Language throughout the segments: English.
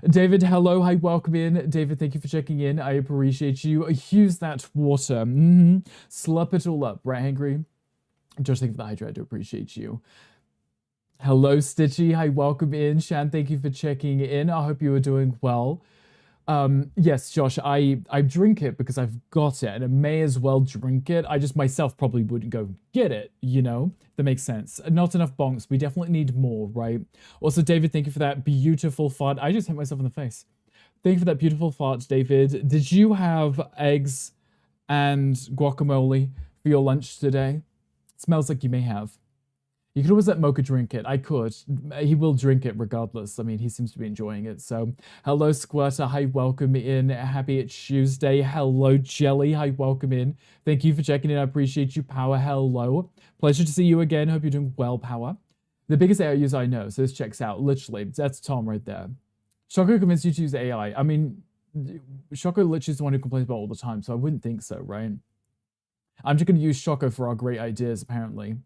David, hello. Hi, welcome in. David, thank you for checking in. I appreciate you. Use that water. Slurp it all up, right, Angry? Josh, thank you for the hydrate. I do appreciate you. Hello, Stitchy. Hi, welcome in. Shan, thank you for checking in. I hope you are doing well. Yes, Josh, I drink it because I've got it, and I may as well drink it. I just myself probably wouldn't go get it, you know? That makes sense. Not enough bonks. We definitely need more, right? Also, David, thank you for that beautiful fart. I just hit myself in the face. Thank you for that beautiful fart, David. Did you have eggs and guacamole for your lunch today? It smells like you may have. You could always let Mocha drink it. I could. He will drink it regardless. I mean, he seems to be enjoying it. So, hello, Squirter. Hi, welcome in. Happy Tuesday. Hello, Jelly. Hi, welcome in. Thank you for checking in. I appreciate you, Power. Hello. Pleasure to see you again. Hope you're doing well, Power. The biggest AI user I know. So this checks out. Literally, that's Tom right there. Shoko convinced you to use AI. I mean, Shoko literally is the one who complains about it all the time, so I wouldn't think so, right? I'm just going to use Shoko for our great ideas, apparently.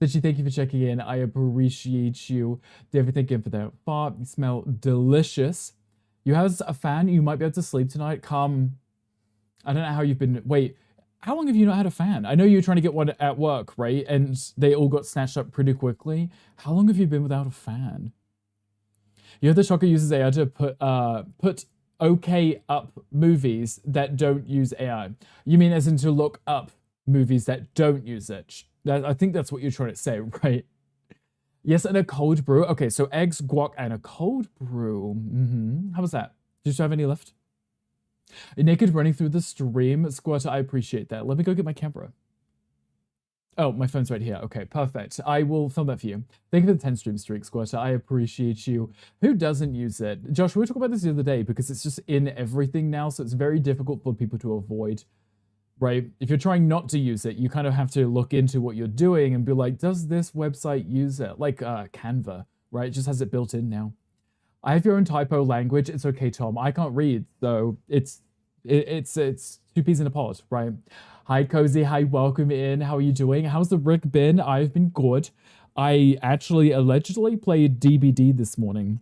Stitchy, thank you for checking in. I appreciate you. David, thank you for that fart. You smell delicious. You have a fan? You might be able to sleep tonight. Come. I don't know how you've been. Wait, how long have you not had a fan? I know you were trying to get one at work, right? And they all got snatched up pretty quickly. How long have you been without a fan? You know the Shoko uses AI to put okay up movies that don't use AI. You mean as in to look up movies that don't use it? I think that's what you're trying to say, right? Yes, and a cold brew. Okay, so eggs, guac, and a cold brew. How was that? Did you have any left? Naked running through the stream. Squatter, I appreciate that. Let me go get my camera. Oh, my phone's right here. Okay, perfect. I will film that for you. Thank you for the 10 stream streak, Squatter. I appreciate you. Who doesn't use it? Josh, we were talking about this the other day because it's just in everything now, so it's very difficult for people to avoid. Right? If you're trying not to use it, you kind of have to look into what you're doing and be like, does this website use it? Like Canva, right? It just has it built in now. I have your own typo language. It's okay, Tom. I can't read, so it's two peas in a pod, right? Hi, Cozy. Hi, welcome in. How are you doing? How's the Rick been? I've been good. I actually allegedly played DBD this morning.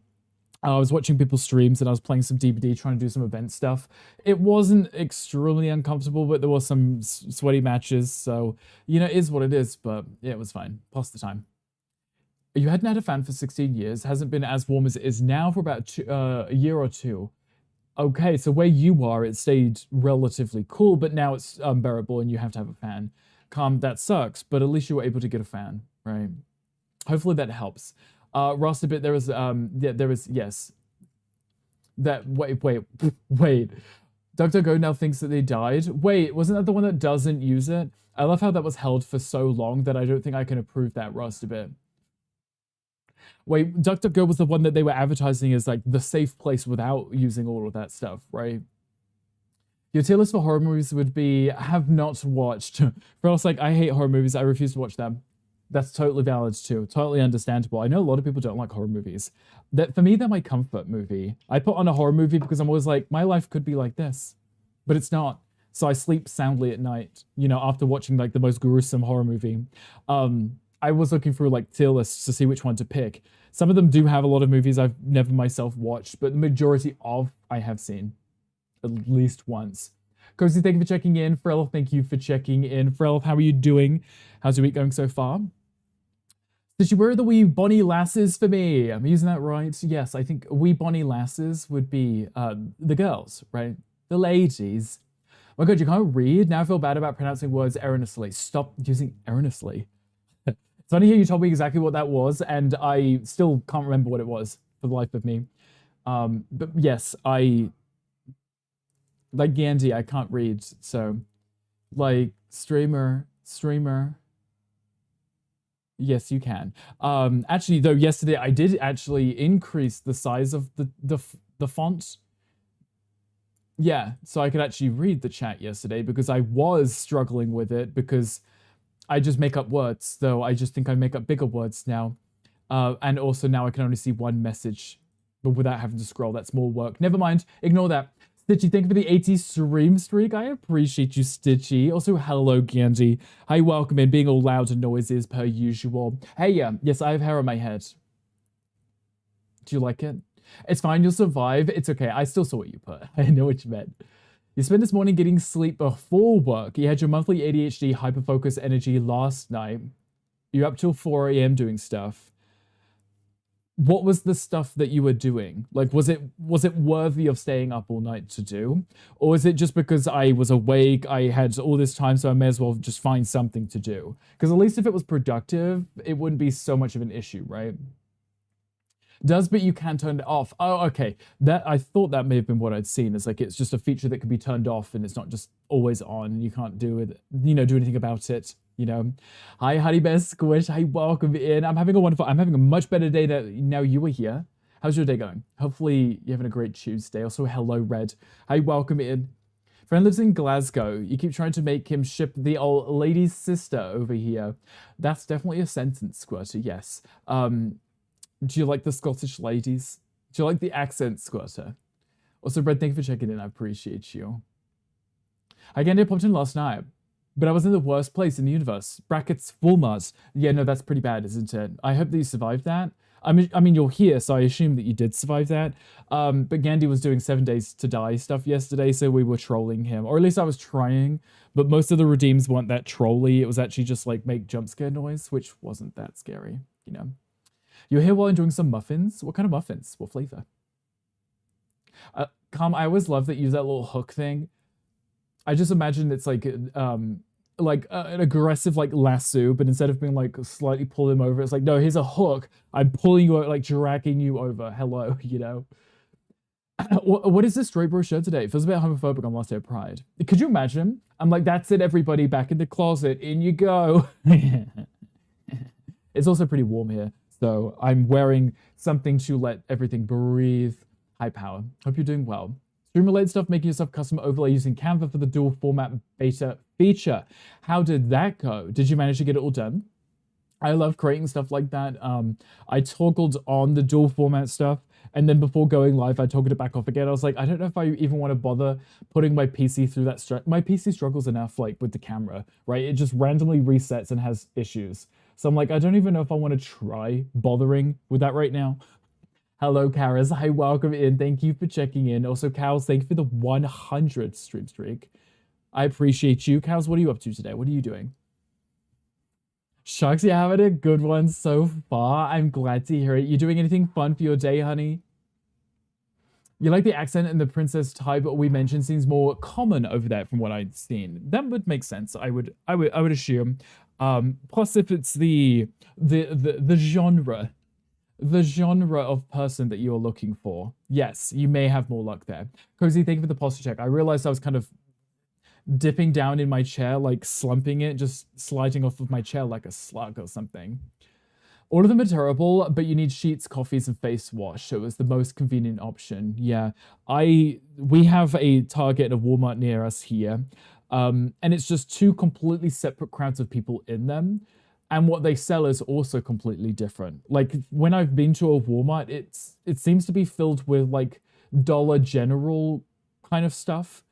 I was watching people's streams and I was playing some DBD, trying to do some event stuff. It wasn't extremely uncomfortable, but there was some sweaty matches. So, you know, it is what it is, but yeah, it was fine. Past the time. You hadn't had a fan for 16 years. Hasn't been as warm as it is now for about a year or two. Okay, so where you are, it stayed relatively cool, but now it's unbearable and you have to have a fan. That sucks, but at least you were able to get a fan, right? Hopefully that helps. Ross, a bit, there was, yes. That, wait. DuckDuckGo now thinks that they died. Wait, wasn't that the one that doesn't use it? I love how that was held for so long that I don't think I can approve that, Ross, a bit. Wait, DuckDuckGo was the one that they were advertising as, like, the safe place without using all of that stuff, right? Your tier list for horror movies would be, have not watched. For us, like, I hate horror movies. I refuse to watch them. That's totally valid too. Totally understandable. I know a lot of people don't like horror movies. That for me, they're my comfort movie. I put on a horror movie because I'm always like, my life could be like this, but it's not. So I sleep soundly at night, you know, after watching like the most gruesome horror movie. I was looking through like tier lists to see which one to pick. Some of them do have a lot of movies I've never myself watched, but the majority of I have seen at least once. Cozy, thank you for checking in. Frelov, thank you for checking in. Frelov, how are you doing? How's your week going so far? Did you wear the wee bonny lasses for me? I'm using that right? Yes, I think wee bonny lasses would be the girls, right? The ladies. Oh my god, you can't read? Now I feel bad about pronouncing words erroneously. Stop using erroneously. It's funny here you told me exactly what that was, and I still can't remember what it was for the life of me. But yes, like Gandhi, I can't read, so like streamer. Yes, you can. Actually, though, yesterday I did actually increase the size of the font. Yeah, so I could actually read the chat yesterday because I was struggling with it because I just make up words, though I just think I make up bigger words now. And also now I can only see one message, but without having to scroll. That's more work. Never mind. Ignore that. Stitchy, thank you for the 80 stream streak. I appreciate you, Stitchy. Also, hello, Gandhi. Hi, welcome in, being all loud and noisy as per usual. Hey, yes, I have hair on my head. Do you like it? It's fine, you'll survive. It's okay. I still saw what you put. I know what you meant. You spent this morning getting sleep before work. You had your monthly ADHD hyperfocus energy last night. You're up till 4 a.m. doing stuff. What was the stuff that you were doing? Like, was it worthy of staying up all night to do? Or is it just because I was awake, I had all this time, so I may as well just find something to do? Because at least if it was productive, it wouldn't be so much of an issue, right? Does, but you can turn it off. Oh, okay. That, I thought that may have been what I'd seen. It's like it's just a feature that can be turned off and it's not just always on and you can't do it, do anything about it, Hi, Honey Bear Squish. Hi, welcome in. I'm having a much better day now you are here. How's your day going? Hopefully you're having a great Tuesday. Also, hello, Red. Hi, welcome in. Friend lives in Glasgow. You keep trying to make him ship the old lady's sister over here. That's definitely a sentence, Squirter, yes. Do you like the Scottish ladies? Do you like the accent, Squirter? Also, Red, thank you for checking in. I appreciate you. Again, I popped in last night, but I was in the worst place in the universe. Brackets, Walmart. Yeah, no, that's pretty bad, isn't it? I hope that you survived that. I mean, you're here, so I assume that you did survive that. But Gandhi was doing 7 days to die stuff yesterday, so we were trolling him. Or at least I was trying. But most of the redeems weren't that trolly. It was actually just like make jump scare noise, which wasn't that scary, You're here while enjoying some muffins? What kind of muffins? What flavor? Calm, I always love that you use that little hook thing. I just imagine it's like an aggressive like lasso, but instead of being like slightly pull him over, it's like, no, here's a hook. I'm pulling you out, like dragging you over. Hello, What is this straight bro show today? It feels a bit homophobic on last day of Pride. Could you imagine? I'm like, that's it, everybody, back in the closet. In you go. It's also pretty warm here. So I'm wearing something to let everything breathe. High power. Hope you're doing well. Stream-related stuff, making yourself custom overlay using Canva for the dual format beta feature. How did that go? Did you manage to get it all done? I love creating stuff like that. I toggled on the dual format stuff, and then before going live, I toggled it back off again. I was like, I don't know if I even want to bother putting my PC through that. My PC struggles enough, like with the camera, right? It just randomly resets and has issues. So I'm like, I don't even know if I want to try bothering with that right now. Hello, Karas. Hi, welcome in. Thank you for checking in. Also, Cows, thank you for the 100 stream streak. I appreciate you. Cows, what are you up to today? What are you doing? Shucks, you're having a good one so far. I'm glad to hear it. You doing anything fun for your day, honey? You like the accent and the princess type we mentioned seems more common over there from what I'd seen. That would make sense. I would assume. Plus, if it's the genre of person that you're looking for, yes, you may have more luck there. Cozy, thank you for the posture check. I realized I was kind of dipping down in my chair, like slumping it, just sliding off of my chair like a slug or something. All of them are terrible, but you need sheets, coffees, and face wash. So it was the most convenient option. Yeah, we have a Target and a Walmart near us here. And it's just two completely separate crowds of people in them. And what they sell is also completely different. Like when I've been to a Walmart, it seems to be filled with like Dollar General kind of stuff.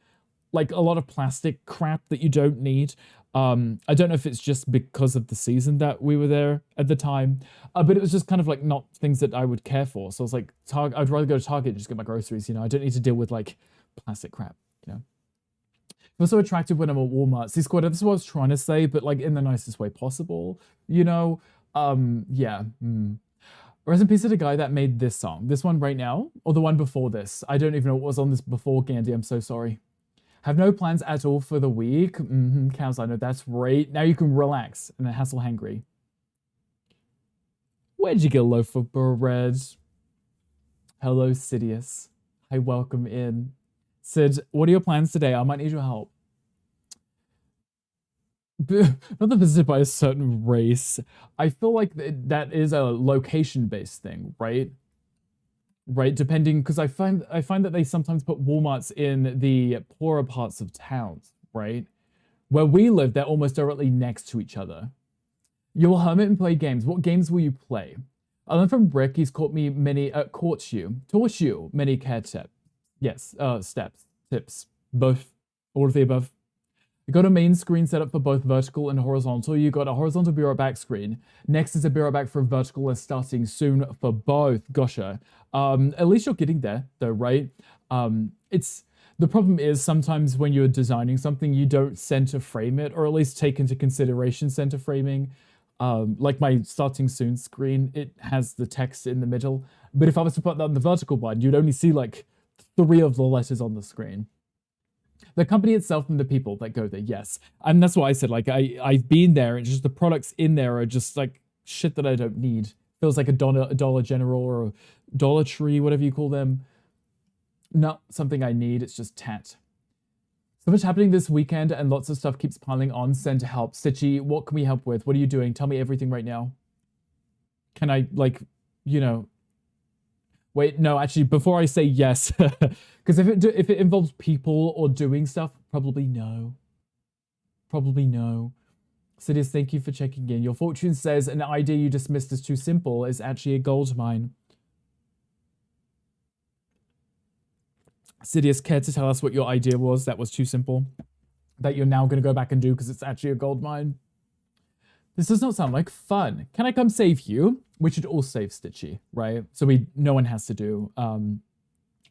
Like a lot of plastic crap that you don't need. I don't know if it's just because of the season that we were there at the time, but it was just kind of like not things that I would care for. So I was like, I'd rather go to Target and just get my groceries, I don't need to deal with like plastic crap, I feel so attractive when I'm at Walmart. See, Squad, this is what I was trying to say, but like in the nicest way possible, yeah. Rest in peace to the guy that made this song. This one right now, or the one before this. I don't even know what was on this before, Gandhi. I'm so sorry. Have no plans at all for the week. Cows, I know that's right. Now you can relax and then hassle hangry. Where'd you get a loaf of bread? Hello, Sidious. Hi, welcome in. Sid, what are your plans today? I might need your help. Not that visited by a certain race. I feel like that is a location-based thing, right? Right, depending, because I find that they sometimes put Walmarts in the poorer parts of towns, right? Where we live, they're almost directly next to each other. You'll hermit and play games. What games will you play? I learned from Rick. He's taught you many care tips. Yes, steps, tips, both, all of the above. You got a main screen set up for both vertical and horizontal. You got a horizontal Be Right Back screen. Next is a Be Right Back for vertical and starting soon for both. Gotcha. At least you're getting there though, right? It's the problem is sometimes when you're designing something, you don't center frame it, or at least take into consideration center framing. Like my starting soon screen, it has the text in the middle. But if I was to put that on the vertical one, you'd only see like 3 of the letters on the screen. The company itself and the people that go there, yes. And that's why I said, like, I've been there, and just the products in there are just like shit that I don't need. Feels like a Dollar General or a Dollar Tree, whatever you call them. Not something I need, it's just tat. So much happening this weekend and lots of stuff keeps piling on. Send to help. Stitchy, what can we help with? What are you doing? Tell me everything right now. Can I, like, you know... Wait, no, actually, before I say yes, because if it involves people or doing stuff, probably no. Probably no. Sidious, thank you for checking in. Your fortune says an idea you dismissed as too simple is actually a gold mine. Sidious, care to tell us what your idea was that was too simple? That you're now going to go back and do because it's actually a gold mine? This does not sound like fun. Can I come save you? We should all save Stitchy, right? So no one has to do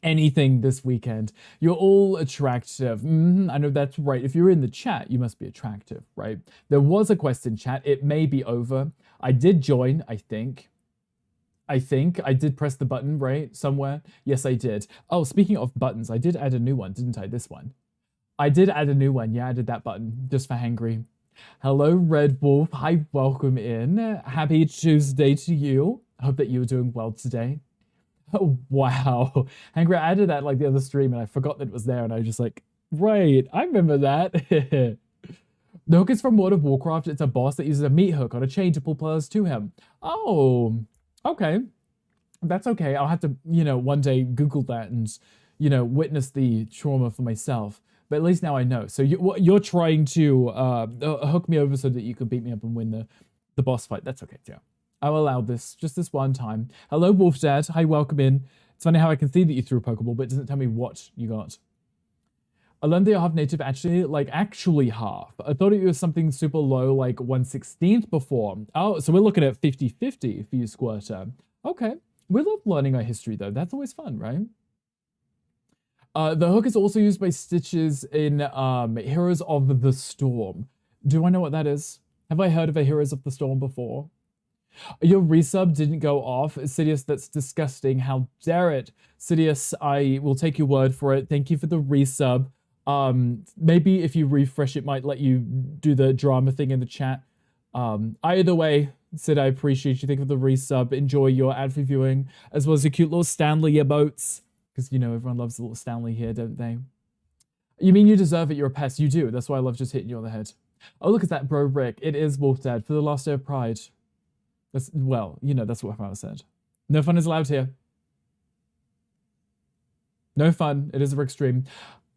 anything this weekend. You're all attractive. I know that's right. If you're in the chat, you must be attractive, right? There was a quest in chat. It may be over. I did join, I think. I did press the button, right? Somewhere. Yes, I did. Oh, speaking of buttons, I did add a new one, didn't I? This one. I did add a new one. Yeah, I did that button just for Hangry. Hello, Red Wolf. Hi, welcome in. Happy Tuesday to you. I hope that you were doing well today. Oh, wow. Hangry, I added that like the other stream and I forgot that it was there and I was just like, right, I remember that. The hook is from World of Warcraft. It's a boss that uses a meat hook on a chain to pull players to him. Oh, okay. That's okay. I'll have to, one day Google that and, witness the trauma for myself. But at least now I know. So you're trying to hook me over so that you can beat me up and win the boss fight. That's okay, too. I'll allow this, just this one time. Hello, Wolf Dad. Hi, welcome in. It's funny how I can see that you threw a Pokeball, but it doesn't tell me what you got. I learned that you're half native, actually half. I thought it was something super low, like 1/16th before. Oh, so we're looking at 50-50 for you, Squirter. Okay. We love learning our history, though. That's always fun, right? The hook is also used by Stitches in Heroes of the Storm. Do I know what that is? Have I heard of a Heroes of the Storm before? Your resub didn't go off. Sidious, that's disgusting. How dare it? Sidious, I will take your word for it. Thank you for the resub. Maybe if you refresh, it might let you do the drama thing in the chat. Either way, Sid, I appreciate you. Thank you for the resub. Enjoy your ad viewing, as well as your cute little Stanley emotes. Because, everyone loves the little Stanley here, don't they? You mean you deserve it? You're a pest. You do. That's why I love just hitting you on the head. Oh, look at that, bro Rick. It is Wolf Dad for the last day of Pride. That's, well, that's what I said. No fun is allowed here. No fun. It is a Rick stream.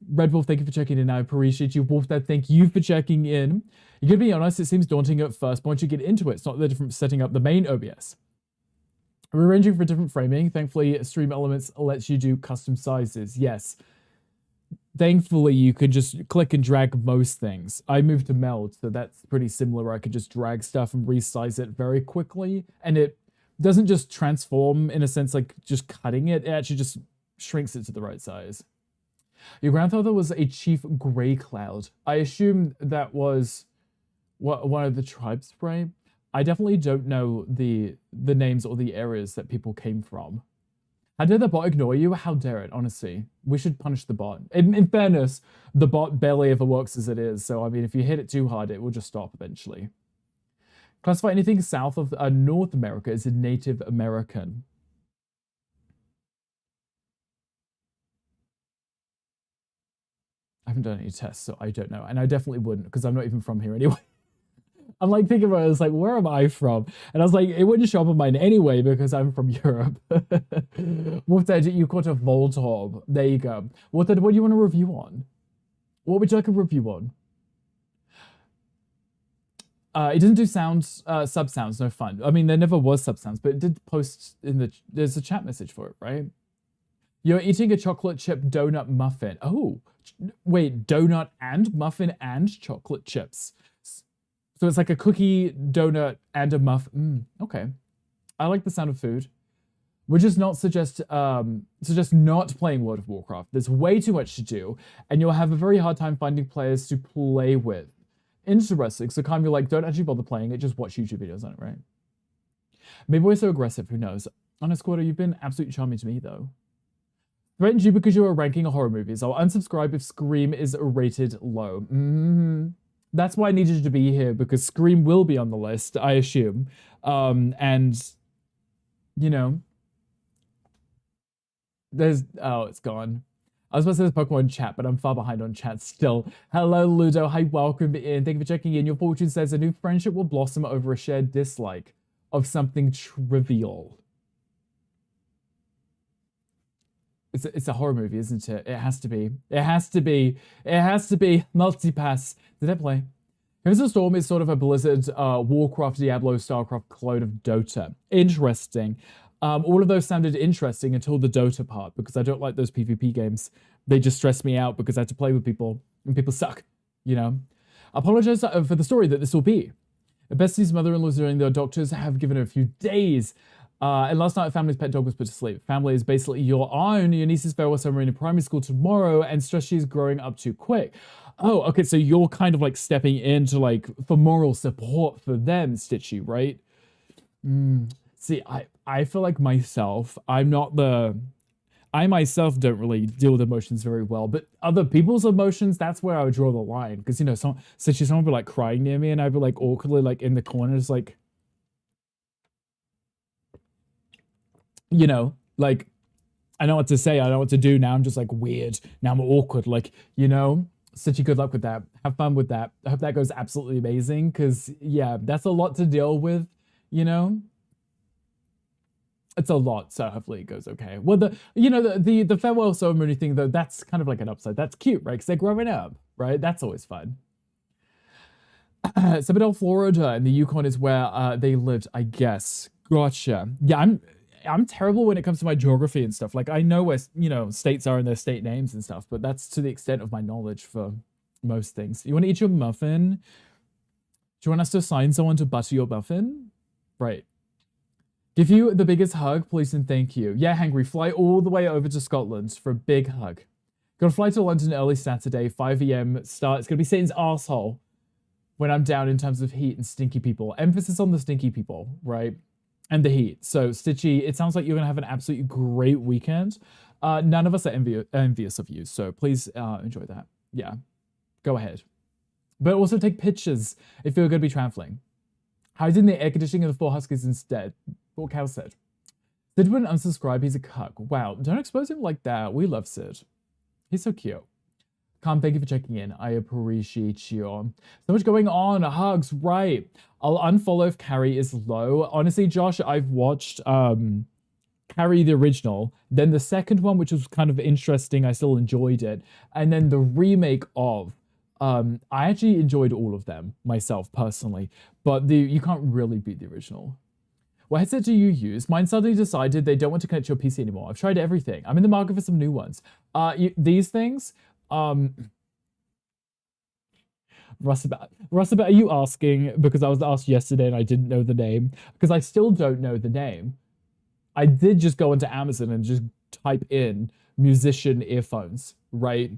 Red Wolf, thank you for checking in. I appreciate you. Wolf Dad, thank you for checking in. You gotta be honest, it seems daunting at first, but once you get into it, it's not the difference setting up the main OBS. Rearranging for different framing. Thankfully, Stream Elements lets you do custom sizes. Yes. Thankfully, you can just click and drag most things. I moved to Meld, so that's pretty similar. I could just drag stuff and resize it very quickly. And it doesn't just transform in a sense like just cutting it. It actually just shrinks it to the right size. Your grandfather was a Chief Grey Cloud. I assume that was one of the tribes, right? I definitely don't know the names or the areas that people came from. How dare the bot ignore you? How dare it, honestly. We should punish the bot. In fairness, the bot barely ever works as it is, so I mean, if you hit it too hard, it will just stop eventually. Classify anything south of North America as a Native American. I haven't done any tests, so I don't know. And I definitely wouldn't, because I'm not even from here anyway. I'm like thinking about it, it's like, where am I from? And I was like, it wouldn't show up on mine anyway because I'm from Europe. What did you caught a Voltorb? There you go. What do you want to review on? What would you like a review on? It doesn't do sounds, sub sounds, no fun. I mean, there never was sub sounds, but it did post in there's a chat message for it, right? You're eating a chocolate chip donut muffin. Oh, wait, donut and muffin and chocolate chips. So it's like a cookie, donut, and a muffin. Okay. I like the sound of food. Would just not suggest not playing World of Warcraft. There's way too much to do, and you'll have a very hard time finding players to play with. Interesting. So kind of like, don't actually bother playing it, just watch YouTube videos on it, right? Maybe we're so aggressive, who knows? Honest Quarter, you've been absolutely charming to me, though. Threatened you because you were ranking horror movies. I'll unsubscribe if Scream is rated low. That's why I needed you to be here, because Scream will be on the list, I assume. And, you know, it's gone. I was supposed to say there's Pokemon chat, but I'm far behind on chat still. Hello, Ludo. Hi, welcome in. Thank you for checking in. Your fortune says a new friendship will blossom over a shared dislike of something trivial. It's a horror movie, isn't it? It has to be. It has to be. It has to be. Multipass. Did I play? Here's a Storm is sort of a Blizzard, Warcraft, Diablo, Starcraft clone of Dota. Interesting. All of those sounded interesting until the Dota part, because I don't like those PvP games. They just stress me out because I have to play with people, and people suck, you know? I apologize for the story that this will be. Bestie's mother-in-law is doing, the doctors have given her a few days. And last night, a family's pet dog was put to sleep. Family is basically your own. Your niece's farewell ceremony in primary school tomorrow, and stress she's growing up too quick. Oh, okay, so you're kind of like stepping into like for moral support for them, Stitchy, right? See, I feel like myself, I myself don't really deal with emotions very well, but other people's emotions, that's where I would draw the line. Because, you know, someone would be like crying near me, and I'd be like awkwardly like in the corners, like, you know, like, I know what to say, I know what to do. Now I'm just like weird. Now I'm awkward. Like, you know, Stitchy, good luck with that. Have fun with that. I hope that goes absolutely amazing, because, yeah, that's a lot to deal with, you know? It's a lot, so hopefully it goes okay. Well, the farewell ceremony thing, though, that's kind of like an upside. That's cute, right? Because they're growing up, right? That's always fun. Sabadell, Florida, and the Yukon is where they lived, I guess. Gotcha. Yeah, I'm terrible when it comes to my geography and stuff. Like, I know where, you know, states are and their state names and stuff, but that's to the extent of my knowledge for most things. You want to eat your muffin? Do you want us to assign someone to butter your muffin? Right. Give you the biggest hug, please and thank you. Yeah, Hangry, fly all the way over to Scotland for a big hug. Gotta fly to London early Saturday, 5 a.m. start. It's gonna be Satan's arsehole when I'm down in terms of heat and stinky people. Emphasis on the stinky people, right? And the heat. So, Stitchy, it sounds like you're gonna have an absolutely great weekend. None of us are envious of you, so please enjoy that. Yeah, go ahead. But also take pictures if you're gonna be traveling. Hide in the air conditioning of the 4 Huskies instead. What Cal said. Sid wouldn't unsubscribe, he's a cuck. Wow, don't expose him like that. We love Sid. He's so cute. Calm, thank you for checking in. I appreciate you. So much going on. Hugs, right. I'll unfollow if Carrie is low. Honestly, Josh, I've watched Carrie the original, then the second one, which was kind of interesting. I still enjoyed it. And then the remake of I actually enjoyed all of them myself personally, but you can't really beat the original. What headset do you use? Mine suddenly decided they don't want to connect to your PC anymore. I've tried everything. I'm in the market for some new ones. These things, Russabet, are you asking because I was asked yesterday and I didn't know the name? Because I still don't know the name. I did just go into Amazon and just type in musician earphones, right?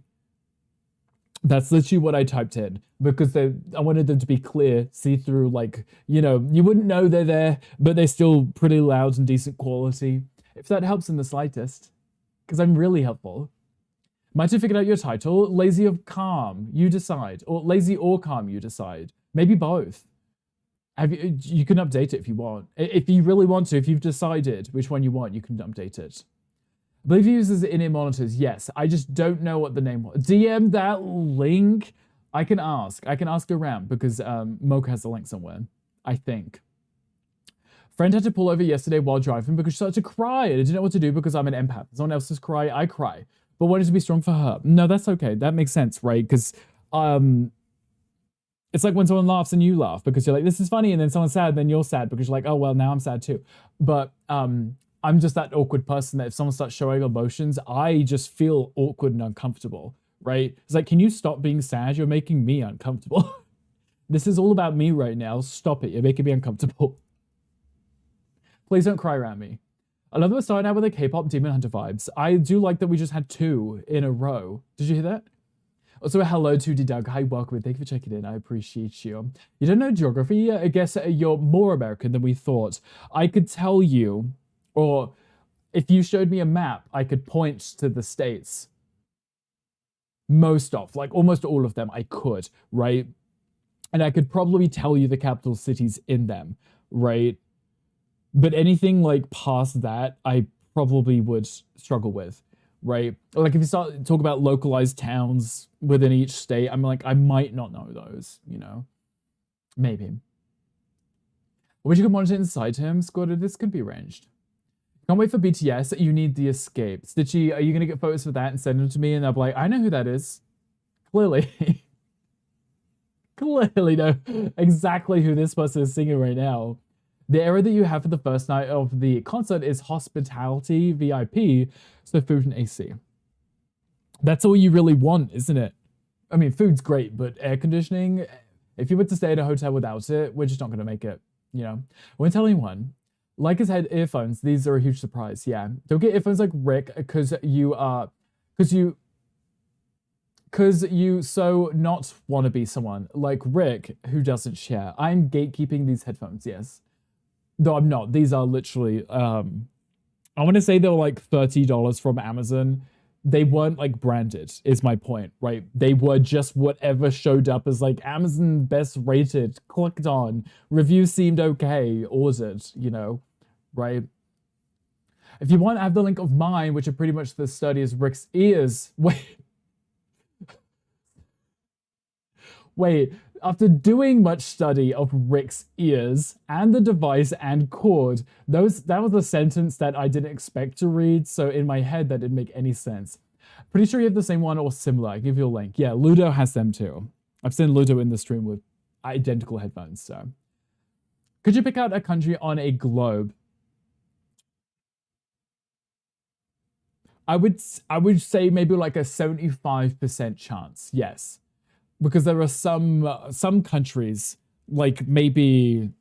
That's literally what I typed in because I wanted them to be clear, see-through, like, you know, you wouldn't know they're there, but they're still pretty loud and decent quality. If that helps in the slightest, because I'm really helpful. Might have figured out your title, lazy or calm, you decide. Or lazy or calm, you decide. Maybe both. You can update it if you want. If you really want to, if you've decided which one you want, you can update it. I believe he uses in-ear monitors. Yes, I just don't know what the name was. DM that link. I can ask around because Mocha has the link somewhere, I think. Friend had to pull over yesterday while driving because she started to cry. I didn't know what to do because I'm an empath. Someone else's cry, I cry. But wanted to be strong for her. No, that's okay. That makes sense, right? Because it's like when someone laughs and you laugh because you're like, this is funny, and then someone's sad, and then you're sad because you're like, oh, well, now I'm sad too. But I'm just that awkward person that if someone starts showing emotions, I just feel awkward and uncomfortable, right? It's like, can you stop being sad? You're making me uncomfortable. This is all about me right now. Stop it. You're making me uncomfortable. Please don't cry around me. I love that we're starting out with the K-pop Demon Hunter vibes. I do like that we just had 2 in a row. Did you hear that? Also, hello to Doug. Hi, welcome. Thank you for checking in. I appreciate you. You don't know geography? I guess you're more American than we thought. I could tell you, or if you showed me a map, I could point to the states. Most of, like almost all of them, I could, right? And I could probably tell you the capital cities in them, right? But anything like past that, I probably would struggle with, right? Like if you start talk about localized towns within each state, I'm like, I might not know those, you know? Maybe. Would you could monitor inside him, Squatter? This could be arranged. Can't wait for BTS. You need the escape. Stitchy, are you gonna get photos for that and send them to me? And I'll be like, I know who that is. Clearly. Clearly know exactly who this person is singing right now. The area that you have for the first night of the concert is hospitality VIP, so food and AC. That's all you really want, isn't it? I mean, food's great, but air conditioning, if you were to stay at a hotel without it, we're just not going to make it, you know? I won't tell anyone. Lycos had earphones. These are a huge surprise, yeah. Don't get earphones like Rick, because you so not want to be someone like Rick who doesn't share. I'm gatekeeping these headphones, yes. No, I'm not. These are literally, I want to say they were like $30 from Amazon. They weren't like branded, is my point, right? They were just whatever showed up as like Amazon best rated, clicked on, review seemed okay, ordered, you know, right? If you want, I have the link of mine, which are pretty much the study as Rick's ears. Wait, after doing much study of Rick's ears and the device and cord, that was a sentence that I didn't expect to read, so in my head that didn't make any sense. Pretty sure you have the same one or similar. I give you a link. Yeah, Ludo has them too. I've seen Ludo in the stream with identical headphones, so. Could you pick out a country on a globe? I would say maybe like a 75% chance, yes. Because there are some countries, like maybe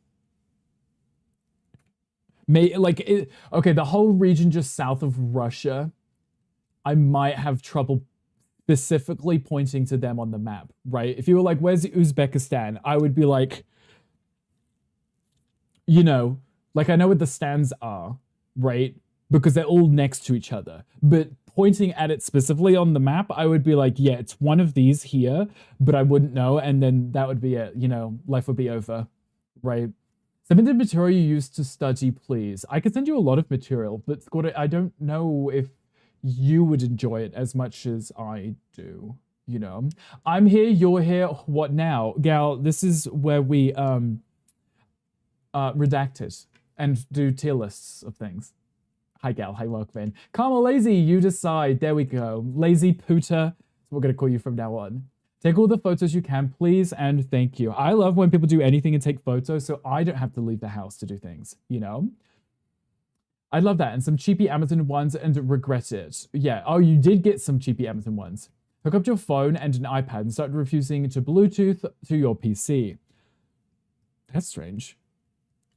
okay, the whole region just south of Russia, I might have trouble specifically pointing to them on the map, right? If you were like, where's Uzbekistan? I would be like, you know, like I know what the stands are, right? Because they're all next to each other. But pointing at it specifically on the map, I would be like, yeah, it's one of these here, but I wouldn't know, and then that would be it, you know, life would be over, right? Send me the material you used to study, please. I could send you a lot of material, but I don't know if you would enjoy it as much as I do, you know? I'm here, you're here, what now? Gal, this is where we redact it and do tier lists of things. Hi, Gal. Hi, welcome in. Karma Lazy, you decide. There we go. Lazy Pooter. We're going to call you from now on. Take all the photos you can, please, and thank you. I love when people do anything and take photos, so I don't have to leave the house to do things, you know? I love that. And some cheapy Amazon ones and regret it. Yeah. Oh, you did get some cheapy Amazon ones. Hook up to your phone and an iPad and start refusing to Bluetooth to your PC. That's strange.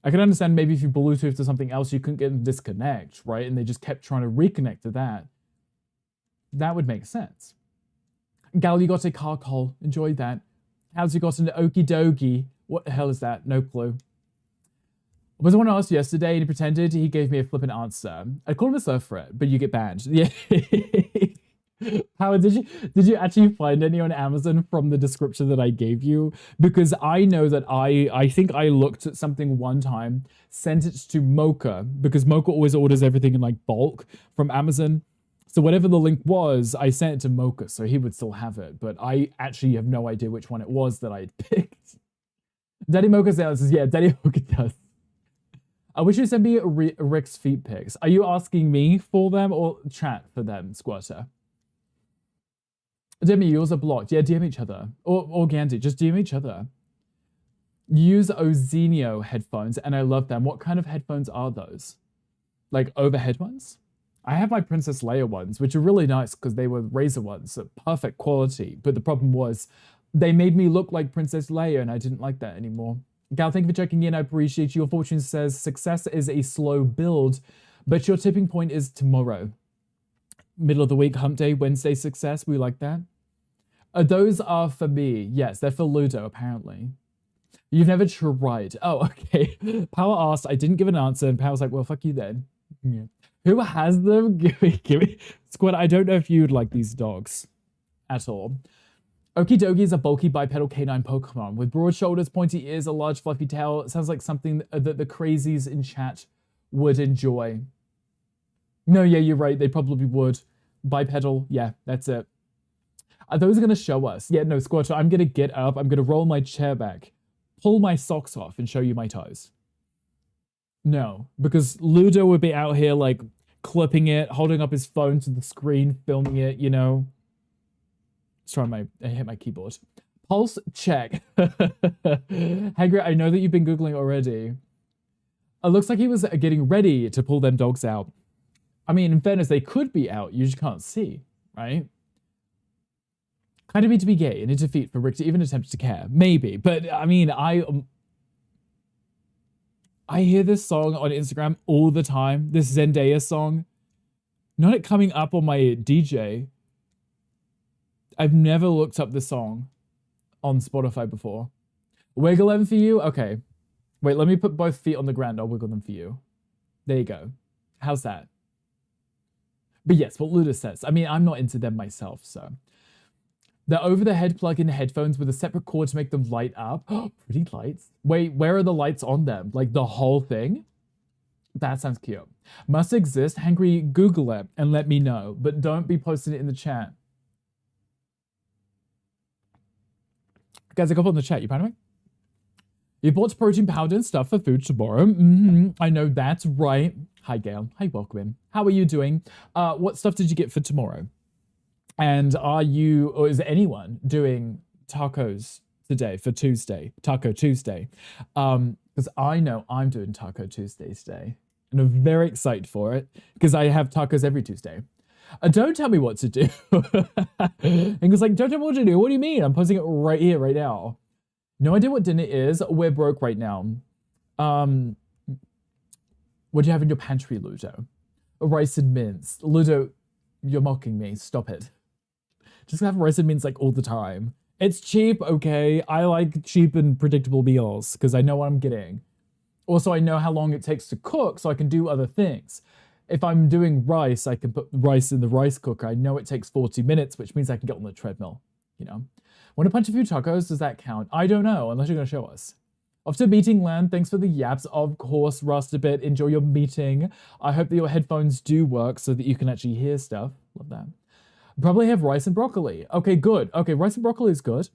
I can understand maybe if you Bluetooth to something else, you couldn't get them to disconnect, right? And they just kept trying to reconnect to that. That would make sense. Gal, you got a car call. Enjoyed that. How's you got an okie dokie? What the hell is that? No clue. Was the one I asked yesterday and he pretended he gave me a flippant answer. I called him a surf for it, but you get banned. Yeah. Howard, did you actually find any on Amazon from the description that I gave you? Because I know that I think I looked at something one time, sent it to Mocha, because Mocha always orders everything in like bulk from Amazon. So whatever the link was, I sent it to Mocha, so he would still have it. But I actually have no idea which one it was that I had picked. Daddy Mocha says, yeah, Daddy Mocha does. I wish you send me Rick's feet pics. Are you asking me for them or chat for them, Squatter? Demi, yours are blocked. Yeah, DM each other. Or Gandhi, just DM each other. Use Ozenio headphones, and I love them. What kind of headphones are those? like overhead ones. I have my Princess Leia ones, which are really nice because they were Razer ones, so perfect quality. But the problem was they made me look like Princess Leia, and I didn't like that anymore. Gal, thank you for checking in. I appreciate you. Your Fortune says success is a slow build, but your tipping point is tomorrow. Middle of the week, hump day, Wednesday success. We like that. Those are for me. Yes, they're for Ludo, apparently. You've never tried. Oh, okay. Power asked. I didn't give an answer, and Power's like, well, fuck you then. Yeah. Who has them? Give me. Squad, I don't know if you'd like these dogs at all. Okidogi is a bulky bipedal canine Pokemon with broad shoulders, pointy ears, a large fluffy tail. It sounds like something that the crazies in chat would enjoy. No, yeah, you're right. They probably would. Bipedal, yeah, that's it. Are those going to show us? Yeah, no, Squatch, I'm going to get up. I'm going to roll my chair back, pull my socks off, and show you my toes. No, because Ludo would be out here, like, clipping it, holding up his phone to the screen, filming it, you know. Sorry, I hit my keyboard. Pulse check. Hagrid, I know that you've been Googling already. It looks like he was getting ready to pull them dogs out. I mean, in fairness, they could be out. You just can't see, right? Kind of mean to be gay and a defeat for Rick to even attempt to care. Maybe. But, I mean, I hear this song on Instagram all the time. This Zendaya song. Not it coming up on my DJ. I've never looked up this song on Spotify before. Wiggle them for you? Okay. Wait, let me put both feet on the ground. I'll wiggle them for you. There you go. How's that? But yes, what Luda says. I mean, I'm not into them myself, so. They're over-the-head plug-in headphones with a separate cord to make them light up. Oh, pretty lights. Wait, where are the lights on them? Like the whole thing? That sounds cute. Must exist. Hangry, Google it and let me know. But don't be posting it in the chat. Guys, I got up on the chat. You proud of me? You bought protein powder and stuff for food tomorrow. I know that's right. Hi, Gail. Hi, welcome in. How are you doing? What stuff did you get for tomorrow? And are you, or is anyone doing tacos today for Tuesday? Taco Tuesday. Because I know I'm doing Taco Tuesday today. And I'm very excited for it because I have tacos every Tuesday. Don't tell me what to do. And it's like, don't tell me what to do. What do you mean? I'm posting it right here, right now. No idea what dinner is. We're broke right now. What do you have in your pantry, Ludo? Rice and mince. Ludo, you're mocking me. Stop it. Just have rice and mince like all the time. It's cheap, okay? I like cheap and predictable meals because I know what I'm getting. Also, I know how long it takes to cook, so I can do other things. If I'm doing rice, I can put rice in the rice cooker. I know it takes 40 minutes, which means I can get on the treadmill, you know? Want to punch a few tacos? Does that count? I don't know, unless you're going to show us. Off to meeting land. Thanks for the yaps. Of course, Rust a bit. Enjoy your meeting. I hope that your headphones do work so that you can actually hear stuff. Love that. Probably have rice and broccoli. Okay, good. Okay, rice and broccoli is good.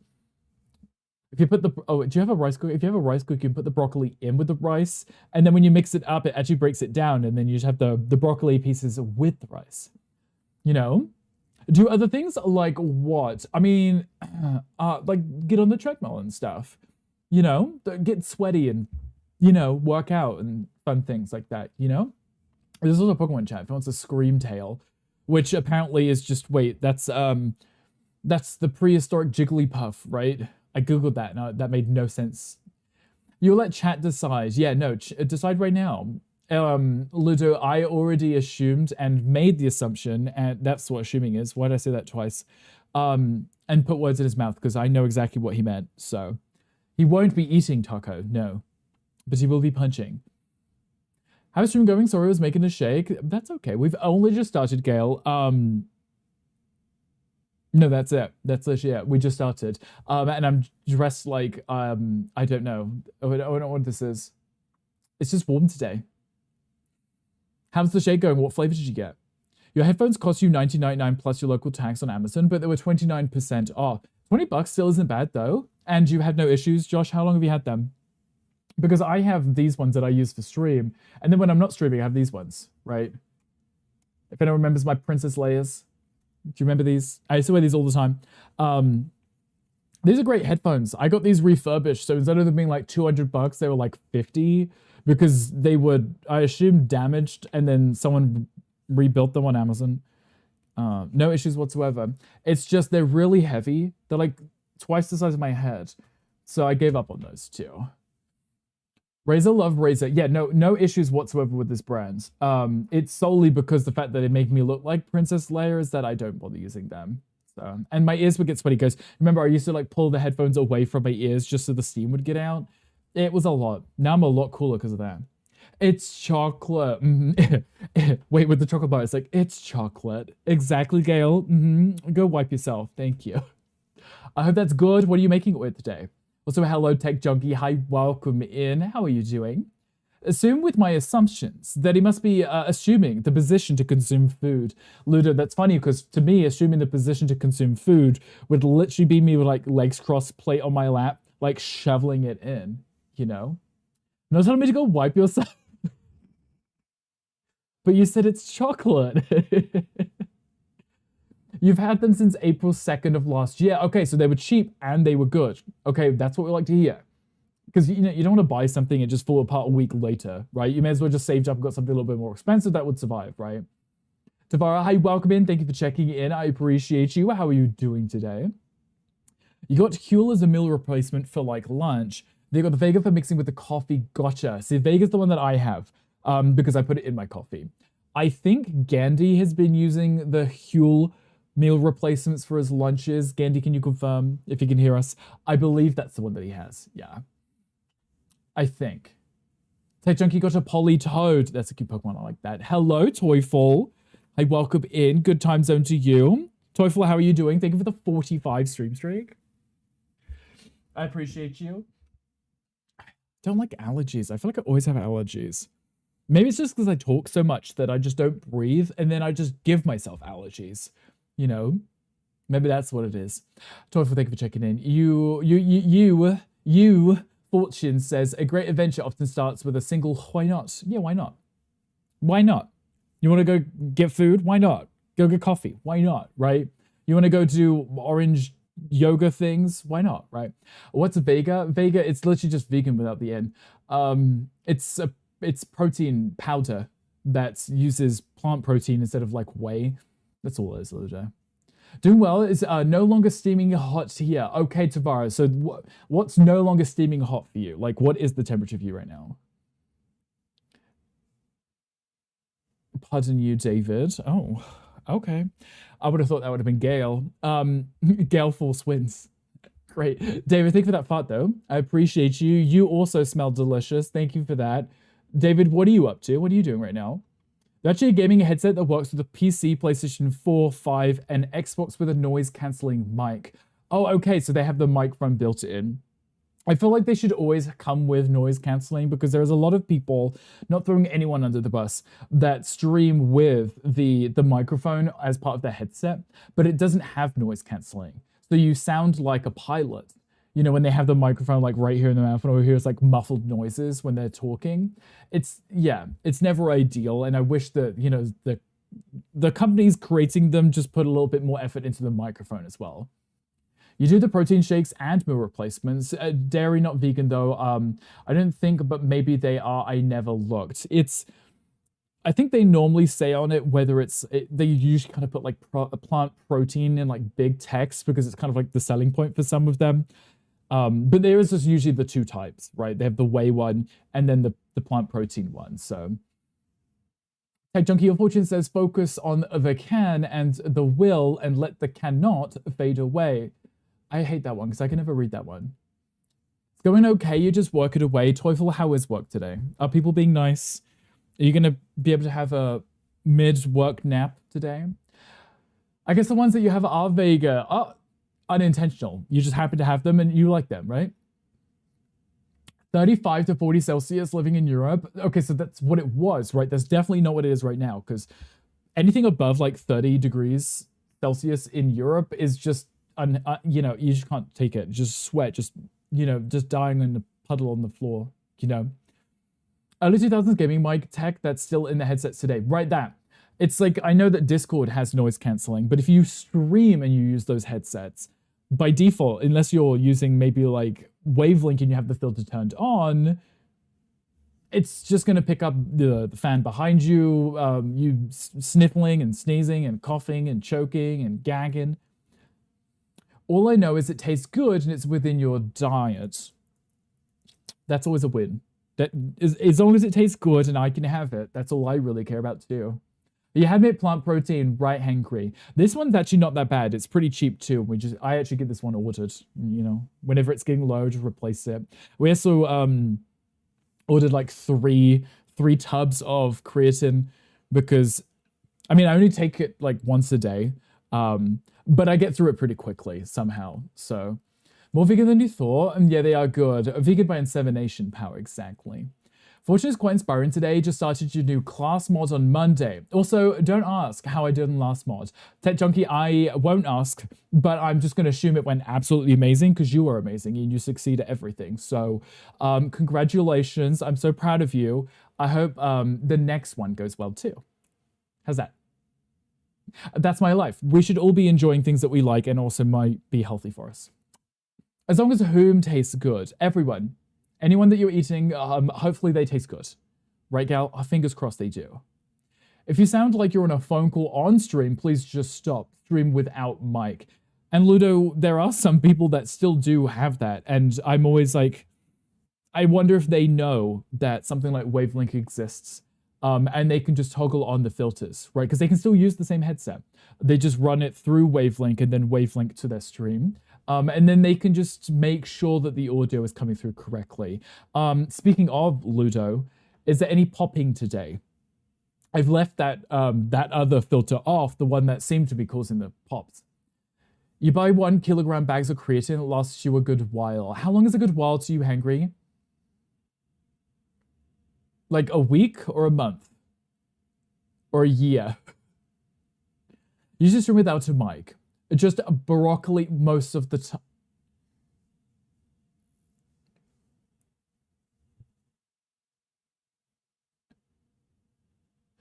If you put the, oh, do you have a rice cooker? If you have a rice cooker, you can put the broccoli in with the rice. And then when you mix it up, it actually breaks it down. And then you just have the broccoli pieces with the rice. You know? Do other things like what? I mean, like get on the treadmill and stuff. You know? Get sweaty and, you know, work out and fun things like that, you know? There's also a Pokemon chat. If it wants a Scream Tail, which apparently is just, wait, that's the prehistoric Jigglypuff, right? I googled that and that made no sense. You'll let chat decide. Yeah, no, decide right now. Ludo, I already assumed and made the assumption, and that's what assuming is. Why did I say that twice? And put words in his mouth because I know exactly what he meant. So he won't be eating taco, no, but he will be punching. How's stream going? Sorry, I was making a shake. That's okay. We've only just started, Gail. No, that's it. That's literally it. We just started. And I'm dressed like, I don't know. I don't know what this is. It's just warm today. How's the shake going? What flavor did you get? Your headphones cost you $19.99 plus your local tax on Amazon, but they were 29% off. $20 still isn't bad though. And you had no issues. Josh, how long have you had them? Because I have these ones that I use for stream. And then when I'm not streaming, I have these ones, right? If anyone remembers my Princess Leia's. Do you remember these? I used to wear these all the time. These are great headphones. I got these refurbished. So instead of them being like $200, they were like 50. because they would, I assume, damaged and then someone rebuilt them on Amazon. No issues whatsoever. It's just they're really heavy. They're like twice the size of my head. So I gave up on those too. Razer, love Razer. Yeah, no issues whatsoever with this brand. It's solely because the fact that they make me look like Princess Leia is that I don't bother using them. So, and my ears would get sweaty because remember I used to like pull the headphones away from my ears just so the steam would get out. It was a lot. Now I'm a lot cooler because of that. It's chocolate. Wait, with the chocolate bar, it's like, it's chocolate. Exactly, Gail. Go wipe yourself. Thank you. I hope that's good. What are you making it with today? Also, hello, Tech Junkie. Hi, welcome in. How are you doing? Assume with my assumptions that he must be assuming the position to consume food. Ludo, that's funny because to me, assuming the position to consume food would literally be me with like legs crossed, plate on my lap, like shoveling it in, you know? No telling me to go wipe yourself. But you said it's chocolate. You've had them since April 2nd of last year. Okay, so they were cheap and they were good. Okay, that's what we like to hear. Because you know you don't want to buy something and just fall apart a week later, right? You may as well just saved up and got something a little bit more expensive that would survive, right? Tavara, hi, welcome in. Thank you for checking in. I appreciate you. How are you doing today? You got Huel as a meal replacement for like lunch. They got the Vega for mixing with the coffee. Gotcha. See, Vega's the one that I have because I put it in my coffee. I think Gandhi has been using the Huel meal replacements for his lunches. Gandhi, can you confirm if you can hear us? I believe that's the one that he has. Yeah. I think. Tech Junkie got a Politoed. That's a cute Pokemon. I like that. Hello, Toyful. Hi, welcome in. Good time zone to you. Toyful, how are you doing? Thank you for the 45 stream streak. I appreciate you. Don't like allergies. I feel like I always have allergies. Maybe it's just because I talk so much that I just don't breathe and then I just give myself allergies. You know? Maybe that's what it is. Toyful, thank you for checking in. You, Fortune says, a great adventure often starts with a single why not? Yeah, why not? Why not? You want to go get food? Why not? Go get coffee? Why not? Right? You want to go do orange yoga things? Why not? Right? What's a Vega? Vega, it's literally just vegan without the N. It's protein powder that uses plant protein instead of like whey. That's all it is, literally. Doing well. It's no longer steaming hot here. Okay, Tavara. So what's no longer steaming hot for you? Like, what is the temperature for you right now? Pardon you, David. Oh, okay. I would have thought that would have been Gale. Gale Force wins. Great. David, thank you for that fart, though. I appreciate you. You also smell delicious. Thank you for that. David, what are you up to? What are you doing right now? They're actually a gaming headset that works with a PC, PlayStation 4, 5, and Xbox with a noise-cancelling mic. Oh, okay, so they have the microphone built in. I feel like they should always come with noise cancelling because there's a lot of people, not throwing anyone under the bus, that stream with the microphone as part of their headset, but it doesn't have noise cancelling. So you sound like a pilot. You know, when they have the microphone like right here in the mouth and over here, it's like muffled noises when they're talking. It's never ideal. And I wish that, you know, the companies creating them just put a little bit more effort into the microphone as well. You do the protein shakes and meal replacements. Dairy, not vegan though. I don't think, but maybe they are. I never looked. I think they normally say on it whether they usually kind of put like plant protein in like big text because it's kind of like the selling point for some of them. But there is just usually the two types, right? They have the whey one and then the plant protein one. So, Tech Junkie of Fortune says, focus on the can and the will and let the cannot fade away. I hate that one because I can never read that one. It's going okay. You just work it away. Toyful, how is work today? Are people being nice? Are you going to be able to have a mid-work nap today? I guess the ones that you have are Vega. Are unintentional. You just happen to have them and you like them, right? 35 to 40 Celsius living in Europe. Okay, so that's what it was, right? That's definitely not what it is right now because anything above like 30 degrees Celsius in Europe is just, you know, you just can't take it. Just sweat, just, you know, just dying in a puddle on the floor, you know? Early 2000s gaming mic tech that's still in the headsets today. Right, that. It's like, I know that Discord has noise cancelling, but if you stream and you use those headsets, by default, unless you're using maybe like Wavelink and you have the filter turned on, it's just going to pick up the fan behind you, you sniffling and sneezing and coughing and choking and gagging. All I know is it tastes good and it's within your diet. That's always a win. That is, as long as it tastes good and I can have it, that's all I really care about too. You had made plant protein, right, Hangry? This one's actually not that bad. It's pretty cheap too. I actually get this one ordered. You know, whenever it's getting low, just replace it. We also ordered like three tubs of creatine because, I mean, I only take it like once a day, but I get through it pretty quickly somehow. So more vegan than you thought, and yeah, they are good. Vegan by insemination power, exactly. Fortune is quite inspiring today. Just started your new class mod on Monday. Also, don't ask how I did in last mod. Tech Junkie, I won't ask, but I'm just going to assume it went absolutely amazing because you are amazing and you succeed at everything. So congratulations. I'm so proud of you. I hope the next one goes well too. How's that? That's my life. We should all be enjoying things that we like and also might be healthy for us. As long as whom tastes good. Everyone. Anyone that you're eating, hopefully they taste good. Right, gal? Fingers crossed they do. If you sound like you're on a phone call on stream, please just stop. Stream without mic. And Ludo, there are some people that still do have that. And I'm always like, I wonder if they know that something like Wavelink exists. And they can just toggle on the filters, right? Because they can still use the same headset. They just run it through Wavelink and then Wavelink to their stream. And then they can just make sure that the audio is coming through correctly. Speaking of Ludo, is there any popping today? I've left that other filter off, the one that seemed to be causing the pops. You buy 1 kilogram bags of creatine, it lasts you a good while. How long is a good while to you, Hangry? Like a week or a month? Or a year? You just stream without a mic. Just broccoli most of the time.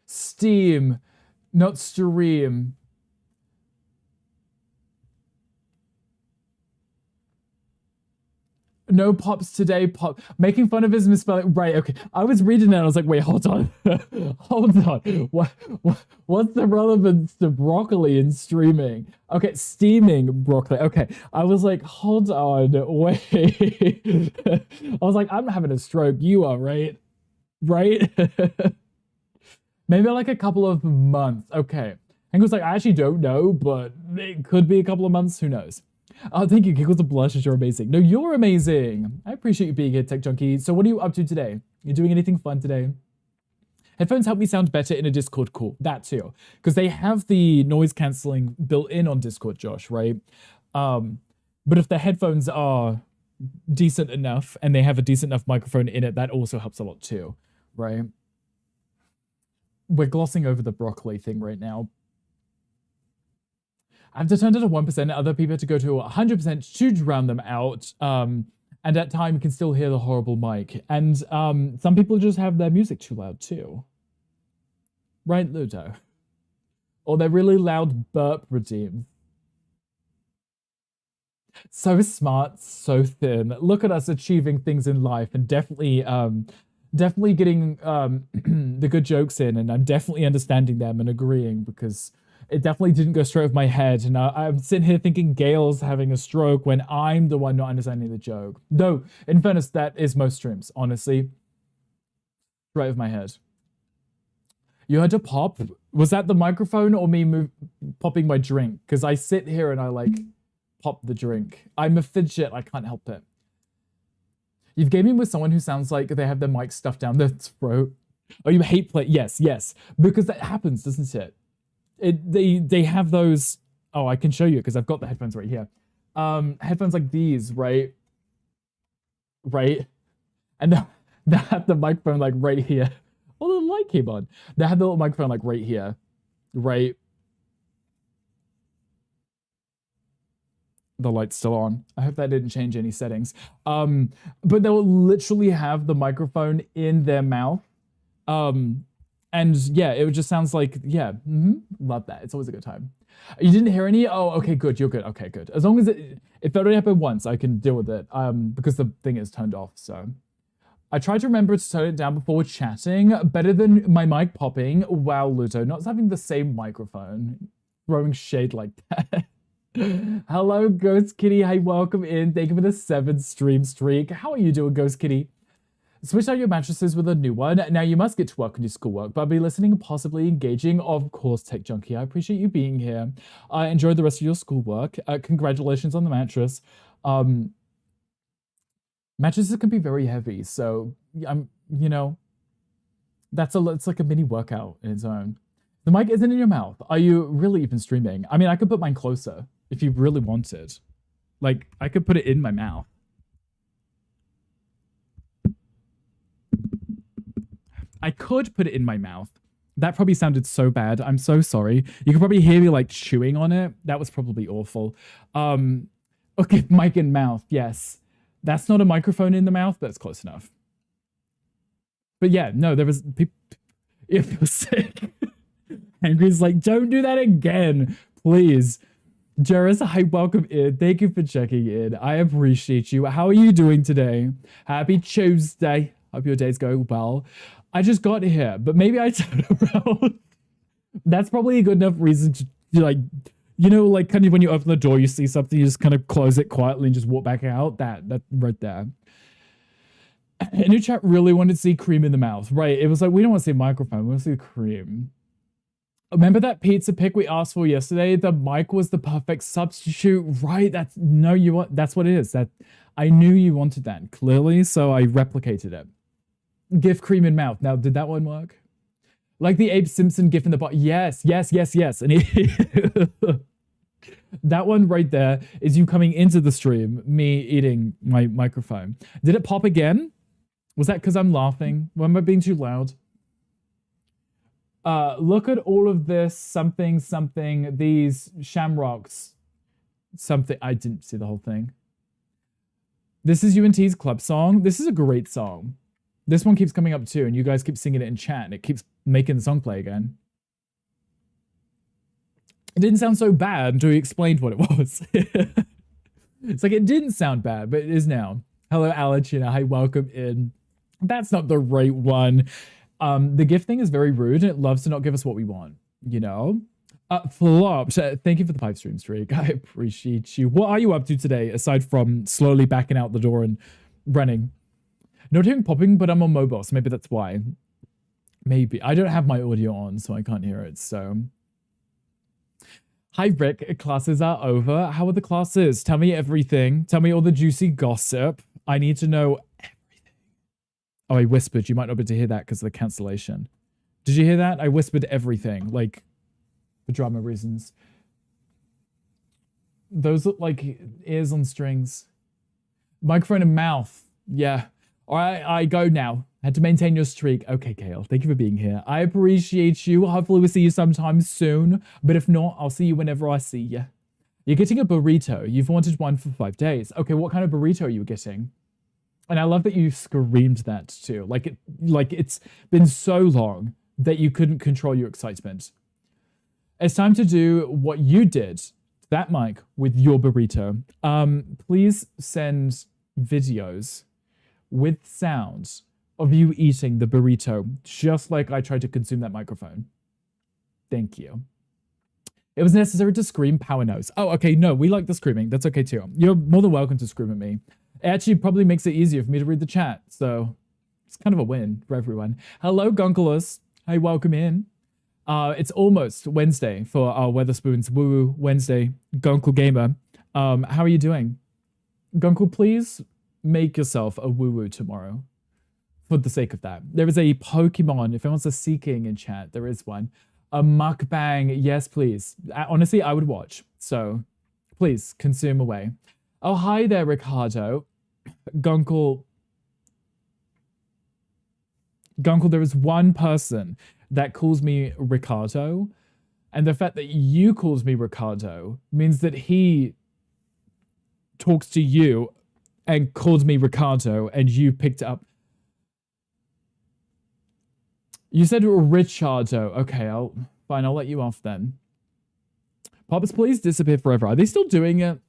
Steam, not stream. No pops today, pop. Making fun of his misspelling. Right, okay. I was reading it and I was like, wait, hold on. Hold on. What's the relevance to broccoli in streaming? Okay, steaming broccoli. Okay. I was like, hold on, wait. I was like, I'm having a stroke. You are, right? Right? Maybe like a couple of months. Okay. And was like, I actually don't know, but it could be a couple of months. Who knows? Oh, thank you, Giggles and Blushes. You're amazing. No, you're amazing. I appreciate you being here, Tech Junkie. So what are you up to today? You doing anything fun today? Headphones help me sound better in a Discord call. That too. Because they have the noise cancelling built in on Discord, Josh, right? But if the headphones are decent enough and they have a decent enough microphone in it, that also helps a lot too, right? We're glossing over the broccoli thing right now. I have to turn it to 1%, other people have to go to 100% to drown them out. And at time you can still hear the horrible mic. And some people just have their music too loud too. Right, Ludo? Or they're really loud burp redeems. So smart, so thin. Look at us achieving things in life and definitely getting the good jokes in, and I'm definitely understanding them and agreeing because it definitely didn't go straight over my head. And I'm sitting here thinking Gail's having a stroke when I'm the one not understanding the joke. Though, in fairness, that is most streams, honestly. Right over my head. You heard a pop? Was that the microphone or me popping my drink? Because I sit here and I like pop the drink. I'm a fidget, I can't help it. You've gaming with someone who sounds like they have their mic stuffed down their throat. Oh, you hate play? Yes, yes. Because that happens, doesn't it? They have those. Oh, I can show you because I've got the headphones right here. Headphones like these, right? Right? And they have the microphone like right here. Oh, the light came on. They have the little microphone like right here, right? The light's still on. I hope that didn't change any settings. But they'll literally have the microphone in their mouth. And yeah, it just sounds like, yeah, love that. It's always a good time. You didn't hear any? Oh, okay, good. You're good. Okay, good. As long as if that only happened once, I can deal with it. Because the thing is turned off. So, I tried to remember to turn it down before chatting. Better than my mic popping. Wow, Luto, not having the same microphone. Throwing shade like that. Hello, Ghost Kitty. Hey, welcome in. Thank you for the 7 stream streak. How are you doing, Ghost Kitty? Switch out your mattresses with a new one. Now you must get to work on your schoolwork, but I'll be listening and possibly engaging. Of course, Tech Junkie. I appreciate you being here. Enjoy the rest of your schoolwork. Congratulations on the mattress. Mattresses can be very heavy, so you know, it's like a mini workout in its own. The mic isn't in your mouth. Are you really even streaming? I mean, I could put mine closer if you really wanted. Like, I could put it in my mouth. I could put it in my mouth. That probably sounded so bad. I'm so sorry. You could probably hear me like chewing on it. That was probably awful. Okay, mic in mouth. Yes. That's not a microphone in the mouth, but it's close enough. But yeah, no, there was people. It was sick. Angry's like, don't do that again, please. Jerris, hi, welcome in. Thank you for checking in. I appreciate you. How are you doing today? Happy Tuesday. Hope your day's going well. I just got here, but maybe I turned around. That's probably a good enough reason to like, you know, like kind of when you open the door, you see something, you just kind of close it quietly and just walk back out. That right there. A new chat really wanted to see cream in the mouth. Right. It was like, we don't want to see a microphone. We want to see the cream. Remember that pizza pic we asked for yesterday? The mic was the perfect substitute. Right. That's what it is. That I knew you wanted that clearly. So I replicated it. GIF cream in mouth. Now, did that one work? Like the Abe Simpson GIF in the bottom. Yes. And that one right there is you coming into the stream, me eating my microphone. Did it pop again? Was that because I'm laughing? Am I being too loud? Look at all of this something, these shamrocks, something. I didn't see the whole thing. This is UNT's club song. This is a great song. This one keeps coming up too, and you guys keep singing it in chat, and it keeps making the song play again. It didn't sound so bad until you explained what it was. It's like, it didn't sound bad, but it is now. Hello, Alachina. Hi, welcome in. That's not the right one. The gift thing is very rude, and it loves to not give us what we want, you know? Flopped. Thank you for the 5 stream streak. I appreciate you. What are you up to today, aside from slowly backing out the door and running? Not hearing popping, but I'm on mobile, so maybe that's why. Maybe. I don't have my audio on, so I can't hear it, so... Hi, Rick. Classes are over. How are the classes? Tell me everything. Tell me all the juicy gossip. I need to know everything. Oh, I whispered. You might not be able to hear that because of the cancellation. Did you hear that? I whispered everything, like, for drama reasons. Those look like ears on strings. Microphone and mouth. Yeah. All right, I go now. Had to maintain your streak. Okay, Kale, thank you for being here. I appreciate you. Hopefully we'll see you sometime soon. But if not, I'll see you whenever I see you. You're getting a burrito. You've wanted one for 5 days. Okay, what kind of burrito are you getting? And I love that you screamed that too. Like it's been so long that you couldn't control your excitement. It's time to do what you did to that mic with your burrito. Please send videos with sounds of you eating the burrito, just like I tried to consume that microphone. Thank you. It was necessary to scream power nose. Oh, okay, no, we like the screaming. That's okay too. You're more than welcome to scream at me. It actually probably makes it easier for me to read the chat, so it's kind of a win for everyone. Hello, Gunkulus. Hey, welcome in. It's almost Wednesday for our Weatherspoons Woo Woo Wednesday Gunkle Gamer. How are you doing? Gunkle, please make yourself a woo woo tomorrow for the sake of that. There is a Pokemon, if anyone's a seeking in chat, there is one. A mukbang, yes, please. Honestly, I would watch, so please consume away. Oh, hi there, Ricardo. Gunkle, there is one person that calls me Ricardo, and the fact that you calls me Ricardo means that he talks to you and called me Ricardo, and you picked it up. You said Richardo. Okay, fine, I'll let you off then. Pops, please disappear forever. Are they still doing it?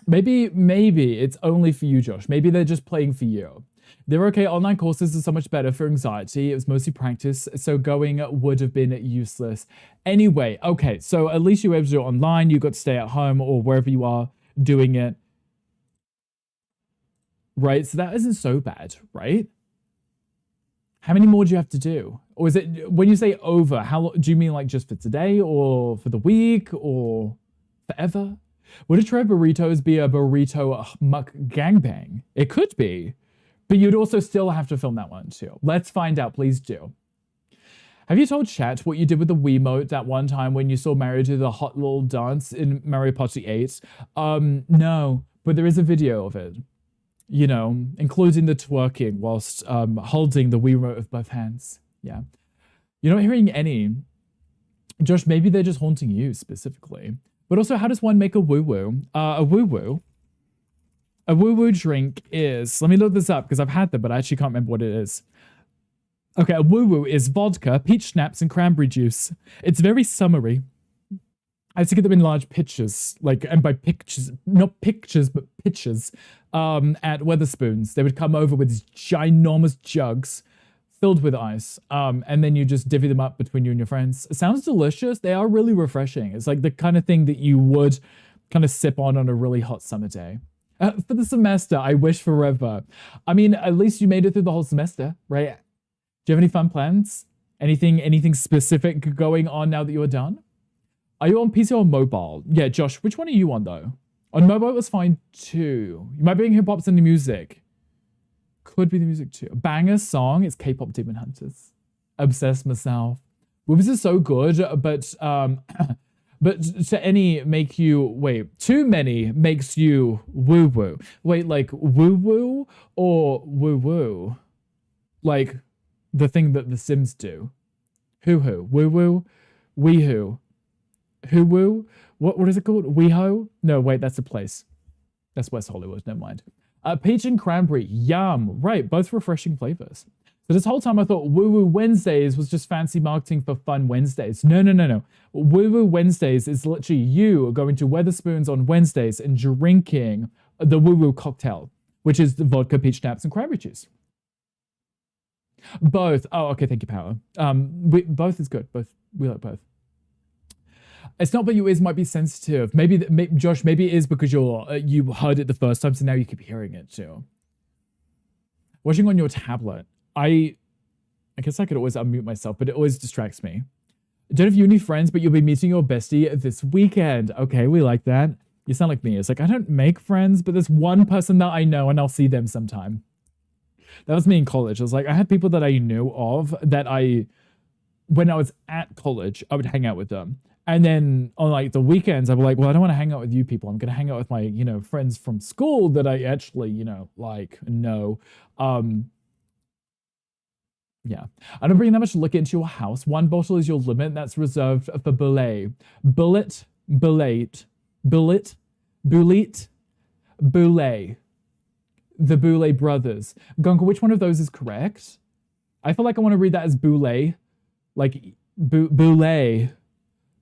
Maybe it's only for you, Josh. Maybe they're just playing for you. They're okay. Online courses are so much better for anxiety. It was mostly practice, so going would have been useless. Anyway, okay, so at least you were able to do it online. You got to stay at home or wherever you are doing it. Right? So that isn't so bad, right? How many more do you have to do? Or is it, when you say over, how do you mean like just for today or for the week or forever? Would a tray of burritos be a burrito muck gangbang? It could be, but you'd also still have to film that one too. Let's find out, please do. Have you told chat what you did with the Wiimote that one time when you saw Mario do the hot little dance in Mario Party 8? No, but there is a video of it. You know, including the twerking whilst holding the Wii remote with both hands. Yeah. You're not hearing any. Josh, maybe they're just haunting you specifically. But also, how does one make a woo-woo? A woo-woo drink is, let me look this up because I've had them, but I actually can't remember what it is. Okay, a woo-woo is vodka, peach schnapps, and cranberry juice. It's very summery. I had to get them in large pitchers, like, and by pictures, not pictures, but pitchers, at Weatherspoons. They would come over with these ginormous jugs filled with ice, and then you just divvy them up between you and your friends. It sounds delicious. They are really refreshing. It's like the kind of thing that you would kind of sip on a really hot summer day. For the semester, I wish forever. I mean, at least you made it through the whole semester, right? Do you have any fun plans? Anything specific going on now that you're done? Are you on PC or mobile? Yeah, Josh, which one are you on though? On mobile, it was fine too. You might be hip hop's in the music. Could be the music too. Banger song, it's K-pop Demon Hunters. Obsessed myself. Movies are so good, but to any make you, wait, too many makes you woo-woo. Wait, like woo-woo or woo-woo? Like the thing that the Sims do. Hoo-hoo, woo-woo, wee-hoo. Hoo-woo? What is it called? WeHo? No, wait, that's a place. That's West Hollywood, never mind. Peach and cranberry, yum. Right, both refreshing flavors. So this whole time I thought Woo Woo Wednesdays was just fancy marketing for fun Wednesdays. No. Woo Woo Wednesdays is literally you going to Weatherspoons on Wednesdays and drinking the Woo Woo cocktail, which is the vodka, peach schnapps, and cranberry juice. Both. Oh, okay, thank you, Power. Both is good. Both, we like both. It's not, but your ears might be sensitive. Maybe Josh, maybe it is because you heard it the first time, so now you keep hearing it too. Watching on your tablet. I guess I could always unmute myself, but it always distracts me. Don't have uni friends, but you'll be meeting your bestie this weekend. Okay, we like that. You sound like me. It's like, I don't make friends, but there's one person that I know and I'll see them sometime. That was me in college. I was like, I had people that I knew of that when I was at college, I would hang out with them. And then on like the weekends, I'd be like, well, I don't want to hang out with you people. I'm going to hang out with my, friends from school that I actually, know. Yeah. I don't bring that much liquor into your house. One bottle is your limit. That's reserved for Bullet. Bullet. The Boulay brothers. Gunkel, which one of those is correct? I feel like I want to read that as Boulay. Like, Boulay.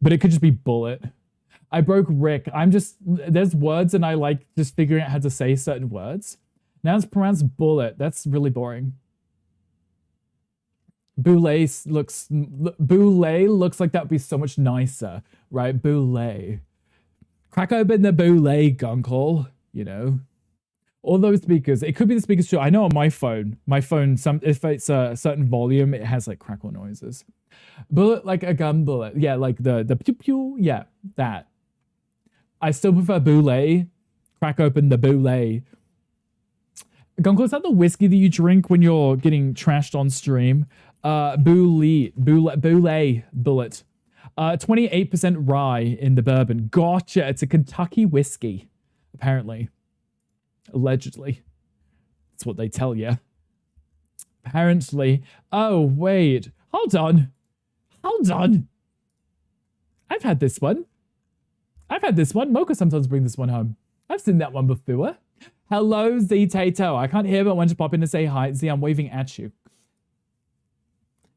But it could just be bullet. I broke Rick. There's words and I like just figuring out how to say certain words. Now it's pronounced bullet. That's really boring. Boulay looks like that would be so much nicer, right? Boulay. Crack open the Boulay, Gunkel, All those speakers. It could be the speakers too. I know on my phone, if it's a certain volume, it has like crackle noises. Bullet like a gun bullet. Yeah, like the pew pew. Yeah, that. I still prefer Boulay. Crack open the Boulay. Gunkel, is that the whiskey that you drink when you're getting trashed on stream? Boulay bullet. 28% rye in the bourbon. Gotcha. It's a Kentucky whiskey, apparently. Allegedly. That's what they tell you. Apparently. Oh, wait. Hold on. I've had this one. Mocha sometimes brings this one home. I've seen that one before. Hello, Z Tato. I can't hear, but I want to pop in to say hi. Z, I'm waving at you.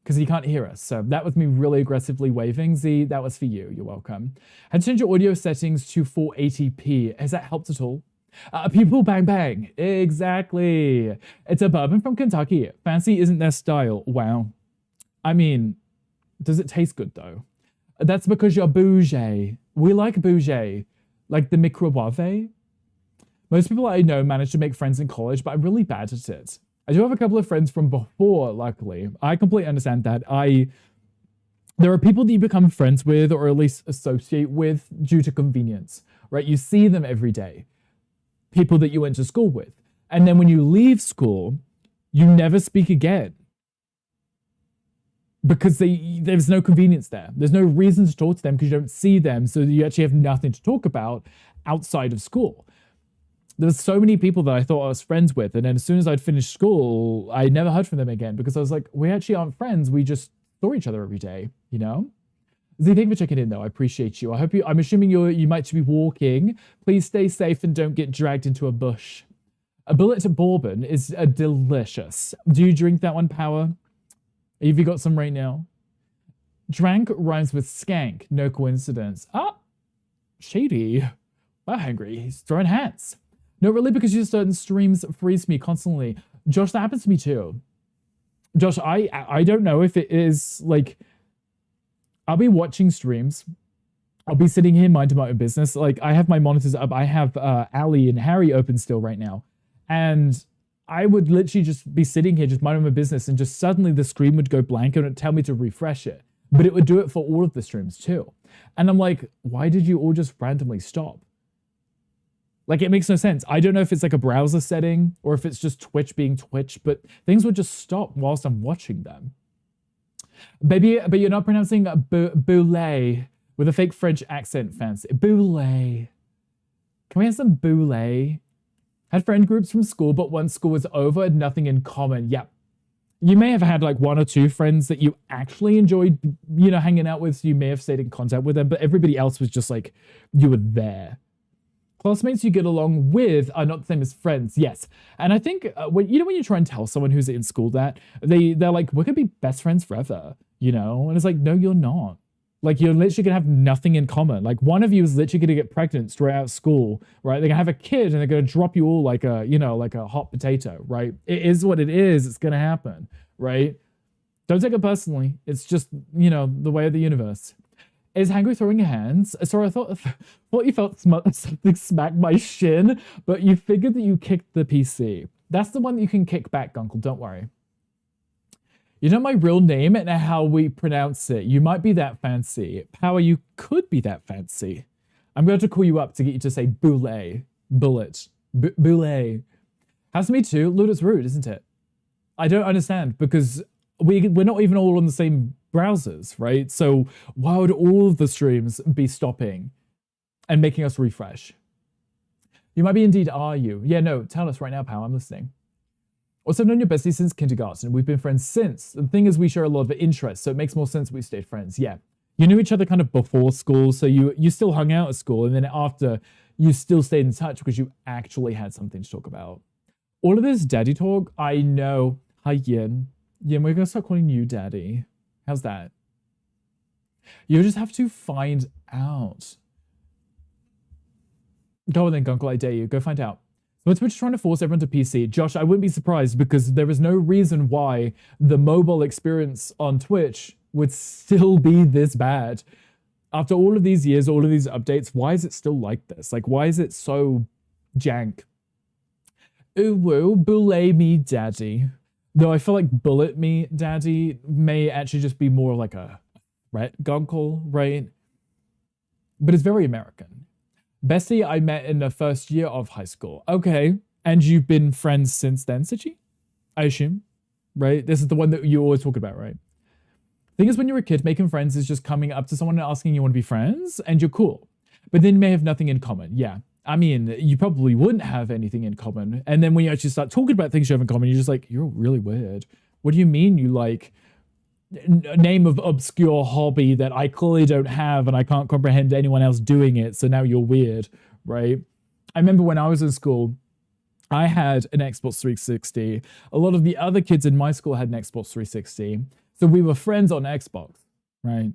Because you can't hear us. So that was me really aggressively waving. Z, that was for you. You're welcome. Had to change your audio settings to 480p. Has that helped at all? People bang bang. Exactly. It's a bourbon from Kentucky. Fancy isn't their style. Wow. I mean, does it taste good though? That's because you're bougie. We like bougie. Like the microwave. Most people I know manage to make friends in college, but I'm really bad at it. I do have a couple of friends from before, luckily. I completely understand that. There are people that you become friends with or at least associate with due to convenience, right? You see them every day, people that you went to school with. And then when you leave school, you never speak again because there's no convenience there. There's no reason to talk to them because you don't see them. So you actually have nothing to talk about outside of school. There's so many people that I thought I was friends with. And then as soon as I'd finished school, I never heard from them again because I was like, we actually aren't friends. We just saw each other every day, you know? Z, thank you for checking in though. I appreciate you. I'm assuming you might be walking. Please stay safe and don't get dragged into a bush. A bullet to bourbon is delicious. Do you drink that one, Power? Have you got some right now? Drank rhymes with skank. No coincidence. Ah, shady. Wow, Hangry. He's throwing hats. No, really, because you certain streams freeze me constantly. Josh, that happens to me too. Josh, I don't know if it is like, I'll be watching streams. I'll be sitting here minding my own business. Like I have my monitors up. I have Ali and Harry open still right now. And I would literally just be sitting here just minding my business and just suddenly the screen would go blank and it would tell me to refresh it. But it would do it for all of the streams too. And I'm like, why did you all just randomly stop? Like, it makes no sense. I don't know if it's like a browser setting or if it's just Twitch being Twitch, but things would just stop whilst I'm watching them. Baby, but you're not pronouncing boulet with a fake French accent, fancy. Boulet. Can we have some boulet? Had friend groups from school, but once school was over, had nothing in common. Yep. You may have had like one or two friends that you actually enjoyed, you know, hanging out with. So you may have stayed in contact with them, but everybody else was just like, you were there. Classmates you get along with are not the same as friends, yes. And I think when you try and tell someone who's in school that, they're like, we're gonna be best friends forever, you know? And it's like, no, you're not. Like, you're literally gonna have nothing in common. Like, one of you is literally gonna get pregnant straight out of school, right? They're gonna have a kid and they're gonna drop you all like a, you know, like a hot potato, right? It is what it is. It's gonna happen, right? Don't take it personally. It's just, you know, the way of the universe. Is Hangry throwing your hands? Sorry, I thought you felt something smack my shin, but you figured that you kicked the PC. That's the one that you can kick back, Gunkle, don't worry. You know my real name and how we pronounce it. You might be that fancy. Power, you could be that fancy. I'm going to call you up to get you to say boulet. Bullet. Boulet. Has me too. Luda's rude, isn't it? I don't understand because we're not even all on the same browsers, right? So why would all of the streams be stopping and making us refresh? You might be indeed, are you? Yeah, no, tell us right now, pal, I'm listening. Also, I've known your bestie since kindergarten. We've been friends since. The thing is, we share a lot of interests, so it makes more sense we stayed friends. Yeah. You knew each other kind of before school, so you still hung out at school, and then after, you still stayed in touch because you actually had something to talk about. All of this daddy talk, I know. Hi, Yin. Yin, we're going to start calling you daddy. How's that? You just have to find out. Go on then, Gunkle, I dare you. Go find out. So Twitch trying to force everyone to PC. Josh, I wouldn't be surprised because there is no reason why the mobile experience on Twitch would still be this bad. After all of these years, all of these updates, why is it still like this? Like, why is it so jank? Ooh, woo, bullet me daddy. Though I feel like bullet me daddy may actually just be more like a threat, Gunkle, right? But it's very American. Bessie I met in the first year of high school. Okay, and you've been friends since then, Sichi? I assume, right? This is the one that you always talk about, right? Thing is, when you're a kid, making friends is just coming up to someone and asking you want to be friends, and you're cool. But then you may have nothing in common, yeah. I mean, you probably wouldn't have anything in common. And then when you actually start talking about things you have in common, you're just like, you're really weird. What do you mean you like name of obscure hobby that I clearly don't have and I can't comprehend anyone else doing it, so now you're weird, right? I remember when I was in school, I had an Xbox 360. A lot of the other kids in my school had an Xbox 360. So we were friends on Xbox, right?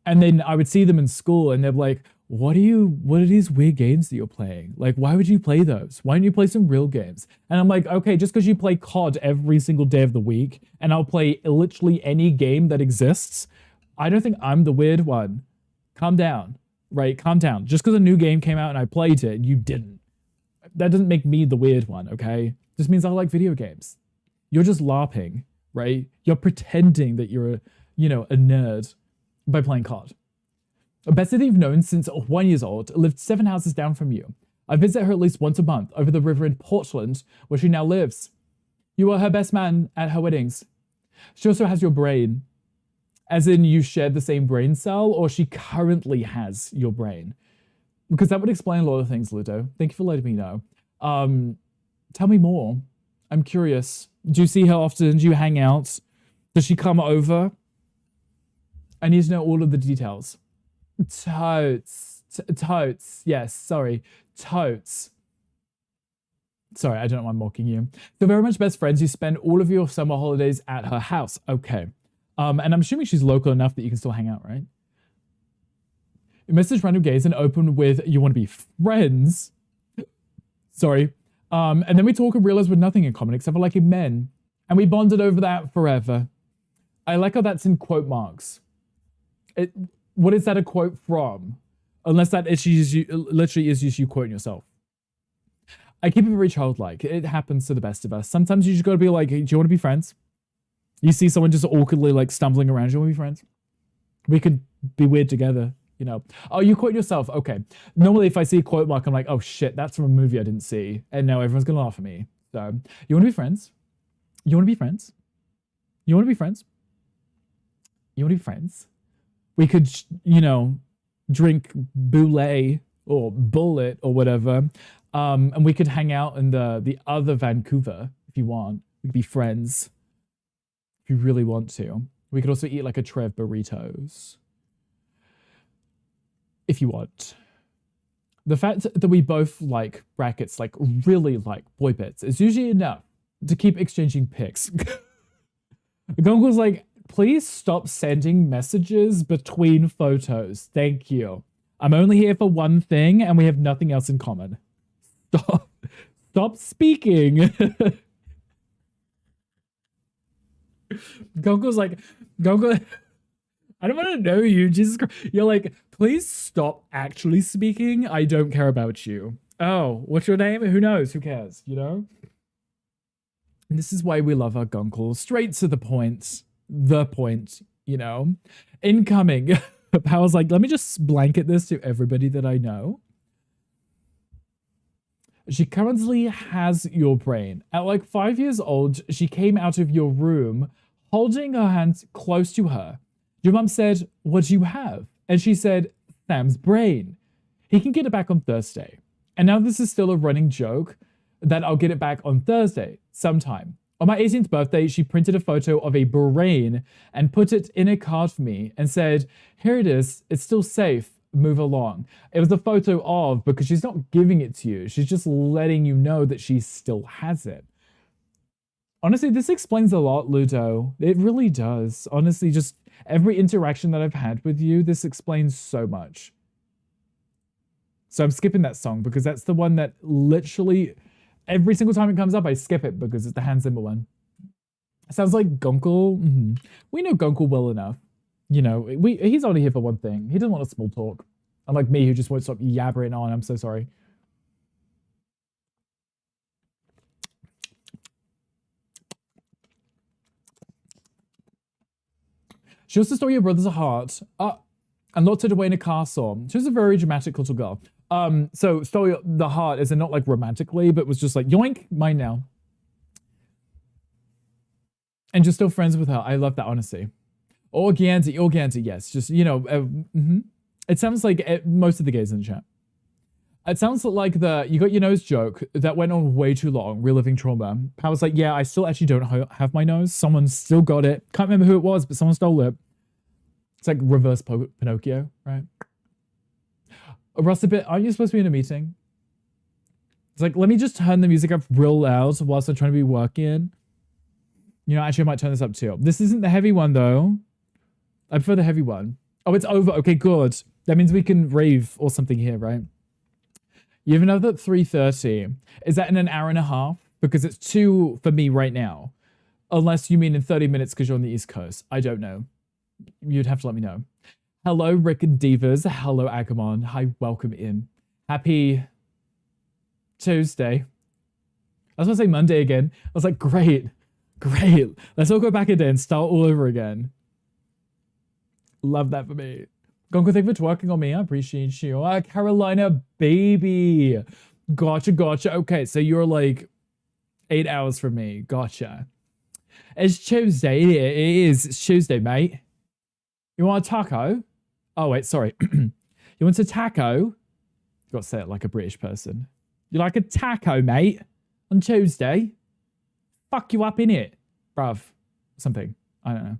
And then I would see them in school and they're like, what are these weird games that you're playing? Like, why would you play those? Why don't you play some real games? And I'm like, okay, just because you play COD every single day of the week, and I'll play literally any game that exists, I don't think I'm the weird one. Calm down, right? Calm down. Just because a new game came out and I played it, and you didn't. That doesn't make me the weird one, okay? Just means I like video games. You're just LARPing, right? You're pretending that you're a nerd by playing COD. Bessie that you've known since 1 year old lived 7 houses down from you. I visit her at least once a month over the river in Portland, where she now lives. You were her best man at her weddings. She also has your brain. As in you share the same brain cell, or she currently has your brain. Because that would explain a lot of things, Ludo. Thank you for letting me know. Tell me more. I'm curious. Do you see her often? Do you hang out? Does she come over? I need to know all of the details. Totes. Yes, sorry. Totes. Sorry, I don't know why I'm mocking you. They're very much best friends. You spend all of your summer holidays at her house. Okay. And I'm assuming she's local enough that you can still hang out, right? You message random gays and open with, you want to be friends? Sorry. And then we talk and realize we're nothing in common except for liking men. And we bonded over that forever. I like how that's in quote marks. What is that a quote from? Unless that literally is just you quoting yourself. I keep it very childlike. It happens to the best of us. Sometimes you just gotta be like, hey, do you want to be friends? You see someone just awkwardly like stumbling around, do you want to be friends? We could be weird together, you know. Oh, you quote yourself, okay. Normally if I see a quote mark, I'm like, oh shit, that's from a movie I didn't see. And now everyone's gonna laugh at me. So, you wanna be friends? You wanna be friends? You wanna be friends? You wanna be friends? We could, drink Boulay or Bullet or whatever. And we could hang out in the other Vancouver if you want. We could be friends if you really want to. We could also eat like a tray of burritos if you want. The fact that we both like brackets, like really like boy bits, is usually enough to keep exchanging pics. Gongo's like, please stop sending messages between photos. Thank you. I'm only here for one thing and we have nothing else in common. Stop speaking. Gongo's like, Gongo, I don't want to know you. Jesus Christ. You're like, please stop actually speaking. I don't care about you. Oh, what's your name? Who knows? Who cares? You know? And this is why we love our Gunkle. Straight to the point. The point, you know? Incoming. Power's like, let me just blanket this to everybody that I know. She currently has your brain. At like 5 years old, she came out of your room holding her hand close to her. Your mum said, what do you have? And she said, Sam's brain. He can get it back on Thursday. And now this is still a running joke that I'll get it back on Thursday sometime. On my 18th birthday, she printed a photo of a brain and put it in a card for me and said, here it is, it's still safe, move along. It was a photo of, because she's not giving it to you, she's just letting you know that she still has it. Honestly, this explains a lot, Ludo. It really does. Honestly, just every interaction that I've had with you, this explains so much. So I'm skipping that song because that's the one that literally... every single time it comes up, I skip it because it's the Hans Zimmer one. Sounds like Gunkel. Mm-hmm. We know Gunkel well enough. You know, he's only here for one thing. He doesn't want a small talk. Unlike me, who just won't stop yabbering on. I'm so sorry. She also stole your brother's heart and locked it away in a castle. She was a very dramatic little girl. So stole the heart as in not like romantically, but was just like, yoink, mine now. And just still friends with her. I love that, honestly. Organti, yes. Just, you know, It sounds like most of the gays in the chat. It sounds like the you got your nose joke that went on way too long, reliving trauma. Power's like, yeah, I still actually don't have my nose. Someone still got it. Can't remember who it was, but someone stole it. It's like reverse Pinocchio, right? Russ, a bit, aren't you supposed to be in a meeting? It's like, let me just turn the music up real loud whilst I'm trying to be working. You know, actually, I might turn this up too. This isn't the heavy one, though. I prefer the heavy one. Oh, it's over. Okay, good. That means we can rave or something here, right? You have another 3:30. Is that in an hour and a half? Because it's 2 for me right now. Unless you mean in 30 minutes because you're on the East Coast. I don't know. You'd have to let me know. Hello, Rick and Divas. Hello, Agamon. Hi, welcome in. Happy Tuesday. I was going to say Monday again. I was like, great. Let's all go back a day and start all over again. Love that for me. Gonko, thank you for twerking on me. I appreciate you. Carolina, baby. Gotcha. Okay, so you're like 8 hours from me. Gotcha. It's Tuesday. It is. It's Tuesday, mate. You want a taco? Oh, wait, sorry. You want a taco? You got to say it like a British person. You like a taco, mate? On Tuesday? Fuck you up in it, bruv. Something. I don't know.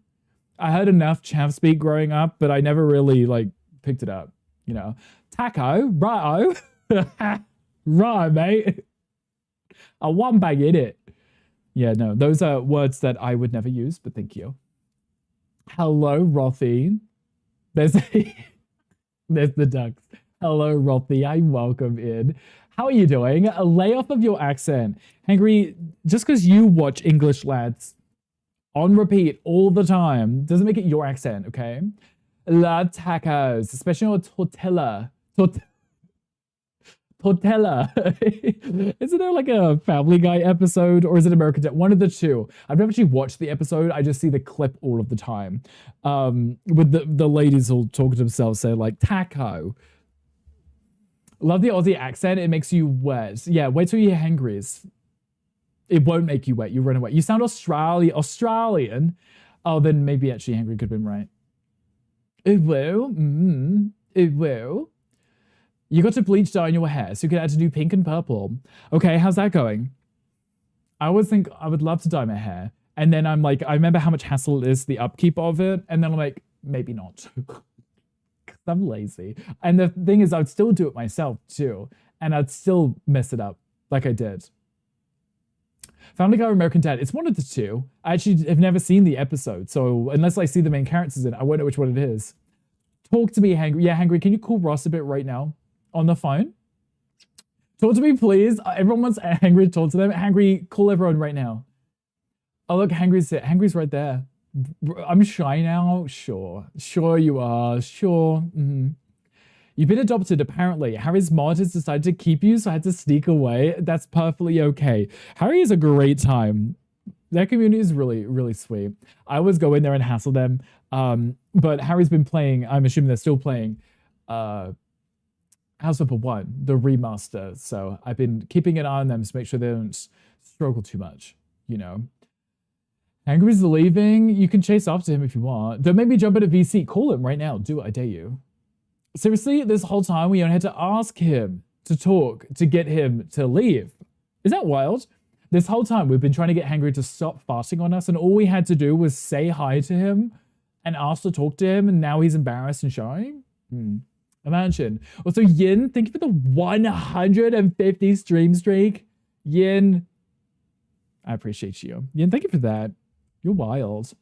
I heard enough chav speak growing up, but I never really like picked it up. You know, taco, righto, right, mate. A one bag in it. Yeah, no, those are words that I would never use, but thank you. Hello, Rothy. There's the ducks. Hello, Rothy. I welcome in. How are you doing? A layoff of your accent. Hangry, just because you watch English lads on repeat all the time doesn't make it your accent, okay? Love tacos, especially on tortilla. Tortilla. Isn't there like a Family Guy episode or is it American Dad? One of the two. I've never actually watched the episode. I just see the clip all of the time. With the ladies who'll talk to themselves, say like taco. Love the Aussie accent. It makes you wet. Yeah, wait till you hear Hangry's. It won't make you wet. You run away. You sound Australian. Oh, then maybe actually Hangry could have been right. It will. It will. You got to bleach dye in your hair, so you could add to do pink and purple. Okay, how's that going? I always think I would love to dye my hair. And then I'm like, I remember how much hassle it is, the upkeep of it. And then I'm like, maybe not. I'm lazy. And the thing is, I'd still do it myself too. And I'd still mess it up like I did. Family Guy or American Dad, it's one of the two. I actually have never seen the episode. So unless I see the main characters in it, I won't know which one it is. Talk to me, Hangry. Yeah, Hangry, can you call Ross a bit right now? On the phone? Talk to me, please. Everyone wants Hangry to talk to them. Hangry, call everyone right now. Oh, look, Hangry's right there. I'm shy now? Sure. Sure you are. Sure. You've been adopted, apparently. Harry's mod has decided to keep you, so I had to sneak away. That's perfectly okay. Harry is a great time. Their community is really, really sweet. I always go in there and hassle them. But Harry's been playing, I'm assuming they're still playing, House Flipper 1, the remaster. So I've been keeping an eye on them to make sure they don't struggle too much, you know. Angry's leaving. You can chase after him if you want. Don't make me jump into VC. Call him right now. Do it, I dare you. Seriously, this whole time we only had to ask him to talk to get him to leave. Is that wild? This whole time we've been trying to get Hangry to stop farting on us, and all we had to do was say hi to him and ask to talk to him, and now he's embarrassed and shy? Imagine. Also, Yin, thank you for the 150 stream streak. Yin, I appreciate you. Yin, thank you for that. You're wild.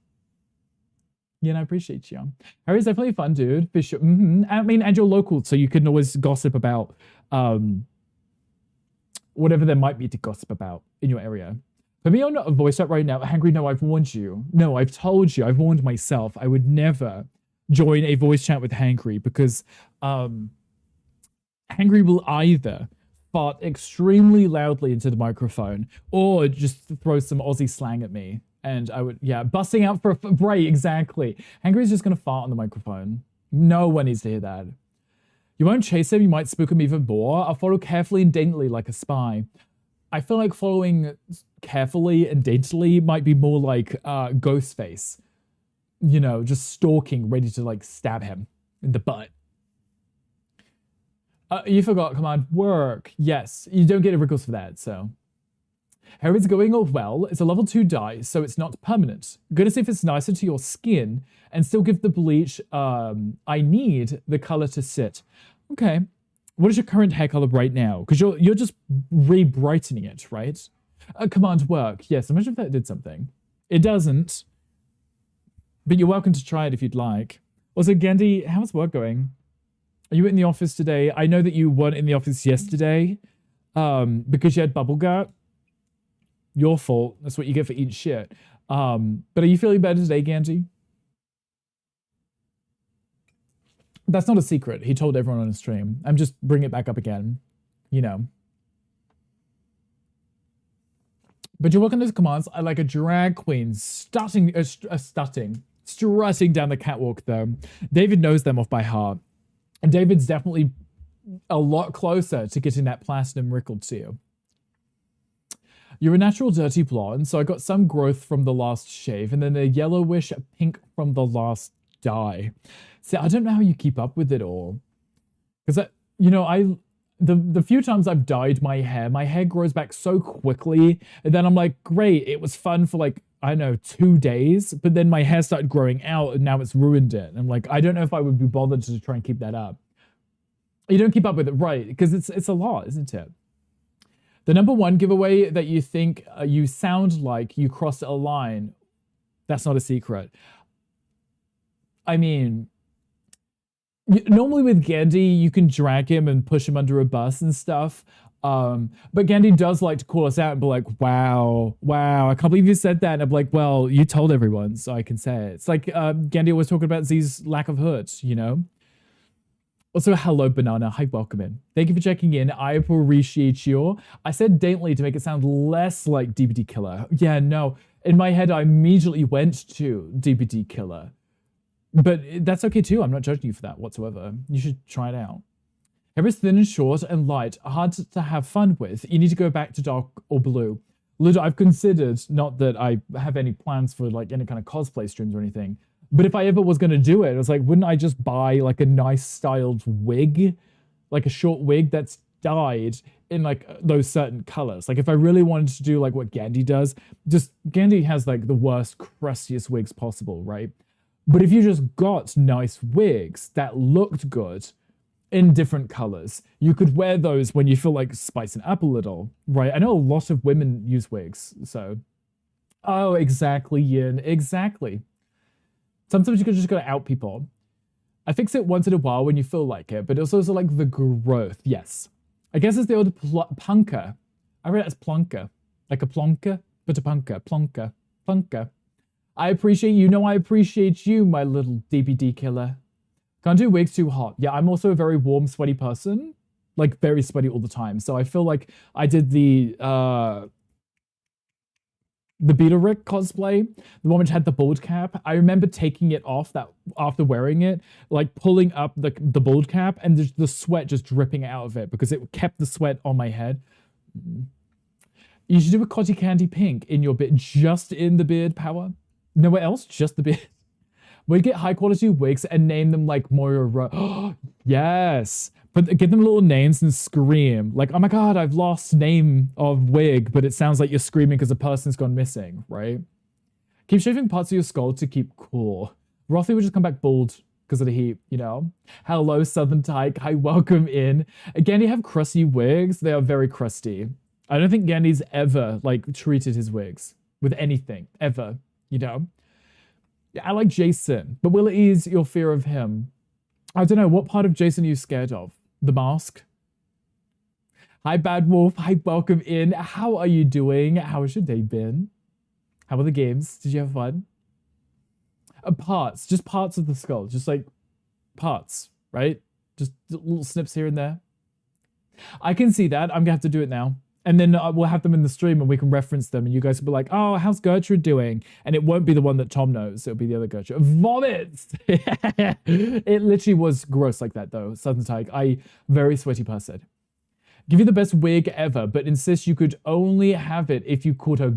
Yin, I appreciate you. Harry's definitely a fun dude, for sure. I mean, and you're local, so you can always gossip about whatever there might be to gossip about in your area. For me, I'm not a voice chat right now. Hangry, no, I've warned you. No, I've told you. I've warned myself. I would never join a voice chat with Hangry because Hangry will either fart extremely loudly into the microphone or just throw some Aussie slang at me. And I would, yeah, busting out for a right, exactly. Hangry's just gonna fart on the microphone. No one needs to hear that. You won't chase him, you might spook him even more. I'll follow carefully and daintily like a spy. I feel like following carefully and daintily might be more like Ghostface. You know, just stalking, ready to like stab him in the butt. You forgot, come on, work. Yes, you don't get a wrinkles for that, so. Harry's going all well. It's a level 2 dye, so it's not permanent. Gonna see if it's nicer to your skin and still give the bleach I need the color to sit. Okay. What is your current hair color right now? Because you're just re-brightening it, right? Command work. Yes, imagine if that did something. It doesn't. But you're welcome to try it if you'd like. Also, Gandhi, how's work going? Are you in the office today? I know that you weren't in the office yesterday, because you had bubble gut. Your fault. That's what you get for eating shit. But are you feeling better today, Gandhi? That's not a secret. He told everyone on his stream. I'm just bringing it back up again. You know. But you're working those commands like a drag queen, strutting down the catwalk, though. David knows them off by heart. And David's definitely a lot closer to getting that platinum wrinkled to you. You're a natural dirty blonde, so I got some growth from the last shave, and then a yellowish pink from the last dye. See, I don't know how you keep up with it all. Because, the few times I've dyed my hair grows back so quickly, and then I'm like, great, it was fun for like, I don't know, 2 days, but then my hair started growing out, and now it's ruined it. And I'm like, I don't know if I would be bothered to try and keep that up. You don't keep up with it, right? Because it's a lot, isn't it? The number one giveaway that you think you sound like you crossed a line, that's not a secret. I mean, normally with Gandhi, you can drag him and push him under a bus and stuff. But Gandhi does like to call us out and be like, wow, I can't believe you said that. And I'm like, well, you told everyone, so I can say it. It's like Gandhi was talking about Z's lack of hurt, you know? Also, hello, Banana. Hi, welcome in. Thank you for checking in. I appreciate you. I said daintily to make it sound less like DBD Killer. Yeah, no. In my head, I immediately went to DBD Killer. But that's okay too. I'm not judging you for that whatsoever. You should try it out. Hair is thin and short and light, hard to have fun with. You need to go back to dark or blue. Ludo, I've considered, not that I have any plans for like any kind of cosplay streams or anything, but if I ever was going to do it, I was like, wouldn't I just buy like a nice styled wig? Like a short wig that's dyed in like those certain colors. Like if I really wanted to do like what Gandhi does, Gandhi has like the worst, crustiest wigs possible, right? But if you just got nice wigs that looked good in different colors, you could wear those when you feel like spicing up a little, right? I know a lot of women use wigs, so. Oh, exactly, Yin, exactly. Sometimes you could just gotta out people. I fix it once in a while when you feel like it, but it's also like the growth, yes. I guess it's the old plunker. I read it as plonker, like a plonker, but a punker, plonker, plunker. I appreciate you. No, I appreciate you, my little DBD killer. Can't do wigs too hot. Yeah, I'm also a very warm, sweaty person. Like, very sweaty all the time. So I feel like I did the Beta Rick cosplay, the one which had the bald cap. I remember taking it off that after wearing it, like pulling up the bald cap and the sweat just dripping out of it because it kept the sweat on my head. You should do a cotton candy pink in your beard, just in the beard power. Nowhere else, just the beard. We'd get high quality wigs and name them like Moira. Yes. But give them little names and scream. Like, oh my god, I've lost name of wig, but it sounds like you're screaming because a person's gone missing, right? Keep shaving parts of your skull to keep cool. Rothy would just come back bald because of the heat, you know? Hello, Southern Tyke. Hi, welcome in. Again, you have crusty wigs. They are very crusty. I don't think Gandhi's ever, like, treated his wigs with anything, ever, you know? Yeah, I like Jason, but will it ease your fear of him? I don't know, what part of Jason are you scared of? The mask? Hi, Bad Wolf. Hi, welcome in. How are you doing? How has your day been? How are the games? Did you have fun? Parts. Just parts of the skull. Just like parts, right? Just little snips here and there. I can see that. I'm going to have to do it now. And then we'll have them in the stream and we can reference them and you guys will be like, oh, how's Gertrude doing? And it won't be the one that Tom knows. It'll be the other Gertrude. Vomits! It literally was gross like that though, Southern Tyke. Very sweaty person. Give you the best wig ever, but insist you could only have it if you called her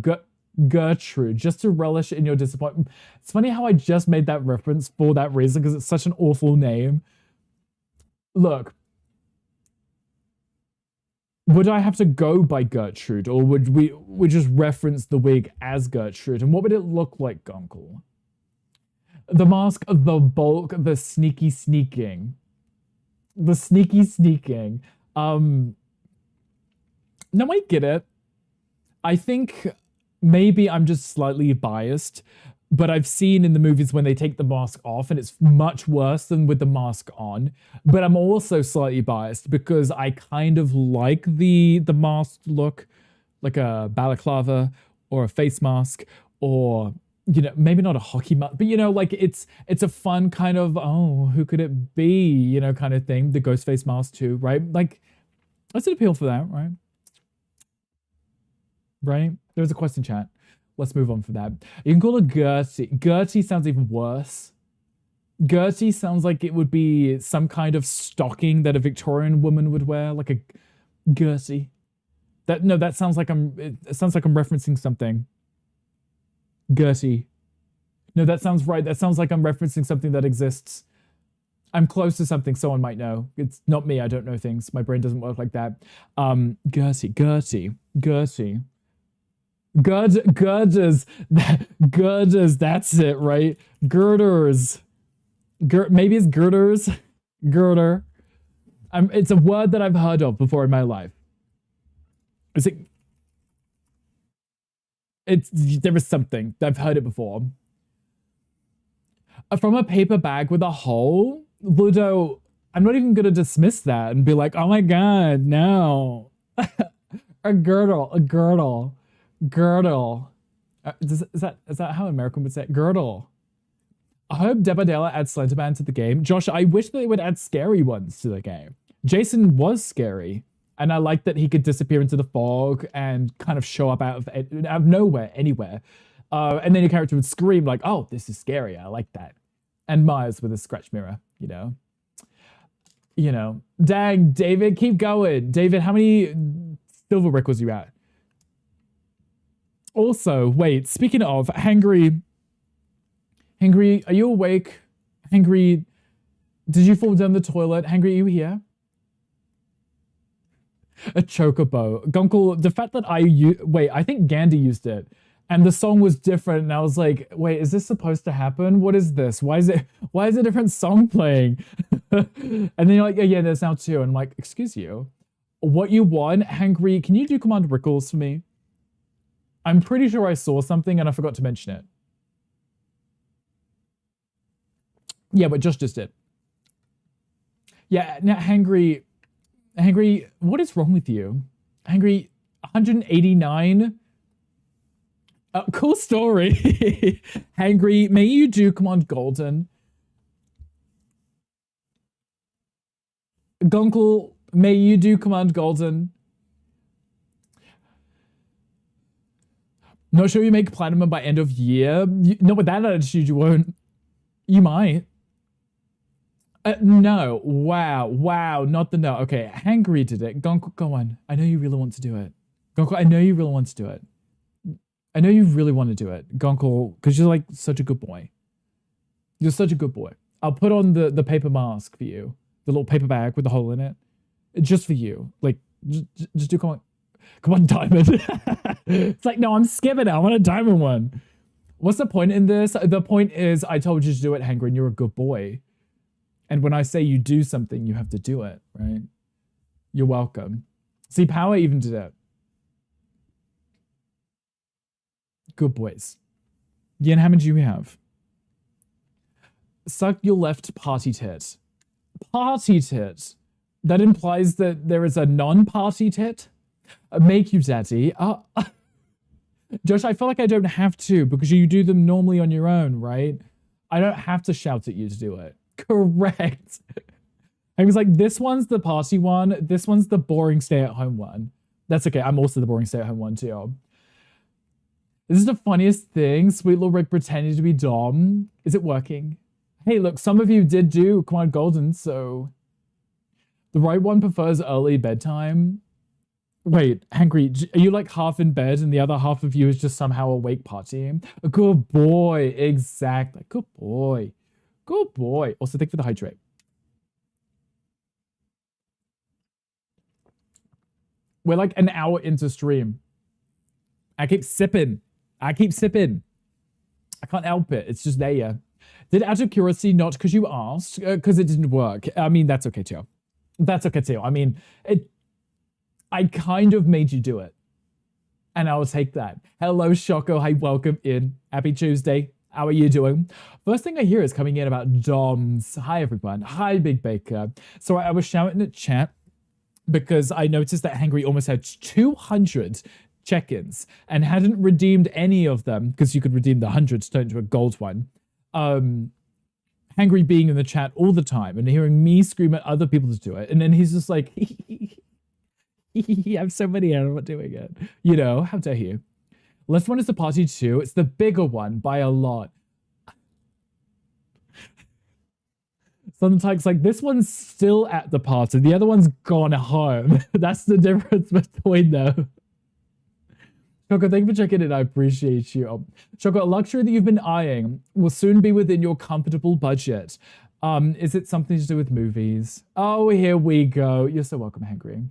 Gertrude, just to relish in your disappointment. It's funny how I just made that reference for that reason because it's such an awful name. Look. Would I have to go by Gertrude, or would we just reference the wig as Gertrude? And what would it look like, Gunkel? The mask, the bulk, the sneaky sneaking. The sneaky sneaking. No, I get it. I think maybe I'm just slightly biased. but I've seen in the movies when they take the mask off and it's much worse than with the mask on. But I'm also slightly biased because I kind of like the masked look, like a balaclava or a face mask, or maybe not a hockey mask, but like it's a fun kind of, oh, who could it be, kind of thing. The ghost face mask too, right? Like that's an appeal for that, right? Right? There's a question chat. Let's move on from that. You can call it Gertie. Gertie sounds even worse. Gertie sounds like it would be some kind of stocking that a Victorian woman would wear, like a Gertie. That sounds like it sounds like I'm referencing something. Gertie. No, that sounds right. That sounds like I'm referencing something that exists. I'm close to something someone might know. It's not me. I don't know things. My brain doesn't work like that. Gertie. Girders, that's it, right? Girders. Maybe it's girders. Girder. It's a word that I've heard of before in my life. Is it? There is something. I've heard it before. From a paper bag with a hole? Ludo, I'm not even going to dismiss that and be like, oh my god, no. A girdle. Is that how American would say it? Girdle. I hope Dead by Daylight adds Slenderman to the game. Josh, I wish they would add scary ones to the game. Jason was scary, and I like that he could disappear into the fog and kind of show up out of nowhere, anywhere. And then your character would scream like, oh, this is scary. I like that. And Myers with a scratch mirror, Dang, David, keep going. David, how many silver records you at? Also, wait, speaking of, Hangry, are you awake? Hangry, did you fall down the toilet? Hangry, are you here? A chocobo. Gunkle, the fact that I think Gandhi used it, and the song was different, and I was like, wait, is this supposed to happen? What is this? Why is a different song playing? And then you're like, yeah, there's now two. And I'm like, excuse you. What you want, Hangry, can you do Command Rickles for me? I'm pretty sure I saw something and I forgot to mention it. Yeah, but Josh just did. Yeah, now Hangry, what is wrong with you? Hangry, 189? Cool story. Hangry, may you do Command Golden? Gunkle, may you do Command Golden? Not sure you make platinum by end of year. Not with that attitude, you won't. You might. No. Wow. Not the no. Okay, Hangry did it. Gunkle, go on. I know you really want to do it. Gunkle, I know you really want to do it. I know you really want to do it, Gunkle, because you're like such a good boy. You're such a good boy. I'll put on the paper mask for you. The little paper bag with the hole in it. Just for you. Like, just do Come on, diamond. It's like, no, I'm skipping it. I want a diamond one. What's the point in this? The point is I told you to do it, Hangry, and you're a good boy. And when I say you do something, you have to do it, right? You're welcome. See, Power even did it. Good boys. Yen, how many do you have? Suck your left party tit. Party tit. That implies that there is a non-party tit? Make you daddy. Josh, I feel like I don't have to because you do them normally on your own, right? I don't have to shout at you to do it. Correct. I was like, this one's the party one. This one's the boring stay-at-home one. That's okay. I'm also the boring stay-at-home one too. This is the funniest thing. Sweet little Rick pretending to be Dom. Is it working? Hey, look, some of you did do Command Golden, so... The right one prefers early bedtime. Wait, Hangry, are you like half in bed and the other half of you is just somehow awake partying? A good boy, exactly. Good boy. Good boy. Also, thank you for the hydrate. We're like an hour into stream. I keep sipping. I can't help it. It's just there. Did out of curiosity, not because you asked, because it didn't work. I mean, that's okay too. That's okay too. I mean, I kind of made you do it. And I will take that. Hello, Shoko. Hi, welcome in. Happy Tuesday. How are you doing? First thing I hear is coming in about DOMs. Hi, everyone. Hi, Big Baker. So I was shouting at chat because I noticed that Hangry almost had 200 check-ins and hadn't redeemed any of them because you could redeem the 100 to turn into a gold one. Hangry being in the chat all the time and hearing me scream at other people to do it. And then he's just like, I'm so many and I'm not doing it. You know, how dare you? Left one is the party too. It's the bigger one by a lot. Sometimes like this one's still at the party. The other one's gone home. That's the difference between them. Choco, thank you for checking in. I appreciate you. Choco, a luxury that you've been eyeing will soon be within your comfortable budget. Is it something to do with movies? Oh, here we go. You're so welcome, Hangry.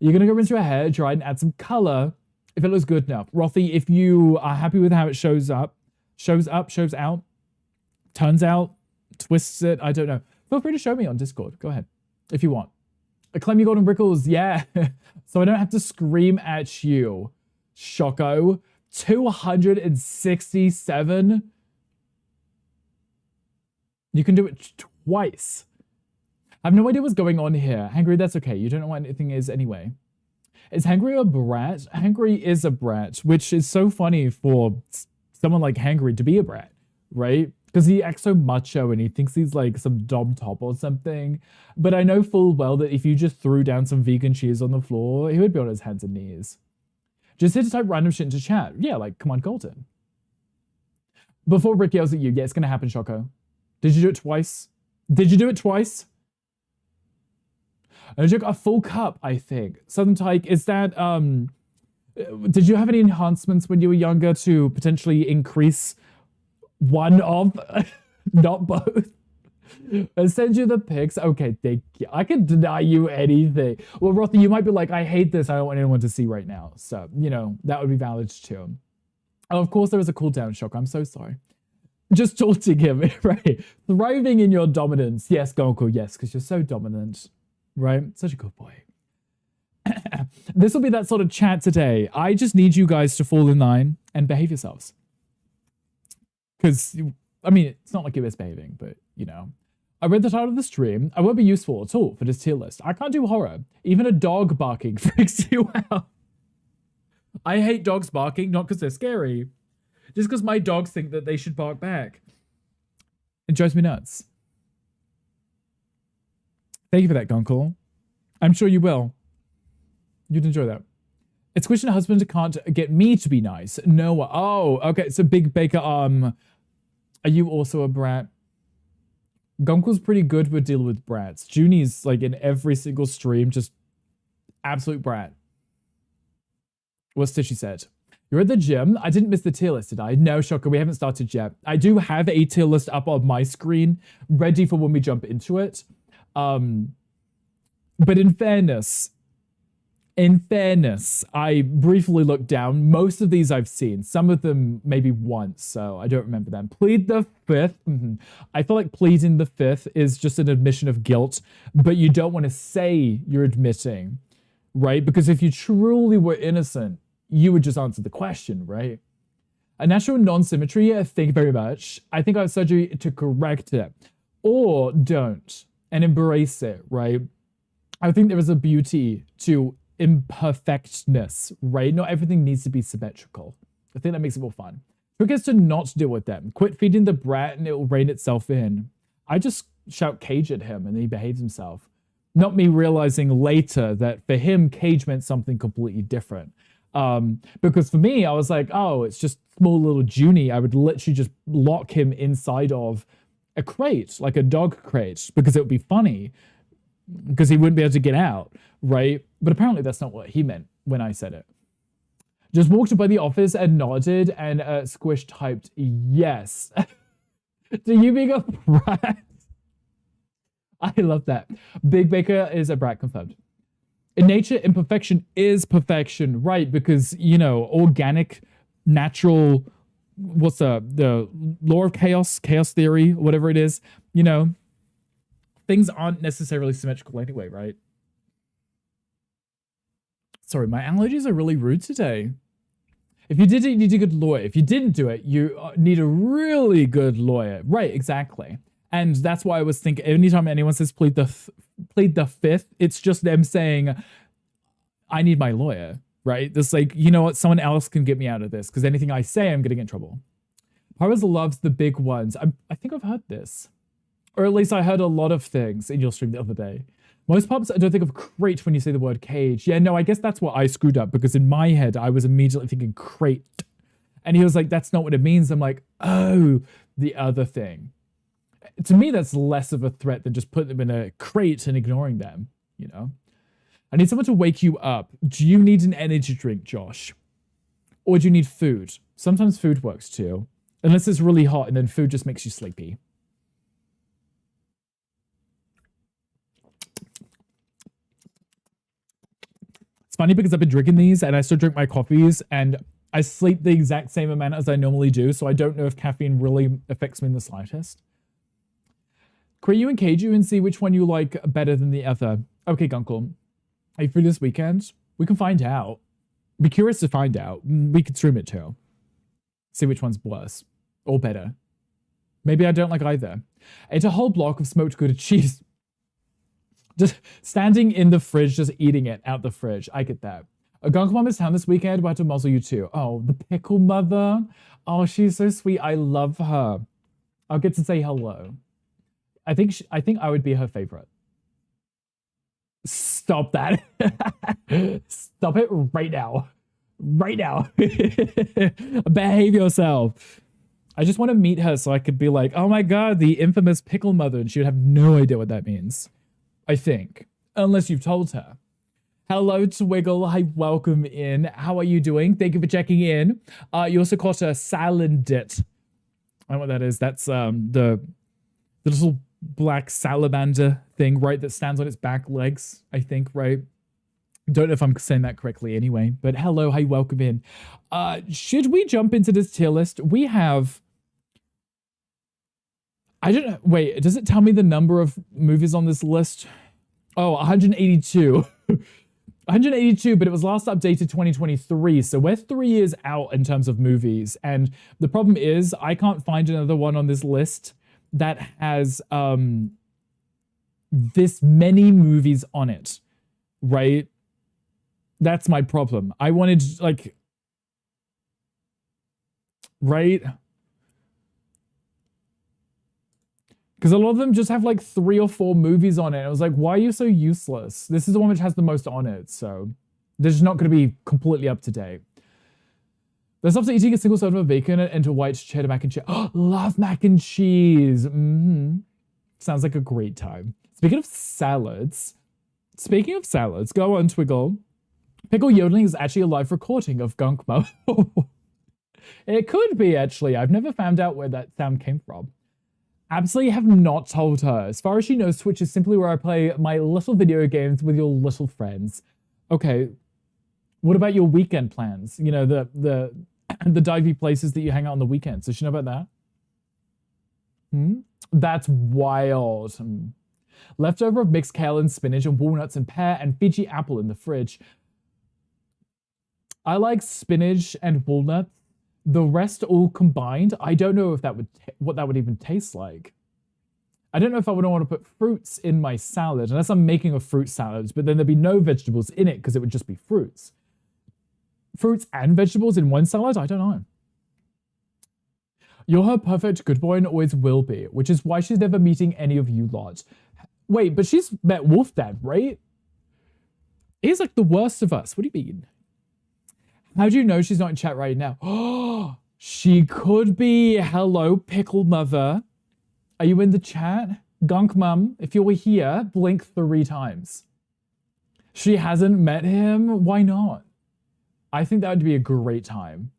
You're gonna go rinse your hair, dry, and add some color if it looks good enough. Rothy, if you are happy with how it shows out, turns out, twists it, I don't know. Feel free to show me on Discord. Go ahead, if you want. Acclaim your golden brickles, yeah. So I don't have to scream at you. Choco, 267. You can do it twice. I have no idea what's going on here. Hangry, that's okay. You don't know what anything is anyway. Is Hangry a brat? Hangry is a brat, which is so funny for someone like Hangry to be a brat, right? Because he acts so macho and he thinks he's like some dom top or something. But I know full well that if you just threw down some vegan cheese on the floor, he would be on his hands and knees. Just hit to type random shit into chat. Yeah, like, come on, Colton. Before Rick yells at you, yeah, it's going to happen, Choco. Did you do it twice? Did you do it twice? I took a full cup, I think. Southern Tyke, is that, did you have any enhancements when you were younger to potentially increase one of, not both? I send you the pics. Okay, thank you. I can deny you anything. Well, Rothy, you might be like, I hate this. I don't want anyone to see right now. So, you know, that would be valid too. Oh, of course, there was a cooldown shock. I'm so sorry. Just taunting him, right? Thriving in your dominance. Yes, Gonko, yes, because you're so dominant, right? Such a good boy. This will be that sort of chat today. I just need you guys to fall in line and behave yourselves. Because, I mean, it's not like you're misbehaving, but, you know. I read the title of the stream. I won't be useful at all for this tier list. I can't do horror. Even a dog barking freaks you out. I hate dogs barking, not because they're scary. Just because my dogs think that they should bark back. It drives me nuts. Thank you for that, Gunkle. I'm sure you will. You'd enjoy that. It's Christian husband can't get me to be nice. No. Oh, okay. So Big Baker, are you also a brat? Gunkle's pretty good with dealing with brats. Junie's like in every single stream, just absolute brat. What's Stitchy said? You're at the gym. I didn't miss the tier list, did I? No, Shocker, we haven't started yet. I do have a tier list up on my screen, ready for when we jump into it. But in fairness, I briefly looked down. Most of these I've seen. Some of them maybe once, so I don't remember them. Plead the fifth. I feel like pleading the fifth is just an admission of guilt, but you don't want to say you're admitting, right? Because if you truly were innocent, you would just answer the question, right? A natural non-symmetry, thank you very much. I think I have surgery to correct it. Or don't, and embrace it, right? I think there is a beauty to imperfectness, right? Not everything needs to be symmetrical. I think that makes it more fun. Trick is to not deal with them. Quit feeding the brat and it will rein itself in. I just shout cage at him and he behaves himself. Not me realizing later that for him, cage meant something completely different. Because for me, I was like, oh, it's just small little Junie. I would literally just lock him inside of a crate, like a dog crate, because it would be funny, because he wouldn't be able to get out, right? But apparently that's not what he meant when I said it. Just walked by the office and nodded, and Squish typed, yes. Do you being a brat? I love that. Big Baker is a brat confirmed. In nature, imperfection is perfection, right? Because, you know, organic, natural, what's the law of chaos theory, whatever it is, you know, things aren't necessarily symmetrical anyway, right? Sorry, my allergies are really rude today. If you did it, you need a good lawyer. If you didn't do it, you need a really good lawyer. Right, exactly. And that's why I was thinking, anytime anyone says plead the fifth, it's just them saying, I need my lawyer, right? This like, you know what, someone else can get me out of this because anything I say, I'm going to get in trouble. Paras loves the big ones. I think I've heard this. Or at least I heard a lot of things in your stream the other day. Most pups don't think of crate when you say the word cage. Yeah, no, I guess that's what I screwed up because in my head, I was immediately thinking crate. And he was like, that's not what it means. I'm like, oh, the other thing. To me, that's less of a threat than just putting them in a crate and ignoring them, you know? I need someone to wake you up. Do you need an energy drink, Josh? Or do you need food? Sometimes food works too. Unless it's really hot and then food just makes you sleepy. It's funny because I've been drinking these and I still drink my coffees and I sleep the exact same amount as I normally do, so I don't know if caffeine really affects me in the slightest. Create you and cage you and see which one you like better than the other. Okay, Gunkle. Are you free this weekend? We can find out. Be curious to find out. We could stream it too. See which one's worse. Or better. Maybe I don't like either. I ate a whole block of smoked Gouda cheese. Just standing in the fridge, just eating it out the fridge. I get that. A Gonk Mom is town this weekend. We'll have to muzzle you too. Oh, the pickle mother. Oh, she's so sweet. I love her. I'll get to say hello. I think I would be her favorite. Stop that. Stop it right now. Right now. Behave yourself. I just want to meet her so I could be like, oh my god, the infamous pickle mother, and she would have no idea what that means. I think. Unless you've told her. Hello, Twiggle. Hi, welcome in. How are you doing? Thank you for checking in. You also caught a salandit. I don't know what that is. That's the little black salamander thing, right? That stands on its back legs, I think, right? Don't know if I'm saying that correctly anyway, but hello, hi, welcome in. Should we jump into this tier list? We have... I don't know. Wait, does it tell me the number of movies on this list? Oh, 182. 182, but it was last updated 2023, so we're 3 years out in terms of movies. And the problem is, I can't find another one on this list that has this many movies on it, right? That's my problem. I wanted, like, right? Because a lot of them just have like 3 or 4 movies on it. I was like, why are you so useless? This is the one which has the most on it, so they're just not going to be completely up to date. There's after eating a single serve of bacon and a white cheddar mac and cheese. Oh, love mac and cheese. Sounds like a great time. Speaking of salads, go on, Twiggle. Pickle Yodeling is actually a live recording of Gunkmo. It could be, actually. I've never found out where that sound came from. Absolutely have not told her. As far as she knows, Twitch is simply where I play my little video games with your little friends. Okay, what about your weekend plans? You know, the divey places that you hang out on the weekends. Does she know about that? That's wild. Leftover of mixed kale and spinach and walnuts and pear and Fiji apple in the fridge. I like spinach and walnuts. The rest all combined, I don't know if that would what that would even taste like. I don't know if I would want to put fruits in my salad, unless I'm making a fruit salad, but then there'd be no vegetables in it because it would just be fruits. Fruits and vegetables in one salad? I don't know. You're her perfect good boy and always will be, which is why she's never meeting any of you lot. Wait, but she's met Wolf Dad, right? He's like the worst of us. What do you mean? How do you know she's not in chat right now? Oh, she could be. Hello, Pickle Mother. Are you in the chat? Gunk Mum, if you're here, blink 3 times. She hasn't met him? Why not? I think that would be a great time.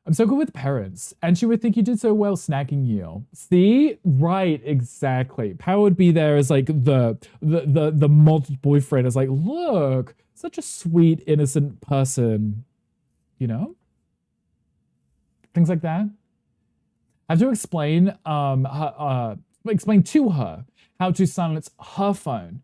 I'm so good with parents, and she would think you did so well snagging you. See? Right, exactly. Power would be there as like the mod boyfriend is like, look, such a sweet, innocent person, you know? Things like that. I have to explain explain to her how to silence her phone.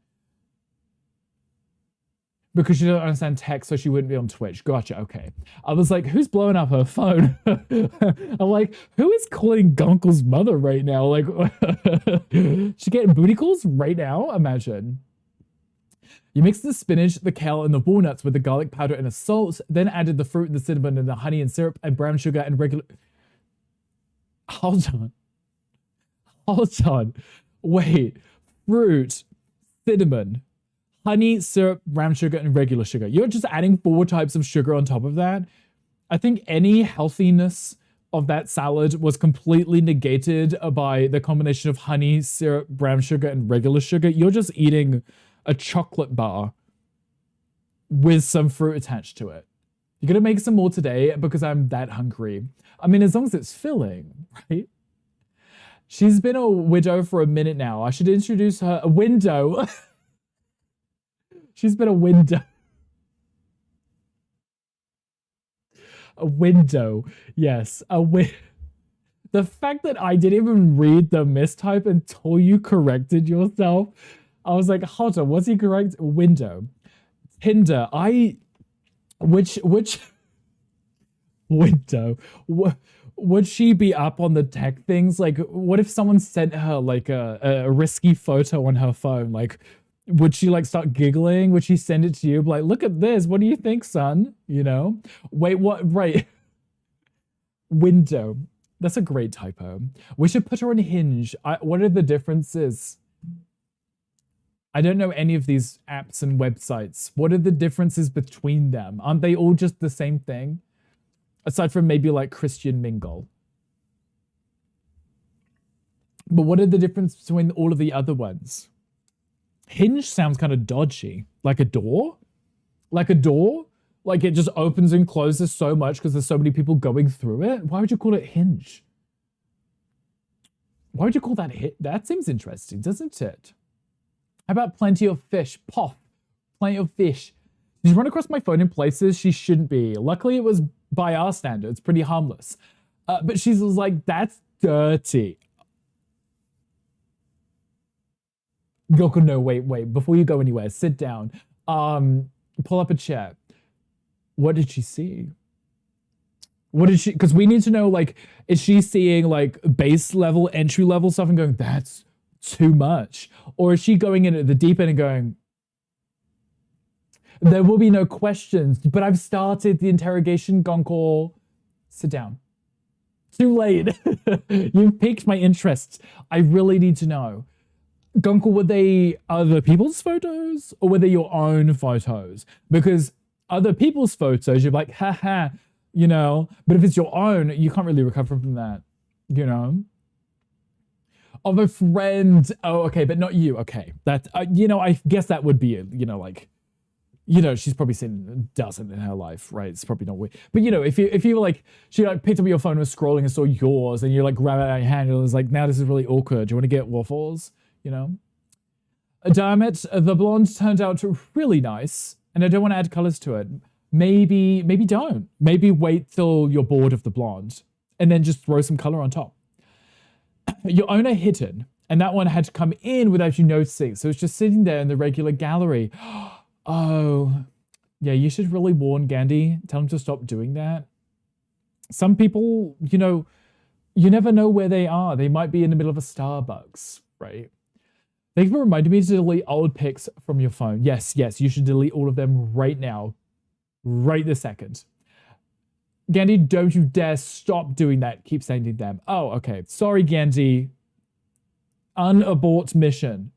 Because she doesn't understand tech, so she wouldn't be on Twitch. Gotcha, okay. I was like, who's blowing up her phone? I'm like, who is calling Gunkle's mother right now? Like, she getting booty calls right now? Imagine. You mix the spinach, the kale, and the walnuts with the garlic powder and the salt, then added the fruit and the cinnamon and the honey and syrup and brown sugar and regular... Hold on. Hold on. Wait. Fruit, cinnamon, honey, syrup, brown sugar, and regular sugar. You're just adding 4 types of sugar on top of that. I think any healthiness of that salad was completely negated by the combination of honey, syrup, brown sugar, and regular sugar. You're just eating a chocolate bar with some fruit attached to it. You're gonna make some more today because I'm that hungry. I mean, as long as it's filling, right? She's been a widow for a minute now. I should introduce her. A window. She's been a window. A window. Yes. The fact that I didn't even read the mistype until you corrected yourself. I was like, hold on, what's he correct? Window. Tinder. Which window? Would she be up on the tech things? Like, what if someone sent her like a risky photo on her phone? Like, would she like start giggling? Would she send it to you? Like, look at this. What do you think, son? You know? Wait, what? Right. Window. That's a great typo. We should put her on Hinge. What are the differences? I don't know any of these apps and websites. What are the differences between them? Aren't they all just the same thing? Aside from maybe like Christian Mingle. But what are the differences between all of the other ones? Hinge sounds kind of dodgy. Like a door? Like a door? Like it just opens and closes so much because there's so many people going through it? Why would you call it Hinge? Why would you call that hit? That seems interesting, doesn't it? How about plenty of fish? Poff. Plenty of fish. Did you run across my phone in places she shouldn't be? Luckily, it was by our standards, pretty harmless. But she's like, that's dirty. Yoko, no, wait. Before you go anywhere, sit down. Pull up a chair. What did she see? What did she, because we need to know, like, is she seeing like base level, entry level stuff and going, that's too much? Or is she going in at the deep end and going, there will be no questions, but I've started the interrogation, Gonkel. Sit down. Too late. You've piqued my interest. I really need to know. Gonkel, were they other people's photos or were they your own photos? Because other people's photos, you're like, haha, you know, but if it's your own, you can't really recover from that, you know? Of a friend. Oh, okay, but not you. Okay. That, you know, I guess that would be, you know, like, you know, she's probably seen a dozen in her life, right? It's probably not weird. But you know, if you were like, she like picked up your phone and was scrolling and saw yours and you like grab it out of your hand and it was like, now this is really awkward. Do you want to get waffles? You know? Damn it, the blonde turned out really nice and I don't want to add colors to it. Maybe don't. Maybe wait till you're bored of the blonde and then just throw some color on top. Your owner hidden and that one had to come in without you noticing. So it's just sitting there in the regular gallery. Oh, yeah, you should really warn Gandhi. Tell him to stop doing that. Some people, you know, you never know where they are. They might be in the middle of a Starbucks, right? They've reminded me to delete old pics from your phone. Yes, you should delete all of them right now. Right this second. Gandhi, don't you dare stop doing that. Keep sending them. Oh, okay. Sorry, Gandhi. Unabort mission.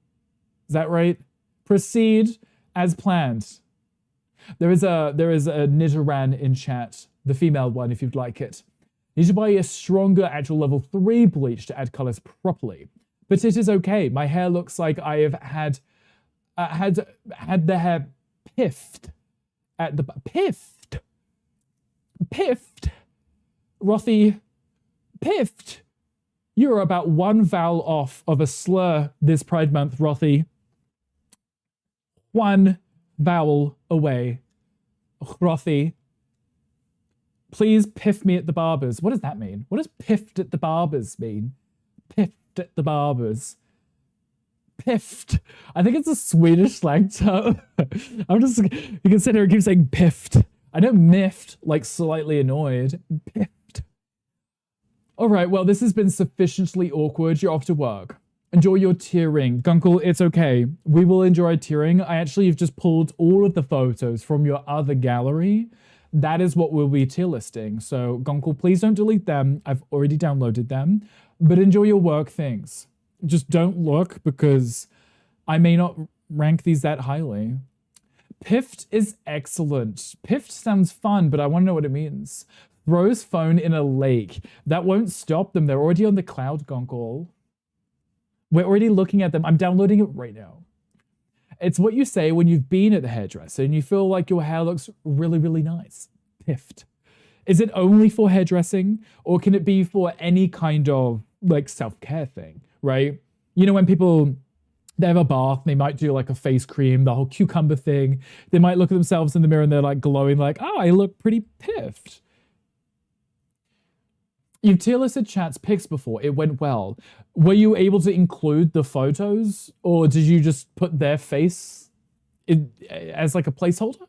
Is that right? Proceed as planned. There is a Nidoran in chat, the female one, if you'd like it. You should buy a stronger actual level 3 bleach to add colors properly. But it is okay. My hair looks like I have had the hair piffed at the piffed. Rothy, piffed. You're about one vowel off of a slur this Pride Month, Rothy. One vowel away. Rothy. Please piff me at the barbers. What does that mean? What does piffed at the barbers mean? Piffed at the barbers. Piffed. I think it's a Swedish slang term. I'm just, you can sit here and keep saying piffed. I know miffed, like slightly annoyed. Piffed. All right, well, this has been sufficiently awkward. You're off to work. Enjoy your tearing. Gunkle, it's okay. We will enjoy tearing. I actually have just pulled all of the photos from your other gallery. That is what we'll be tier listing. So, Gunkle, please don't delete them. I've already downloaded them. But enjoy your work things. Just don't look because I may not rank these that highly. Piffed is excellent. Piffed sounds fun, but I want to know what it means. Throws phone in a lake. That won't stop them. They're already on the cloud, Gunkle. We're already looking at them. I'm downloading it right now. It's what you say when you've been at the hairdresser and you feel like your hair looks really, really nice. Piffed. Is it only for hairdressing or can it be for any kind of like self-care thing, right? You know, when people, they have a bath, they might do like a face cream, the whole cucumber thing. They might look at themselves in the mirror and they're like glowing like, oh, I look pretty piffed. You've tier listed chat's pics before. It went well. Were you able to include the photos or did you just put their face as like a placeholder?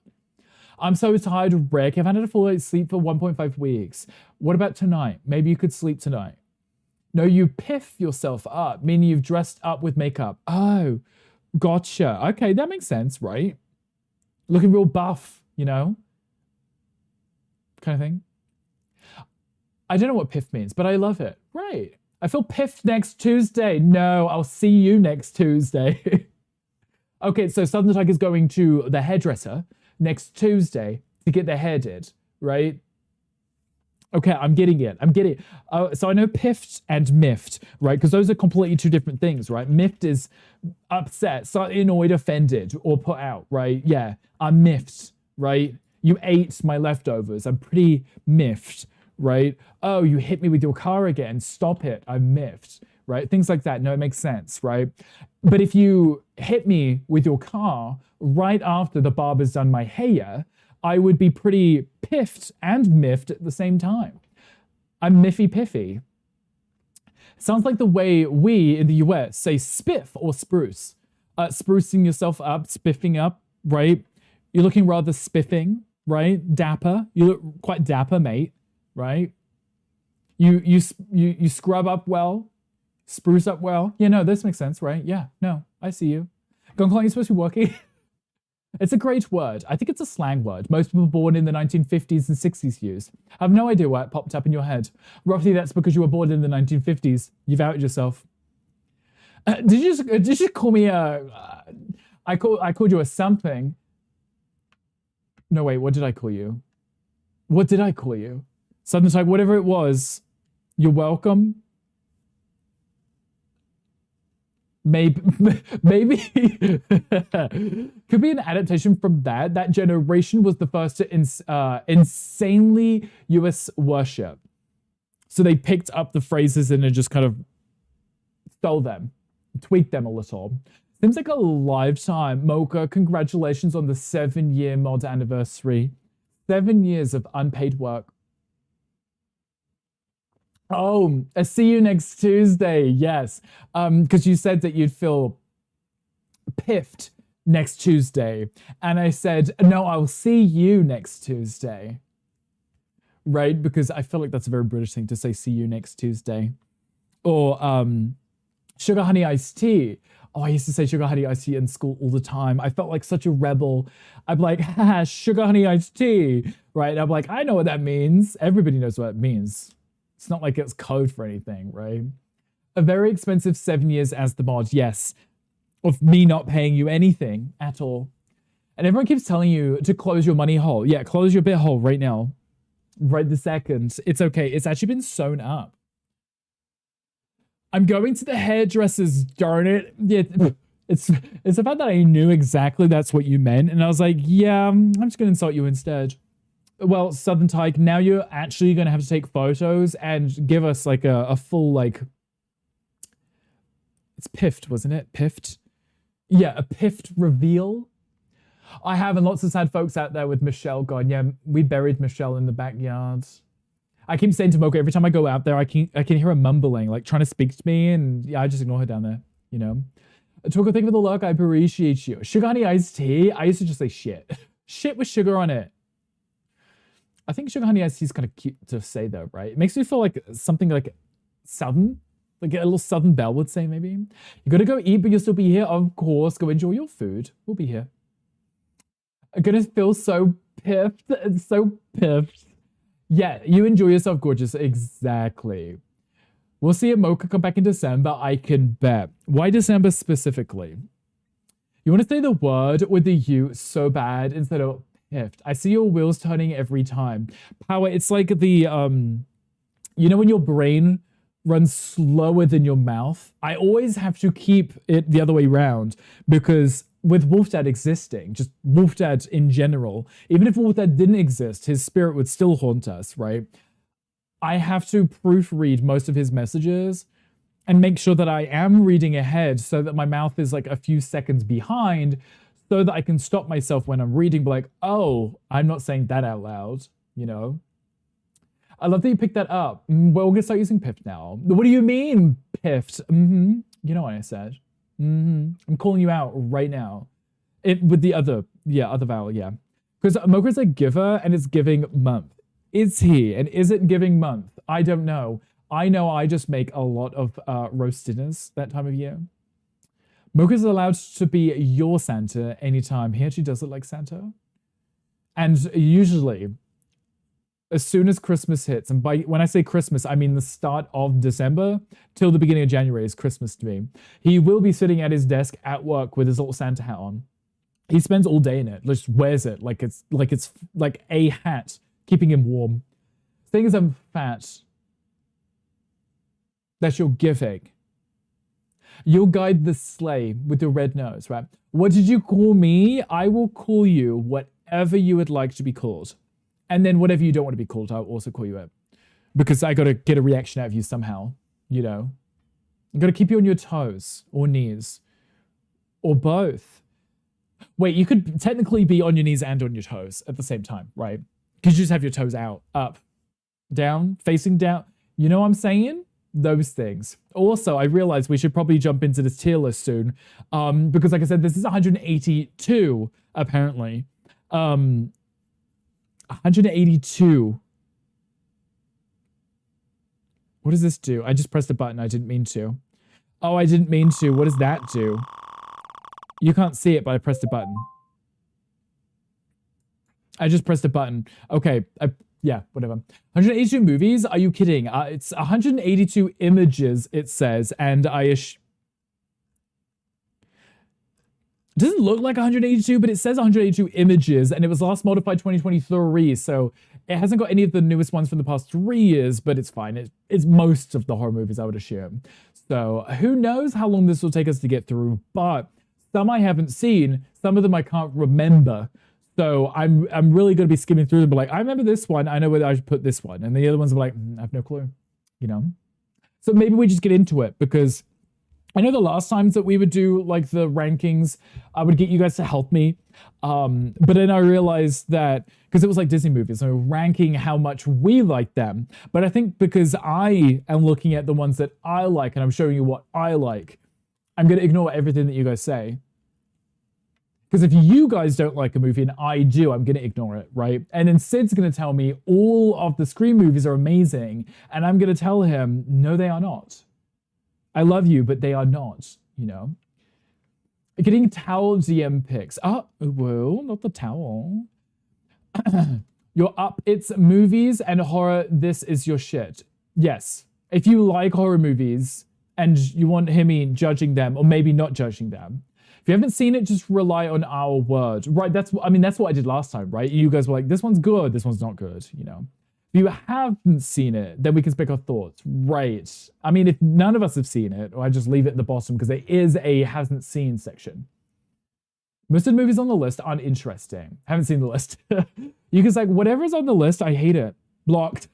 I'm so tired, Rick. I've had a full night's sleep for 1.5 weeks. What about tonight? Maybe you could sleep tonight. No, you piff yourself up, meaning you've dressed up with makeup. Oh, gotcha. Okay, that makes sense, right? Looking real buff, you know? Kind of thing. I don't know what piff means, but I love it. Right. I feel piffed next Tuesday. No, I'll see you next Tuesday. Okay, so Southern Tiger's going to the hairdresser next Tuesday to get their hair did, right? Okay, I'm getting it. I'm getting it. So I know piffed and miffed, right? Because those are completely two different things, right? Miffed is upset, slightly annoyed, offended, or put out, right? Yeah, I'm miffed, right? You ate my leftovers. I'm pretty miffed, right? Oh, you hit me with your car again. Stop it. I'm miffed, right? Things like that. No, it makes sense, right? But if you hit me with your car right after the barber's done my hair, I would be pretty piffed and miffed at the same time. I'm miffy piffy. Sounds like the way we in the US say spiff or spruce. Sprucing yourself up, spiffing up, right? You're looking rather spiffing, right? Dapper. You look quite dapper, mate, right? You scrub up well, spruce up well. Yeah, no, this makes sense, right? Yeah, no, I see you. Gonklong, you're supposed to be working. It's a great word. I think it's a slang word. Most people born in the 1950s and 60s use. I have no idea why it popped up in your head. Roughly, that's because you were born in the 1950s. You've outed yourself. Did you just call me a... I called you a something. No, wait, what did I call you? What did I call you? Something like whatever it was. You're welcome. Maybe could be an adaptation from that. That generation was the first to insanely US worship. So they picked up the phrases and then just kind of stole them, tweaked them a little. Seems like a lifetime. Mocha, congratulations on the 7-year mod anniversary. 7 years of unpaid work. Oh, I see you next Tuesday. Yes. Because you said that you'd feel piffed next Tuesday. And I said, no, I'll see you next Tuesday. Right? Because I feel like that's a very British thing to say, see you next Tuesday. Or sugar honey iced tea. Oh, I used to say sugar honey iced tea in school all the time. I felt like such a rebel. I'm like, haha, sugar honey iced tea. Right? And I'm like, I know what that means. Everybody knows what it means. It's not like it's code for anything, right? A very expensive 7 years as the mod, yes. Of me not paying you anything at all. And everyone keeps telling you to close your money hole. Yeah, close your bit hole right now. Right this second. It's okay. It's actually been sewn up. I'm going to the hairdressers, darn it. Yeah, it's about that I knew exactly that's what you meant. And I was like, yeah, I'm just going to insult you instead. Well, Southern Tyke, now you're actually going to have to take photos and give us like a full, like, it's piffed, wasn't it? Piffed? Yeah, a piffed reveal. I have, and lots of sad folks out there with Michelle gone. Yeah, we buried Michelle in the backyard. I keep saying to Mocha, every time I go out there, I can hear her mumbling, like trying to speak to me, and yeah, I just ignore her down there, you know? Twinkle, thank you for the luck. I appreciate you. Sugar honey iced tea. I used to just say shit. Shit with sugar on it. I think sugar honey iced tea is kind of cute to say though, right? It makes me feel like something like southern, like a little southern belle would say maybe. You gotta go eat, but you'll still be here. Of course, go enjoy your food. We'll be here. I'm gonna feel so piffed. So piffed. Yeah, you enjoy yourself, gorgeous. Exactly. We'll see a Mocha come back in December, I can bet. Why December specifically? You want to say the word with the U so bad instead of piffed. I see your wheels turning every time. Power, it's like the, you know when your brain runs slower than your mouth? I always have to keep it the other way around because with Wolf Dad existing, just Wolf Dad in general, even if Wolf Dad didn't exist, his spirit would still haunt us, right? I have to proofread most of his messages and make sure that I am reading ahead so that my mouth is like a few seconds behind so that I can stop myself when I'm reading, be like, oh, I'm not saying that out loud, you know? I love that you picked that up. Well, we're gonna start using piffed now. What do you mean, piffed? You know what I said. I'm calling you out right now. It with the other vowel, yeah. Because Mocha's a giver and it's giving month. Is he? And is it giving month? I don't know. I know I just make a lot of roast dinners that time of year. Mocha's allowed to be your Santa anytime. He actually does it like Santa. And usually, as soon as Christmas hits, and when I say Christmas, I mean the start of December till the beginning of January is Christmas to me. He will be sitting at his desk at work with his little Santa hat on. He spends all day in it, just wears it like it's like a hat, keeping him warm. Saying as I'm fat, that's your giving. You'll guide the sleigh with your red nose, right? What did you call me? I will call you whatever you would like to be called. And then whatever you don't want to be called, I'll also call you it. Because I got to get a reaction out of you somehow, you know? I got to keep you on your toes or knees or both. Wait, you could technically be on your knees and on your toes at the same time, right? Because you just have your toes out, up, down, facing down. You know what I'm saying? Those things. Also, I realized we should probably jump into this tier list soon. Because like I said, this is 182, apparently. 182. What does this do? I just pressed a button. I didn't mean to. Oh, I didn't mean to. What does that do? You can't see it, but I pressed a button. I just pressed a button. Okay. Yeah, whatever. 182 movies? Are you kidding? It's 182 images, it says, and it doesn't look like 182, but it says 182 images, and it was last modified 2023, so it hasn't got any of the newest ones from the past 3 years, but it's fine. It's most of the horror movies, I would assume. So who knows how long this will take us to get through, but some I haven't seen, some of them I can't remember. So I'm really going to be skimming through them, but like, I remember this one, I know whether I should put this one, and the other ones are like, I have no clue, you know? So maybe we just get into it, because I know the last times that we would do like the rankings, I would get you guys to help me. But then I realized that, because it was like Disney movies, so ranking how much we like them. But I think because I am looking at the ones that I like and I'm showing you what I like, I'm going to ignore everything that you guys say. Because if you guys don't like a movie and I do, I'm going to ignore it, right? And then Sid's going to tell me all of the Scream movies are amazing. And I'm going to tell him, no, they are not. I love you, but they are not, you know? Getting towel DM picks. Oh, whoa, not the towel. You're up. It's movies and horror. This is your shit. Yes. If you like horror movies and you want Himi judging them or maybe not judging them, if you haven't seen it, just rely on our word. Right, that's what I did last time, right? You guys were like, this one's good, this one's not good, you know? If you haven't seen it, then we can speak our thoughts. Right. I mean, if none of us have seen it, or I just leave it at the bottom because there is a hasn't seen section. Most of the movies on the list aren't interesting. Haven't seen the list. You can say, whatever's on the list, I hate it. Blocked.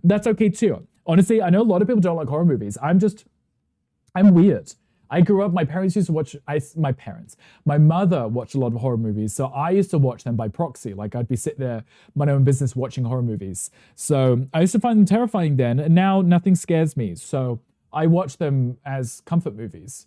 That's okay too. Honestly, I know a lot of people don't like horror movies. I'm weird. I grew up, my parents used to watch, my mother watched a lot of horror movies, so I used to watch them by proxy. Like I'd be sitting there, my own business, watching horror movies. So I used to find them terrifying then, and now nothing scares me. So I watch them as comfort movies.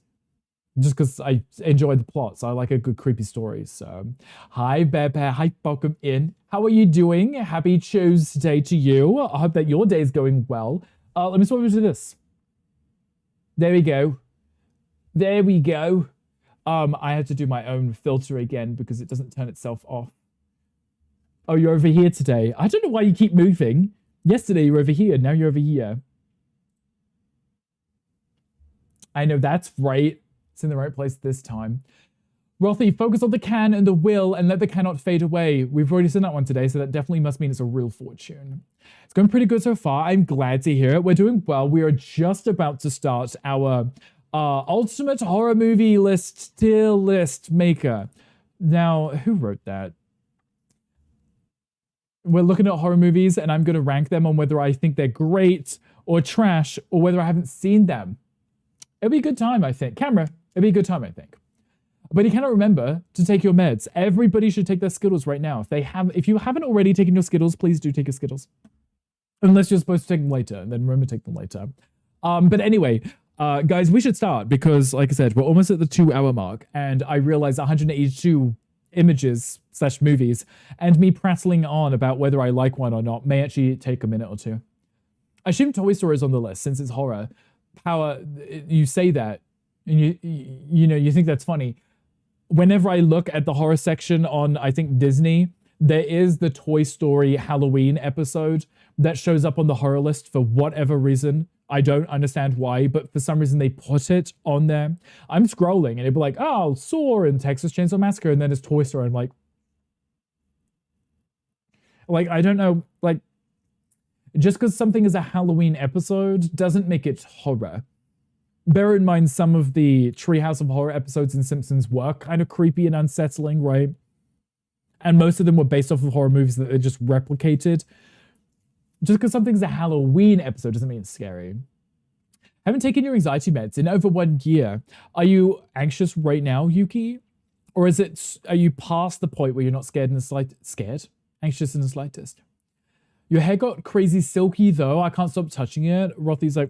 just because I enjoy the plots. I like a good creepy story. So, hi, Bear Bear. Hi, welcome in. How are you doing? Happy Tuesday to you. I hope that your day is going well. Let me swap over to this. There we go. There we go. I had to do my own filter again because it doesn't turn itself off. Oh, you're over here today. I don't know why you keep moving. Yesterday you were over here. Now you're over here. I know that's right. It's in the right place this time. Rothy, focus on the can and the will and let the cannot fade away. We've already seen that one today, so that definitely must mean it's a real fortune. It's going pretty good so far. I'm glad to hear it. We're doing well. We are just about to start our ultimate horror movie list tier list maker. Now, who wrote that? We're looking at horror movies and I'm going to rank them on whether I think they're great or trash or whether I haven't seen them. It'll be a good time, I think. Camera, it'll be a good time, I think. But you cannot remember to take your meds. Everybody should take their Skittles right now. If you haven't already taken your Skittles, please do take your Skittles. Unless you're supposed to take them later, and then remember to take them later. But anyway, guys, we should start because, like I said, we're almost at the 2-hour mark, and I realize 182 images / movies, and me prattling on about whether I like one or not may actually take a minute or two. I assume Toy Story is on the list since it's horror. Power, you say that, and you think that's funny. Whenever I look at the horror section on, I think, Disney, there is the Toy Story Halloween episode that shows up on the horror list for whatever reason. I don't understand why, but for some reason they put it on there. I'm scrolling and it'd be like, oh, Saw and Texas Chainsaw Massacre, and then it's Toy Story. I'm like, I don't know, just because something is a Halloween episode doesn't make it horror. Bear in mind, some of the Treehouse of Horror episodes in Simpsons were kind of creepy and unsettling, right? And most of them were based off of horror movies that they just replicated. Just because something's a Halloween episode doesn't mean it's scary. Haven't taken your anxiety meds in over 1 year. Are you anxious right now, Yuki? Or are you past the point where you're not scared in the slightest? Scared? Anxious in the slightest. Your hair got crazy silky though. I can't stop touching it. Rothy's like,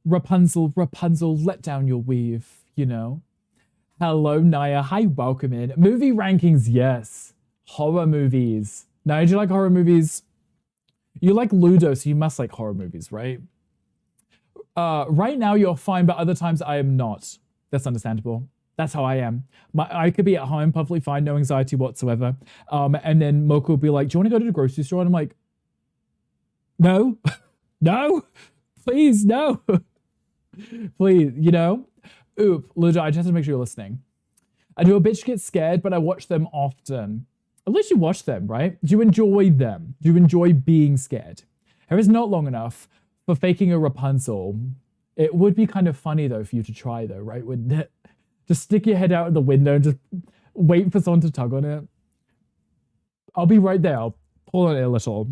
Rapunzel, Rapunzel, let down your weave, you know. Hello, Naya. Hi, welcome in. Movie rankings, yes. Horror movies. Naya, do you like horror movies? You like Ludo, so you must like horror movies, right? Right now you're fine, but other times I am not. That's understandable. That's how I am. I could be at home perfectly fine, no anxiety whatsoever. And then Mocha will be like, do you want to go to the grocery store? And I'm like, no, no, please, no. Please, you know? Oop, Ludo, I just have to make sure you're listening. I do a bitch get scared, but I watch them often. At least you watch them, right? Do you enjoy them? Do you enjoy being scared? Hair is not long enough for faking a Rapunzel. It would be kind of funny, though, for you to try, though, right? Wouldn't it? Just stick your head out of the window and just wait for someone to tug on it. I'll be right there. I'll pull on it a little.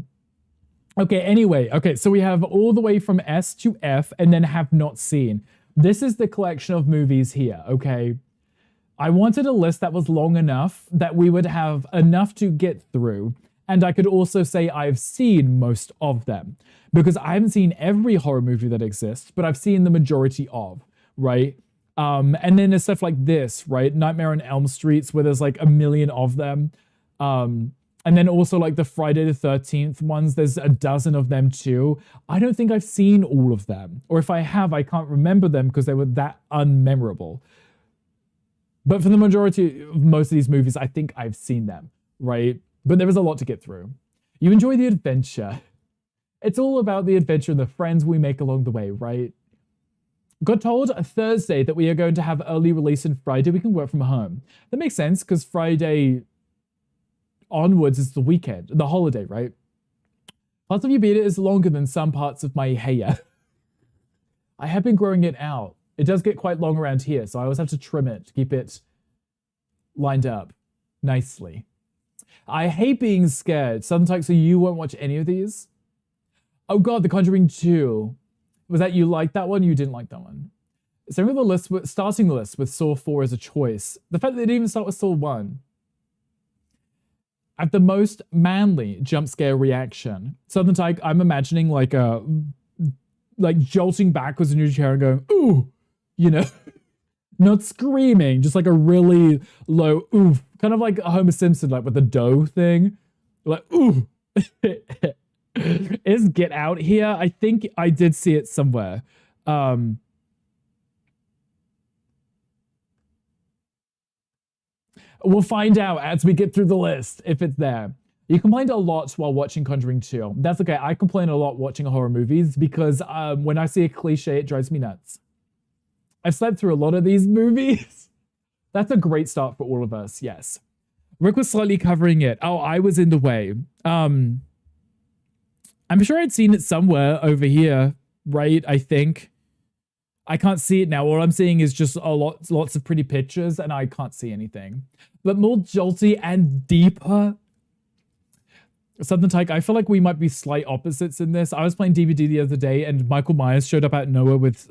Okay, anyway. Okay, so we have all the way from S to F and then have not seen. This is the collection of movies here, okay? I wanted a list that was long enough that we would have enough to get through. And I could also say I've seen most of them. Because I haven't seen every horror movie that exists, but I've seen the majority of, right? And then there's stuff like this, right? Nightmare on Elm Streets, where there's like a million of them. And then also like the Friday the 13th ones, there's a dozen of them too. I don't think I've seen all of them. Or if I have, I can't remember them because they were that unmemorable. But for the majority of most of these movies, I think I've seen them, right? But there is a lot to get through. You enjoy the adventure. It's all about the adventure and the friends we make along the way, right? Got told Thursday that we are going to have early release and Friday we can work from home. That makes sense because Friday onwards is the weekend, the holiday, right? Parts of your beard is longer than some parts of my hair. I have been growing it out. It does get quite long around here, so I always have to trim it to keep it lined up nicely. I hate being scared. Sometimes, so you won't watch any of these? Oh god, The Conjuring 2. Was that you liked that one? You didn't like that one. Starting the list with Saw 4 as a choice. The fact that they didn't even start with Saw 1. At the most manly jump scare reaction. Something like I'm imagining like jolting backwards in your chair and going, ooh, you know. Not screaming, just like a really low oof, kind of like Homer Simpson, like with the dough thing. Like, ooh. Is Get Out here? I think I did see it somewhere. Um, we'll find out as we get through the list if it's there. You complained a lot while watching Conjuring 2. That's okay. I complain a lot watching horror movies because when I see a cliche, it drives me nuts. I've slept through a lot of these movies. That's a great start for all of us, yes. Rick was slightly covering it. Oh, I was in the way. I'm sure I'd seen it somewhere over here, right? I think. I can't see it now. All I'm seeing is just lots of pretty pictures, and I can't see anything. But more jolty and deeper. Southern Tyke, I feel like we might be slight opposites in this. I was playing DVD the other day, and Michael Myers showed up out of nowhere with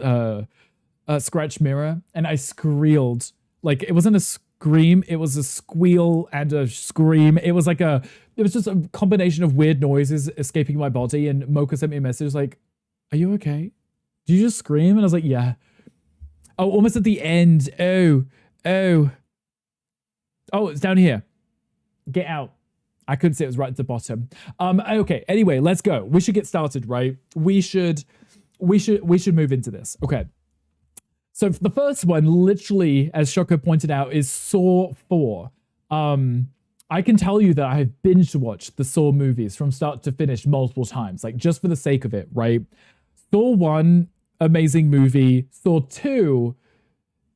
Scratch Mirror, and I squealed. Like, it wasn't a scream, it was a squeal and a scream. It was just a combination of weird noises escaping my body, and Mocha sent me a message like, are you okay? Did you just scream? And I was like, yeah. Oh, almost at the end. Oh, it's down here. Get out. I couldn't see it was right at the bottom. Okay, anyway, let's go. We should get started, right? We should move into this. Okay. So the first one, literally, as Shoko pointed out, is Saw 4. I can tell you that I have binge watched the Saw movies from start to finish multiple times, like just for the sake of it, right? Saw 1, amazing movie. Saw 2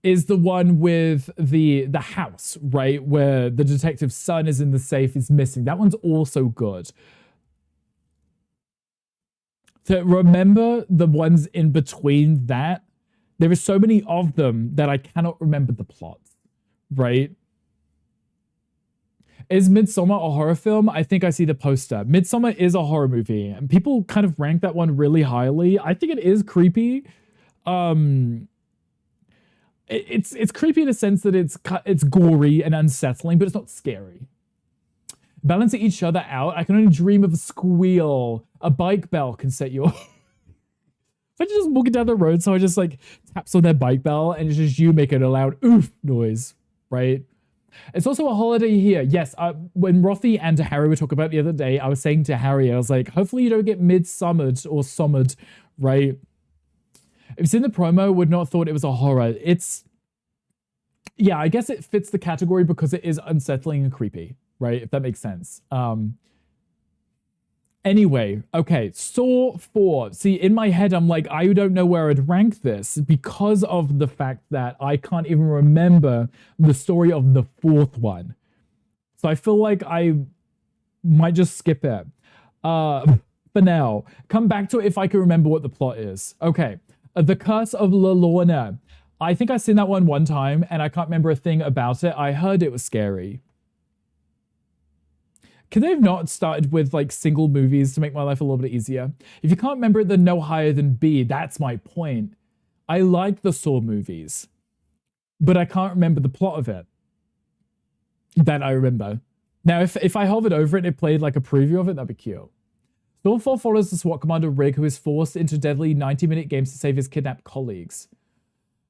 is the one with the house, right? Where the detective's son is in the safe, is missing. That one's also good. To remember the ones in between that, there are so many of them that I cannot remember the plots, right? Is Midsommar a horror film? I think I see the poster. Midsommar is a horror movie, and people kind of rank that one really highly. I think it is creepy. It's creepy in a sense that it's gory and unsettling, but it's not scary. Balancing each other out, I can only dream of a squeal. A bike bell can set you off. If I just walking down the road, so I just like taps on their bike bell, and it's just you making a loud oof noise, right? It's also a holiday here. Yes, when Rothy and Harry were talking about it the other day, I was saying to Harry, I was like, hopefully you don't get midsummered or summered, right? If you've seen the promo, would not have thought it was a horror. Yeah, I guess it fits the category because it is unsettling and creepy, right? If that makes sense. Anyway, okay, Saw 4. See, in my head, I'm like, I don't know where I'd rank this because of the fact that I can't even remember the story of the fourth one. So I feel like I might just skip it. For now, come back to it if I can remember what the plot is. Okay, The Curse of La Llorona. I think I've seen that one time, and I can't remember a thing about it. I heard it was scary. Could they have not started with like single movies to make my life a little bit easier? If you can't remember it, then no higher than B. That's my point. I like the Saw movies, but I can't remember the plot of it. That I remember. Now, if I hovered over it and it played like a preview of it, that'd be cute. Saw 4 follows the SWAT commander Rig, who is forced into deadly 90-minute games to save his kidnapped colleagues.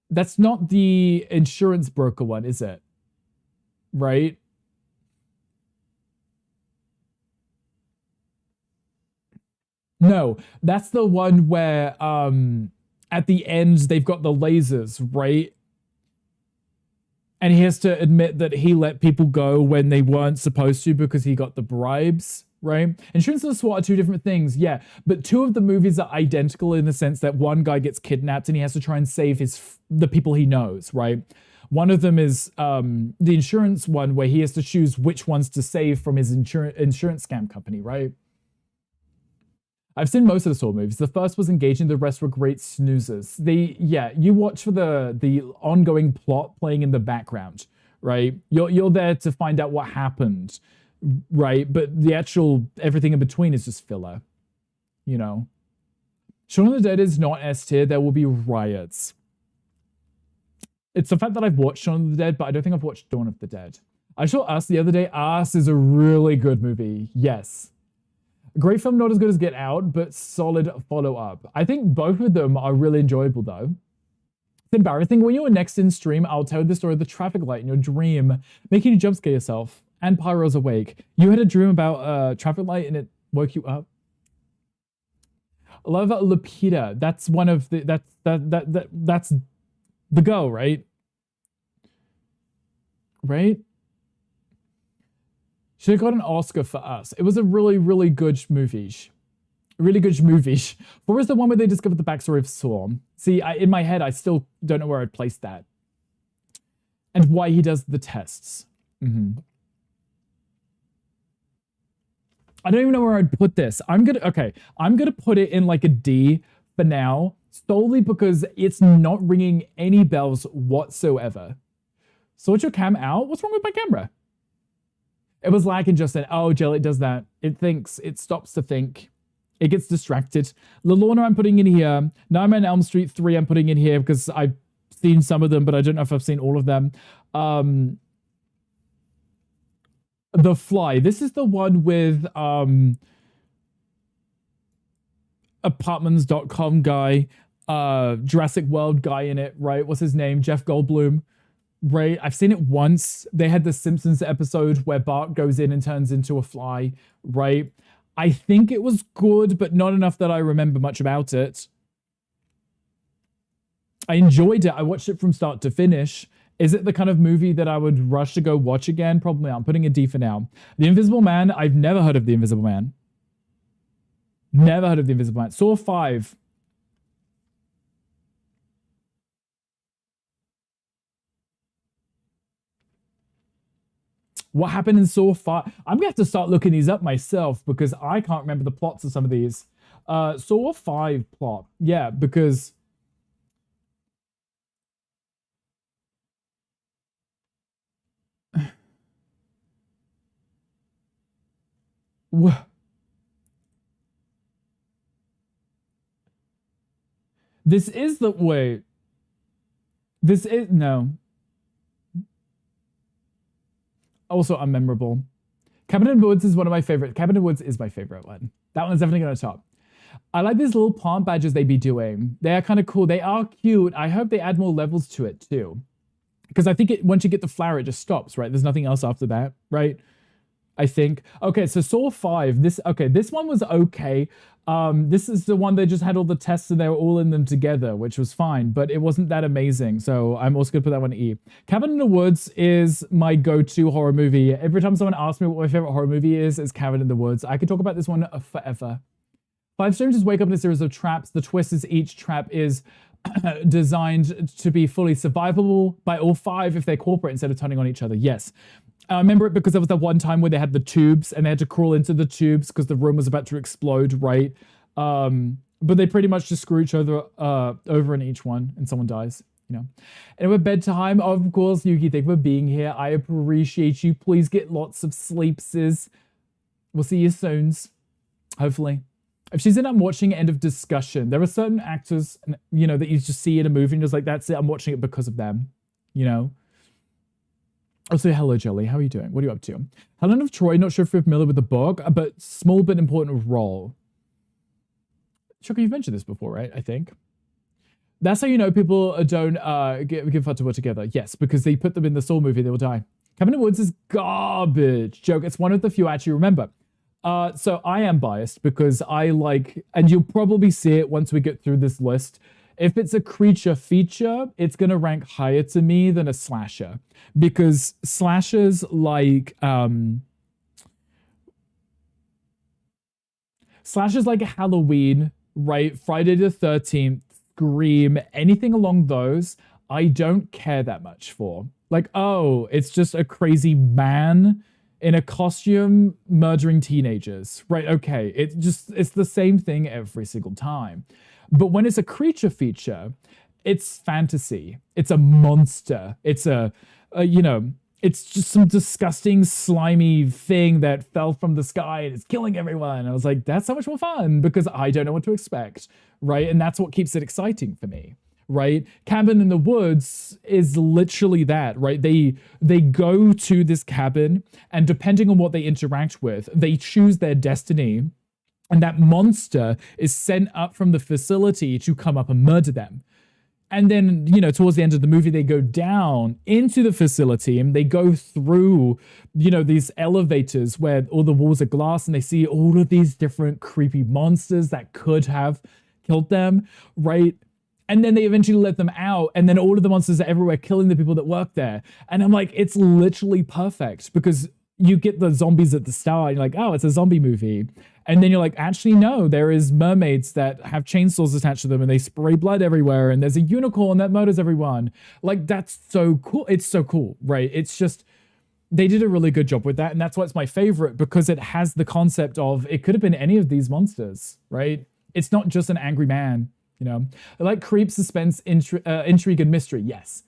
That's not the insurance broker one, is it? Right? No, that's the one where at the end they've got the lasers, right? And he has to admit that he let people go when they weren't supposed to because he got the bribes, right? Insurance and SWAT are two different things, yeah. But two of the movies are identical in the sense that one guy gets kidnapped and he has to try and save the people he knows, right? One of them is the insurance one where he has to choose which ones to save from his insurance scam company, right? I've seen most of the Saw movies. The first was engaging, the rest were great snoozers. You watch for the ongoing plot playing in the background, right? You're there to find out what happened, right? But the actual everything in between is just filler, you know? Shaun of the Dead is not S tier. There will be riots. It's the fact that I've watched Shaun of the Dead, but I don't think I've watched Dawn of the Dead. I saw Us the other day. Us is a really good movie. Yes. Great film, not as good as Get Out, but solid follow-up. I think both of them are really enjoyable, though. It's embarrassing. When you were next in stream, I'll tell the story of the traffic light in your dream, making you jump scare yourself. And Pyro's awake. You had a dream about a traffic light and it woke you up. I love Lupita. That's one of the that's the girl, right? Right? Should have got an Oscar for Us. It was a really, really good movie. Really good movie. What was the one where they discovered the backstory of Saw? See, in my head, I still don't know where I'd place that. And why he does the tests. I don't even know where I'd put this. I'm gonna put it in like a D for now, solely because it's not ringing any bells whatsoever. Sort your cam out? What's wrong with my camera? It was lagging just then. Oh, Jelly, it does that. It thinks, it stops to think. It gets distracted. Lalorna I'm putting in here. Nightmare on Elm Street 3 I'm putting in here because I've seen some of them, but I don't know if I've seen all of them. The Fly. This is the one with apartments.com guy, Jurassic World guy in it, right? What's his name? Jeff Goldblum. Right, I've seen it once. They had the Simpsons episode where Bart goes in and turns into a fly, right? I think it was good, but not enough that I remember much about it. I enjoyed it. I watched it from start to finish. Is it the kind of movie that I would rush to go watch again? Probably not. I'm putting a D for now. The Invisible Man, I've never heard of The Invisible Man. Never heard of The Invisible Man. Saw 5. What happened in Saw 5? I'm going to have to start looking these up myself because I can't remember the plots of some of these. Saw 5 plot. Yeah, because... This is the... Wait. This is... No. Also unmemorable. Cabin in the Woods is one of my favorite. Cabin in the Woods is my favorite one. That one's definitely going to top. I like these little plant badges they be doing. They are kind of cool. They are cute. I hope they add more levels to it too. Because I think once you get the flower, it just stops, right? There's nothing else after that, right? I think. Okay, so Saw 5. This one was okay. This is the one that just had all the tests and they were all in them together, which was fine, but it wasn't that amazing. So I'm also gonna put that one E. Cabin in the Woods is my go-to horror movie. Every time someone asks me what my favorite horror movie is, it's Cabin in the Woods. I could talk about this one forever. 5 strangers wake up in a series of traps. The twist is each trap is designed to be fully survivable by all 5 if they cooperate instead of turning on each other. Yes. I remember it because there was that one time where they had the tubes and they had to crawl into the tubes because the room was about to explode, right? But they pretty much just screw each other over in each one and someone dies, you know. Anyway, bedtime, of course, Yuki, thank you for being here. I appreciate you. Please get lots of sleep, sis. We'll see you soon, hopefully. If she's in, I'm watching End of Discussion. There are certain actors, you know, that you just see in a movie and just like, that's it, I'm watching it because of them, you know. Also, hello, Jelly. How are you doing? What are you up to? Helen of Troy, not sure if you're familiar with the book, but small but important role. Shocker, you've mentioned this before, right? I think. That's how you know people don't give fuck to work together. Yes, because they put them in the Saw movie, they will die. Cabin in the Woods is garbage. Joke. It's one of the few I actually remember. So I am biased because I like, and you'll probably see it once we get through this list. If it's a creature feature, it's going to rank higher to me than a slasher. Because slashers like Halloween, right? Friday the 13th, Scream, anything along those, I don't care that much for. Like, oh, it's just a crazy man in a costume murdering teenagers, right? Okay, it's the same thing every single time. But when it's a creature feature, it's fantasy. It's a monster. It's you know, it's just some disgusting, slimy thing that fell from the sky and is killing everyone. I was like, that's so much more fun because I don't know what to expect, right? And that's what keeps it exciting for me, right? Cabin in the Woods is literally that, right? They go to this cabin and depending on what they interact with, they choose their destiny. And that monster is sent up from the facility to come up and murder them. And then, you know, towards the end of the movie, they go down into the facility and they go through, you know, these elevators where all the walls are glass and they see all of these different creepy monsters that could have killed them, right? And then they eventually let them out, and then all of the monsters are everywhere killing the people that work there. And I'm like, it's literally perfect because you get the zombies at the start, and you're like, oh, it's a zombie movie. And then you're like, actually, no, there is mermaids that have chainsaws attached to them and they spray blood everywhere, and there's a unicorn that murders everyone. Like, that's so cool. It's so cool, right? It's just, they did a really good job with that, and that's why it's my favorite, because it has the concept of it could have been any of these monsters, right? It's not just an angry man, you know? I like creep, suspense, intrigue, and mystery, yes.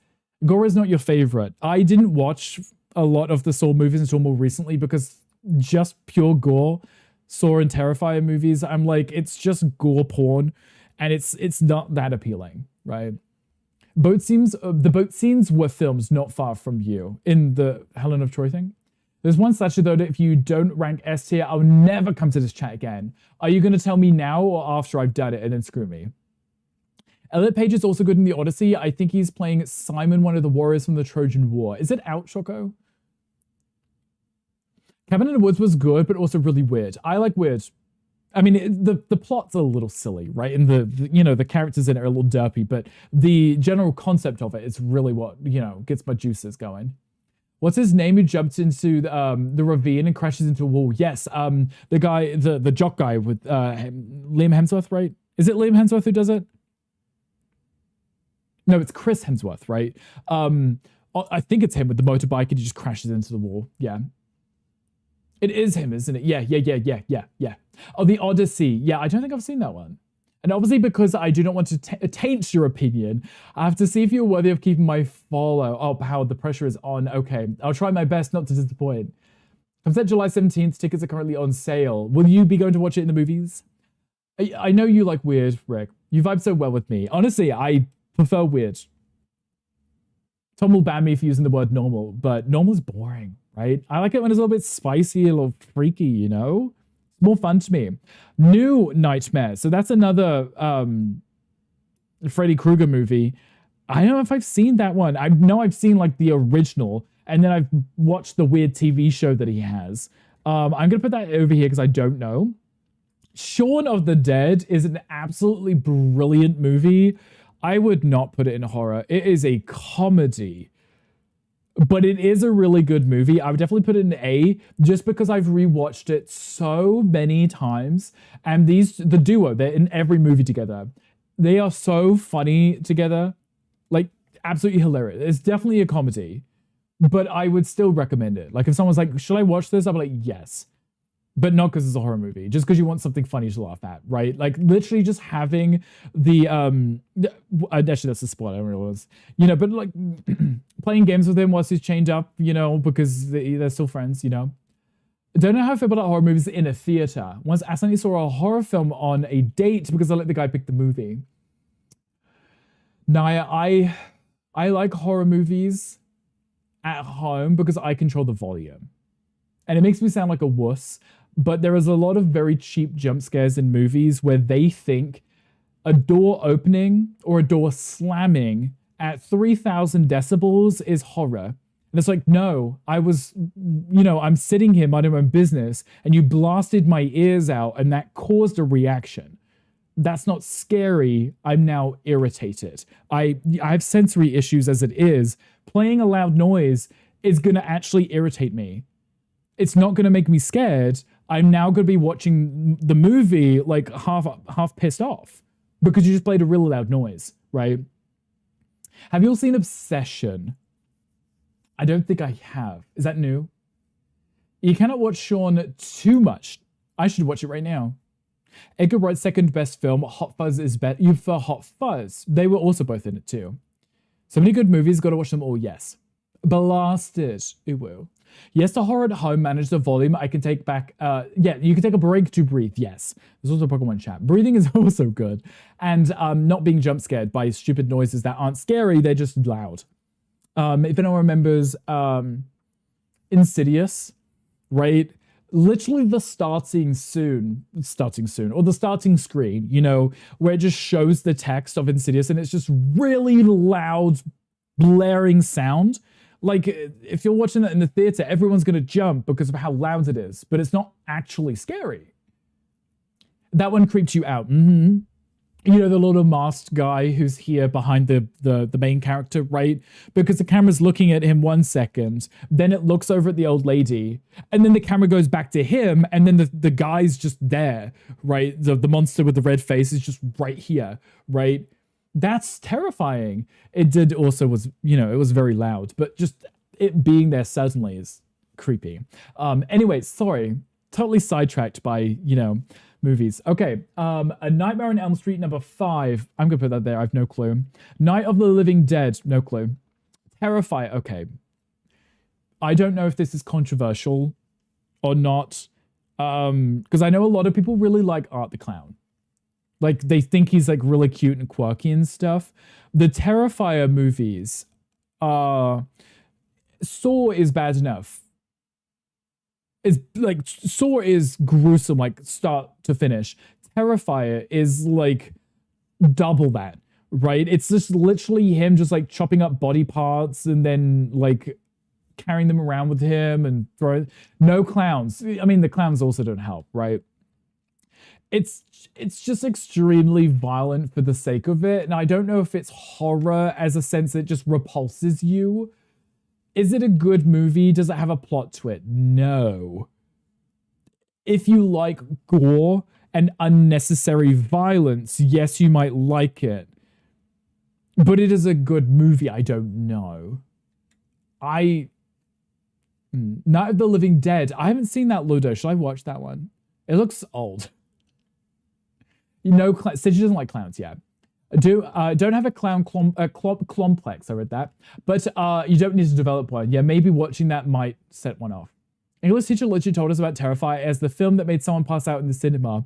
Gore is not your favorite. I didn't watch a lot of the Saw movies until more recently because just pure gore, Saw and Terrifier movies, I'm like, it's just gore porn, and it's not that appealing, right? The boat scenes were filmed not far from you in the Helen of Troy thing. There's one slasher though that if you don't rank S tier, I'll never come to this chat again. Are you going to tell me now or after I've done it and then screw me? Elliot Page is also good in The Odyssey. I think he's playing Simon, one of the warriors from the Trojan War. Is it out, Choco? Cabin in the Woods was good, but also really weird. I like weird. I mean, the plot's a little silly, right? And you know, the characters in it are a little derpy, but the general concept of it is really what, you know, gets my juices going. What's his name who jumped into the ravine and crashes into a wall? Yes, the guy, the jock guy with Liam Hemsworth, right? Is it Liam Hemsworth who does it? No, it's Chris Hemsworth, right? I think it's him with the motorbike and he just crashes into the wall. Yeah. It is him, isn't it? Yeah. Oh, The Odyssey. Yeah, I don't think I've seen that one. And obviously because I do not want to taint your opinion, I have to see if you're worthy of keeping my follow. Oh, Howard, the pressure is on. Okay, I'll try my best not to disappoint. Comes out July 17th. Tickets are currently on sale. Will you be going to watch it in the movies? I know you like weird, Rick. You vibe so well with me. Honestly, I prefer weird. Tom will ban me for using the word normal, but normal is boring, right? I like it when it's a little bit spicy, a little freaky, you know? It's more fun to me. New Nightmare. So that's another Freddy Krueger movie. I don't know if I've seen that one. I know I've seen like the original, and then I've watched the weird TV show that he has. I'm going to put that over here because I don't know. Shaun of the Dead is an absolutely brilliant movie. I would not put it in horror. It is a comedy, but it is a really good movie. I would definitely put it in A just because I've rewatched it so many times. And the duo, they're in every movie together. They are so funny together, like absolutely hilarious. It's definitely a comedy, but I would still recommend it. Like if someone's like, should I watch this? I'll be like, yes. But not because it's a horror movie, just because you want something funny to laugh at, right? Like literally just having actually that's a spoiler, I don't realize, you know, but like playing games with him whilst he's chained up, you know, because they're still friends, you know. I don't know how I feel about horror movies in a theater. Once I accidentally saw a horror film on a date because I let the guy pick the movie. Naya, I like horror movies at home because I control the volume. And it makes me sound like a wuss, but there is a lot of very cheap jump scares in movies where they think a door opening or a door slamming at 3,000 decibels is horror. And it's like, no, I'm sitting here minding my own business and you blasted my ears out and that caused a reaction. That's not scary. I'm now irritated. I have sensory issues as it is. Playing a loud noise is going to actually irritate me. It's not going to make me scared. I'm now going to be watching the movie like half pissed off because you just played a really loud noise, right? Have you all seen Obsession? I don't think I have. Is that new? You cannot watch Shaun too much. I should watch it right now. Edgar Wright's second best film, Hot Fuzz, is better. You prefer Hot Fuzz. They were also both in it too. So many good movies, got to watch them all, yes. Blasted. Ooh. Yes, to horror at home, manage the volume. I can take back, you can take a break to breathe, yes. There's also Pokemon chat. Breathing is also good. And not being jump scared by stupid noises that aren't scary, they're just loud. If anyone remembers Insidious, right? literally the starting soon, or the starting screen, you know, where it just shows the text of Insidious and it's just really loud, blaring sound. Like, if you're watching that in the theater, everyone's gonna jump because of how loud it is, but it's not actually scary. That one creeps you out. You know, the little masked guy who's here behind the main character, right? Because the camera's looking at him 1 second, then it looks over at the old lady, and then the camera goes back to him, and then the guy's just there, right? The monster with the red face is just right here, right? That's terrifying. It did also was, you know, it was very loud, but just it being there certainly is creepy. Anyway, sorry, totally sidetracked by, you know, movies. Okay, A Nightmare on Elm Street #5. I'm gonna put that there. I have no clue. Night of the Living Dead. No clue. Terrifier. Okay. I don't know if this is controversial or not, because I know a lot of people really like Art the Clown. Like, they think he's like really cute and quirky and stuff. The Terrifier movies, Saw is bad enough. Is like, Saw is gruesome, like start to finish. Terrifier is like double that, right? It's just literally him just like chopping up body parts and then like carrying them around with him and throwing. No clowns. I mean, the clowns also don't help, right? It's just extremely violent for the sake of it, and I don't know if it's horror as a sense that just repulses you. Is it a good movie? Does it have a plot to it? No. If you like gore and unnecessary violence, yes, you might like it. But it is a good movie. I don't know. Night of the Living Dead. I haven't seen that, Ludo. Should I watch that one? It looks old. You know, Stitch doesn't like clowns, yeah. Don't have a clown complex, I read that. But you don't need to develop one. Yeah, maybe watching that might set one off. English teacher literally told us about Terrifier as the film that made someone pass out in the cinema.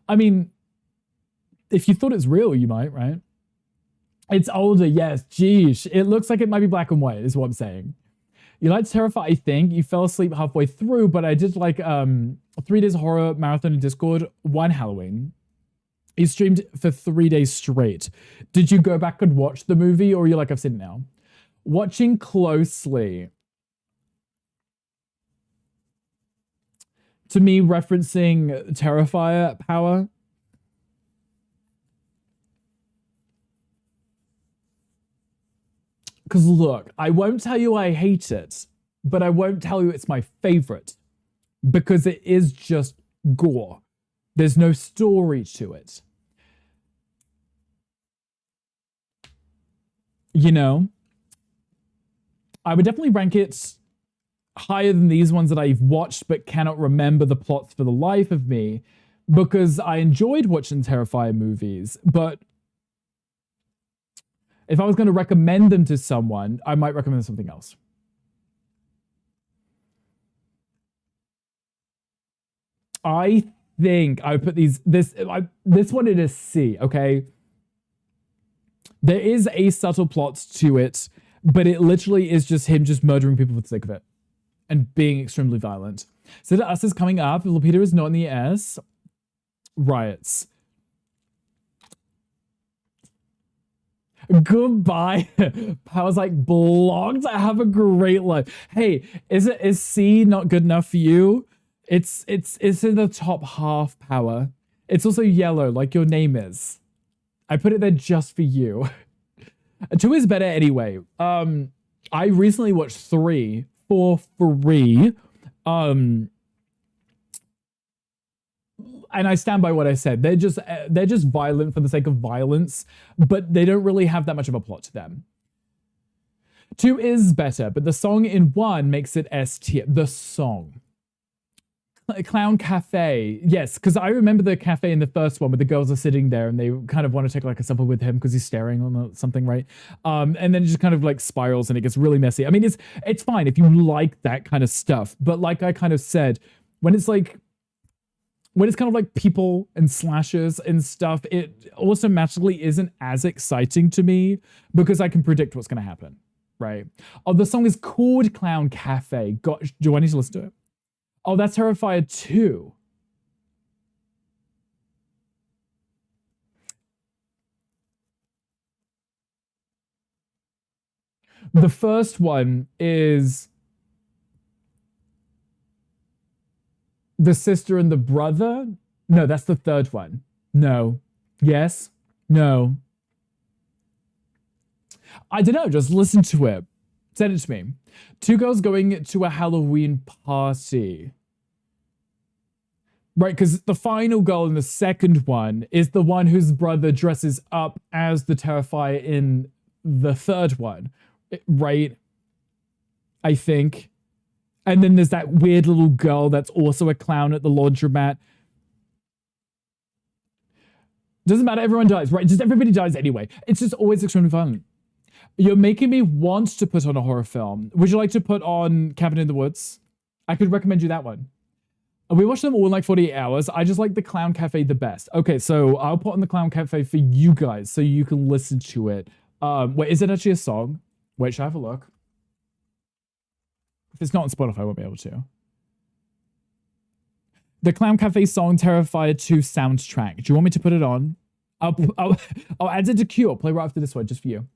I mean, if you thought it's real, you might, right? It's older, yes. Geesh. It looks like it might be black and white, is what I'm saying. You liked Terrifier, I think. You fell asleep halfway through, but I did like 3 days horror marathon in Discord, one Halloween. He streamed for 3 days straight. Did you go back and watch the movie, or you're like, I've seen it now? Watching closely. To me, referencing Terrifier power. Because look, I won't tell you I hate it, but I won't tell you it's my favorite. Because it is just gore. There's no story to it. You know? I would definitely rank it higher than these ones that I've watched but cannot remember the plots for the life of me, because I enjoyed watching Terrifier movies, but if I was going to recommend them to someone, I might recommend something else. I think I would put this one in a C, okay? There is a subtle plot to it, but it literally is just him just murdering people for the sake of it and being extremely violent. So to Us is coming up. Lupita is not in the S. Riots. Goodbye. Power's like, blocked. I have a great life. Hey, is C not good enough for you? It's in the top half, Power. It's also yellow, like your name is. I put it there just for you. 2 is better anyway. I recently watched 3 for free. And I stand by what I said. They're just violent for the sake of violence, but they don't really have that much of a plot to them. 2 is better, but the song in 1 makes it S tier. The song. Clown Cafe. Yes, because I remember the cafe in the first one where the girls are sitting there and they kind of want to take like a supper with him because he's staring on something, right? And then it just kind of like spirals and it gets really messy. I mean, it's fine if you like that kind of stuff, but like I kind of said, when it's kind of like people and slashers and stuff, it automatically isn't as exciting to me because I can predict what's going to happen, right? Oh, the song is called Clown Cafe. Gosh, do I need to listen to it? Oh, that's Terrifier 2. The first one is the sister and the brother. No, that's the third one. No. Yes. No. I don't know. Just listen to it. Send it to me. Two girls going to a Halloween party. Right, because the final girl in the second one is the one whose brother dresses up as the Terrifier in the third one. Right? I think. And then there's that weird little girl that's also a clown at the laundromat. Doesn't matter, everyone dies, right? Just everybody dies anyway. It's just always extremely violent. You're making me want to put on a horror film. Would you like to put on Cabin in the Woods? I could recommend you that one. We watched them all in like 48 hours. I just like the Clown Cafe the best. Okay, so I'll put on the Clown Cafe for you guys so you can listen to it. Wait, is it actually a song? Wait, should I have a look? If it's not on Spotify, I won't be able to. The Clown Cafe song Terrifier 2 soundtrack. Do you want me to put it on? I'll add it to queue. I'll play right after this one, just for you.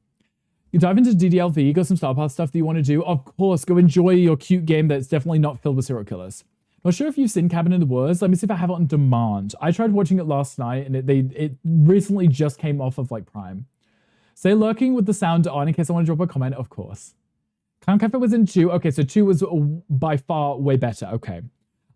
You dive into DDLV, you got some Star Path stuff that you want to do. Of course, go enjoy your cute game that's definitely not filled with serial killers. Not sure if you've seen Cabin in the Woods. Let me see if I have it on demand. I tried watching it last night, and it recently just came off of like Prime. Stay lurking with the sound on in case I want to drop a comment, of course. Clown Cafe was in 2. Okay, so 2 was by far way better. Okay.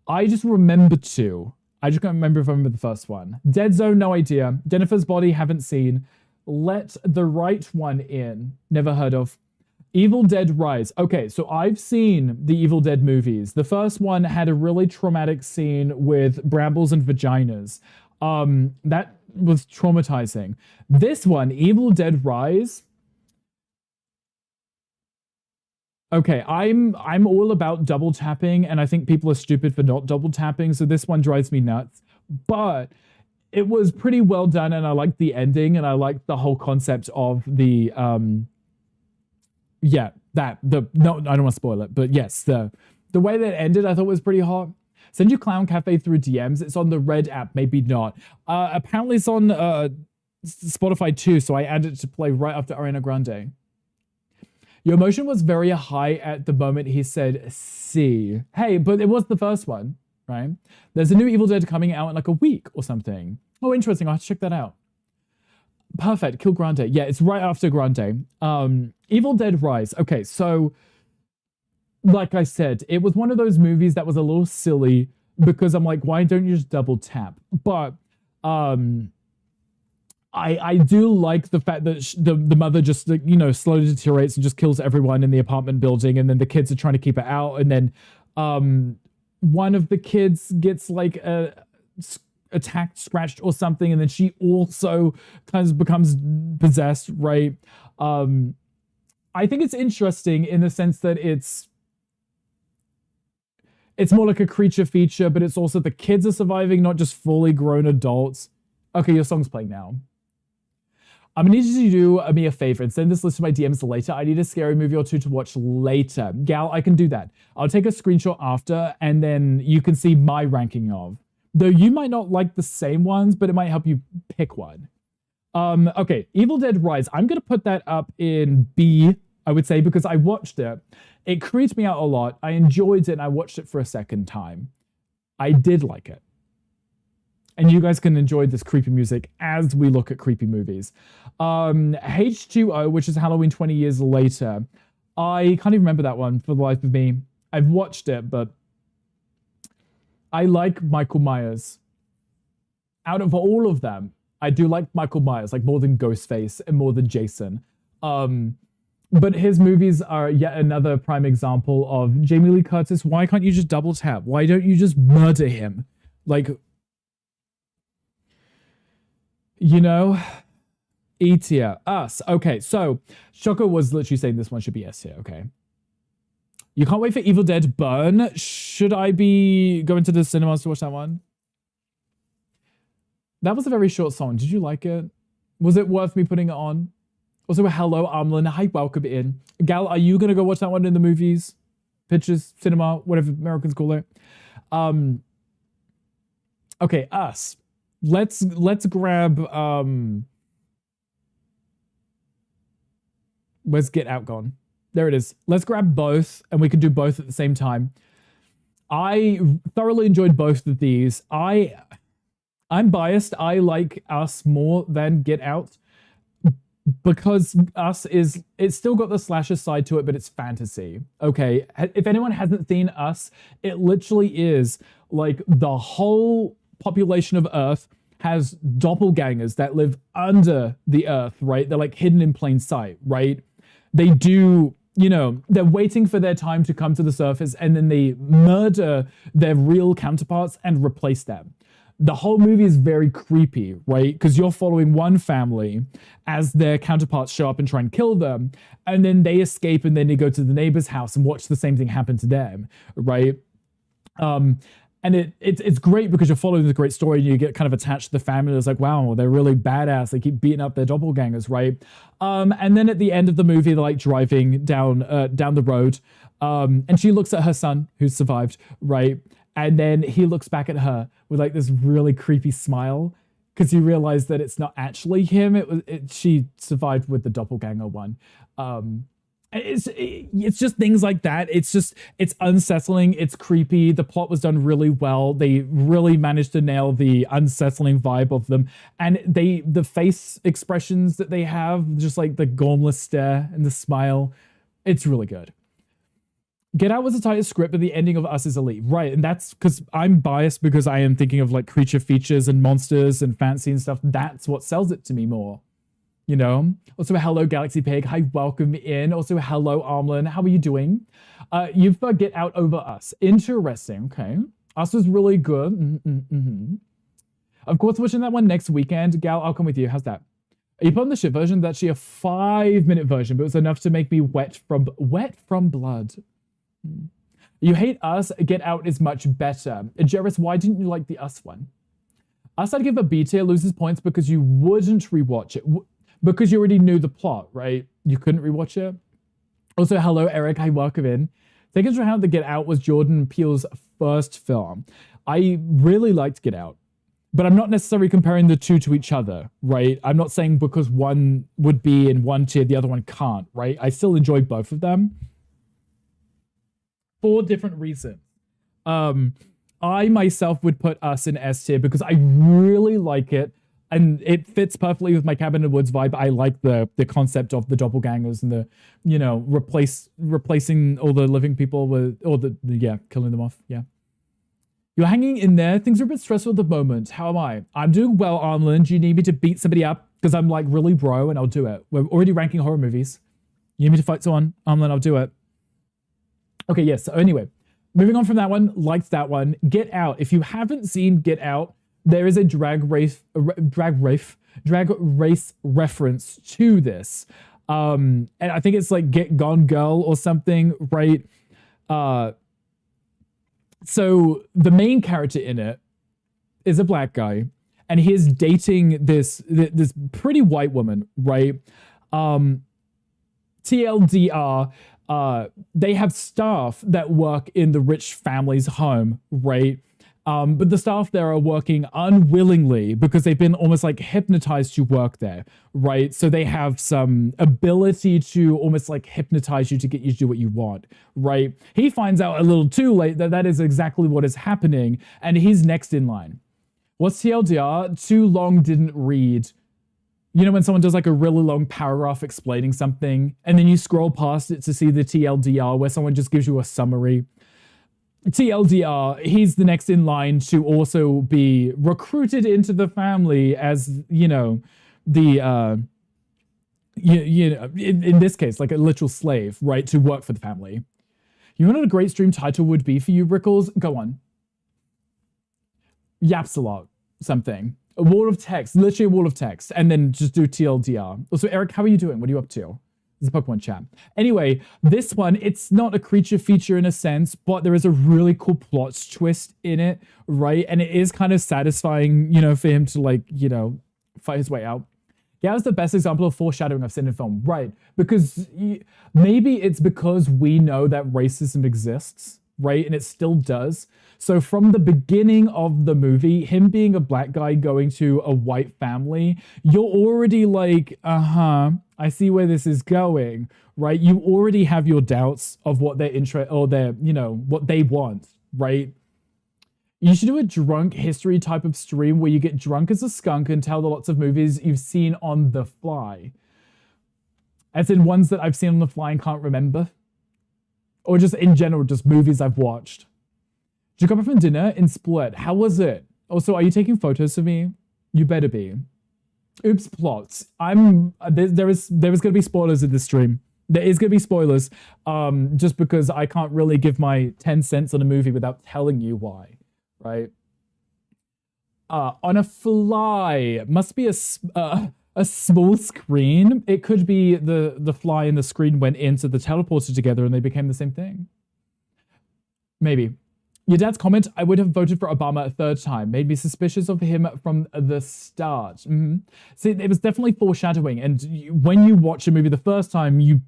I just remember 2. I just can't remember if I remember the first one. Dead Zone, no idea. Jennifer's Body, haven't seen. Let the Right One In, never heard of. Evil Dead Rise. Okay, so I've seen the Evil Dead movies. The first one had a really traumatic scene with brambles and vaginas. That was traumatizing. This one, Evil Dead Rise. Okay, I'm all about double tapping, and I think people are stupid for not double tapping, so this one drives me nuts. But it was pretty well done, and I liked the ending, and I liked the whole concept of the no, I don't want to spoil it, but yes, the way that it ended I thought was pretty hot. Send you Clown Cafe through DMs. It's on the Red app, maybe not. Apparently it's on Spotify too, so I added it to play right after Ariana Grande. Your emotion was very high at the moment he said C. Hey, but it was the first one, right? There's a new Evil Dead coming out in like a week or something. Oh, interesting. I'll have to check that out. Perfect. Kill Grande. Yeah, it's right after Grande. Evil Dead Rise. Okay, so like I said, it was one of those movies that was a little silly because I'm like, why don't you just double tap? But I do like the fact that the mother just, you know, slowly deteriorates and just kills everyone in the apartment building, and then the kids are trying to keep her out, and then one of the kids gets like attacked, scratched or something, and then she also kind of becomes possessed, right? I think it's interesting in the sense that it's more like a creature feature, but it's also the kids are surviving, not just fully grown adults. Okay, your song's playing now. I'm gonna need you to do me a favor and send this list to my DMs later. I need a scary movie or two to watch later. Gal, I can do that. I'll take a screenshot after, and then you can see my ranking of. Though you might not like the same ones, but it might help you pick one. Okay, Evil Dead Rise. I'm gonna put that up in B, I would say, because I watched it. It creeped me out a lot. I enjoyed it, and I watched it for a second time. I did like it. And you guys can enjoy this creepy music as we look at creepy movies. H2O, which is Halloween 20 years later. I can't even remember that one for the life of me. I've watched it, but I like Michael Myers. Out of all of them, I do like Michael Myers, like more than Ghostface and more than Jason. But his movies are yet another prime example of Jamie Lee Curtis. Why can't you just double tap? Why don't you just murder him? Like, you know, E tier, us. Okay, so Choco was literally saying this one should be S tier, okay. You can't wait for Evil Dead Burn. Should I be going to the cinemas to watch that one? That was a very short song. Did you like it? Was it worth me putting it on? Also, hello, Amlin. Hi, welcome in. Gal, are you going to go watch that one in the movies? Pictures, cinema, whatever Americans call it. Um, okay, us. Let's grab where's Get Out gone? There it is. Let's grab both and we can do both at the same time. I thoroughly enjoyed both of these. I'm biased. I like Us more than Get Out because Us is, it's still got the slasher side to it, but it's fantasy. Okay, if anyone hasn't seen Us, it literally is like the whole population of Earth has doppelgangers that live under the Earth, right? They're like hidden in plain sight, right? They do, you know, they're waiting for their time to come to the surface and then they murder their real counterparts and replace them. The whole movie is very creepy, right? Because you're following one family as their counterparts show up and try and kill them, and then they escape and then they go to the neighbor's house and watch the same thing happen to them, right? And it's great because you're following the great story and you get kind of attached to the family. It's like, wow, they're really badass. They keep beating up their doppelgangers, right? And then at the end of the movie, they're like driving down the road, and she looks at her son who's survived, right? And then he looks back at her with like this really creepy smile because you realize that it's not actually him. She survived with the doppelganger one. It's just things like that. It's unsettling. It's creepy. The plot was done really well. They really managed to nail the unsettling vibe of them. And the face expressions that they have, just like the gormless stare and the smile, it's really good. Get Out was a tighter script, but the ending of Us is elite. Right, and that's because I'm biased because I am thinking of like creature features and monsters and fancy and stuff. That's what sells it to me more. You know? Also, hello, Galaxy Pig. Hi, welcome in. Also, hello, Armlin. How are you doing? You've got Get Out over Us. Interesting. Okay. Us was really good. Of course, watching that one next weekend. Gal, I'll come with you. How's that? Are you putting the shit version? That's actually a 5-minute version, but it was enough to make me wet from blood. You hate Us. Get Out is much better. Jerris, why didn't you like the Us one? Us, I'd give a B tier, loses points because you wouldn't rewatch it. Because you already knew the plot, right? You couldn't rewatch it. Also, hello, Eric. Hi, welcome in. Take into account that Get Out was Jordan Peele's first film. I really liked Get Out, but I'm not necessarily comparing the two to each other, right? I'm not saying because one would be in one tier, the other one can't, right? I still enjoy both of them for different reasons. I myself would put Us in S tier because I really like it. And it fits perfectly with my Cabin in the Woods vibe. I like the concept of the doppelgangers and the, you know, replacing all the living people with, or killing them off. Yeah. You're hanging in there. Things are a bit stressful at the moment. How am I? I'm doing well, Armlin. Do you need me to beat somebody up? Because I'm like really bro and I'll do it. We're already ranking horror movies. You need me to fight someone? Armlin, I'll do it. Okay, yes. So anyway, moving on from that one, liked that one. Get Out. If you haven't seen Get Out, there is a drag race reference to this. And I think it's like Get Gone Girl or something, right? So the main character in it is a black guy and he's dating this pretty white woman, right? TLDR, they have staff that work in the rich family's home, right? But the staff there are working unwillingly because they've been almost like hypnotized to work there, right? So they have some ability to almost like hypnotize you to get you to do what you want, right? He finds out a little too late that that is exactly what is happening, and he's next in line. What's TLDR? Too long didn't read. You know when someone does like a really long paragraph explaining something, and then you scroll past it to see the TLDR where someone just gives you a summary? TLDR, he's the next in line to also be recruited into the family as, you know, the, in this case, like a literal slave, right, to work for the family. You know what a great stream title would be for you, Rickles? Go on. Yaps a lot, something. A wall of text, literally a wall of text, and then just do TLDR. Also, Eric, how are you doing? What are you up to? This is Pokemon chat. Anyway, this one, it's not a creature feature in a sense, but there is a really cool plot twist in it, right? And it is kind of satisfying, you know, for him to like, you know, fight his way out. Yeah, that's the best example of foreshadowing I've seen in film, right? Because maybe it's because we know that racism exists, right? And it still does. So from the beginning of the movie, him being a black guy going to a white family, you're already like, I see where this is going, right? You already have your doubts of what their interest or their, what they want, right? You should do a drunk history type of stream where you get drunk as a skunk and tell the lots of movies you've seen on the fly. As in ones that I've seen on the fly and can't remember. Or just in general, just movies I've watched. Did you come back from dinner in Split? How was it? Also, are you taking photos of me? You better be. Oops, plots. There is going to be spoilers in this stream. There is going to be spoilers, just because I can't really give my 10 cents on a movie without telling you why, right? On a fly, must be a small screen. It could be the fly and the screen went into the teleporter together and they became the same thing. Maybe. Your dad's comment, I would have voted for Obama a third time, made me suspicious of him from the start. See, it was definitely foreshadowing. And when you watch a movie the first time, you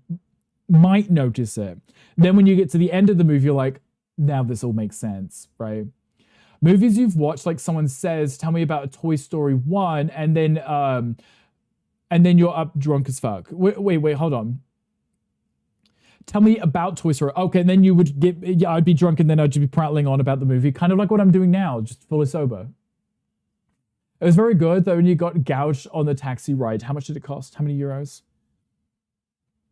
might notice it. Then when you get to the end of the movie, you're like, now this all makes sense, right? Movies you've watched, like someone says, tell me about Toy Story 1, and then you're up drunk as fuck. Wait, hold on. Tell me about Toy Story. Okay, and then you would I'd be drunk and then I'd just be prattling on about the movie, kind of like what I'm doing now, just fully sober. It was very good, though, when you got gouged on the taxi ride. How much did it cost? How many euros?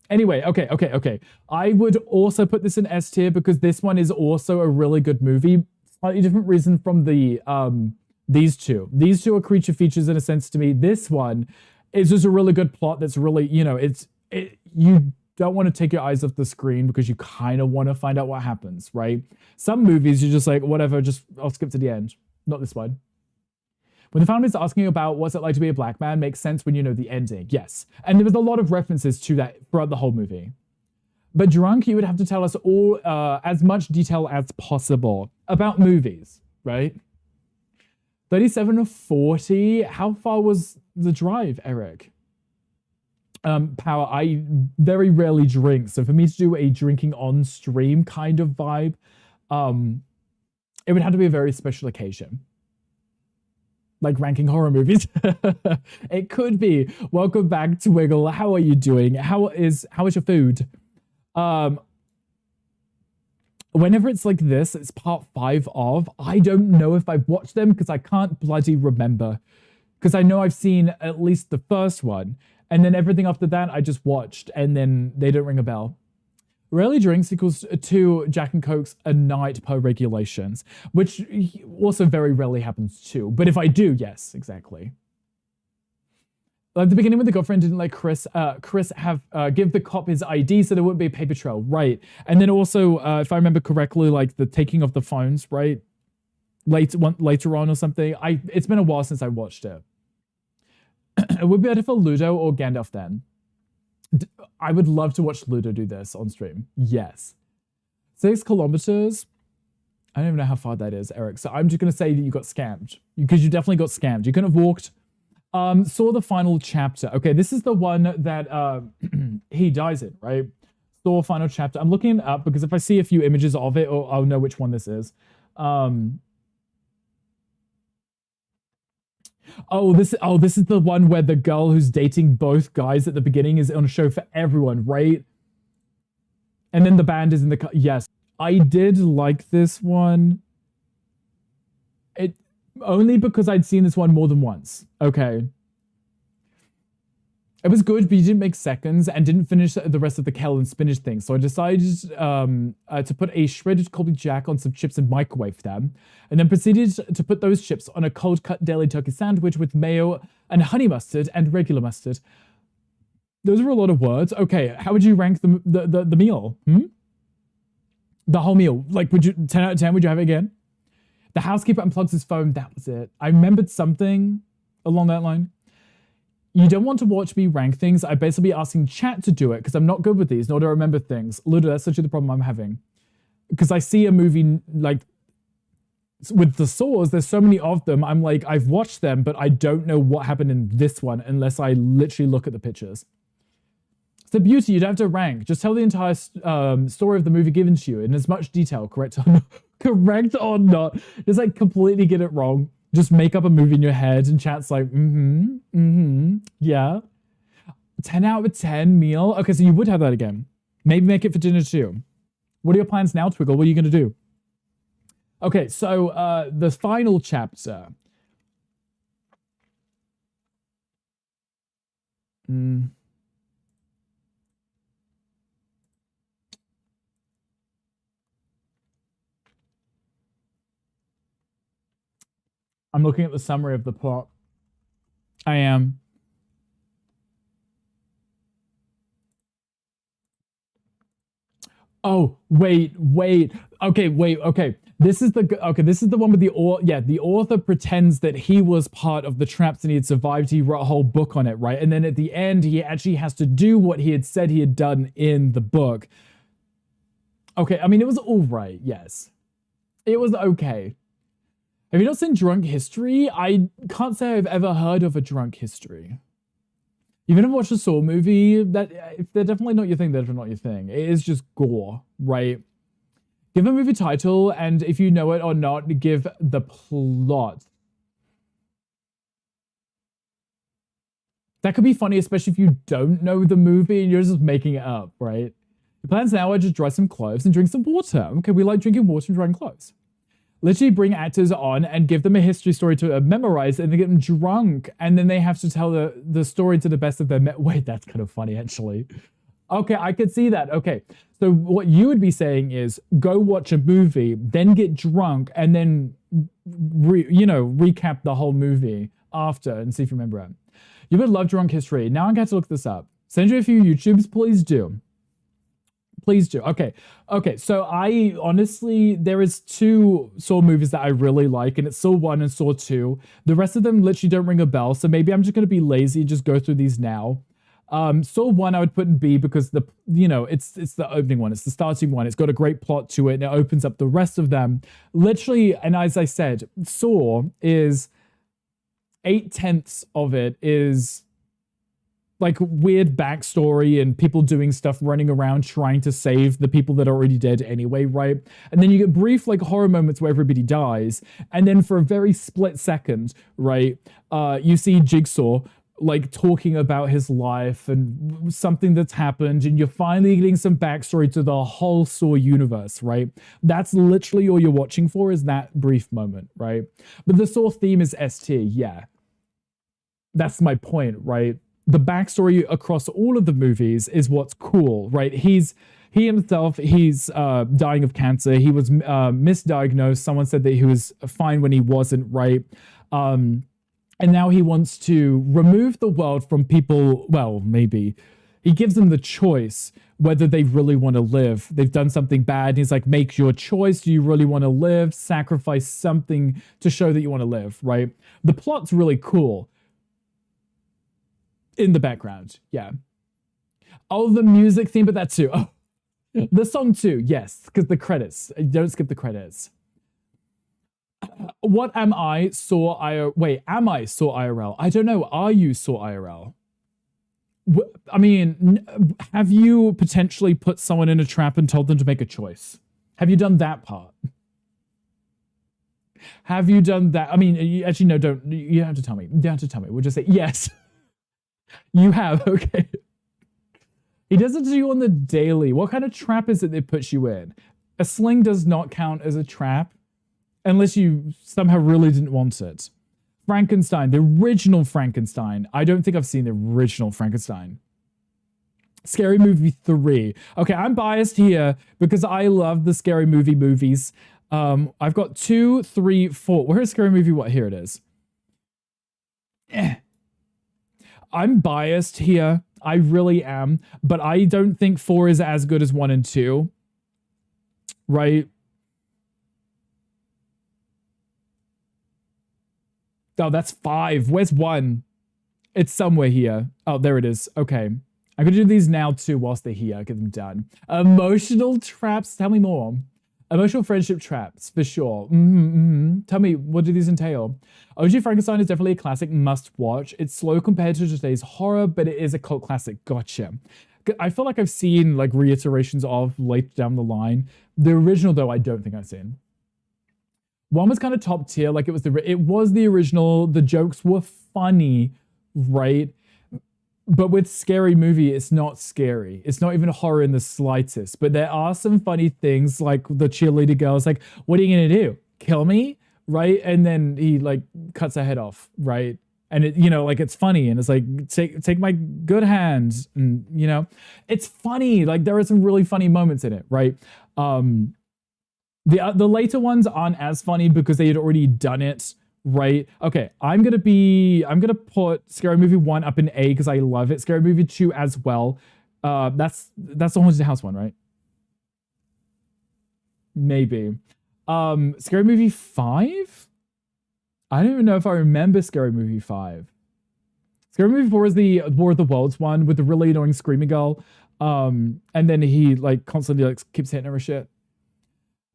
Anyway, okay. I would also put this in S tier because this one is also a really good movie. Slightly different reason from the these two. These two are creature features in a sense to me. This one is just a really good plot that's really, you don't want to take your eyes off the screen because you kind of want to find out what happens, right? Some movies, you're just like, whatever, I'll skip to the end. Not this one. When the family's asking about what's it like to be a black man makes sense when you know the ending, yes. And there was a lot of references to that throughout the whole movie. But drunk, you would have to tell us all as much detail as possible about movies, right? 37 or 40, how far was the drive, Eric? Power, I very rarely drink, so for me to do a drinking on stream kind of vibe, it would have to be a very special occasion. Like ranking horror movies. It could be. Welcome back to Wiggle. How are you doing? How is your food? Whenever it's like this, it's part 5 of, I don't know if I've watched them because I can't bloody remember. Because I know I've seen at least the first one. And then everything after that, I just watched, and then they don't ring a bell. Rarely drinks equals 2 Jack and Cokes a night per regulations, which also very rarely happens too. But if I do, yes, exactly. Like the beginning when the girlfriend didn't let Chris have give the cop his ID so there wouldn't be a paper trail, right? And then also, if I remember correctly, like the taking of the phones, right? Later on or something. It's been a while since I watched it. It would be better for Ludo or Gandalf then. I would love to watch Ludo do this on stream. Yes. 6 kilometers. I don't even know how far that is, Eric. So I'm just going to say that you got scammed. Because you definitely got scammed. You couldn't have walked. Saw the final chapter. Okay, this is the one that he dies in, right? Saw final chapter. I'm looking it up because if I see a few images of it, I'll know which one this is. This is the one where the girl who's dating both guys at the beginning is on a show for everyone, right? And then the band is in the yes. I did like this one. It only because I'd seen this one more than once. Okay. It was good, but you didn't make seconds and didn't finish the rest of the kale and spinach thing. So I decided to put a shredded Colby Jack on some chips and microwave them, and then proceeded to put those chips on a cold-cut deli turkey sandwich with mayo and honey mustard and regular mustard. Those are a lot of words. Okay, how would you rank the meal? The whole meal. Like, would you 10 out of 10? Would you have it again? The housekeeper unplugs his phone. That was it. I remembered something along that line. You don't want to watch me rank things. I'd basically be asking chat to do it because I'm not good with these, nor do I remember things. Ludo, that's literally the problem I'm having. Because I see a movie like with the Saws, there's so many of them. I'm like, I've watched them, but I don't know what happened in this one unless I literally look at the pictures. the beauty. You don't have to rank. Just tell the entire story of the movie given to you in as much detail, correct or not. Correct or not. Just like completely get it wrong. Just make up a movie in your head and chat's like, yeah. 10 out of 10 meal. Okay, so you would have that again. Maybe make it for dinner too. What are your plans now, Twiggle? What are you going to do? Okay, so the final chapter. I'm looking at the summary of the plot. I am. Oh, wait. Okay. This is the one with the author pretends that he was part of the traps and he had survived. He wrote a whole book on it, right? And then at the end, he actually has to do what he had said he had done in the book. Okay, I mean, it was all right, yes. It was okay. Have you not seen Drunk History? I can't say I've ever heard of a Drunk History. You've never watched a Saw movie? That if they're definitely not your thing, they're definitely not your thing. It is just gore, right? Give a movie title, and if you know it or not, give the plot. That could be funny, especially if you don't know the movie and you're just making it up, right? Your plans now are just dry some clothes and drink some water. Okay, we like drinking water and drying clothes. Literally bring actors on and give them a history story to memorize and then get them drunk. And then they have to tell the story to the best of their... Wait, that's kind of funny, actually. Okay, I could see that. Okay, so what you would be saying is go watch a movie, then get drunk, and then, recap the whole movie after and see if you remember it. You would love Drunk History. Now I'm going to look this up. Send you a few YouTubes, please do. Please do. Okay, so I honestly, there is 2 Saw movies that I really like, and it's Saw 1 and Saw 2. The rest of them literally don't ring a bell, so maybe I'm just going to be lazy and just go through these now. Saw 1 I would put in B because it's the opening one, it's the starting one, it's got a great plot to it, and it opens up the rest of them. Literally, and as I said, Saw is 8/10 of it is like weird backstory and people doing stuff, running around trying to save the people that are already dead anyway, right? And then you get brief like horror moments where everybody dies, and then for a very split second, right, you see Jigsaw like talking about his life and something that's happened, and you're finally getting some backstory to the whole Saw universe, right? That's literally all you're watching for, is that brief moment, right? But the Saw theme is S tier, yeah. That's my point, right? The backstory across all of the movies is what's cool, right? He himself, he's dying of cancer. He was misdiagnosed. Someone said that he was fine when he wasn't, right? And now he wants to remove the world from people. Well, maybe. He gives them the choice whether they really want to live. They've done something bad. And he's like, make your choice. Do you really want to live? Sacrifice something to show that you want to live, right? The plot's really cool. In the background, yeah. Oh, the music theme, but that too. Oh, the song too, yes, because the credits. Don't skip the credits. What am I? Saw IRL. Wait, am I Saw IRL? I don't know. Are you Saw IRL? I mean, have you potentially put someone in a trap and told them to make a choice? Have you done that part? Have you done that? I mean, actually, no, don't. You don't have to tell me. You don't have to tell me. We'll just say yes. You have, okay. He does it to you on the daily. What kind of trap is it that puts you in? A sling does not count as a trap unless you somehow really didn't want it. Frankenstein, the original Frankenstein. I don't think I've seen the original Frankenstein. Scary Movie 3. Okay, I'm biased here because I love the Scary Movie movies. I've got 2, 3, 4. Where's Scary Movie? What? Here it is. I'm biased here. I really am. But I don't think 4 is as good as 1 and 2. Right? Oh, that's 5. Where's 1? It's somewhere here. Oh, there it is. Okay. I'm going to do these now too whilst they're here. Get them done. Emotional traps. Tell me more. Emotional friendship traps, for sure. Tell me, what do these entail? OG Frankenstein is definitely a classic must watch. It's slow compared to today's horror, but it is a cult classic. Gotcha. I feel like I've seen like reiterations of later down the line. The original though, I don't think I've seen. One was kind of top tier, like it was the original. The jokes were funny, right? But with Scary Movie, it's not scary. It's not even horror in the slightest. But there are some funny things, like the cheerleader girl's like, "What are you gonna do? Kill me?" Right? And then he like cuts her head off, right? And it, like it's funny, and it's like, take my good hand, and it's funny. Like there are some really funny moments in it, right? The later ones aren't as funny because they had already done it, right? Okay, I'm gonna put Scary Movie 1 up in A because I love it. Scary Movie 2 as well. That's the Haunted House one, right? Maybe. Scary Movie 5? I don't even know if I remember Scary Movie 5. Scary Movie 4 is the War of the Worlds one with the really annoying screaming girl. And then he like constantly like keeps hitting her shit.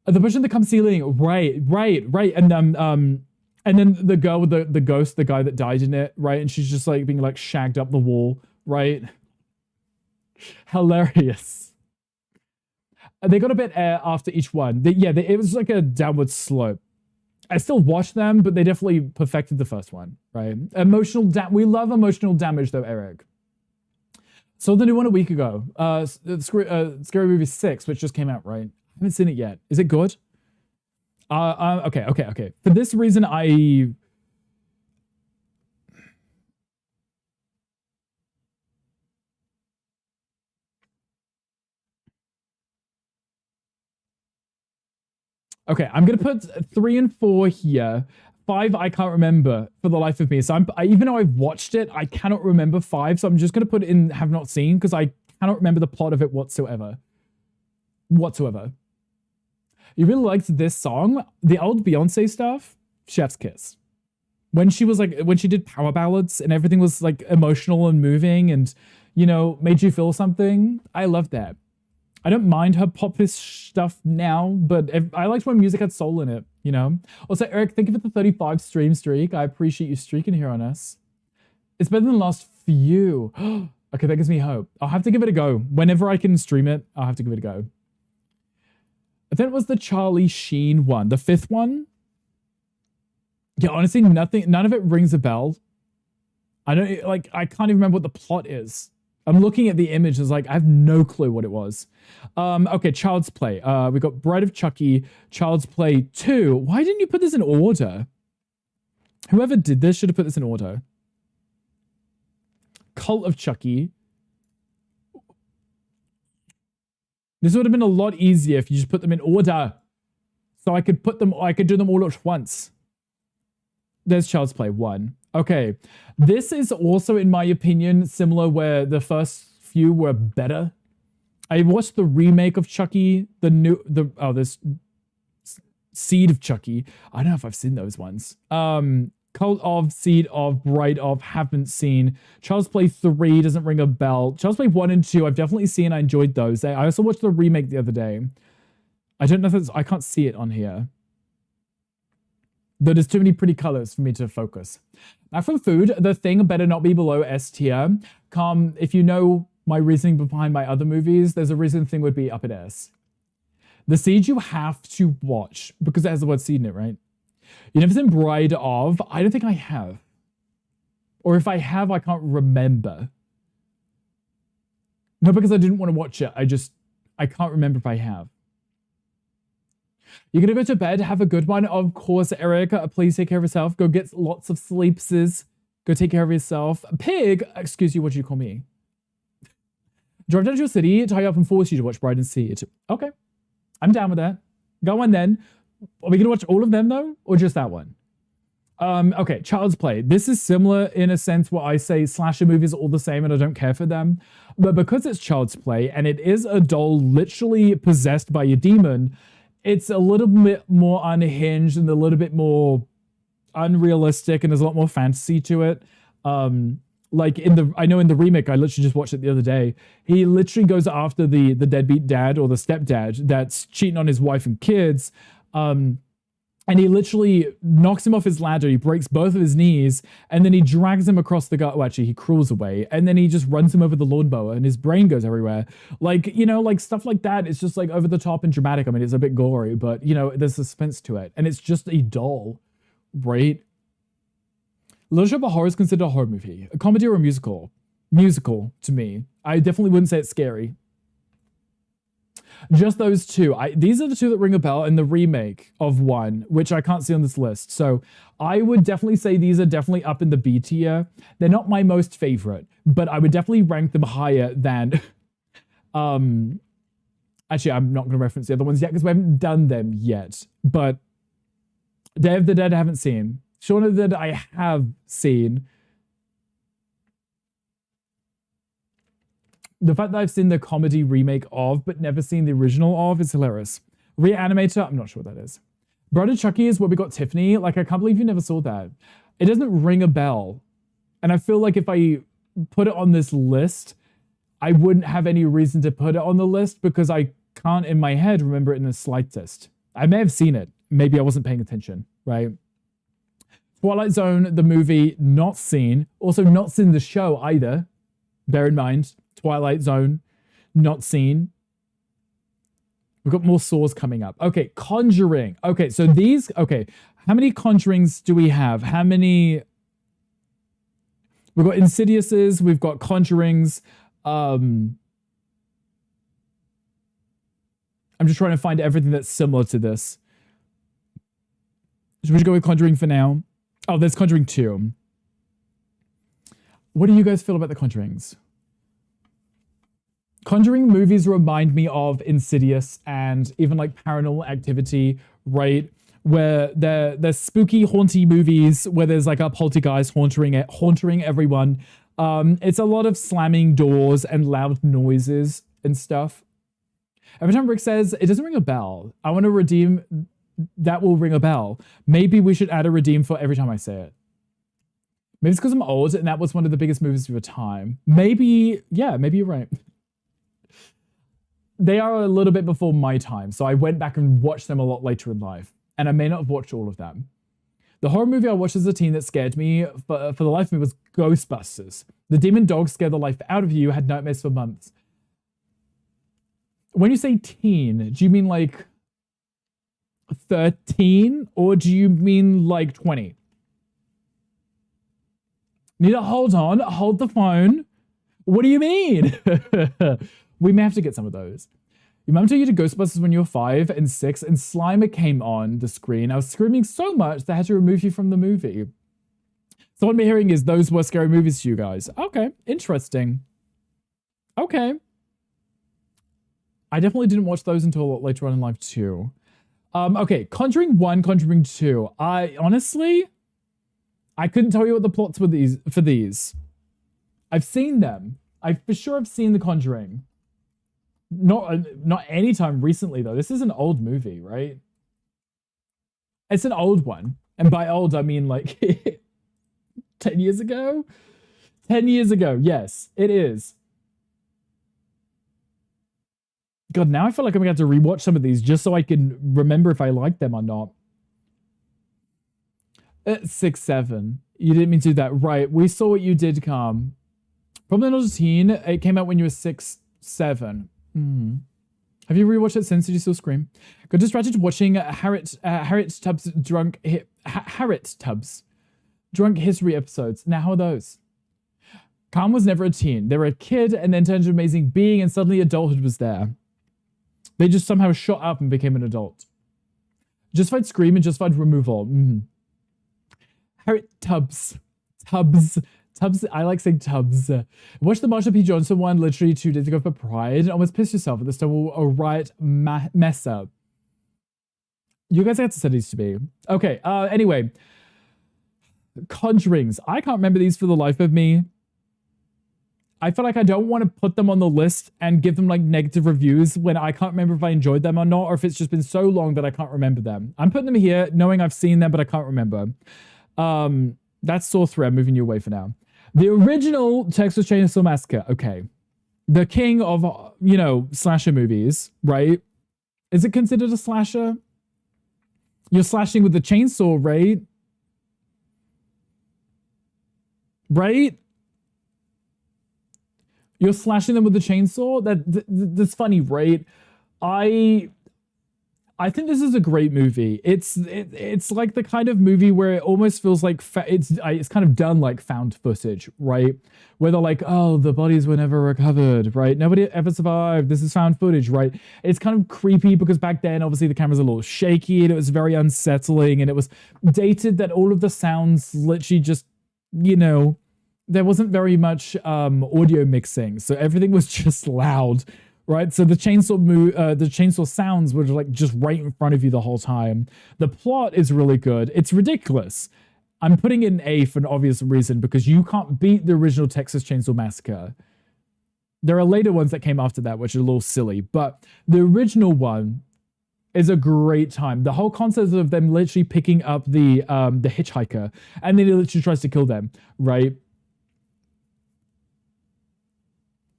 The bush in the cum ceiling, right. And then the girl with the ghost, the guy that died in it, right? And she's just like being like shagged up the wall, right? Hilarious. They got a bit after each one. It was like a downward slope. I still watch them, but they definitely perfected the first one, right? We love emotional damage though, Eric. So the new one a week ago, Scary Movie 6, which just came out, right? I haven't seen it yet. Is it good? Okay. For this reason, Okay, I'm gonna put 3 and 4 here. 5, I can't remember for the life of me. So even though I've watched it, I cannot remember 5. So I'm just gonna put it in have not seen because I cannot remember the plot of it whatsoever. You really liked this song, the old Beyonce stuff, Chef's Kiss. When she did power ballads and everything was like emotional and moving and made you feel something. I love that. I don't mind her popish stuff now, but I liked when music had soul in it, Also, Eric, thank you for the 35 stream streak. I appreciate you streaking here on us. It's better than the last few. Okay, that gives me hope. I'll have to give it a go. Whenever I can stream it, I'll have to give it a go. Then it was the Charlie Sheen one, the 5th one. Yeah, honestly, none of it rings a bell. I can't even remember what the plot is. I'm looking at the image, it's like, I have no clue what it was. Okay, Child's Play. We got Bride of Chucky, Child's Play 2. Why didn't you put this in order? Whoever did this should have put this in order. Cult of Chucky. This would have been a lot easier if you just put them in order. So I could do them all at once. There's Child's Play 1. Okay. This is also, in my opinion, similar where the first few were better. I watched the remake of Chucky, there's Seed of Chucky. I don't know if I've seen those ones. Cult of, Seed of, Bride of, haven't seen. Child's Play 3 doesn't ring a bell. Child's Play 1 and 2, I've definitely seen. I enjoyed those. I also watched the remake the other day. I don't know if I can't see it on here. But there's too many pretty colors for me to focus. Now from food, The Thing better not be below S tier. If you know my reasoning behind my other movies, there's a reason Thing would be up at S. The Siege you have to watch because it has the word seed in it, right? You never seen Bride of? I don't think I have. Or if I have, I can't remember. Not because I didn't want to watch it. I can't remember if I have. You're gonna go to bed, have a good one. Of course, Erica, please take care of yourself. Go get lots of sleepses. Go take care of yourself. Pig, excuse you, what did you call me? Drive down to your city, tie you up and force you to watch Bride and Seed. Okay, I'm down with that. Go on then. Are we gonna watch all of them though? Or just that one? Okay, Child's Play. This is similar in a sense where I say slasher movies are all the same and I don't care for them. But because it's Child's Play and it is a doll literally possessed by a demon, it's a little bit more unhinged and a little bit more unrealistic, and there's a lot more fantasy to it. Like I know in the remake, I literally just watched it the other day. He literally goes after the deadbeat dad or the stepdad that's cheating on his wife and kids. And and he literally knocks him off his ladder. He breaks both of his knees, and then he drags him across the gut. Well, actually, he crawls away, and then he just runs him over the lawnmower, and his brain goes everywhere. Like, you know, like stuff like that. It's just like over the top and dramatic. I mean, it's a bit gory, but you know, there's suspense to it, and it's just a doll, right? Little Shop of Horror is considered a horror movie, a comedy or a musical. Musical to me. I definitely wouldn't say it's scary. Just those two. These are the two that ring a bell, and the remake of one, which I can't see on this list. So I would definitely say these are definitely up in the B tier. They're not my most favorite, but I would definitely rank them higher than... Actually, I'm not going to reference the other ones yet because we haven't done them yet. But Day of the Dead I haven't seen. Shaun of the Dead I have seen. The fact that I've seen the comedy remake of, but never seen the original of, is hilarious. Reanimator, I'm not sure what that is. Brother Chucky is where we got Tiffany. Like, I can't believe you never saw that. It doesn't ring a bell. And I feel like if I put it on this list, I wouldn't have any reason to put it on the list because I can't, in my head, remember it in the slightest. I may have seen it. Maybe I wasn't paying attention, right? Twilight Zone, the movie, not seen. Also, not seen the show either. Bear in mind. Twilight Zone, not seen. We've got more Saws coming up. Okay, Conjuring. Okay, so these, okay, how many Conjurings do we have? How many? We've got Insidiouses, we've got Conjurings. I'm just trying to find everything that's similar to this. Should we go with Conjuring for now? Oh, there's Conjuring 2. What do you guys feel about the Conjurings? Conjuring movies remind me of Insidious and even like Paranormal Activity, right? Where they're spooky, haunty movies where there's like a poltergeist haunting everyone. It's a lot of slamming doors and loud noises and stuff. Every time Rick says, it doesn't ring a bell, I want to redeem, that will ring a bell. Maybe we should add a redeem for every time I say it. Maybe it's because I'm old and that was one of the biggest movies of your time. Maybe, yeah, maybe you're right. They are a little bit before my time, so I went back and watched them a lot later in life, and I may not have watched all of them. The horror movie I watched as a teen that scared me for the life of me was Ghostbusters. The demon dog scared the life out of you, had nightmares for months. When you say teen, do you mean like 13, or do you mean like 20? Need to hold on, hold the phone. What do you mean? We may have to get some of those. Your mum took you to Ghostbusters when you were 5 and 6, and Slimer came on the screen. I was screaming so much they had to remove you from the movie. So what I'm hearing is those were scary movies to you guys. Okay, interesting. Okay. I definitely didn't watch those until a lot later on in life too. Okay, Conjuring 1, Conjuring 2. Honestly, I couldn't tell you what the plots were for these. I've seen them. I for sure have seen The Conjuring. Not anytime recently though. This is an old movie, right? It's an old one. And by old, I mean like 10 years ago? 10 years ago, yes, it is. God, now I feel like I'm going to have to rewatch some of these just so I can remember if I like them or not. 6, 7. You didn't mean to do that. Right, we saw what you did, Calm. Probably not a teen. It came out when you were 6, 7. Have you rewatched it since? Did you still scream? Got distracted watching Harriet Tubbs drunk history episodes. Now, how are those? Calm was never a teen. They were a kid and then turned into an amazing being, and suddenly adulthood was there. They just somehow shot up and became an adult. Justified scream and justified removal. Harriet Tubbs. Tubbs, I like saying Tubbs. Watch the Marsha P. Johnson one literally 2 days ago for Pride and almost pissed yourself at the Stonewall riot mess up. You guys have to send these to me. Okay, anyway. Conjurings. I can't remember these for the life of me. I feel like I don't want to put them on the list and give them like negative reviews when I can't remember if I enjoyed them or not, or if it's just been so long that I can't remember them. I'm putting them here knowing I've seen them, but I can't remember. That's Saw 3. I'm moving you away for now. The original Texas Chainsaw Massacre. Okay. The king of, slasher movies, right? Is it considered a slasher? You're slashing with the chainsaw, right? Right? You're slashing them with the chainsaw? That's funny, right? I I think this is a great movie. It's like the kind of movie where it almost feels like it's kind of done like found footage, right? Where they're like, oh, the bodies were never recovered, right? Nobody ever survived. This is found footage, right? It's kind of creepy because back then, obviously, the camera's a little shaky and it was very unsettling and it was dated that all of the sounds literally just, you know, there wasn't very much audio mixing, so everything was just loud, right? So the chainsaw sounds were like just right in front of you the whole time. The plot is really good. It's ridiculous. I'm putting it an A for an obvious reason because you can't beat the original Texas Chainsaw Massacre. There are later ones that came after that, which are a little silly, but the original one is a great time. The whole concept of them literally picking up the hitchhiker and then he literally tries to kill them, right?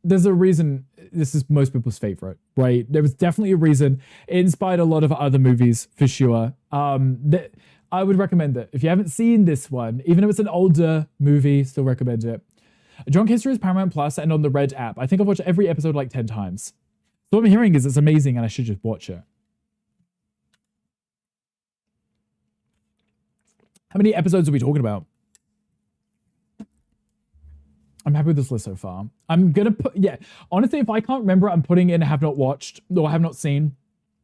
There's a reason this is most people's favorite, right? There was definitely a reason. It inspired a lot of other movies for sure. That I would recommend it. If you haven't seen this one, even if it's an older movie, still recommend it. Drunk History is Paramount Plus and on the Red app. I think I've watched every episode like 10 times. So what I'm hearing is it's amazing and I should just watch it. How many episodes are we talking about? I'm happy with this list so far. I'm gonna put, yeah, honestly, if I can't remember, I'm putting in have not watched or have not seen.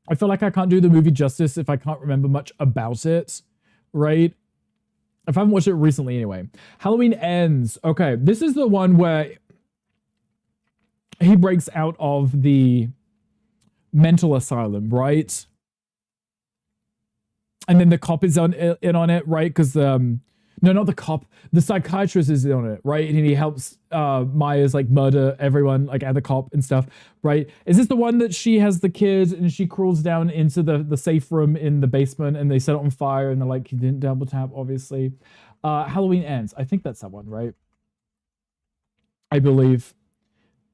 I feel like I can't do the movie justice if I can't remember much about it, right? If I haven't watched it recently anyway. Halloween Ends. Okay, this is the one where he breaks out of the mental asylum, right? And then the cop is in on it, right? Because no, not the cop. The psychiatrist is on it, right? And he helps Myers like murder everyone, like and the cop and stuff, right? Is this the one that she has the kid and she crawls down into the safe room in the basement and they set it on fire and they're like, you didn't double tap, obviously. Halloween Ends. I think that's that one, right? I believe.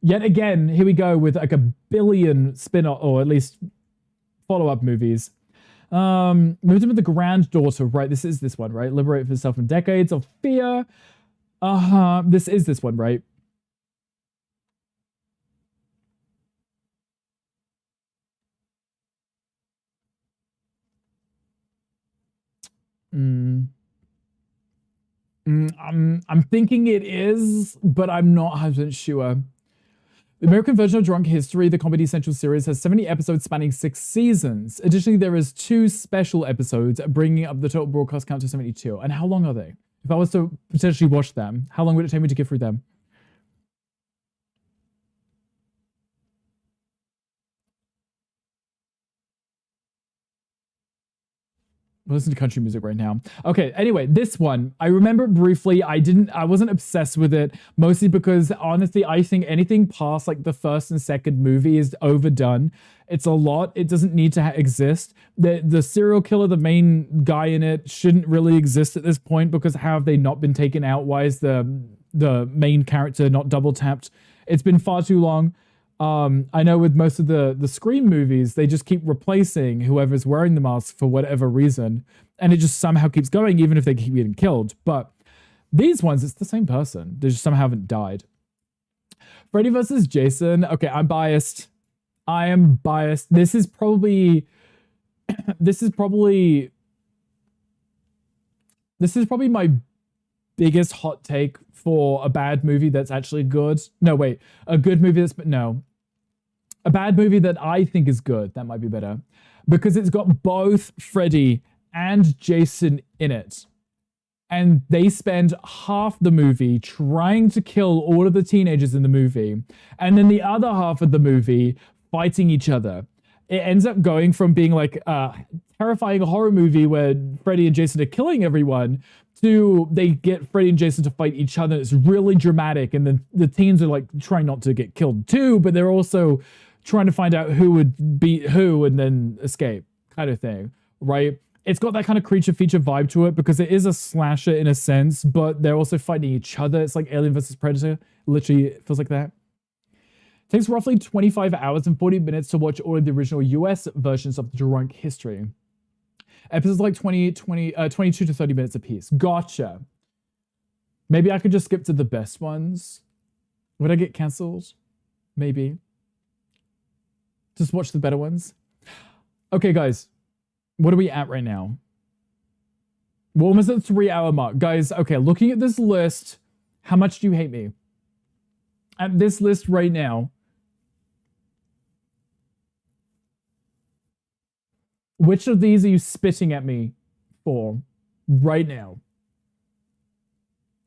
Yet again, here we go with like a billion spin-off or at least follow-up movies. Moved in with the granddaughter, right? This is this one, right? Liberate yourself from decades of fear. This is this one, right? I'm thinking it is, but I'm not 100% sure. The American version of Drunk History, the Comedy Central series, has 70 episodes spanning 6 seasons. Additionally, there is 2 special episodes, bringing up the total broadcast count to 72. And how long are they? If I was to potentially watch them, how long would it take me to get through them? Listen to country music right now. Okay, anyway, this one, I remember it briefly. I wasn't obsessed with it, mostly because honestly, I think anything past like the first and second movie is overdone. It's a lot. It doesn't need to exist. The serial killer, the main guy in it, shouldn't really exist at this point because how have they not been taken out? Why is the main character not double tapped? It's been far too long. I know with most of the Scream movies, they just keep replacing whoever's wearing the mask for whatever reason, and it just somehow keeps going, even if they keep getting killed. But these ones, it's the same person. They just somehow haven't died. Freddy vs. Jason. Okay, I'm biased. I am biased. This is probably my biggest hot take for a bad movie that's actually good. No, wait, a good movie that's no. A bad movie that I think is good. That might be better. Because it's got both Freddy and Jason in it. And they spend half the movie trying to kill all of the teenagers in the movie. And then the other half of the movie fighting each other. It ends up going from being like a terrifying horror movie where Freddy and Jason are killing everyone to they get Freddy and Jason to fight each other. It's really dramatic. And then the teens are like trying not to get killed too, but they're also trying to find out who would beat who and then escape kind of thing, right? It's got that kind of creature feature vibe to it because it is a slasher in a sense, but they're also fighting each other. It's like Alien vs. Predator. Literally, it feels like that. It takes roughly 25 hours and 40 minutes to watch all of the original US versions of Drunk History. Episodes like 22 to 30 minutes apiece. Gotcha. Maybe I could just skip to the best ones. Would I get cancelled? Maybe. Just watch the better ones. Okay, guys. What are we at right now? We're almost at the 3-hour mark. Guys, okay, looking at this list, how much do you hate me? At this list right now, which of these are you spitting at me for right now?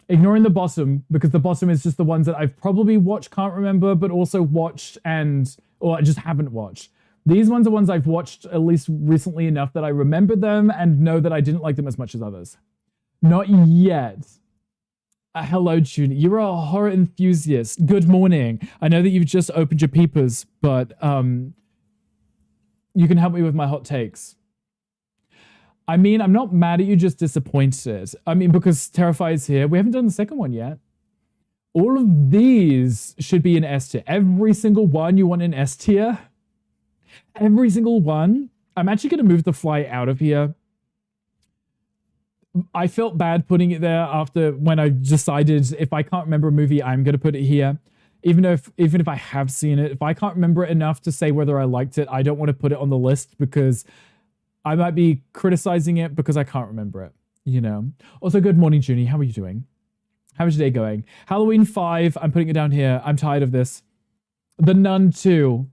Ignoring the bottom, because the bottom is just the ones that I've probably watched, can't remember, but also watched or I just haven't watched. These ones are ones I've watched at least recently enough that I remember them and know that I didn't like them as much as others. Not yet. Hello, June. You're a horror enthusiast. Good morning. I know that you've just opened your peepers, but you can help me with my hot takes. I mean, I'm not mad at you, just disappointed. I mean, because Terrify's here. We haven't done the second one yet. All of these should be in S tier. Every single one you want in S tier. Every single one. I'm actually going to move the fly out of here. I felt bad putting it there after when I decided if I can't remember a movie, I'm going to put it here. Even if I have seen it, if I can't remember it enough to say whether I liked it, I don't want to put it on the list because I might be criticizing it because I can't remember it, you know? Also, good morning, Junie. How are you doing? How's your day going? Halloween 5, I'm putting it down here. I'm tired of this. The Nun 2,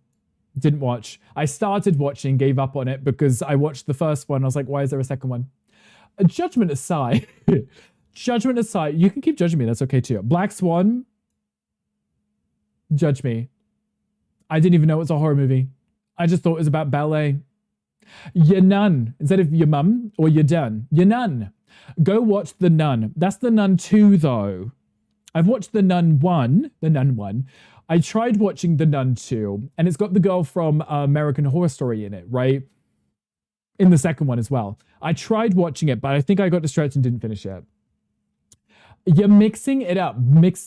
didn't watch. I started watching, gave up on it because I watched the first one. I was like, why is there a second one? Judgment aside, judgment aside, you can keep judging me. That's okay too. Black Swan, judge me. I didn't even know it was a horror movie. I just thought it was about ballet. Your Nun, instead of your mum or your done. Your Nun. Go watch The Nun. That's The Nun 2 though. I've watched The Nun 1. The Nun 1. I tried watching The Nun 2, and it's got the girl from American Horror Story in it, right? In the second one as well. I tried watching it, but I think I got distracted and didn't finish it. You're mixing it up.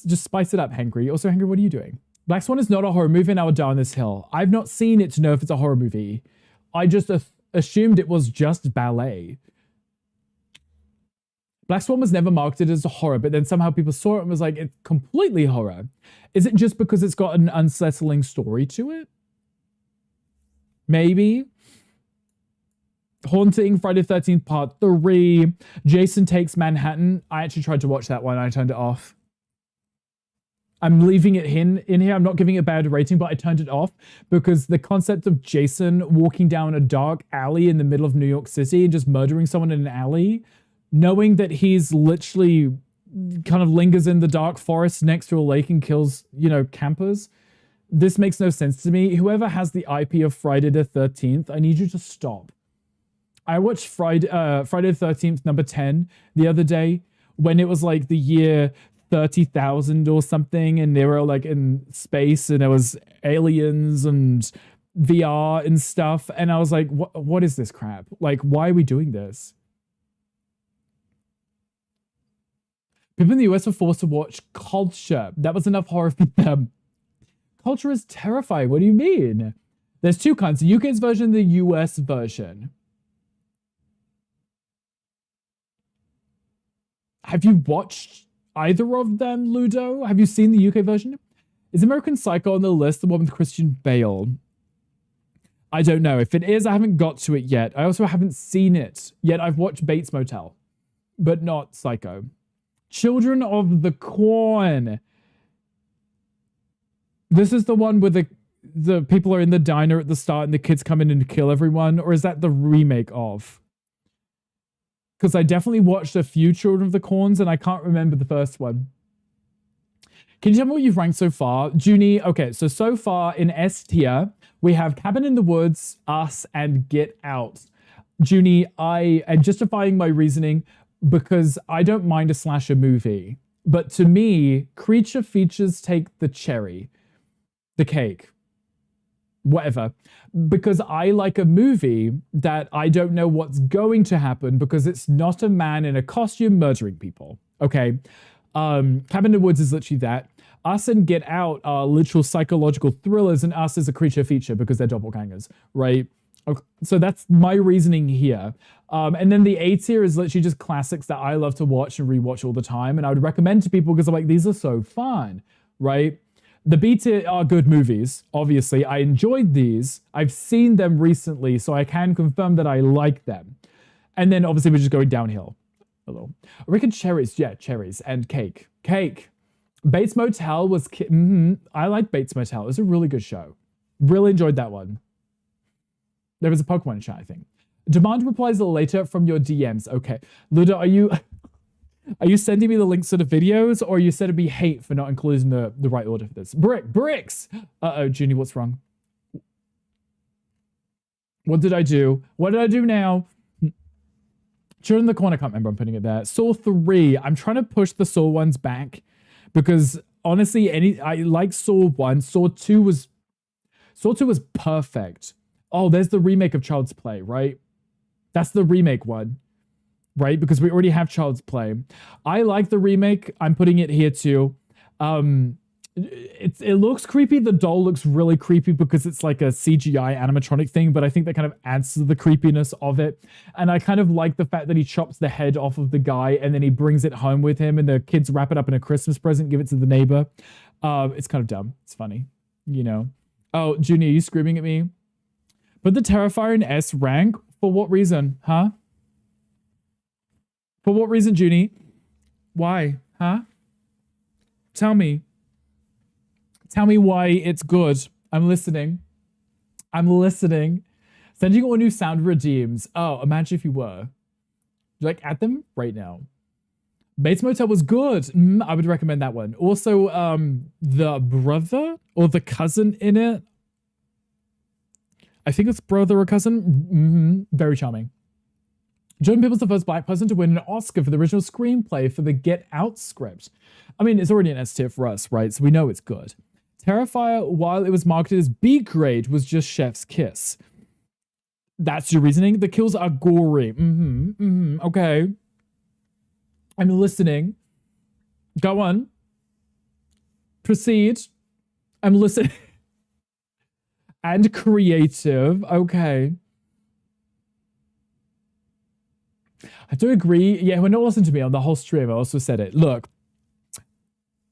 Just spice it up, Hangry. Also, Hangry, what are you doing? Black Swan is not a horror movie, and I would die on this hill. I've not seen it to know if it's a horror movie. I just assumed it was just ballet. Black Swan was never marketed as a horror, but then somehow people saw it and was like, it's completely horror. Is it just because it's got an unsettling story to it? Maybe. Haunting, Friday the 13th Part 3, Jason Takes Manhattan. I actually tried to watch that one. I turned it off. I'm leaving it in here. I'm not giving it a bad rating, but I turned it off because the concept of Jason walking down a dark alley in the middle of New York City and just murdering someone in an alley, knowing that he's literally kind of lingers in the dark forest next to a lake and kills, you know, campers. This makes no sense to me. Whoever has the IP of Friday the 13th, I need you to stop. I watched Friday the 13th, number 10, the other day when it was like the year 30,000 or something, and they were like in space and there was aliens and VR and stuff. And I was like, what is this crap? Like, why are we doing this? People in the US were forced to watch Culture. That was enough horror for them. Culture is terrifying. What do you mean? There's two kinds, the UK's version and the US version. Have you watched either of them, Ludo? Have you seen the UK version? Is American Psycho on the list, the one with Christian Bale? I don't know. If it is, I haven't got to it yet. I also haven't seen it, yet I've watched Bates Motel, but not Psycho. Children of the Corn. This is the one where the people are in the diner at the start and the kids come in and kill everyone, or is that the remake of? Because I definitely watched a few Children of the Corns and I can't remember the first one. Can you tell me what you've ranked so far? Junie, okay, so far in S tier, we have Cabin in the Woods, Us, and Get Out. Junie, I am justifying my reasoning because I don't mind a slasher movie. But to me, creature features take the cherry, the cake, whatever. Because I like a movie that I don't know what's going to happen because it's not a man in a costume murdering people. Okay. Cabin in the Woods is literally that. Us and Get Out are literal psychological thrillers, and Us is a creature feature because they're doppelgangers, right? Okay, so that's my reasoning here. And then the A tier is literally just classics that I love to watch and rewatch all the time. And I would recommend to people because I'm like, these are so fun, right? The B tier are good movies, obviously. I enjoyed these. I've seen them recently, so I can confirm that I like them. And then obviously we're just going downhill. Hello. I reckon cherries, yeah, cherries and cake. Cake. Bates Motel was, I like Bates Motel. It was a really good show. Really enjoyed that one. There was a Pokemon chat, I think. Demand replies later from your DMs. Okay. Luda, are you sending me the links to the videos, or are you sending me hate for not including the right order for this? Bricks! Uh-oh, Junie, what's wrong? What did I do? What did I do now? Children in the Corner, I can't remember I'm putting it there. Saw 3. I'm trying to push the Saw ones back because honestly, I like Saw 1. Saw 2 was perfect. Oh, there's the remake of Child's Play, right? That's the remake one, right? Because we already have Child's Play. I like the remake. I'm putting it here too. It looks creepy. The doll looks really creepy because it's like a CGI animatronic thing, but I think that kind of adds to the creepiness of it. And I kind of like the fact that he chops the head off of the guy and then he brings it home with him and the kids wrap it up in a Christmas present, give it to the neighbor. It's kind of dumb. It's funny, you know. Oh, Junie, are you screaming at me? Put the Terrifier in S rank? For what reason? Huh? For what reason, Junie? Why? Huh? Tell me. Tell me why it's good. I'm listening. I'm listening. Sending all new sound redeems. Oh, imagine if you were. Like, at them right now. Bates Motel was good. I would recommend that one. Also, the brother or the cousin in it. I think it's brother or cousin. Very charming. Jordan Peele's the first black person to win an Oscar for the original screenplay for the Get Out script. I mean, it's already an S tier for us, right? So we know it's good. Terrifier, while it was marketed as B grade, was just chef's kiss. That's your reasoning? The kills are gory. Okay. I'm listening. Go on. Proceed. I'm listening. And creative. Okay. I do agree. Yeah, when not listening to me on the whole stream, I also said it. Look,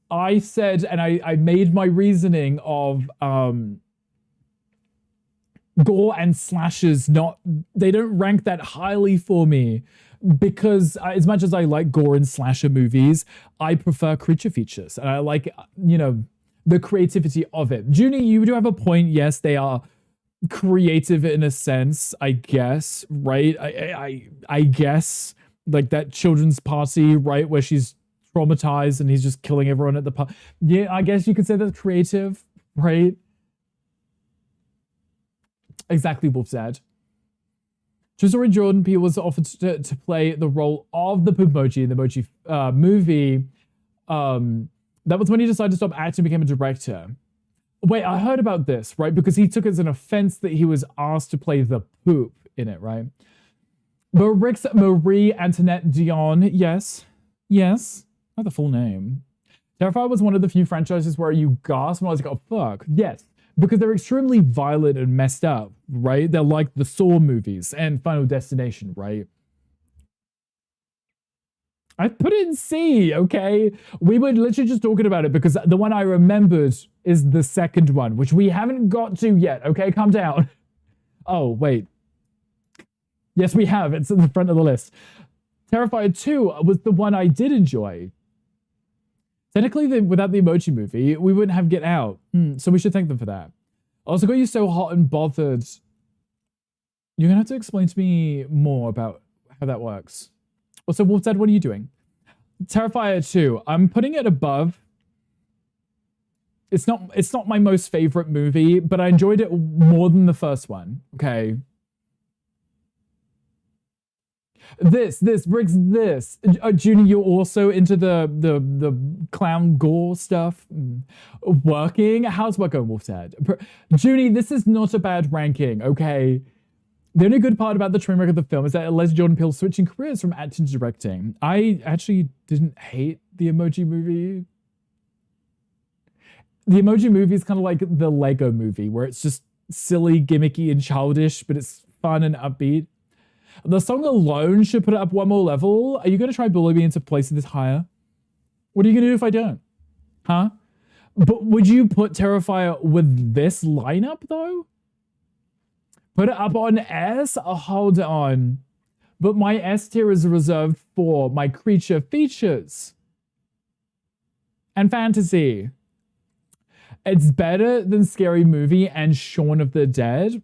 I said, and I made my reasoning of gore and slashes they don't rank that highly for me because as much as I like gore and slasher movies, I prefer creature features and I like, you know, the creativity of it. Junie, you do have a point. Yes, they are creative in a sense, I guess, right? I guess like that children's party, right, where she's traumatized and he's just killing everyone at the party. Yeah, I guess you could say that's creative, right? Exactly, Wolf said. True story, Jordan Peele was offered to play the role of the Poopmoji in the Moji movie. That was when he decided to stop acting and became a director. Wait, I heard about this, right? Because he took it as an offense that he was asked to play the poop in it, right? Marix Marie Antoinette Dion, yes. Yes. Not the full name. Terrifier was one of the few franchises where you gasp and I was like, oh, fuck. Yes. Because they're extremely violent and messed up, right? They're like the Saw movies and Final Destination, right? I put it in C, okay? We were literally just talking about it because the one I remembered is the second one, which we haven't got to yet, okay? Calm down. Oh, wait. Yes, we have. It's at the front of the list. Terrifier 2 was the one I did enjoy. Technically, without the Emoji Movie, we wouldn't have Get Out. So we should thank them for that. Also got you so hot and bothered. You're going to have to explain to me more about how that works. Also, Wolf Dad, what are you doing? Terrifier 2. I'm putting it above. It's not my most favorite movie, but I enjoyed it more than the first one. Okay. This. Junie, you're also into the clown gore stuff. Working? How's work going, Wolf Dad? Junie, this is not a bad ranking, okay? The only good part about the train wreck of the film is that it lets Jordan Peele switching careers from acting to directing. I actually didn't hate the Emoji Movie. The Emoji Movie is kind of like the Lego Movie, where it's just silly, gimmicky, and childish, but it's fun and upbeat. The song alone should put it up one more level. Are you going to try bully me into placing this higher? What are you going to do if I don't? Huh? But would you put Terrifier with this lineup, though? Put it up on S? Oh, hold on. But my S tier is reserved for my creature features and fantasy. It's better than Scary Movie and Shaun of the Dead.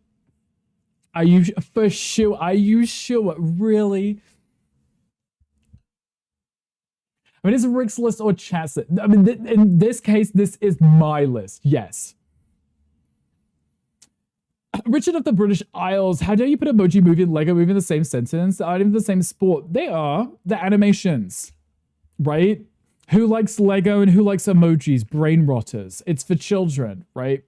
Are you for sure? Are you sure? Really? I mean, is it Rick's list or chat's list? I mean, in this case, this is my list. Yes. Richard of the British Isles, how dare you put Emoji Movie and Lego Movie in the same sentence? They aren't even the same sport. They are. They're animations, right? Who likes Lego and who likes emojis? Brain rotters. It's for children, right?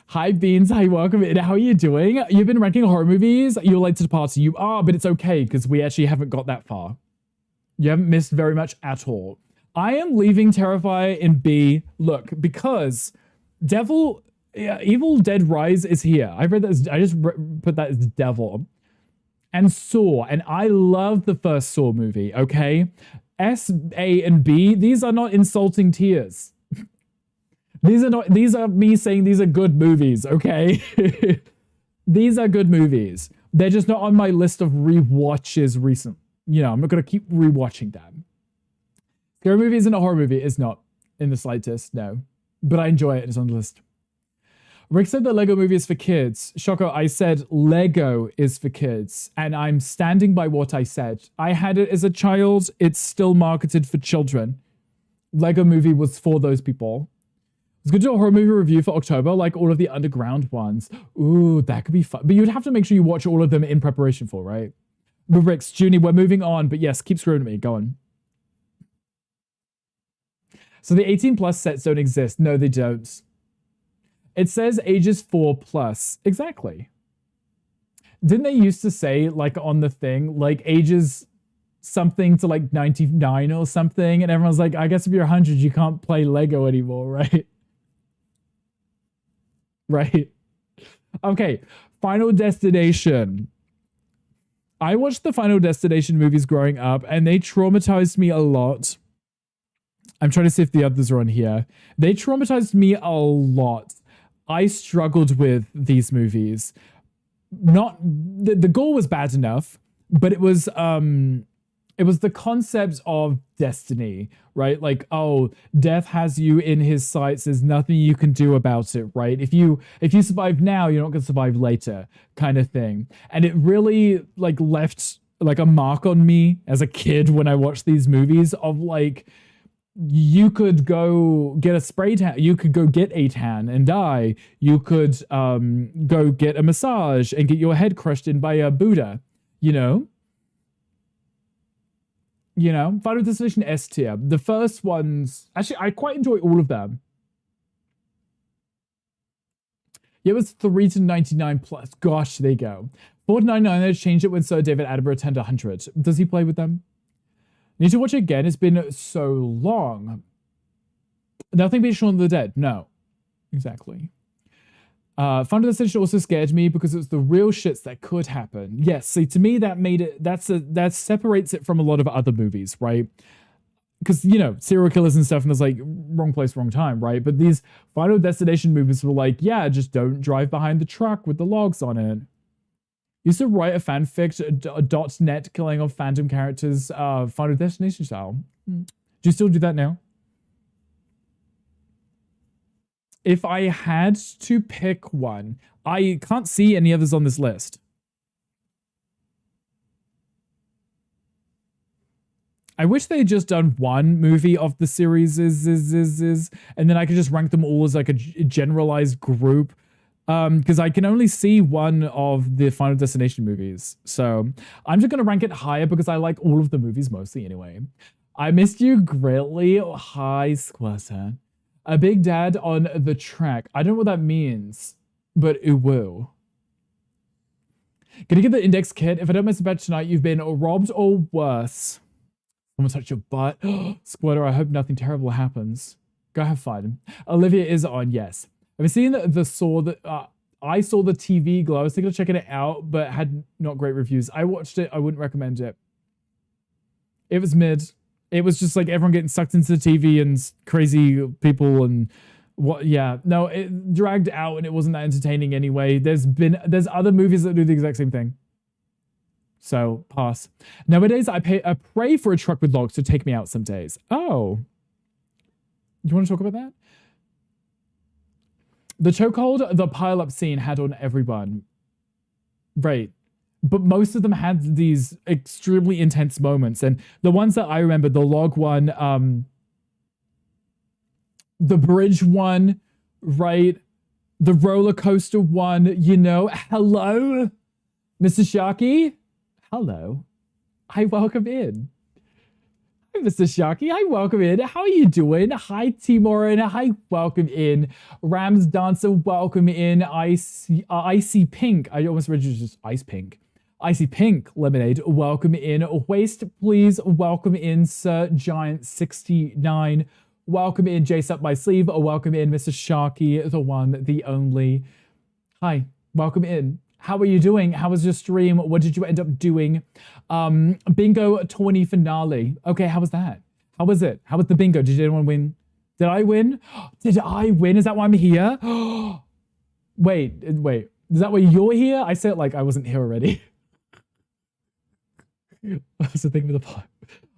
Hi, Beans. Hi, welcome in. How are you doing? You've been ranking horror movies. You're late to the party. You are, but it's okay because we actually haven't got that far. You haven't missed very much at all. I am leaving Terrifier in B. Look, because Evil Dead Rise is here. I read that. I just put that as Devil. And Saw. And I love the first Saw movie, okay? S, A, and B, these are not insulting tiers. These are me saying these are good movies, okay? These are good movies. They're just not on my list of rewatches recent. You know, I'm not going to keep rewatching them. Scary Movie isn't a horror movie. It's not in the slightest, no. But I enjoy it. It's on the list. Rick said the Lego Movie is for kids. Shoko, I said Lego is for kids. And I'm standing by what I said. I had it as a child. It's still marketed for children. Lego Movie was for those people. It's good to do a horror movie review for October, like all of the underground ones. Ooh, that could be fun. But you'd have to make sure you watch all of them in preparation for, right? But Ricks, Junie, we're moving on. But yes, keep screwing at me. Go on. So the 18 plus sets don't exist. No, they don't. It says ages 4+. Exactly. Didn't they used to say, like, on the thing, like, ages something to, like, 99 or something? And everyone's like, I guess if you're 100, you can't play Lego anymore, right? Right. Okay. Final Destination. I watched the Final Destination movies growing up, and they traumatized me a lot. I'm trying to see if the others are on here. They traumatized me a lot. I struggled with these movies. Not the gore was bad enough, but it was the concept of destiny, right? Like, oh, death has you in his sights. There's nothing you can do about it, right? If you survive now, you're not going to survive later, kind of thing. And it really like left like a mark on me as a kid when I watched these movies of like, you could go get a spray tan. You could go get a tan and die. You could go get a massage and get your head crushed in by a Buddha, you know? You know, Final Destination S tier. The first ones, actually, I quite enjoy all of them. Yeah, it was 3 to 99 plus. Gosh, there you go. 4 to 99, they changed it when Sir David Attenborough turned 100. Does he play with them? Need to watch it again. It's been so long. Nothing beats Shaun of the Dead. No. Exactly. Final Destination also scared me because it's the real shits that could happen. Yes, see, to me, that made it, that separates it from a lot of other movies, right? Because, you know, serial killers and stuff, and it's like, wrong place, wrong time, right? But these Final Destination movies were like, yeah, just don't drive behind the truck with the logs on it. Used to write a fanfic, a .net killing of phantom characters, Final Destination style. Do you still do that now? If I had to pick one, I can't see any others on this list. I wish they had just done one movie of the series, and then I could just rank them all as like a generalized group. Because I can only see one of the Final Destination movies. So I'm just going to rank it higher because I like all of the movies mostly anyway. I missed you greatly. Oh, hi, Squirter. A big dad on the track. I don't know what that means, but it will. Gonna get the index kit. If I don't miss a bet tonight, you've been robbed or worse. Someone touch your butt. Squirter, I hope nothing terrible happens. Go have fun. Olivia is on, yes. Have you seen the saw that I saw the TV Glow? I was thinking of checking it out, but had not great reviews. I watched it. I wouldn't recommend it. It was mid. It was just like everyone getting sucked into the TV and crazy people and what. Yeah, no, it dragged out and it wasn't that entertaining anyway. There's other movies that do the exact same thing. So pass. Nowadays, I pray for a truck with logs to take me out some days. Oh, you want to talk about that? The chokehold, the pile-up scene had on everyone. Right. But most of them had these extremely intense moments. And the ones that I remember, the log one, the bridge one, right? The roller coaster one, you know. Hello, Mr. Sharky. Hello. Hi, welcome in. Hi, Mr. Sharky. Hi, welcome in. How are you doing? Hi, Timur, and hi, welcome in. Rams Dancer, welcome in. Icy Pink. I almost read you just Ice Pink. Icy Pink Lemonade, welcome in. Waste, please, welcome in. Sir Giant 69, welcome in. Jace Up My Sleeve, welcome in. Mr. Sharky, the one, the only. Hi, welcome in. How are you doing? How was your stream? What did you end up doing? Bingo 20 finale. Okay, how was that? How was it? How was the bingo? Did anyone win? Did I win? Did I win? Is that why I'm here? Wait. Is that why you're here? I said like I wasn't here already. That's the thing with the pot.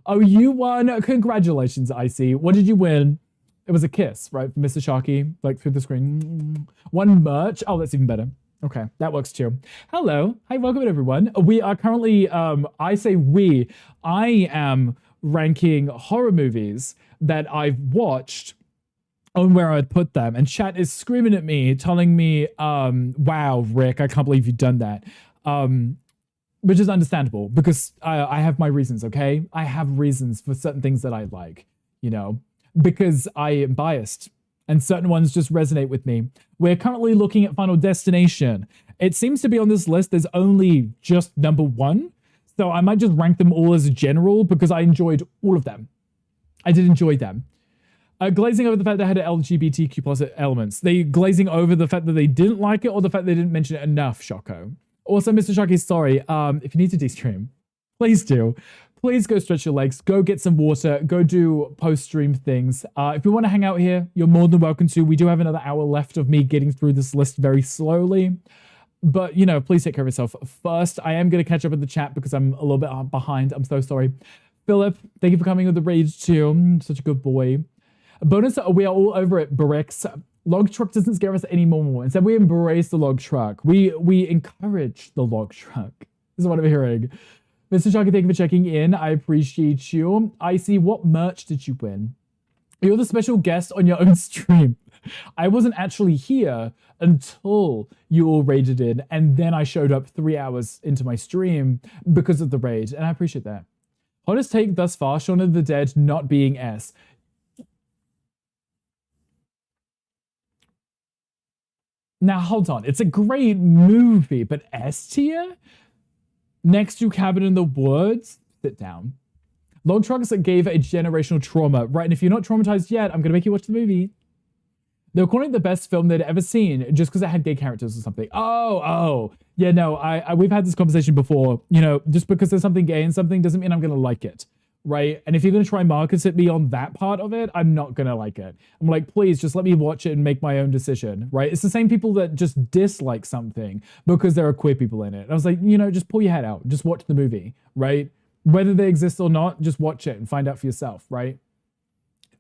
Oh, you won. Congratulations, Icy. What did you win? It was a kiss, right? From Mr. Sharky, like through the screen. One merch. Oh, that's even better. Okay, that works too. Hello. Hi, welcome everyone. We are currently, I say we, I am ranking horror movies that I've watched on where I'd put them. And chat is screaming at me, telling me, wow, Rick, I can't believe you've done that. Which is understandable because I have my reasons, okay? I have reasons for certain things that I like, you know, because I am biased. And certain ones just resonate with me. We're currently looking at Final Destination. It seems to be on this list, there's only just number 1. So I might just rank them all as a general because I enjoyed all of them. I did enjoy them. Glazing over the fact they had LGBTQ plus elements. They glazing over the fact that they didn't like it or the fact they didn't mention it enough, Shoko. Also, Mr. Sharky, sorry, if you need to de-stream, please do. Please go stretch your legs, go get some water, go do post-stream things. If you want to hang out here, you're more than welcome to. We do have another hour left of me getting through this list very slowly. But, you know, please take care of yourself. First, I am going to catch up in the chat because I'm a little bit behind. I'm so sorry. Philip, thank you for coming with the raid too. Such a good boy. Bonus, we are all over it, Bricks. Log truck doesn't scare us anymore. Instead, we embrace the log truck. We encourage the log truck. This is what I'm hearing. Mr. Sharky, thank you for checking in. I appreciate you. I see. What merch did you win? You're the special guest on your own stream. I wasn't actually here until you all raided in, and then I showed up 3 hours into my stream because of the raid, and I appreciate that. Hottest take thus far, Shaun of the Dead not being S. Now, hold on. It's a great movie, but S tier? Next to Cabin in the Woods? Sit down. Log trucks that gave a generational trauma. Right, and if you're not traumatized yet, I'm going to make you watch the movie. They were calling it the best film they'd ever seen just because it had gay characters or something. Oh. Yeah, no, we've had this conversation before. You know, just because there's something gay in something doesn't mean I'm going to like it. Right? And if you're going to try and market me on that part of it, I'm not going to like it. I'm like, please just let me watch it and make my own decision, right? It's the same people that just dislike something because there are queer people in it. And I was like, you know, just pull your head out. Just watch the movie, right? Whether they exist or not, just watch it and find out for yourself, right?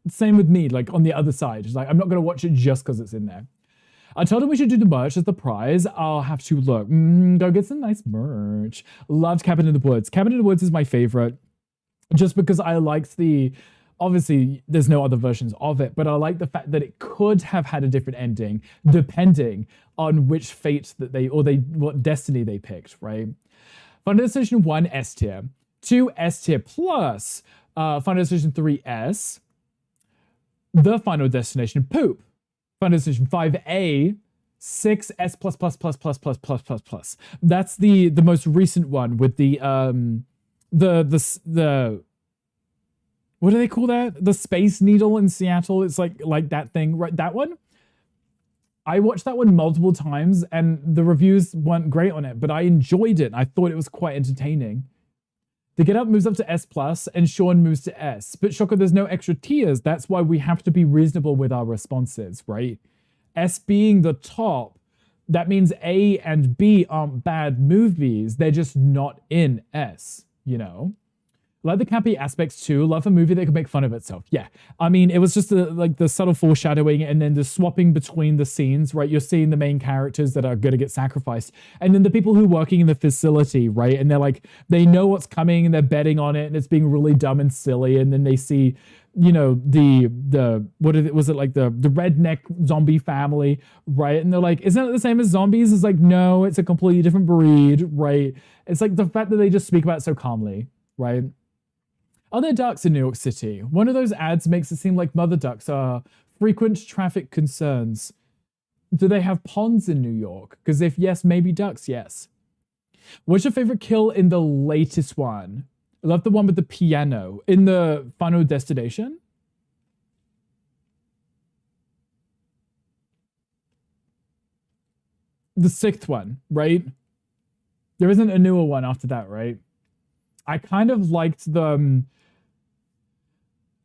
Same with me, like on the other side. It's like, I'm not going to watch it just because it's in there. I told him we should do the merch as the prize. I'll have to look. Go get some nice merch. Loved Cabin in the Woods. Cabin in the Woods is my favorite. Just because I liked obviously there's no other versions of it, but I like the fact that it could have had a different ending depending on which fate what destiny they picked, right? Final Destination 1 S tier, 2 S tier plus, Final Destination 3 S, The Final Destination Poop, Final Destination 5A, 6 S plus plus plus plus plus plus plus plus. That's the most recent one with the what do they call that? The Space Needle in Seattle. It's like that thing, right? That one. I watched that one multiple times and the reviews weren't great on it, but I enjoyed it. I thought it was quite entertaining. The Get Up moves up to S+, and Sean moves to S. But Shocker, there's no extra tiers. That's why we have to be reasonable with our responses, right? S being the top, that means A and B aren't bad movies. They're just not in S, you know? Like the campy aspects too. Love a movie that could make fun of itself. Yeah, I mean, it was just like the subtle foreshadowing and then the swapping between the scenes, right? You're seeing the main characters that are going to get sacrificed, and then the people who are working in the facility, right? And they're like, they know what's coming and they're betting on it, and it's being really dumb and silly. And then they see, you know, the was it like the redneck zombie family, right? And they're like, isn't it the same as zombies? It's like, no, it's a completely different breed, right? It's like the fact that they just speak about it so calmly, right? Are there ducks in New York City? One of those ads makes it seem like mother ducks are frequent traffic concerns. Do they have ponds in New York? Because if yes, maybe ducks, yes. What's your favorite kill in the latest one? I love the one with the piano. In the Final Destination? The sixth one, right? There isn't a newer one after that, right? I kind of liked the...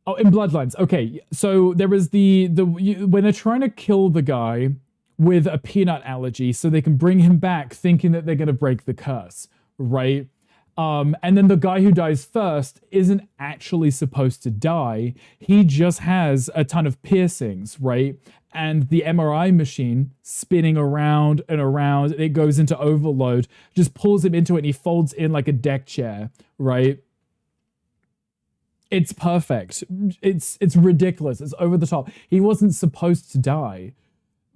Oh, in Bloodlines. Okay, so there was when they're trying to kill the guy with a peanut allergy so they can bring him back thinking that they're going to break the curse, right? And then the guy who dies first isn't actually supposed to die. He just has a ton of piercings, right? And the MRI machine spinning around and around, and it goes into overload, just pulls him into it and he folds in like a deck chair, right? It's perfect. It's ridiculous. It's over the top. He wasn't supposed to die.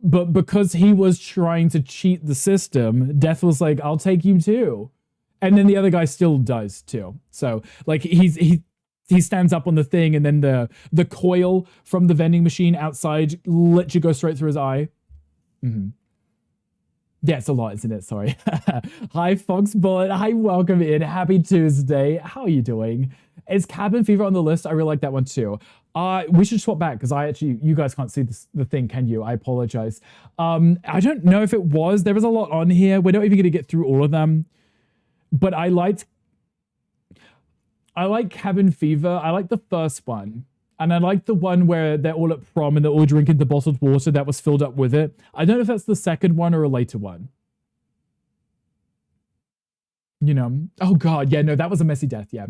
But because he was trying to cheat the system, Death was like, I'll take you too. And then the other guy still does too. So like he stands up on the thing and then the coil from the vending machine outside lets you go straight through his eye. Mm-hmm. Yeah, it's a lot, isn't it? Sorry. Hi, Fox Bullet. Hi, welcome in. Happy Tuesday. How are you doing? Is Cabin Fever on the list? I really like that one too. We should swap back because you guys can't see the thing, can you? I apologize. I don't know if it was. There was a lot on here. We're not even going to get through all of them. But I like Cabin Fever. I like the first one. And I like the one where they're all at prom and they're all drinking the bottled water that was filled up with it. I don't know if that's the second one or a later one. You know? Oh God, yeah, no, that was a messy death, yeah.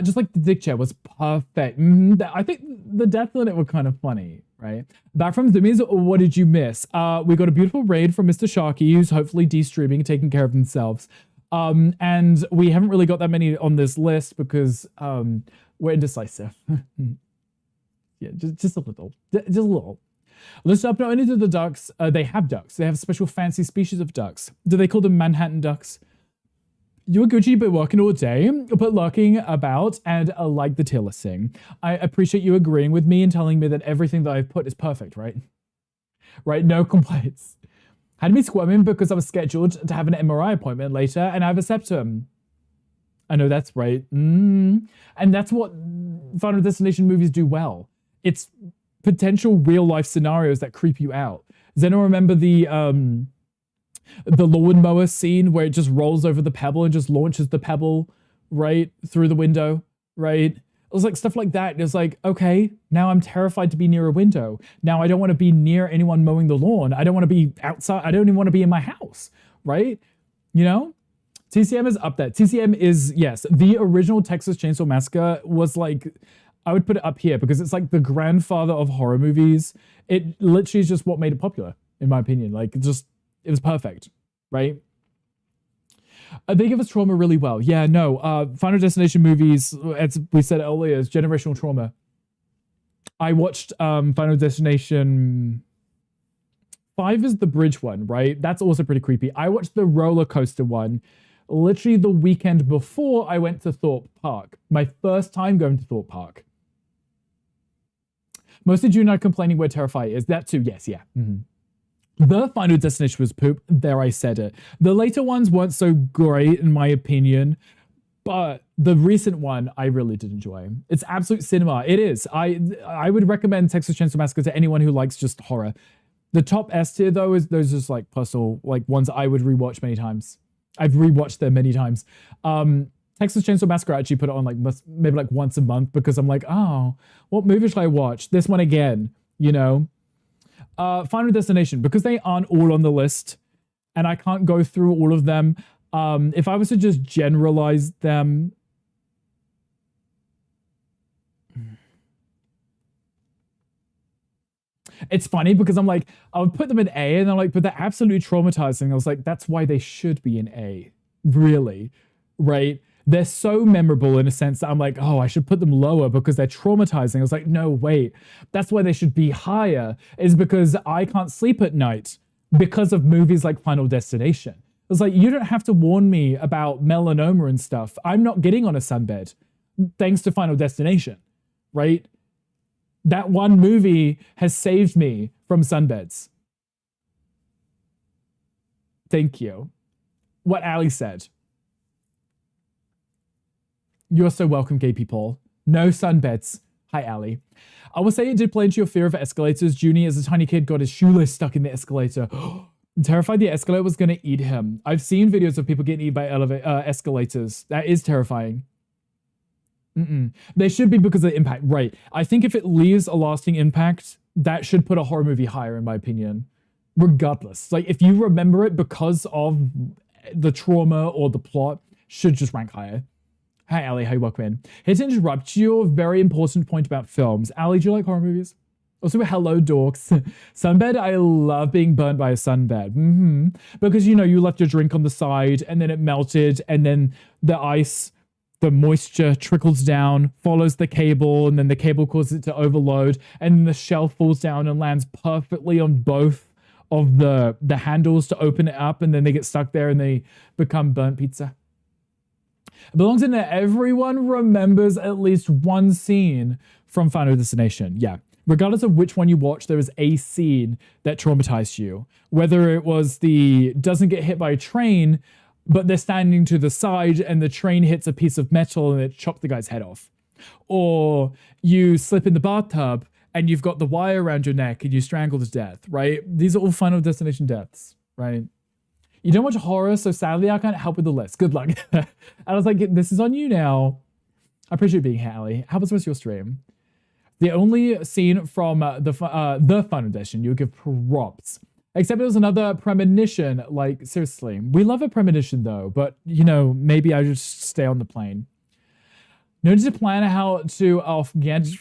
Just like the dick chair was perfect. I think the deaths on it were kind of funny, right? Back from Zoomies, what did you miss? We got a beautiful raid from Mr. Sharky, who's hopefully de-streaming and taking care of themselves. And we haven't really got that many on this list because we're indecisive. Yeah, just a little. Just a little. Let's up not only do the ducks, they have ducks. They have a special fancy species of ducks. Do they call them Manhattan ducks? You're Gucci, but working all day, but lurking about and like the tier listing. I appreciate you agreeing with me and telling me that everything that I've put is perfect, right? Right, no complaints. Had me squirming because I was scheduled to have an MRI appointment later and I have a septum. I know that's right. And that's what Final Destination movies do well. It's potential real life scenarios that creep you out. Does anyone remember the lawnmower scene where it just rolls over the pebble and just launches the pebble right through the window, right? It was like stuff like that. It was like, okay, now I'm terrified to be near a window. Now I don't want to be near anyone mowing the lawn. I don't want to be outside. I don't even want to be in my house, right? You know? TCM is up there. TCM is, yes, the original Texas Chainsaw Massacre was like, I would put it up here because it's like the grandfather of horror movies. It literally is just what made it popular, in my opinion. Like, it was perfect, right? They give us trauma really well. Yeah, no, Final Destination movies, as we said earlier, is generational trauma. I watched Final Destination 5 is the bridge one, right? That's also pretty creepy. I watched the roller coaster one literally the weekend before I went to Thorpe Park. My first time going to Thorpe Park. Mostly due not complaining where Terrify is. That too, yes, yeah. The Final Destination was poop. There, I said it. The later ones weren't so great, in my opinion, but the recent one I really did enjoy. It's absolute cinema. It is. I would recommend Texas Chainsaw Massacre to anyone who likes just horror. The top S tier though is those just like personal like ones I would rewatch many times. I've rewatched them many times. Texas Chainsaw Massacre, I actually put it on like maybe like once a month because I'm like, oh, what movie should I watch? This one again, you know? Final Destination, because they aren't all on the list and I can't go through all of them. If I was to just generalize them, it's funny because I'm like, I would put them in A and I'm like, but they're absolutely traumatizing. I was like, that's why they should be in A. Really, right? They're so memorable in a sense that I'm like, oh, I should put them lower because they're traumatizing. I was like, no, wait, that's why they should be higher, is because I can't sleep at night because of movies like Final Destination. It was like, you don't have to warn me about melanoma and stuff. I'm not getting on a sunbed thanks to Final Destination, right? That one movie has saved me from sunbeds. Thank you. What Ali said. You're so welcome, gay people. No sunbeds. Hi, Ali. I will say it did play into your fear of escalators. Junie, as a tiny kid, got his shoelace stuck in the escalator. Terrified the escalator was going to eat him. I've seen videos of people getting eaten by escalators. That is terrifying. They should be because of the impact. Right. I think if it leaves a lasting impact, that should put a horror movie higher, in my opinion. Regardless. Like, if you remember it because of the trauma or the plot, should just rank higher. Hi, Ali. How you welcome in. Here to interrupt your very important point about films. Ali, do you like horror movies? Also, hello, dorks. Sunbed, I love being burnt by a sunbed. Because, you know, you left your drink on the side and then it melted and then the ice, the moisture trickles down, follows the cable, and then the cable causes it to overload, and then the shelf falls down and lands perfectly on both of the handles to open it up, and then they get stuck there and they become burnt pizza. It belongs in there. Everyone remembers at least one scene from Final Destination. Yeah. Regardless of which one you watch, there is a scene that traumatized you. Whether it was the doesn't get hit by a train, but they're standing to the side and the train hits a piece of metal and it chopped the guy's head off. Or you slip in the bathtub and you've got the wire around your neck and you strangle to death, right? These are all Final Destination deaths, right? You don't watch horror, so sadly I can't help with the list. Good luck. And I was like, this is on you now. I appreciate being here, Ali. How was the rest of your stream? The only scene from the Final Destination you would give props. Except it was another premonition. Like, seriously. We love a premonition, though. But, you know, maybe I just stay on the plane. No need to plan how to off Gandhi.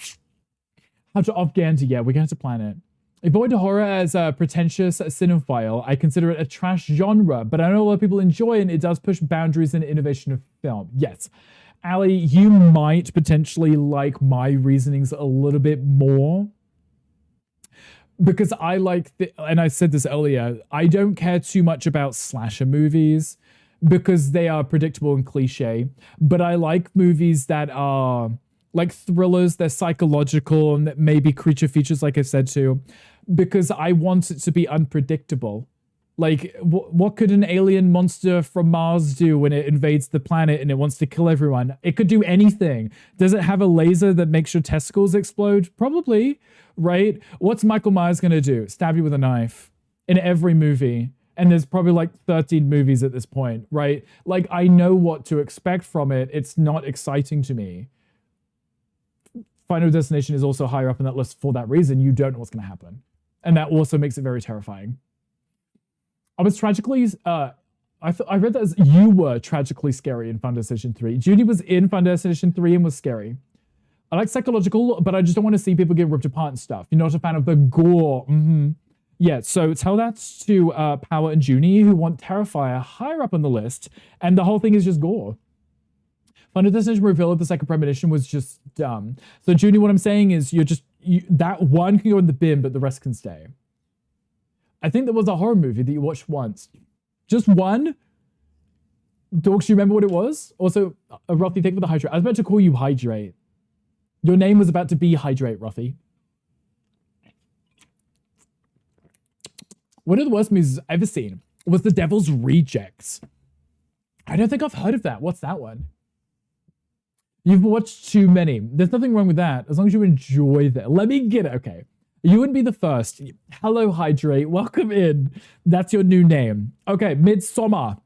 Yeah, we're going to plan it. Avoid horror as a pretentious cinephile. I consider it a trash genre, but I know a lot of people enjoy it, and it does push boundaries in innovation of film. Yes. Ali, you might potentially like my reasonings a little bit more. Because I like, and I said this earlier, I don't care too much about slasher movies because they are predictable and cliche. But I like movies that are like thrillers, they're psychological and that maybe creature features, like I said too, because I want it to be unpredictable. Like, what could an alien monster from Mars do when it invades the planet and it wants to kill everyone? It could do anything. Does it have a laser that makes your testicles explode? Probably, right? What's Michael Myers going to do? Stab you with a knife in every movie. And there's probably like 13 movies at this point, right? Like, I know what to expect from it. It's not exciting to me. Final Destination is also higher up on that list for that reason. You don't know what's going to happen. And that also makes it very terrifying. I was tragically, I read that as you were tragically scary in Final Destination 3. Judy was in Final Destination 3 and was scary. I like psychological, but I just don't want to see people get ripped apart and stuff. You're not a fan of the gore. Yeah, so tell that to Power and Junie, who want Terrifier higher up on the list, and the whole thing is just gore. Final Destination reveal of the second premonition was just dumb. So Junie, what I'm saying is that one can go in the bin, but the rest can stay. I think there was a horror movie that you watched once. Just one? Dorks, do you remember what it was? Also, Ruffy, thank you for the hydrate. I was about to call you Hydrate. Your name was about to be Hydrate, Ruffy. One of the worst movies I've ever seen was The Devil's Rejects. I don't think I've heard of that. What's that one? You've watched too many. There's nothing wrong with that, as long as you enjoy that. Let me get it. Okay. You wouldn't be the first. Hello, Hydrate. Welcome in. That's your new name. Okay, Midsommar.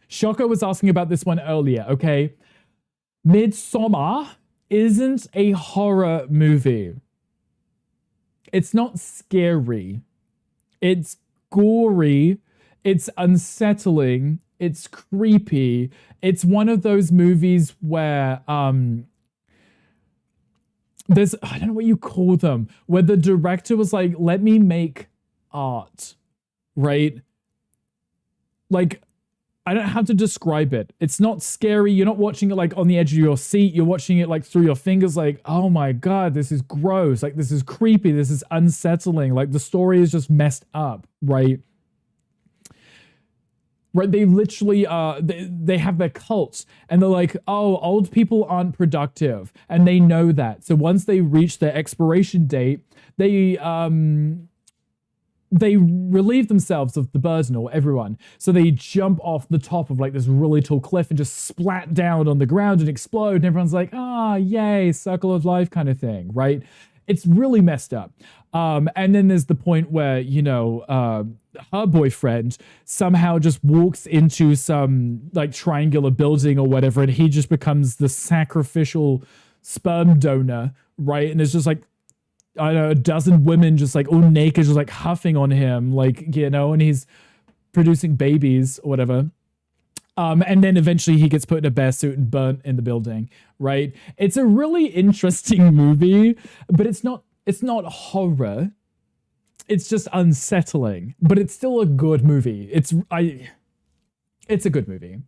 Shoko was asking about this one earlier, okay? Midsommar isn't a horror movie. It's not scary. It's gory. It's unsettling. It's creepy. It's one of those movies where there's, I don't know what you call them, where the director was like, let me make art, right? Like, I don't have to describe it. It's not scary. You're not watching it like on the edge of your seat. You're watching it like through your fingers like, oh my God, this is gross. Like, this is creepy. This is unsettling. Like, the story is just messed up, right? Right, they literally, they have their cults, and they're like, oh, old people aren't productive, and they know that. So once they reach their expiration date, they relieve themselves of the burden, or everyone. So they jump off the top of like this really tall cliff and just splat down on the ground and explode. And everyone's like, ah, yay, circle of life kind of thing, right? It's really messed up. And then there's the point where, you know, her boyfriend somehow just walks into some like triangular building or whatever, and he just becomes the sacrificial sperm donor, right? And it's just like, I don't know, a dozen women just like all naked, just like huffing on him, like, you know, and he's producing babies or whatever. And then eventually he gets put in a bear suit and burnt in the building, right? It's a really interesting movie, but it's not horror. It's just unsettling, but it's still a good movie. It's a good movie.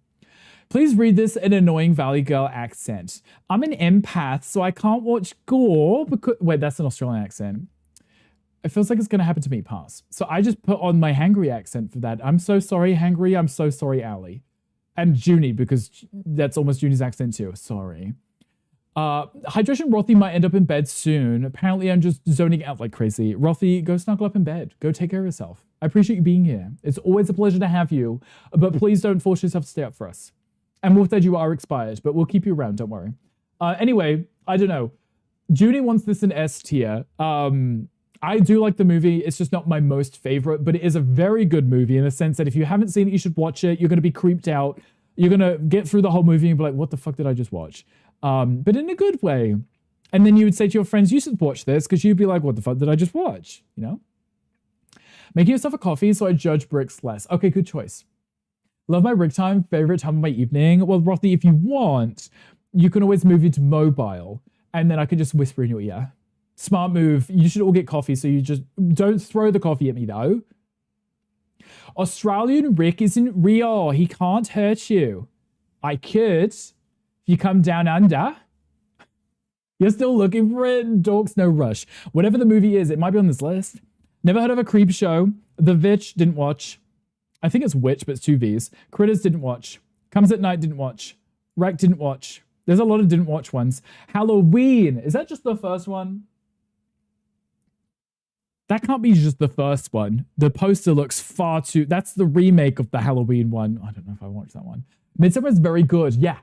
Please read this in an annoying Valley Girl accent. I'm an empath, so I can't watch gore because... Wait, that's an Australian accent. It feels like it's going to happen to me, pass. So I just put on my Hangry accent for that. I'm so sorry, Hangry. I'm so sorry, Ali. And Junie, because that's almost Junie's accent too. Sorry. Hydration Rothy might end up in bed soon. Apparently, I'm just zoning out like crazy. Rothy, go snuggle up in bed. Go take care of yourself. I appreciate you being here. It's always a pleasure to have you, but please don't force yourself to stay up for us. And Wolf Dead, you are expired, but we'll keep you around, don't worry. Anyway, I don't know. Junie wants this in S tier. I do like the movie. It's just not my most favorite, but it is a very good movie in the sense that if you haven't seen it, you should watch it. You're going to be creeped out. You're going to get through the whole movie and be like, what the fuck did I just watch? But in a good way. And then you would say to your friends, you should watch this, because you'd be like, what the fuck did I just watch? You know? Making yourself a coffee so I judge bricks less. Okay, good choice. Love my rig time, favorite time of my evening. Well, Rothy, if you want, you can always move into mobile, and then I can just whisper in your ear. Smart move. You should all get coffee, so you just don't throw the coffee at me, though. Australian Rick isn't real. He can't hurt you. I could. If you come down under. You're still looking for it? Dorks, no rush. Whatever the movie is, it might be on this list. Never heard of a creep show. The Vitch, didn't watch. I think it's Witch, but it's 2 V's. Critters, didn't watch. Comes at Night, didn't watch. Wreck, didn't watch. There's a lot of didn't watch ones. Halloween. Is that just the first one? That can't be just the first one. The poster looks far too... That's the remake of the Halloween one. I don't know if I watched that one. Midsommar is very good. Yeah.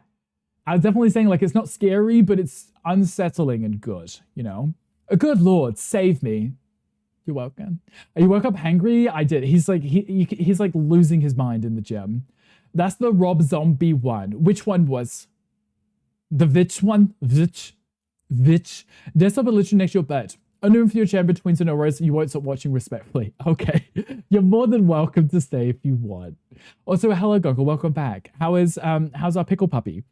I was definitely saying, like, it's not scary, but it's unsettling and good, you know? A good Lord, save me. You're welcome. You woke up hangry? I did. He's like, he's like losing his mind in the gym. That's the Rob Zombie one. Which one was? The Vitch one? Vitch. Desktop and literally next to your bed. Only room for your chair between, so no worries. You won't stop watching respectfully. Okay. You're more than welcome to stay if you want. Also, hello, Goggle. Welcome back. How's our pickle puppy?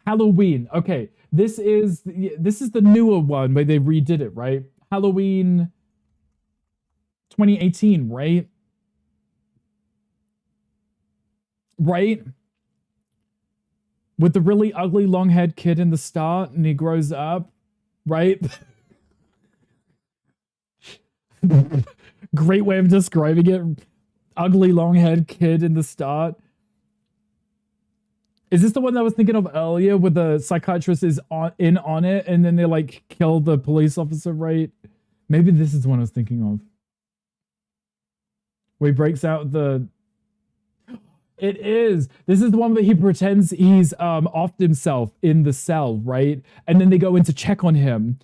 Halloween. Okay. This is the newer one where they redid it, right? Halloween 2018, right? Right? With the really ugly long-haired kid in the start, and he grows up, right? Great way of describing it. Ugly long-haired kid in the start. Is this the one that I was thinking of earlier, where the psychiatrist is on it, and then they like kill the police officer, right? Maybe this is the one I was thinking of. Where he breaks out the... It is. This is the one where he pretends he's offed himself in the cell, right? And then they go in to check on him.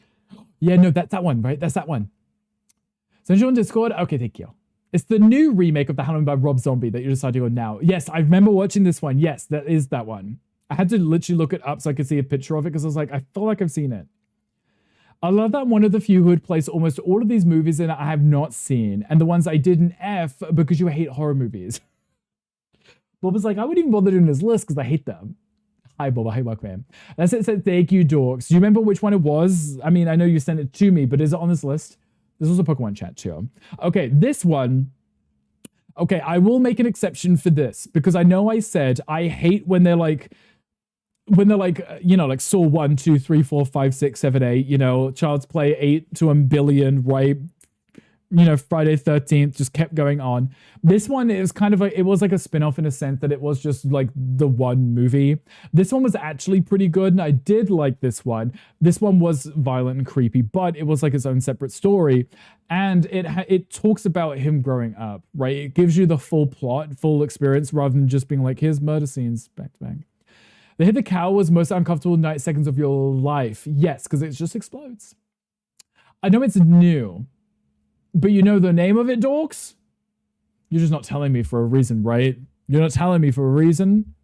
Yeah, no, that's that one, right? That's that one. Send you on Discord? Okay, thank you. It's the new remake of The Halloween by Rob Zombie that you decided on now. Yes, I remember watching this one. Yes, that is that one. I had to literally look it up so I could see a picture of it because I was like, I feel like I've seen it. I love that I'm one of the few who would place almost all of these movies in I have not seen, and the ones I did an F because you hate horror movies. Bob was like, I wouldn't even bother doing this list because I hate them. Hi, Bob. Hi, welcome, man. That's it. Said thank you, dorks. Do you remember which one it was? I mean, I know you sent it to me, but is it on this list? This was a Pokemon chat too. Okay, this one. Okay, I will make an exception for this because I know I said I hate when they're like, you know, like Saw 1, 2, 3, 4, 5, 6, 7, 8, you know, Child's Play 8 to a billion, right? You know, Friday 13th just kept going on. This one is kind of it was like a spin-off in a sense that it was just like the one movie. This one was actually pretty good, and I did like this one. This one was violent and creepy, but it was like its own separate story. And it talks about him growing up, right? It gives you the full plot, full experience, rather than just being like, here's murder scenes back to back. The Hit the Cow was most uncomfortable 90 seconds of your life. Yes, because it just explodes. I know it's new, but you know the name of it, dorks? You're just not telling me for a reason, right? You're not telling me for a reason?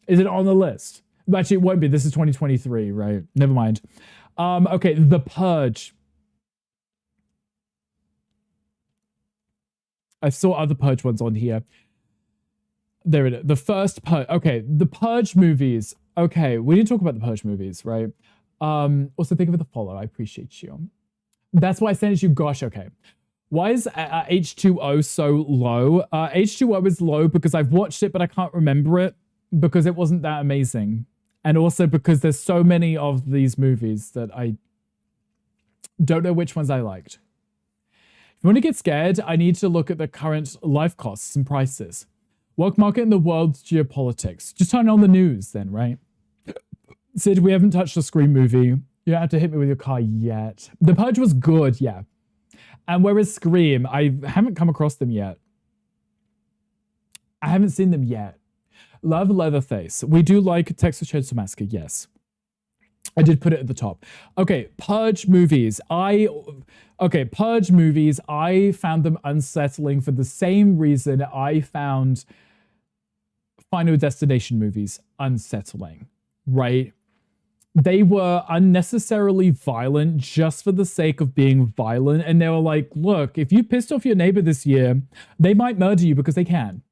Is it on the list? Actually, it won't be. This is 2023, right? Never mind. Okay, The Purge. I saw other Purge ones on here. There it is. The first Purge. Okay, the Purge movies. Okay, we didn't talk about the Purge movies, right? Also, think of it the follow. I appreciate you. That's why I sent it to you. Gosh, okay. Why is H2O so low? H2O is low because I've watched it, but I can't remember it because it wasn't that amazing. And also because there's so many of these movies that I don't know which ones I liked. If you want to get scared, I need to look at the current life costs and prices. Work market in the world's geopolitics. Just turn on the news then, right? Sid, we haven't touched the Scream movie. You don't have to hit me with your car yet. The Purge was good, yeah. And whereas Scream, I haven't come across them yet. I haven't seen them yet. Love Leatherface. We do like Texas Chainsaw Massacre, yes. I did put it at the top. Okay, Purge movies. Purge movies, I found them unsettling for the same reason I found Final Destination movies unsettling, right? They were unnecessarily violent just for the sake of being violent. And they were like, look, if you pissed off your neighbor this year, they might murder you because they can.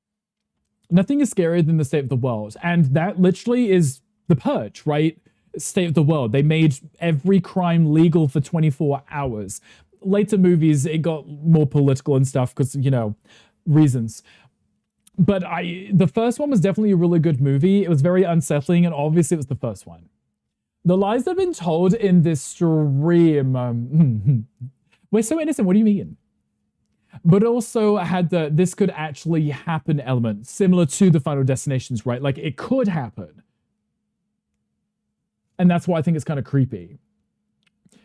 Nothing is scarier than the state of the world. And that literally is The Purge, right? State of the world. They made every crime legal for 24 hours. Later movies, it got more political and stuff because, you know, reasons. But the first one was definitely a really good movie. It was very unsettling, and obviously it was the first one. The lies that have been told in this stream, we're so innocent, what do you mean? But also had the this could actually happen element, similar to the Final Destinations, right? Like, it could happen. And that's why I think it's kind of creepy.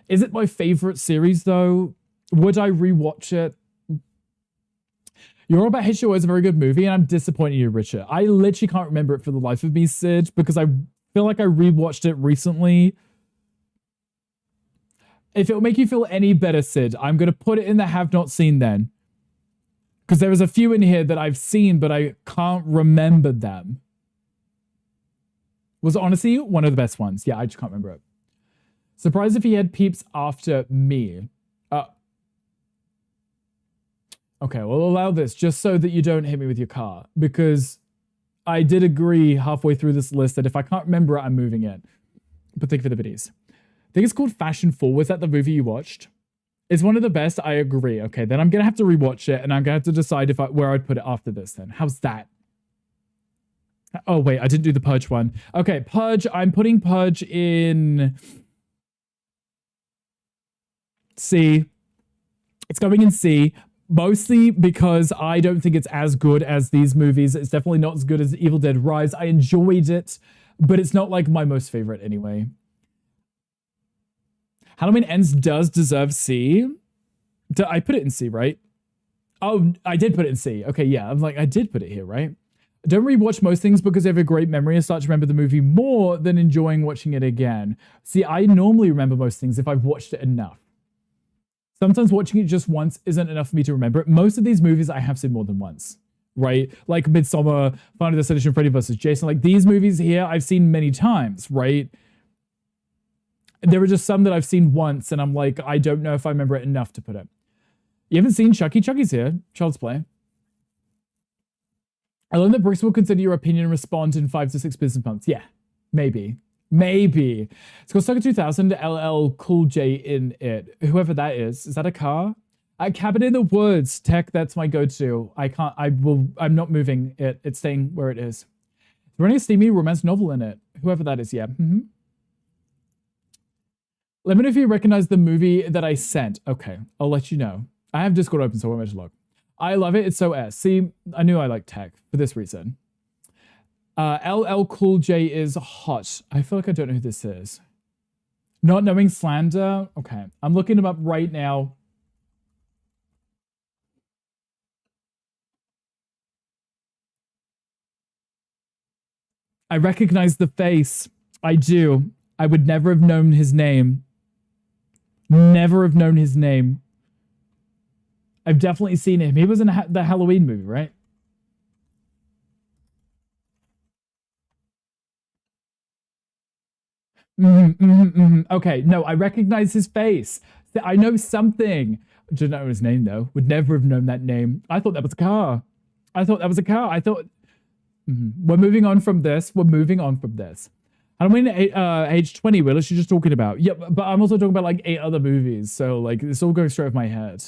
Is it my favorite series, though? Would I rewatch it? You're All About H2O is a very good movie, and I'm disappointed in you, Richard. I literally can't remember it for the life of me, Sid, because I feel like I rewatched it recently. If it'll make you feel any better, Sid, I'm going to put it in the have not seen then. Because there is a few in here that I've seen, but I can't remember them. Was honestly one of the best ones. Yeah, I just can't remember it. Surprised if he had peeps after me. Okay, we'll allow this just so that you don't hit me with your car. Because I did agree halfway through this list that if I can't remember it, I'm moving it. But thank you for the biddies. I think it's called Fashion 4. Was that the movie you watched? It's one of the best. I agree. Okay, then I'm going to have to rewatch it, and I'm going to have to decide where I'd put it after this then. How's that? Oh, wait, I didn't do the Purge one. Okay, Purge. I'm putting Purge in C. It's going in C. Mostly because I don't think it's as good as these movies. It's definitely not as good as Evil Dead Rise. I enjoyed it, but it's not like my most favorite anyway. Halloween Ends does deserve C. I put it in C, right? Oh, I did put it in C. Okay, yeah. I'm like, I did put it here, right? I don't rewatch most things because I have a great memory and start to remember the movie more than enjoying watching it again. See, I normally remember most things if I've watched it enough. Sometimes watching it just once isn't enough for me to remember it. Most of these movies I have seen more than once, right? Like Midsommar, Final Destination, Freddy vs. Jason. Like these movies here, I've seen many times, right? There are just some that I've seen once, and I'm like, I don't know if I remember it enough to put it. You haven't seen Chucky? Chucky's here. Child's Play. I learned that Brooks will consider your opinion and respond in 5 to 6 business months. Yeah, maybe. Maybe. It's called Sucker 2000, LL Cool J in it. Whoever that is. Is that a car? Cabin in the Woods. Tech, that's my go-to. I'm not moving it. It's staying where it is. It's running a steamy romance novel in it. Whoever that is, yeah. Let me know if you recognize the movie that I sent. Okay, I'll let you know. I have Discord open, so I won't look. I love it. It's so S. See, I knew I liked tech for this reason. LL Cool J is hot. I feel like I don't know who this is. Not knowing slander? Okay, I'm looking him up right now. I recognize the face. I do. I would never have known his name. Never have known his name. I've definitely seen him. He was in the Halloween movie, right? Okay, no, I recognize his face. I know something. Don't know his name, though. Would never have known that name. I thought that was a car. I thought that was a car. I thought... We're moving on from this. We're moving on from this. I don't mean age 20, we're literally just talking about. Yeah, but I'm also talking about like 8 other movies. So like it's all going straight off my head.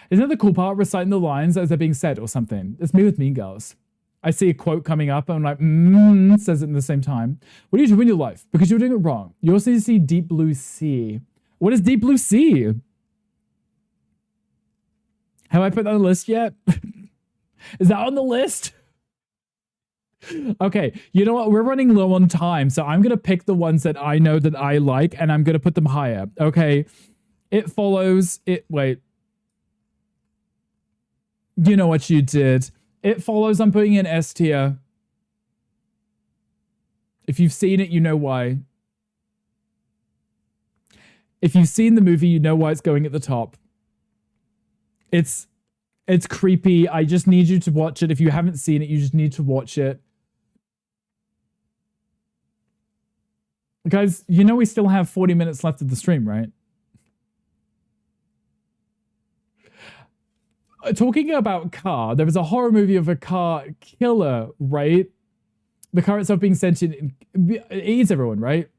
Isn't that the cool part? Reciting the lines as they're being said or something. It's me with Mean Girls. I see a quote coming up and I'm like, says it at the same time. What do you do in your life? Because you're doing it wrong. You also need to see Deep Blue Sea. What is Deep Blue Sea? Have I put that on the list yet? Is that on the list? Okay, you know what? We're running low on time, so I'm going to pick the ones that I know that I like, and I'm going to put them higher. Okay, It Follows... Wait. You know what you did. It Follows, I'm putting in S tier. If you've seen it, you know why. If you've seen the movie, you know why it's going at the top. It's creepy. I just need you to watch it. If you haven't seen it, you just need to watch it. Guys, you know we still have 40 minutes left of the stream, right? Talking about car, there was a horror movie of a car killer, right? The car itself being sentient. It eats everyone, right?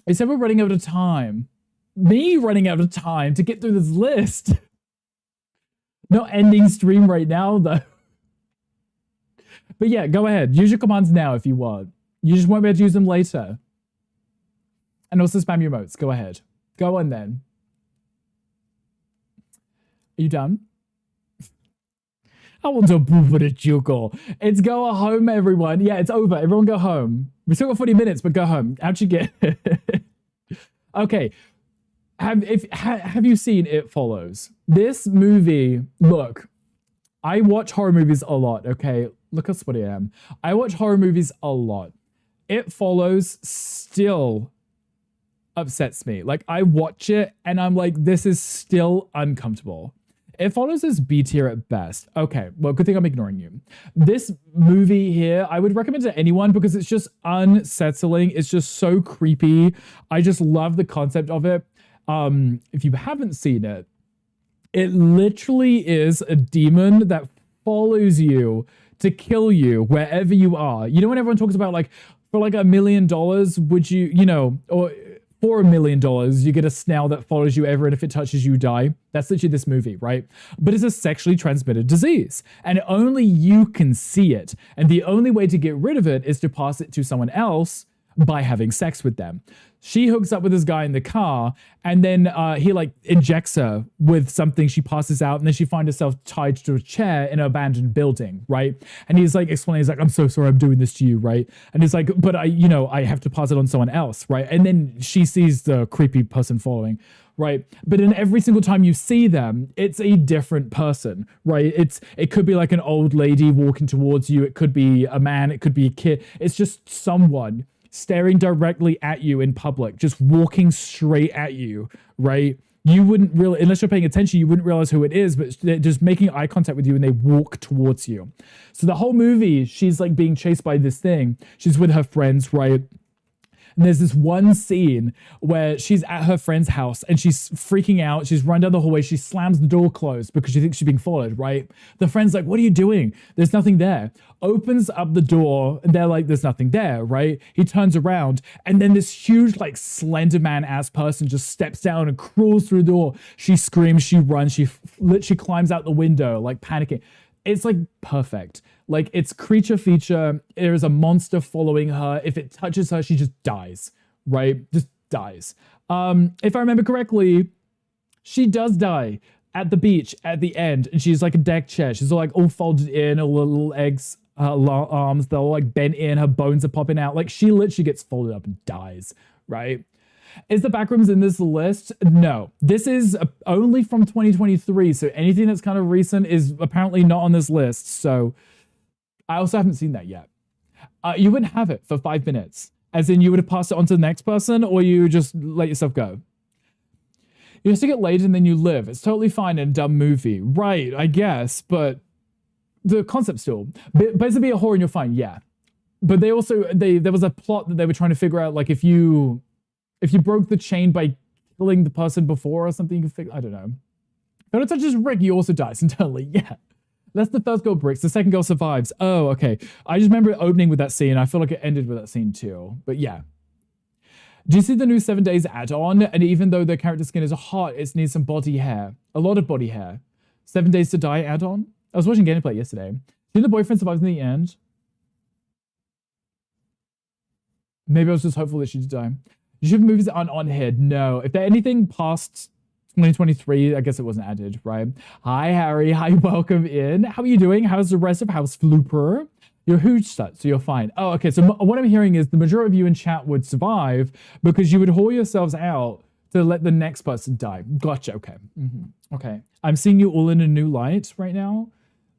I said we're running out of time. Me running out of time to get through this list. Not ending stream right now, though. But yeah, go ahead. Use your commands now if you want. You just won't be able to use them later. And also spam your emotes. Go ahead. Go on then. Are you done? I want to poop with a juggle. It's go home, everyone. Yeah, it's over. Everyone go home. We still got 40 minutes, but go home. How'd you get it? Okay. Have you seen It Follows? This movie, look, I watch horror movies a lot, okay? Look how sweaty I am. I watch horror movies a lot. It Follows still upsets me. Like, I watch it and I'm like, this is still uncomfortable. It Follows is B tier at best. Okay, well, good thing I'm ignoring you. This movie here, I would recommend to anyone because it's just unsettling. It's just so creepy. I just love the concept of it. If you haven't seen it, it literally is a demon that follows you to kill you wherever you are. You know when everyone talks about like, for like $1 million, would you, you know, or for $1 million, you get a snail that follows you ever, and if it touches you, die. That's literally this movie, right? But it's a sexually transmitted disease, and only you can see it. And the only way to get rid of it is to pass it to someone else by having sex with them. She hooks up with this guy in the car, and then he like injects her with something. She passes out, and then she finds herself tied to a chair in an abandoned building, right? And he's like explaining, he's like, I'm so sorry I'm doing this to you, right? And he's like, but I have to pass it on someone else, right? And then she sees the creepy person following, right? But in every single time you see them, it's a different person, right? It could be like an old lady walking towards you. It could be a man. It could be a kid. It's just someone staring directly at you in public, just walking straight at you, right? you wouldn't really, unless you're paying attention, you wouldn't realize who it is, but they're just making eye contact with you and they walk towards you. So the whole movie, she's like being chased by this thing. She's with her friends, right? And there's this one scene where she's at her friend's house and she's freaking out. She's run down the hallway. She slams the door closed because she thinks she's being followed, right? The friend's like, what are you doing? There's nothing there. Opens up the door and they're like, there's nothing there, right? He turns around and then this huge, like, Slender Man-ass person just steps down and crawls through the door. She screams, she runs, she literally climbs out the window, like panicking. It's like perfect. Like, it's creature feature. There is a monster following her. If it touches her, she just dies, right? Just dies. If I remember correctly, she does die at the beach at the end, and she's like a deck chair. She's all folded in, her little legs, her arms, they're all like bent in, her bones are popping out. Like, she literally gets folded up and dies, right? Is the Backrooms in this list? No. This is only from 2023, so anything that's kind of recent is apparently not on this list. So I also haven't seen that yet. You wouldn't have it for 5 minutes. As in, you would have passed it on to the next person, or you just let yourself go. You just get laid and then you live. It's totally fine in a dumb movie. Right, I guess, but the concept still. Basically, a horror and you're fine, yeah. But there was a plot that they were trying to figure out, like, if you broke the chain by killing the person before or something, you can figure, I don't know. If it touches Rick, he also dies internally, yeah. That's the first girl breaks, the second girl survives. Oh, okay. I just remember it opening with that scene. I feel like it ended with that scene too, but yeah. Do you see the new 7 Days add-on? And even though the character skin is hot, it needs some body hair. A lot of body hair. 7 Days to Die add-on? I was watching gameplay yesterday. See, the boyfriend survives in the end. Maybe I was just hopeful that she'd die. You should have movies that aren't on here. No. If they're anything past 2023, I guess it wasn't added, right? Hi, Harry. Hi, welcome in. How are you doing? How's the rest of House Flooper? You're huge stud, so you're fine. Oh, okay. So what I'm hearing is the majority of you in chat would survive because you would haul yourselves out to let the next person die. Gotcha. Okay. Okay. I'm seeing you all in a new light right now.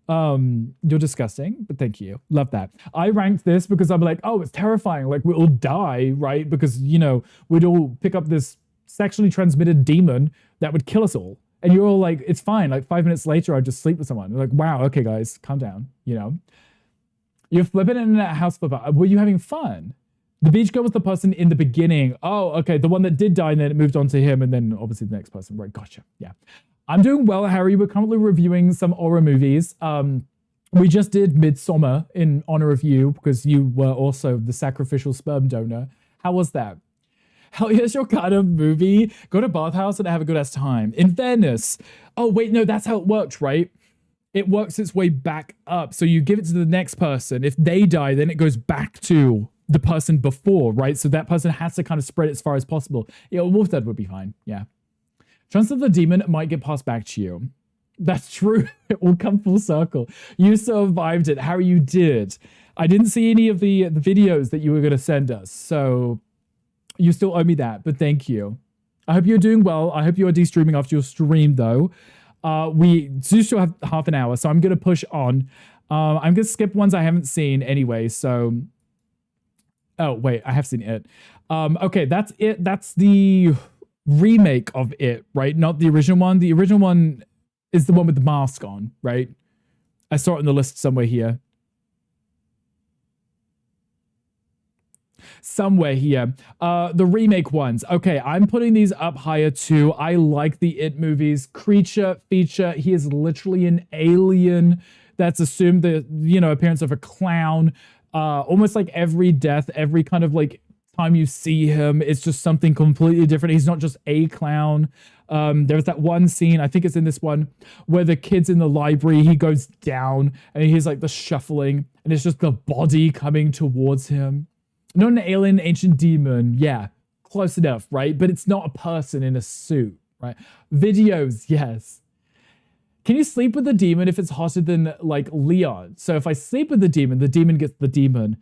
You're disgusting, but thank you. Love that. I ranked this because I'm like, oh, it's terrifying. Like, we'll all die, right? Because, you know, we'd all pick up this sexually transmitted demon that would kill us all. And you're all like, it's fine. Like 5 minutes later, I'd just sleep with someone. Like, wow, okay, guys, calm down, you know? You're flipping in a house flipper. Were you having fun? The beach girl was the person in the beginning. Oh, okay, the one that did die and then it moved on to him and then obviously the next person. Right, gotcha, yeah. I'm doing well, Harry. We're currently reviewing some horror movies. We just did Midsommar in honor of you because you were also the sacrificial sperm donor. How was that? Hell, here's your kind of movie. Go to bathhouse and have a good ass time. In fairness. Oh, wait, no, that's how it works, right? It works its way back up. So you give it to the next person. If they die, then it goes back to the person before, right? So that person has to kind of spread it as far as possible. Yeah, Wolfdead would be fine. Yeah. Chance that the demon might get passed back to you. That's true. It will come full circle. You survived it. Harry, you did. I didn't see any of the videos that you were going to send us. So you still owe me that, but thank you. I hope you're doing well. I hope you are de-streaming after your stream, though. We do still have half an hour, so I'm going to push on. I'm going to skip ones I haven't seen anyway, so... Oh, wait, I have seen it. Okay, that's it. That's the remake of it, right? Not the original one. The original one is the one with the mask on, right? I saw it on the list somewhere here. Somewhere here. The remake ones. Okay, I'm putting these up higher too. I like the It movies. Creature feature. He is literally an alien that's assumed the, you know, appearance of a clown. Almost like every death, every kind of like time you see him, it's just something completely different. He's not just a clown. There's that one scene, I think it's in this one, where the kid's in the library, he goes down and he's like the shuffling and it's just the body coming towards him. Not an alien ancient demon. Yeah, close enough, right? But it's not a person in a suit, right? Videos, yes. Can you sleep with the demon if it's hotter than like Leon? So if I sleep with the demon gets the demon.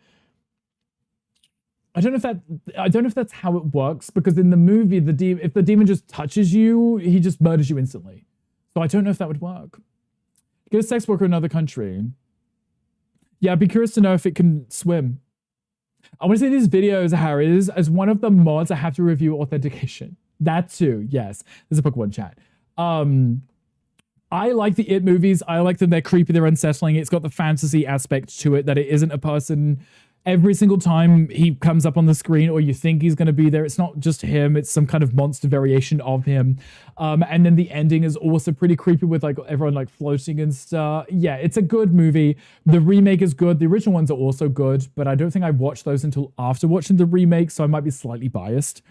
I don't know if that's how it works, because in the movie, if the demon just touches you, he just murders you instantly. So I don't know if that would work. Get a sex worker in another country. Yeah, I'd be curious to know if it can swim. I want to see these videos, Harry. As one of the mods, I have to review authentication. That too, yes. There's a Pokemon chat. I like the It movies. I like them. They're creepy. They're unsettling. It's got the fantasy aspect to it that it isn't a person. Every single time he comes up on the screen or you think he's going to be there, it's not just him. It's some kind of monster variation of him. And then the ending is also pretty creepy with like everyone like floating and stuff. Yeah, it's a good movie. The remake is good. The original ones are also good, but I don't think I watched those until after watching the remake, so I might be slightly biased.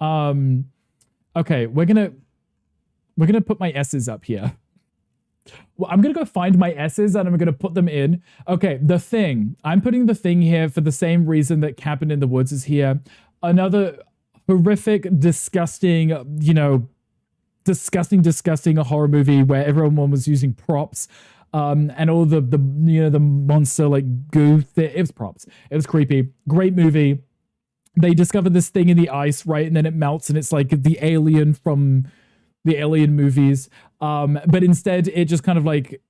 Okay, we're gonna put my S's up here. Well, I'm going to go find my S's and I'm going to put them in. Okay, The Thing. I'm putting The Thing here for the same reason that Cabin in the Woods is here. Another horrific, disgusting, disgusting horror movie where everyone was using props. And all the monster like goo thing. It was props. It was creepy. Great movie. They discover this thing in the ice, right? And then it melts and it's like the alien from the Alien movies. But instead it just kind of like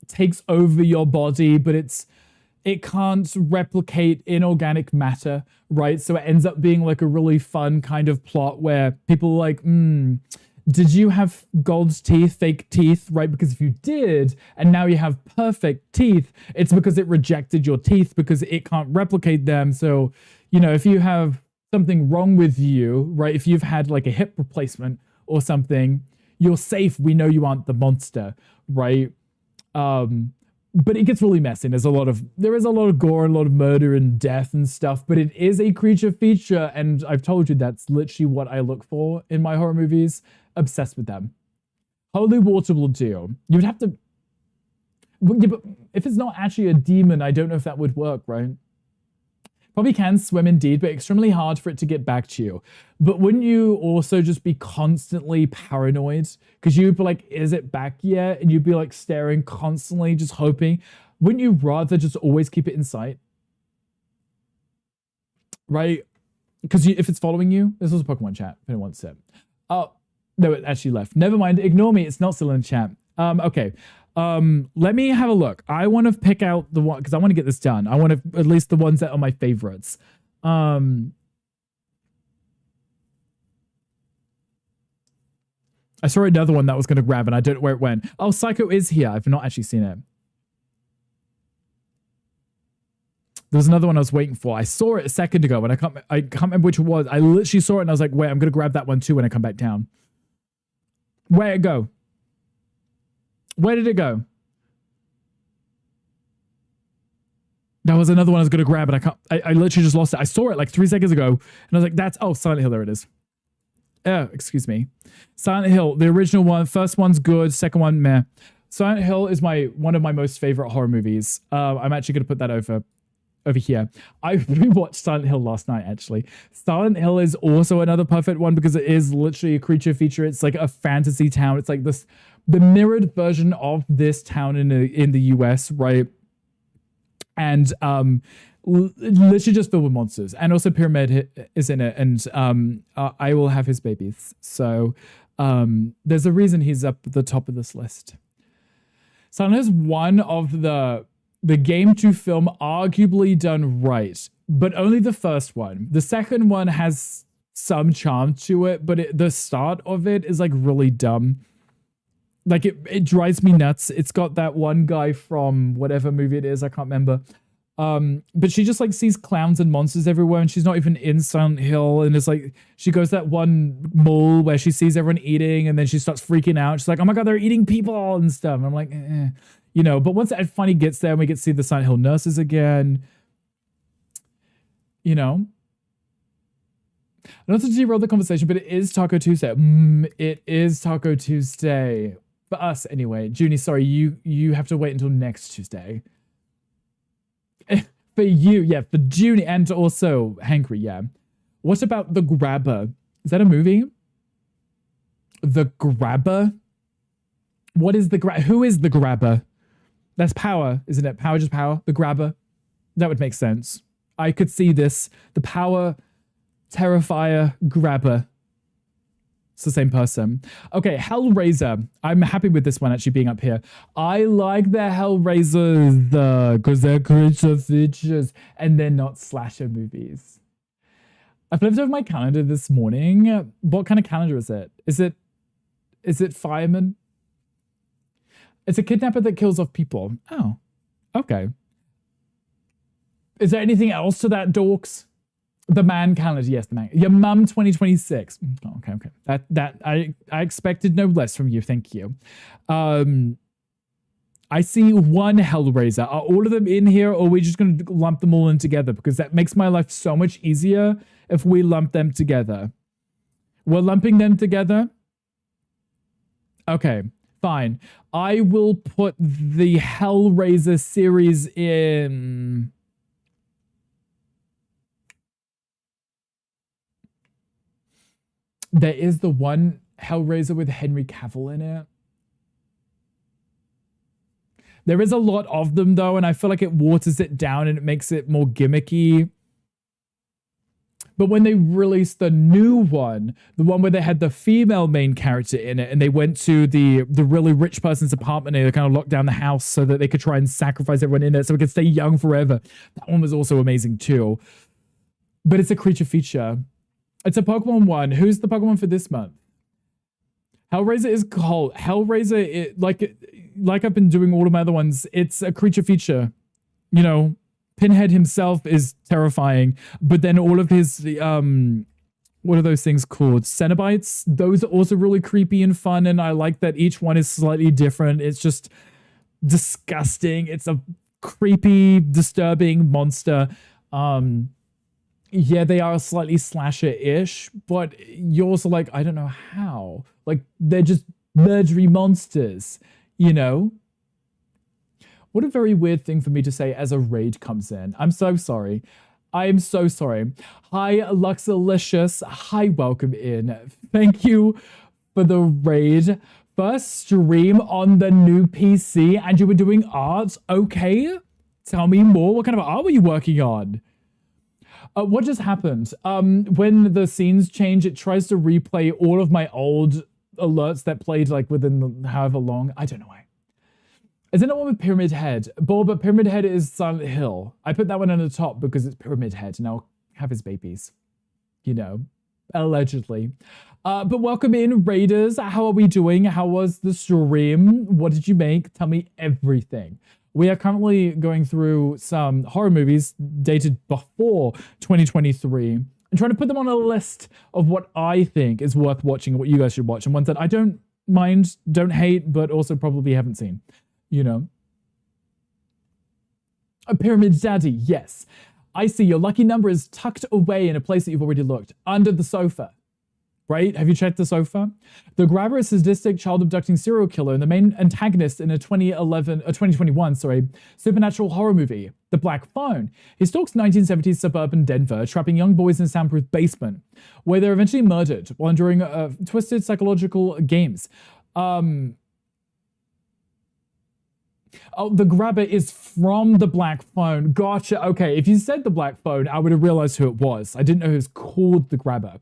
takes over your body, but it can't replicate inorganic matter, right? So it ends up being like a really fun kind of plot where people are like, did you have gold teeth, fake teeth, right? Because if you did, and now you have perfect teeth, it's because it rejected your teeth because it can't replicate them. So, if you have something wrong with you, right? If you've had like a hip replacement or something, you're safe. We know you aren't the monster, right? But it gets really messy. There is a lot of gore and a lot of murder and death and stuff, but it is a creature feature. And I've told you that's literally what I look for in my horror movies. Obsessed with them. Holy water will do. You would have to, yeah, but if it's not actually a demon, I don't know if that would work, right? Probably can swim indeed, but extremely hard for it to get back to you. But wouldn't you also just be constantly paranoid? Because you'd be like, is it back yet? And you'd be like staring constantly, just hoping. Wouldn't you rather just always keep it in sight? Right? Because if it's following you, this was a Pokemon chat, if anyone wants it. Oh, no, it actually left. Never mind, ignore me, it's not still in the chat. Okay. Let me have a look. I want to pick out the one because I want to get this done. I want to at least the ones that are my favorites. I saw another one that I was going to grab and I don't know where it went. Oh, Psycho is here. I've not actually seen it. There was another one I was waiting for. I saw it a second ago and I can't remember which it was. I literally saw it and I was like, wait, I'm going to grab that one too when I come back down. Where'd it go? Where did it go? That was another one I was going to grab, and I literally just lost it. I saw it like 3 seconds ago, and I was like, oh, Silent Hill, there it is. Oh, excuse me. Silent Hill, the original one. First one's good, second one, meh. Silent Hill is one of my most favorite horror movies. I'm actually going to put that over here. I rewatched Silent Hill last night, actually. Silent Hill is also another perfect one because it is literally a creature feature. It's like a fantasy town. It's like the mirrored version of this town in the US, right? And literally just filled with monsters. And also Pyramid is in it, and I will have his babies. So there's a reason he's up at the top of this list. Silent Hill is one of the game to film arguably done right, but only the first one. The second one has some charm to it, but the start of it is like really dumb. Like it drives me nuts. It's got that one guy from whatever movie it is, I can't remember. But she just like sees clowns and monsters everywhere, and she's not even in Silent Hill. And it's like she goes to that one mall where she sees everyone eating, and then she starts freaking out. She's like, "Oh my god, they're eating people and stuff." And I'm like, But once it finally gets there, and we get to see the Silent Hill nurses again, Not to derail the conversation, but it is Taco Tuesday. It is Taco Tuesday. For us, anyway. Junie, sorry, you have to wait until next Tuesday. For you, yeah, for Junie, and also Hankry, yeah. What about The Grabber? Is that a movie? The Grabber? What is who is The Grabber? That's Power, isn't it? Power, just Power. The Grabber. That would make sense. I could see this. The Power Terrifier Grabber. It's the same person. Okay, Hellraiser. I'm happy with this one actually being up here. I like the Hellraisers because they're creature features and they're not slasher movies. I flipped over my calendar this morning. What kind of calendar is it? Is it fireman? It's a kidnapper that kills off people. Oh, okay. Is there anything else to that, dorks? The man calendar, yes, the man. Your mum 2026. Oh, okay. That I expected no less from you. Thank you. I see one Hellraiser. Are all of them in here, or are we just going to lump them all in together? Because that makes my life so much easier if we lump them together. We're lumping them together? Okay, fine. I will put the Hellraiser series in... There is the one Hellraiser with Henry Cavill in it. There is a lot of them, though, and I feel like it waters it down and it makes it more gimmicky. But when they released the new one, the one where they had the female main character in it, and they went to the really rich person's apartment and they kind of locked down the house so that they could try and sacrifice everyone in there so it could stay young forever. That one was also amazing, too. But it's a creature feature. It's a Pokemon one. Who's the Pokemon for this month? Hellraiser is called Hellraiser. Like I've been doing all of my other ones, it's a creature feature. You know, Pinhead himself is terrifying, but then all of his what are those things called? Cenobites. Those are also really creepy and fun, and I like that each one is slightly different. It's just disgusting. It's a creepy, disturbing monster. Yeah, they are slightly slasher-ish, but you're also like, I don't know how. Like, they're just murdery monsters, you know? What a very weird thing for me to say as a raid comes in. I'm so sorry. I am so sorry. Hi, Luxalicious. Hi, welcome in. Thank you for the raid. First stream on the new PC, and you were doing art? Okay. Tell me more. What kind of art were you working on? What just happened? When the scenes change, it tries to replay all of my old alerts that played like within however long. I don't know why. Isn't it one with Pyramid Head? But Pyramid Head is Silent Hill. I put that one on the top because it's Pyramid Head and I'll have his babies. You know, allegedly. But welcome in, Raiders. How are we doing? How was the stream? What did you make? Tell me everything. We are currently going through some horror movies dated before 2023 and trying to put them on a list of what I think is worth watching, what you guys should watch, and ones that I don't mind, don't hate, but also probably haven't seen, you know. A Pyramid Daddy, yes. I see your lucky number is tucked away in a place that you've already looked, under the sofa. Right? Have you checked the sofa? The grabber is a sadistic child abducting serial killer and the main antagonist in a 2021 supernatural horror movie, The Black Phone. He stalks 1970s suburban Denver, trapping young boys in a soundproof basement, where they're eventually murdered while enduring twisted psychological games. Oh, the grabber is from The Black Phone. Gotcha. Okay, if you said The Black Phone, I would have realized who it was. I didn't know it was called The Grabber.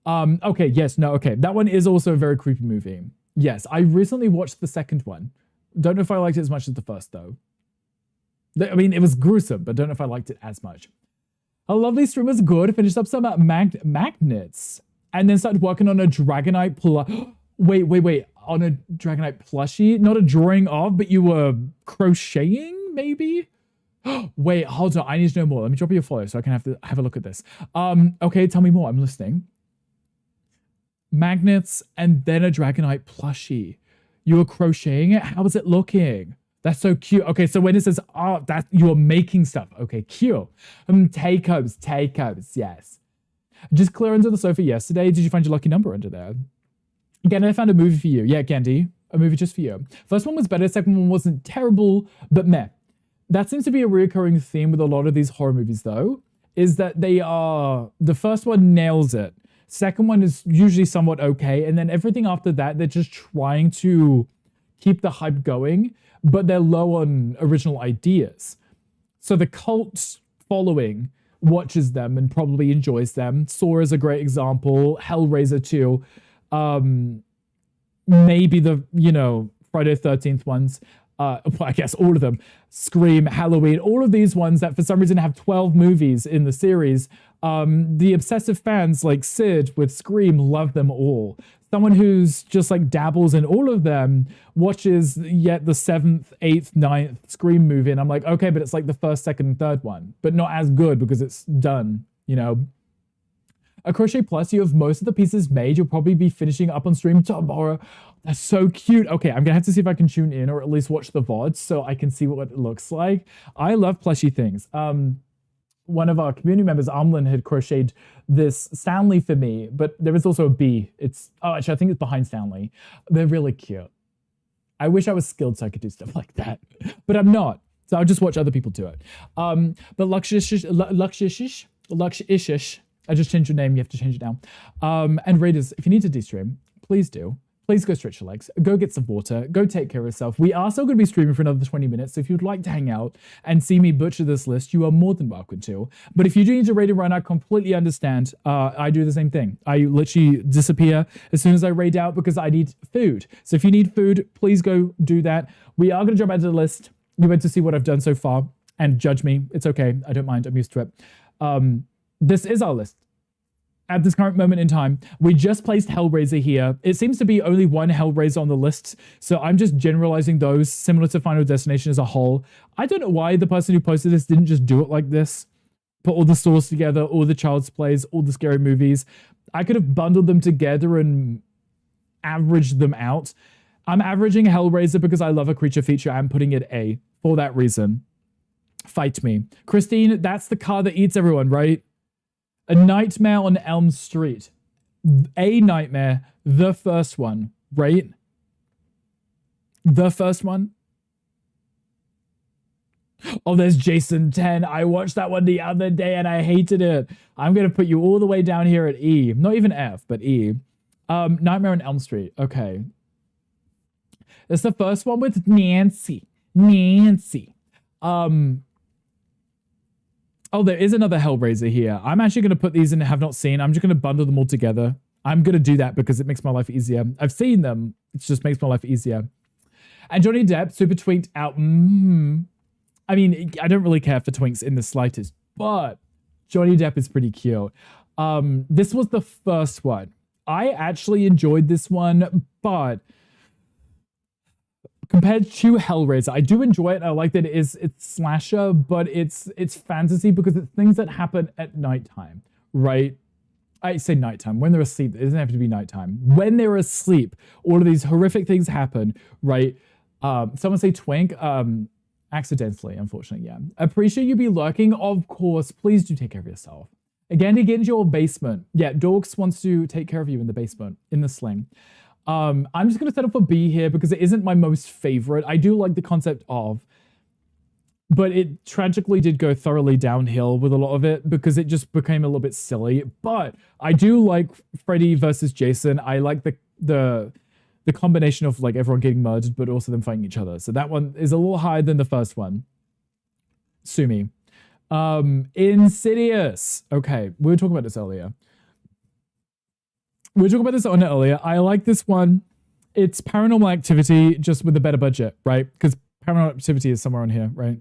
Okay, yes, no, okay. That one is also a very creepy movie. Yes, I recently watched the second one. Don't know if I liked it as much as the first, though. I mean, it was gruesome, but don't know if I liked it as much. A lovely stream was good. Finished up some magnets. And then started working on a Dragonite wait. On a Dragonite plushie? Not a drawing of, but you were crocheting, maybe? Wait, hold on. I need to know more. Let me drop you a follow so I can have a look at this. Okay, tell me more. I'm listening. Magnets and then a Dragonite plushie. You were crocheting it? How was it looking? That's so cute. Okay, so when it says art, that you are making stuff. Okay, cute. Take-hopes, yes. Just clear under the sofa yesterday. Did you find your lucky number under there? Again, I found a movie for you. Yeah, Gandhi, a movie just for you. First one was better, second one wasn't terrible, but meh. That seems to be a recurring theme with a lot of these horror movies, though, is that the first one nails it. Second one is usually somewhat okay, and then everything after that, they're just trying to keep the hype going, but they're low on original ideas. So the cult following watches them and probably enjoys them. Saw is a great example. Hellraiser 2. Maybe the, Friday the 13th ones. well, I guess all of them, Scream, Halloween, all of these ones that for some reason have 12 movies in the series. The obsessive fans like Sid with Scream love them all. Someone who's just like dabbles in all of them watches yet the 7th, 8th, 9th Scream movie, and I'm like, okay, but it's like the first, second, and third one, but not as good because it's done, you know? A Crochet Plus, you have most of the pieces made. You'll probably be finishing up on stream tomorrow. That's so cute. Okay, I'm gonna have to see if I can tune in or at least watch the VODs so I can see what it looks like. I love plushy things. One of our community members, Amlin, had crocheted this Stanley for me, but there is also a bee. Actually, I think it's behind Stanley. They're really cute. I wish I was skilled so I could do stuff like that, but I'm not. So I'll just watch other people do it. But Luxishish, I just changed your name. You have to change it now. And Raiders, if you need to de-stream, please do. Please go stretch your legs. Go get some water. Go take care of yourself. We are still going to be streaming for another 20 minutes. So if you'd like to hang out and see me butcher this list, you are more than welcome to. But if you do need to raid a run, I completely understand. I do the same thing. I literally disappear as soon as I raid out because I need food. So if you need food, please go do that. We are going to jump out of the list. You went to see what I've done so far and judge me. It's okay. I don't mind. I'm used to it. This is our list. At this current moment in time, we just placed Hellraiser here. It seems to be only one Hellraiser on the list, so I'm just generalizing those similar to Final Destination as a whole. I don't know why the person who posted this didn't just do it like this. Put all the stores together, all the Child's Plays, all the scary movies. I could have bundled them together and averaged them out. I'm averaging Hellraiser because I love a creature feature. I'm putting it A for that reason. Fight me. Christine, that's the car that eats everyone, right? A Nightmare on Elm Street. A Nightmare, the first one, right? The first one. Oh, there's Jason 10. I watched that one the other day and I hated it. I'm going to put you all the way down here at E. Not even F, but E. Nightmare on Elm Street. Okay. It's the first one with Nancy. Oh, there is another Hellraiser here. I'm actually going to put these in have not seen. I'm just going to bundle them all together. I'm going to do that because it makes my life easier. I've seen them. It just makes my life easier. And Johnny Depp, super twinked out. I mean, I don't really care for twinks in the slightest, but Johnny Depp is pretty cute. This was the first one. I actually enjoyed this one, but compared to Hellraiser, I do enjoy it. I like that it's slasher, but it's fantasy because it's things that happen at nighttime, right? I say nighttime. When they're asleep, it doesn't have to be nighttime. When they're asleep, all of these horrific things happen, right? Someone say twink. Accidentally, unfortunately, yeah. Appreciate you be lurking. Of course, please do take care of yourself. Again, to get into your basement. Yeah, Dorks wants to take care of you in the basement, in the sling. I'm just going to settle for B here because it isn't my most favorite. I do like the concept of, but it tragically did go thoroughly downhill with a lot of it because it just became a little bit silly. But I do like Freddy versus Jason. I like the combination of like everyone getting murdered, but also them fighting each other. So that one is a little higher than the first one. Sue me. Insidious. Okay, we were talking about this earlier. We were talking about this on it earlier. I like this one. It's Paranormal Activity, just with a better budget, right? Because Paranormal Activity is somewhere on here, right?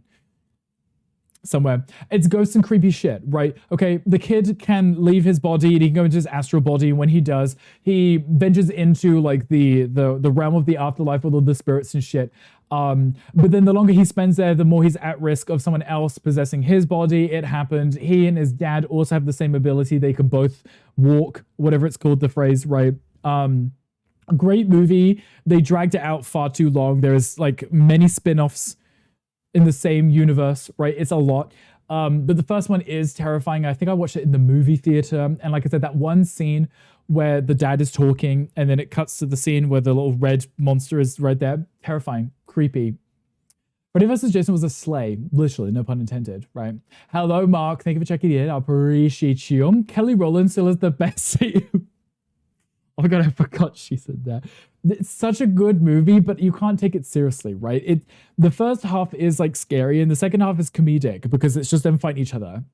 Somewhere. It's ghosts and creepy shit, right? Okay, the kid can leave his body and he can go into his astral body. And when he does, he ventures into like the realm of the afterlife with all the spirits and shit. But then the longer he spends there, the more he's at risk of someone else possessing his body. It happened. He and his dad also have the same ability. They can both walk, whatever it's called, the phrase, right? Great movie. They dragged it out far too long. There's like many spin-offs in the same universe, right? It's a lot. But the first one is terrifying. I think I watched it in the movie theater. And like I said, that one scene where the dad is talking and then it cuts to the scene where the little red monster is right there. Terrifying. Creepy. Freddy vs. Jason was a sleigh. Literally, no pun intended, right? Hello, Mark. Thank you for checking in. I appreciate you. Kelly Rowland still is the best. Oh my god, I forgot she said that. It's such a good movie, but you can't take it seriously, right? The first half is like scary and the second half is comedic because it's just them fighting each other.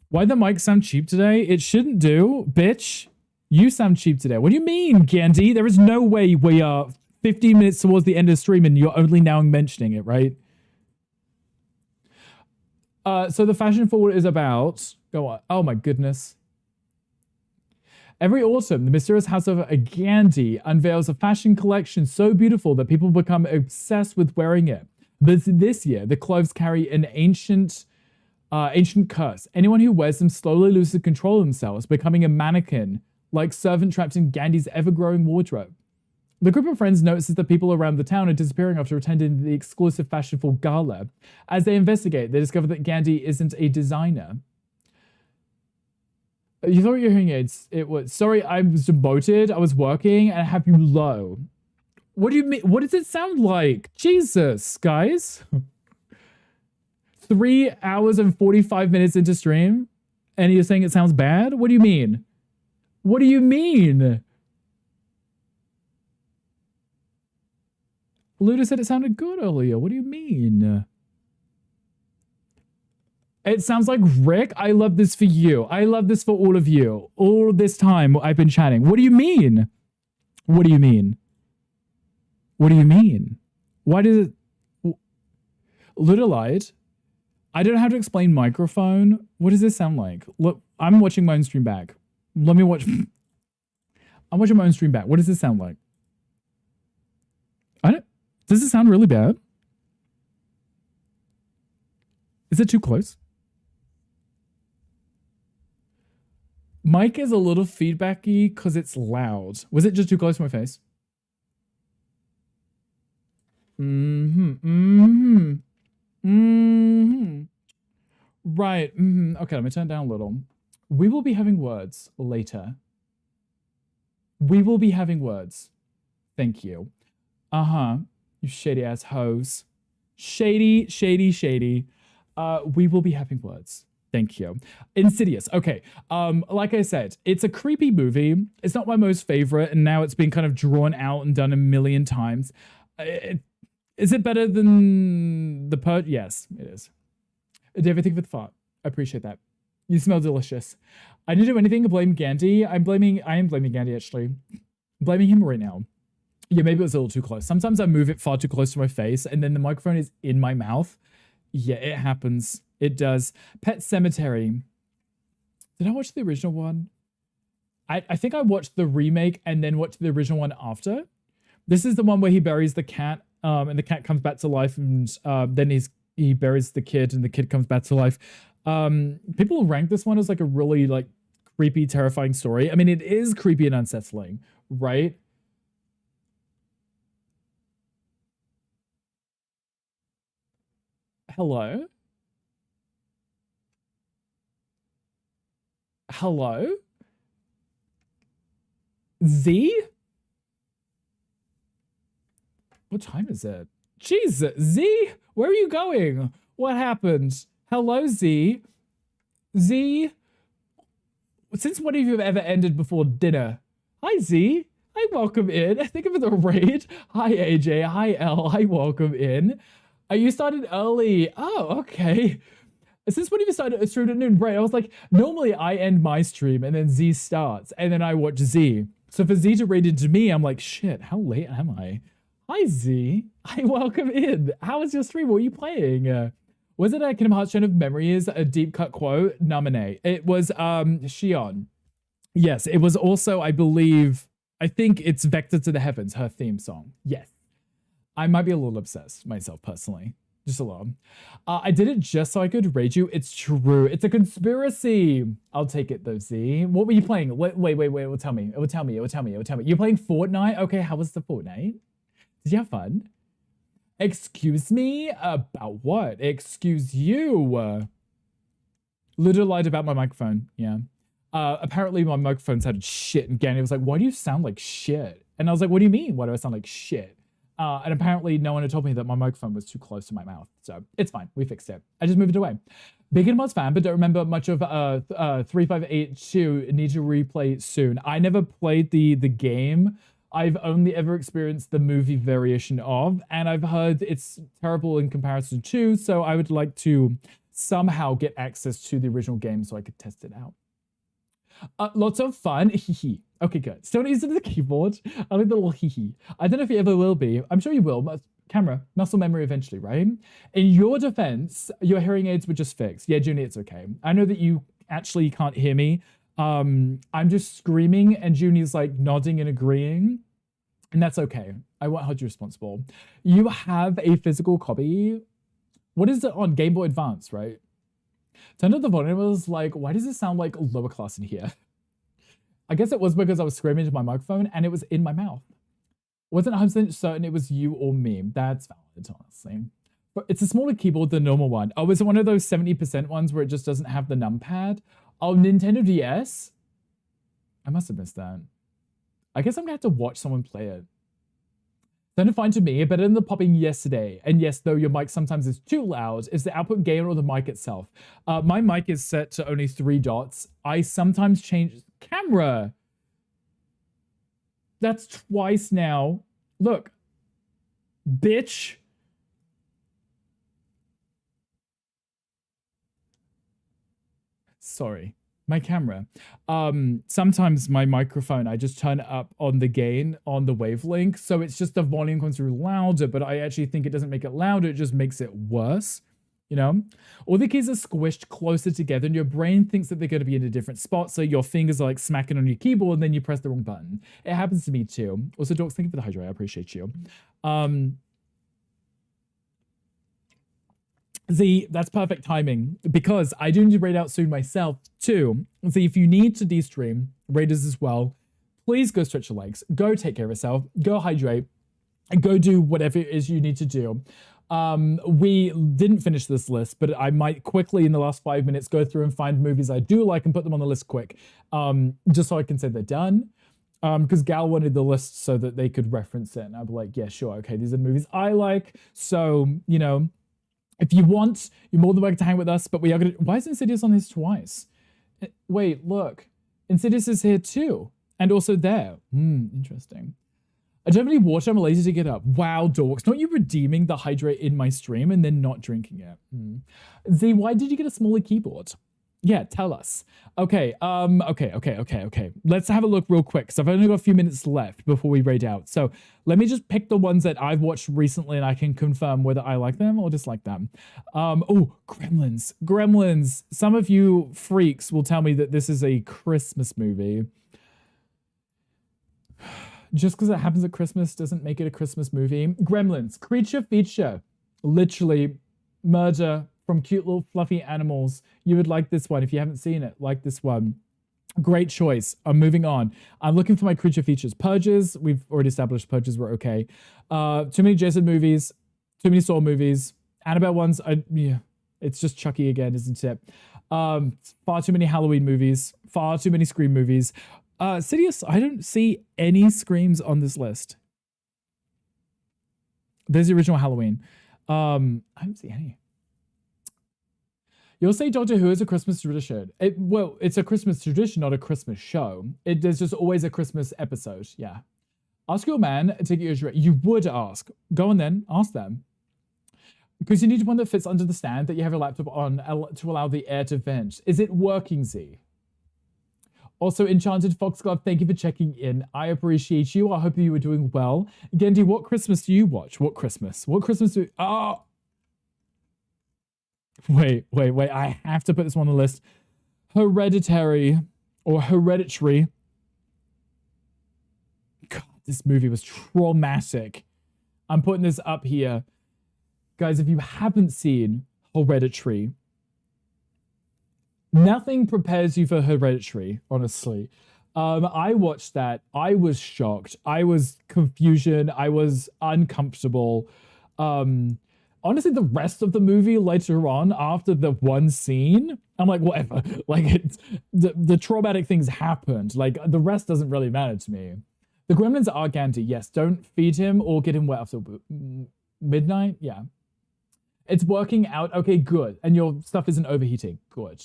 Why the mic sound cheap today? It shouldn't do, bitch. You sound cheap today. What do you mean, Gandhi? There is no way we are 15 minutes towards the end of the stream and you're only now mentioning it, right? So the fashion forward is about, go on. Oh my goodness. Every autumn, the mysterious house of Gandhi unveils a fashion collection so beautiful that people become obsessed with wearing it. But this year, the clothes carry an ancient curse. Anyone who wears them slowly loses control of themselves, becoming a mannequin, like servant trapped in Gandhi's ever-growing wardrobe. The group of friends notices that people around the town are disappearing after attending the exclusive fashionable gala. As they investigate, they discover that Gandhi isn't a designer. You thought your hearing aids, it was, sorry, I was demoted, I was working, and I have you low. What do you mean? What does it sound like? Jesus, guys. 3 hours and 45 minutes into stream, and you're saying it sounds bad? What do you mean? What do you mean? Luda said it sounded good earlier. What do you mean? It sounds like Rick. I love this for you. I love this for all of you. All this time I've been chatting. What do you mean? What do you mean? What do you mean? Why does it... Luda lied. I don't know how to explain microphone. What does this sound like? Look, I'm watching my own stream back. Let me watch... I'm watching my own stream back. What does this sound like? I don't... Does it sound really bad? Is it too close? Mic is a little feedbacky because it's loud. Was it just too close to my face? Right. Okay, let me turn it down a little. We will be having words later. We will be having words. Thank you. You shady ass hoes. Shady, shady, shady. We will be having words. Thank you. Insidious. Okay. Like I said, it's a creepy movie. It's not my most favorite, and now it's been kind of drawn out and done a million times. Is it better than The Purge? Yes, it is. David, thank you for the thought. I appreciate that. You smell delicious. I didn't do anything to blame Gandhi. I am blaming Gandhi, actually. Blaming him right now. Yeah, maybe it was a little too close. Sometimes I move it far too close to my face, and then the microphone is in my mouth. Yeah, it happens. It does. Pet Sematary. Did I watch the original one? I think I watched the remake and then watched the original one after. This is the one where he buries the cat, and the cat comes back to life, and then he buries the kid, and the kid comes back to life. People rank this one as like a really like creepy, terrifying story. I mean, it is creepy and unsettling, right? Hello? Hello? Z? What time is it? Jesus, Z? Where are you going? What happened? Hello, Z? Z? Since when have you ever ended before dinner? Hi, Z. Hi, welcome in. Think of the raid. Hi, AJ. Hi, L. Hi, welcome in. You started early. Oh, okay. Since when have you started a stream at noon? Right. I was like, normally I end my stream and then Z starts and then I watch Z. So for Z to raid into me, I'm like, shit, how late am I? Hi, Z. Hi, welcome in. How was your stream? What were you playing? Was it a Kingdom Hearts Chain of Memories, a deep cut quote? Nominate. It was Shion. Yes, it was also, I think it's Vector to the Heavens, her theme song. Yes. I might be a little obsessed myself personally. Just a little. I did it just so I could raid you. It's true. It's a conspiracy. I'll take it though, Z. What were you playing? Wait. It will tell me. You're playing Fortnite? Okay, how was the Fortnite? Did you have fun? Excuse me? About what? Excuse you. Little lied about my microphone. Yeah. Apparently my microphone sounded shit. And Gandhi was like, why do you sound like shit? And I was like, what do you mean? Why do I sound like shit? And apparently no one had told me that my microphone was too close to my mouth. So it's fine. We fixed it. I just moved it away. Big and Mods fan, but don't remember much of 3582. Need to replay soon. I never played the game. I've only ever experienced the movie variation of, and I've heard it's terrible in comparison to, so I would like to somehow get access to the original game so I could test it out. Lots of fun. Okay, good. Still using the keyboard. I like the little hee hee. I don't know if you ever will be. I'm sure you will. Camera, muscle memory eventually, right? In your defense, your hearing aids were just fixed. Yeah, Junie, it's okay. I know that you actually can't hear me. I'm just screaming and Junie's like nodding and agreeing. And that's okay. I won't hold you responsible. You have a physical copy. What is it on? Game Boy Advance, right? Turned up the volume. I was like, why does it sound like lower class in here? I guess it was because I was screaming into my microphone and it was in my mouth. Wasn't 100% certain it was you or me. That's valid, honestly. But it's a smaller keyboard than the normal one. Oh, is it one of those 70% ones where it just doesn't have the numpad? Oh, Nintendo DS? I must have missed that. I guess I'm gonna have to watch someone play it. Sounded fine to me, better than the popping yesterday. And yes, though your mic sometimes is too loud, is the output gain or the mic itself? My mic is set to only 3 dots. I sometimes change camera. That's twice now. Look, bitch. Sorry. My camera. Sometimes my microphone, I just turn it up on the gain on the wavelength. So it's just the volume comes through louder, but I actually think it doesn't make it louder. It just makes it worse. You know, all the keys are squished closer together and your brain thinks that they're going to be in a different spot. So your fingers are like smacking on your keyboard and then you press the wrong button. It happens to me too. Also, Dorks, thank you for the hydrate. I appreciate you. Z, that's perfect timing because I do need to raid out soon myself too. Z, if you need to de-stream, raiders as well, please go stretch your legs, go take care of yourself, go hydrate, and go do whatever it is you need to do. We didn't finish this list, but I might quickly in the last 5 minutes go through and find movies I do like and put them on the list quick, just so I can say they're done. Because Gal wanted the list so that they could reference it, and I'd be like, yeah, sure, okay, these are the movies I like. So, you know, if you want, you're more than welcome to hang with us, but we are gonna. Why is Insidious on this twice? Wait, look, Insidious is here too, and also there. Interesting. I don't have any water. I'm lazy to get up. Wow, Dorks. Not you redeeming the hydrate in my stream and then not drinking it. Z, why did you get a smaller keyboard? Yeah, tell us. Okay, okay. Let's have a look real quick, because I've only got a few minutes left before we raid out. So let me just pick the ones that I've watched recently and I can confirm whether I like them or dislike them. Oh, Gremlins. Gremlins. Some of you freaks will tell me that this is a Christmas movie. Just because it happens at Christmas doesn't make it a Christmas movie. Gremlins, creature feature, literally murder from cute little fluffy animals. You would like this one if you haven't seen it. Like this one. Great choice. I'm moving on. I'm looking for my creature features. Purges, we've already established Purges were okay. Too many Jason movies, too many Saw movies. Annabelle ones, yeah, it's just Chucky again, isn't it? Far too many Halloween movies, far too many Scream movies. Sidious, I don't see any Screams on this list. There's the original Halloween. I don't see any. You'll say Doctor Who is a Christmas tradition. Well, it's a Christmas tradition, not a Christmas show. There's just always a Christmas episode, yeah. Ask your man to get your... You would ask. Go on then, ask them. Because you need one that fits under the stand that you have your laptop on to allow the air to vent. Is it working, Z? Also, Enchanted Foxglove, thank you for checking in. I appreciate you. I hope you were doing well. Gendy, what Christmas do you watch? What Christmas? What Christmas do... Oh! Wait. I have to put this one on the list. Hereditary. Or Hereditary. God, this movie was traumatic. I'm putting this up here. Guys, if you haven't seen Hereditary... Nothing prepares you for Hereditary, honestly. I watched that. I was shocked. I was confusion. I was uncomfortable. Honestly, the rest of the movie later on, after the one scene, I'm like, whatever. Like, the traumatic things happened. Like, the rest doesn't really matter to me. The gremlins are Gandhi. Yes, don't feed him or get him wet after midnight. Yeah. It's working out. Okay, good. And your stuff isn't overheating. Good.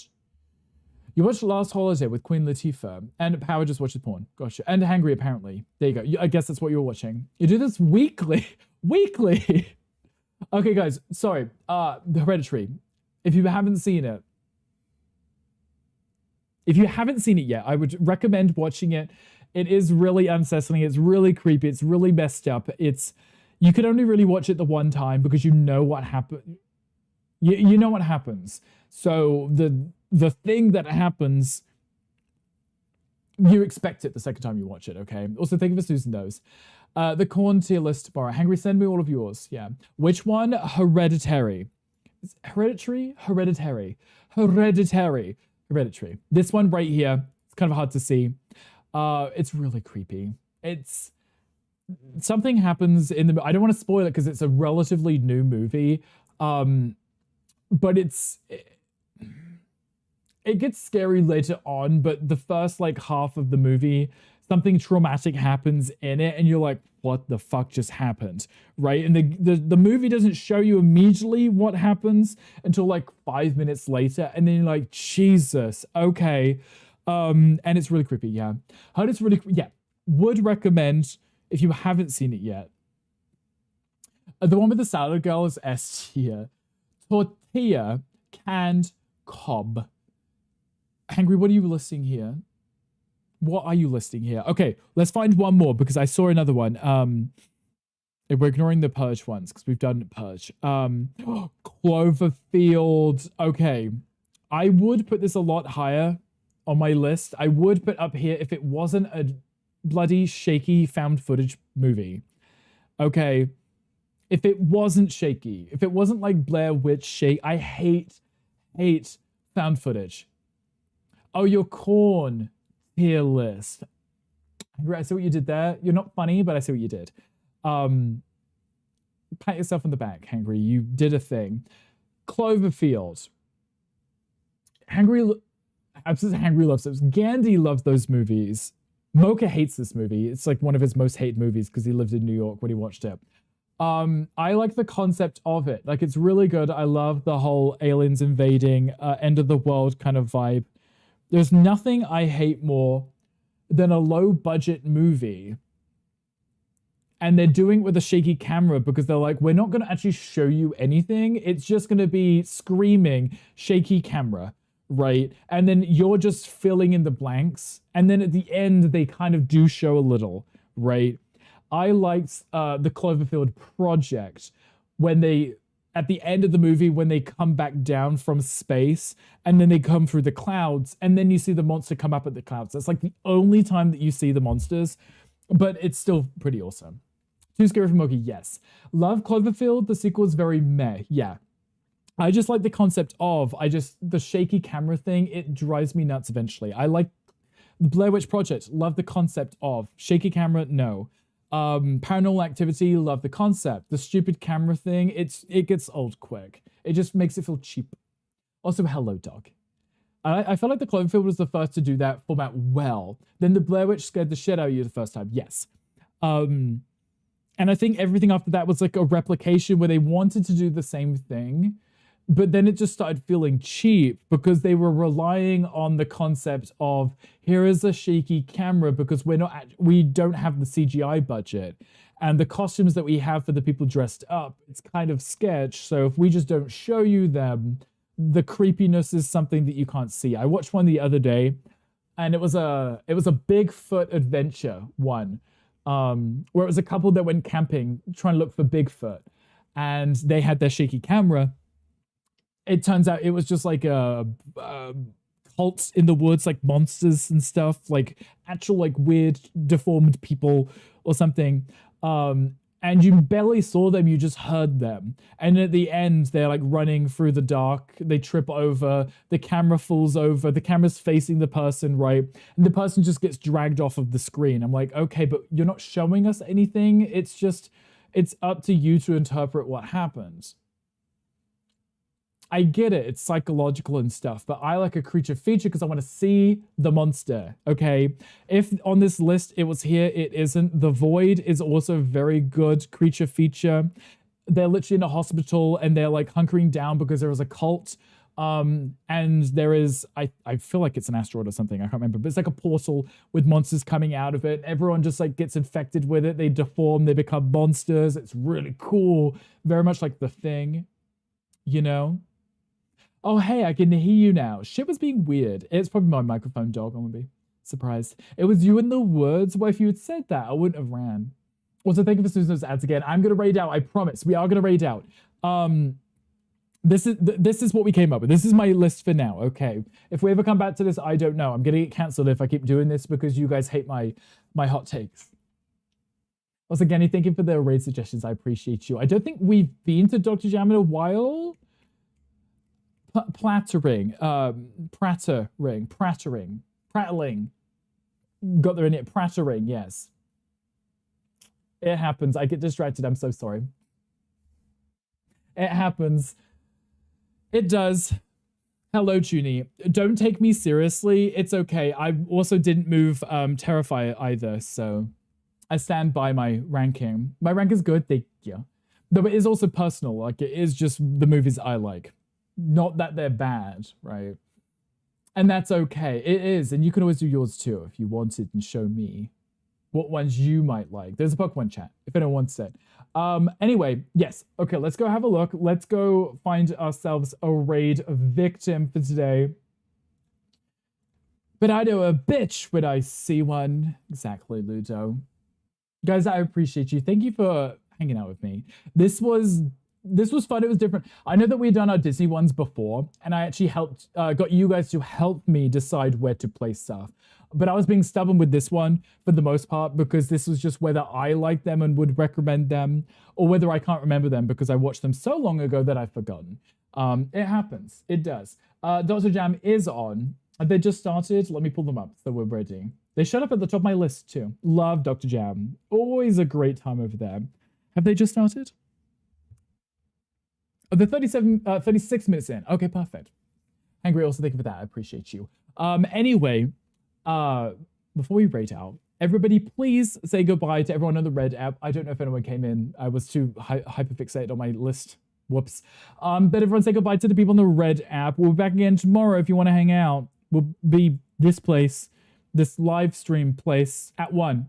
You watched Last Holiday with Queen Latifah, and Power just watches porn. Gotcha. And Hangry, apparently. There you go. I guess that's what you were watching. You do this weekly. Weekly. Okay, guys. Sorry. Hereditary. If you haven't seen it, yet, I would recommend watching it It is really unsettling. It's really creepy. It's really messed up. You can only really watch it the one time because you know what happened. You know what happens. So the thing that happens, you expect it the second time you watch it, okay? Also, thank you for Susan those. The corn tier list tomorrow. Hangry, send me all of yours. Yeah. Which one? Hereditary. Hereditary? Hereditary. Hereditary. Hereditary. This one right here. It's kind of hard to see. It's really creepy. It's something happens in the. I don't want to spoil it because it's a relatively new movie. But it gets scary later on, but the first like half of the movie, something traumatic happens in it, and you're like, what the fuck just happened? Right? And the movie doesn't show you immediately what happens until like 5 minutes later, and then you're like, Jesus, okay. And it's really creepy, yeah. Heard it's really, yeah. Would recommend if you haven't seen it yet. The one with the salad girl is S tier. Tortilla, canned cob. Hangry, what are you listing here? What are you listing here? Okay, let's find one more because I saw another one. We're ignoring the Purge ones because we've done Purge. Cloverfield. Okay, I would put this a lot higher on my list. I would put up here if it wasn't a bloody shaky found footage movie. Okay, if it wasn't shaky, if it wasn't like Blair Witch shake, I hate found footage. Oh, your corn tier list. I see what you did there. You're not funny, but I see what you did. Pat yourself on the back, Hangry. You did a thing. Cloverfield. Hangry loves those. Gandhi loves those movies. Mocha hates this movie. It's like one of his most hated movies because he lived in New York when he watched it. I like the concept of it. Like, it's really good. I love the whole aliens invading, end of the world kind of vibe. There's nothing I hate more than a low budget movie. And they're doing it with a shaky camera because they're like, we're not going to actually show you anything. It's just going to be screaming shaky camera, right? And then you're just filling in the blanks. And then at the end, they kind of do show a little, right? I liked the Cloverfield Project when they, at the end of the movie, when they come back down from space and then they come through the clouds and then you see the monster come up at the clouds. That's like the only time that you see the monsters, but it's still pretty awesome. Too Scary for Moki, yes. Love Cloverfield, the sequel is very meh, yeah. I just like the concept of, the shaky camera thing, it drives me nuts eventually. I like the Blair Witch Project, love the concept of. Shaky camera, no. Paranormal Activity, love the concept. The stupid camera thing, it gets old quick. It just makes it feel cheap. Also, Hello Dog. I felt like the Cloverfield was the first to do that format well. Then the Blair Witch scared the shit out of you the first time, yes. And I think everything after that was like a replication where they wanted to do the same thing, but then it just started feeling cheap because they were relying on the concept of here is a shaky camera because we don't have the CGI budget and the costumes that we have for the people dressed up, it's kind of sketch. So if we just don't show you them, the creepiness is something that you can't see. I watched one the other day and it was a Bigfoot adventure one, where it was a couple that went camping trying to look for Bigfoot and they had their shaky camera. It turns out it was just like a cults in the woods, like monsters and stuff, like actual like weird deformed people or something. And you barely saw them, you just heard them. And at the end, they're like running through the dark. They trip over, the camera falls over, the camera's facing the person, right? And the person just gets dragged off of the screen. I'm like, okay, but you're not showing us anything. It's up to you to interpret what happens. I get it, it's psychological and stuff, but I like a creature feature because I want to see the monster, okay? If on this list it was here, it isn't. The Void is also a very good creature feature. They're literally in a hospital and they're like hunkering down because there is a cult. And there is, I feel like it's an asteroid or something, I can't remember, but it's like a portal with monsters coming out of it. Everyone just like gets infected with it. They deform, they become monsters. It's really cool. Very much like The Thing, you know? Oh, hey, I can hear you now. Shit was being weird. It's probably my microphone, dog. I'm gonna be Surprised. It was you in the woods. Well, if you had said that, I wouldn't have ran. Also, thank you for Susan's ads again. I'm gonna raid out. I promise. We are gonna raid out. This is what we came up with. This is my list for now. Okay. If we ever come back to this, I don't know. I'm gonna get cancelled if I keep doing this because you guys hate my hot takes. Also, Genny, thank you for the raid suggestions. I appreciate you. I don't think we've been to Dr. Jam in a while. Prattering. Prattling. Got there in it. Prattering, yes. It happens. I get distracted. I'm so sorry. It happens. It does. Hello, Junie. Don't take me seriously. It's okay. I also didn't move Terrifier either, so I stand by my ranking. My rank is good, thank you. Though it is also personal. Like, it is just the movies I like. Not that they're bad, right? And that's okay. It is, and you can always do yours too if you wanted and show me what ones you might like. There's a Pokemon chat, if anyone wants it. Anyway, yes. Okay, let's go have a look. Let's go find ourselves a raid victim for today. But I know a bitch when I see one. Exactly, Ludo. Guys, I appreciate you. Thank you for hanging out with me. This was fun. It was different. I know that we'd done our Disney ones before, and I actually got you guys to help me decide where to place stuff. But I was being stubborn with this one for the most part because this was just whether I liked them and would recommend them or whether I can't remember them because I watched them so long ago that I've forgotten. It happens. It does. Dr. Jam is on. They just started. Let me pull them up so we're ready. They showed up at the top of my list too. Love Dr. Jam. Always a great time over there. Have they just started? Oh, they're 36 minutes in. Okay, perfect. Angry, also thank you for that. I appreciate you. Anyway, before we rate out, everybody please say goodbye to everyone on the Red app. I don't know if anyone came in. I was too hyperfixated on my list. Whoops. But everyone say goodbye to the people on the Red app. We'll be back again tomorrow if you want to hang out. We'll be this place, this live stream place at 1.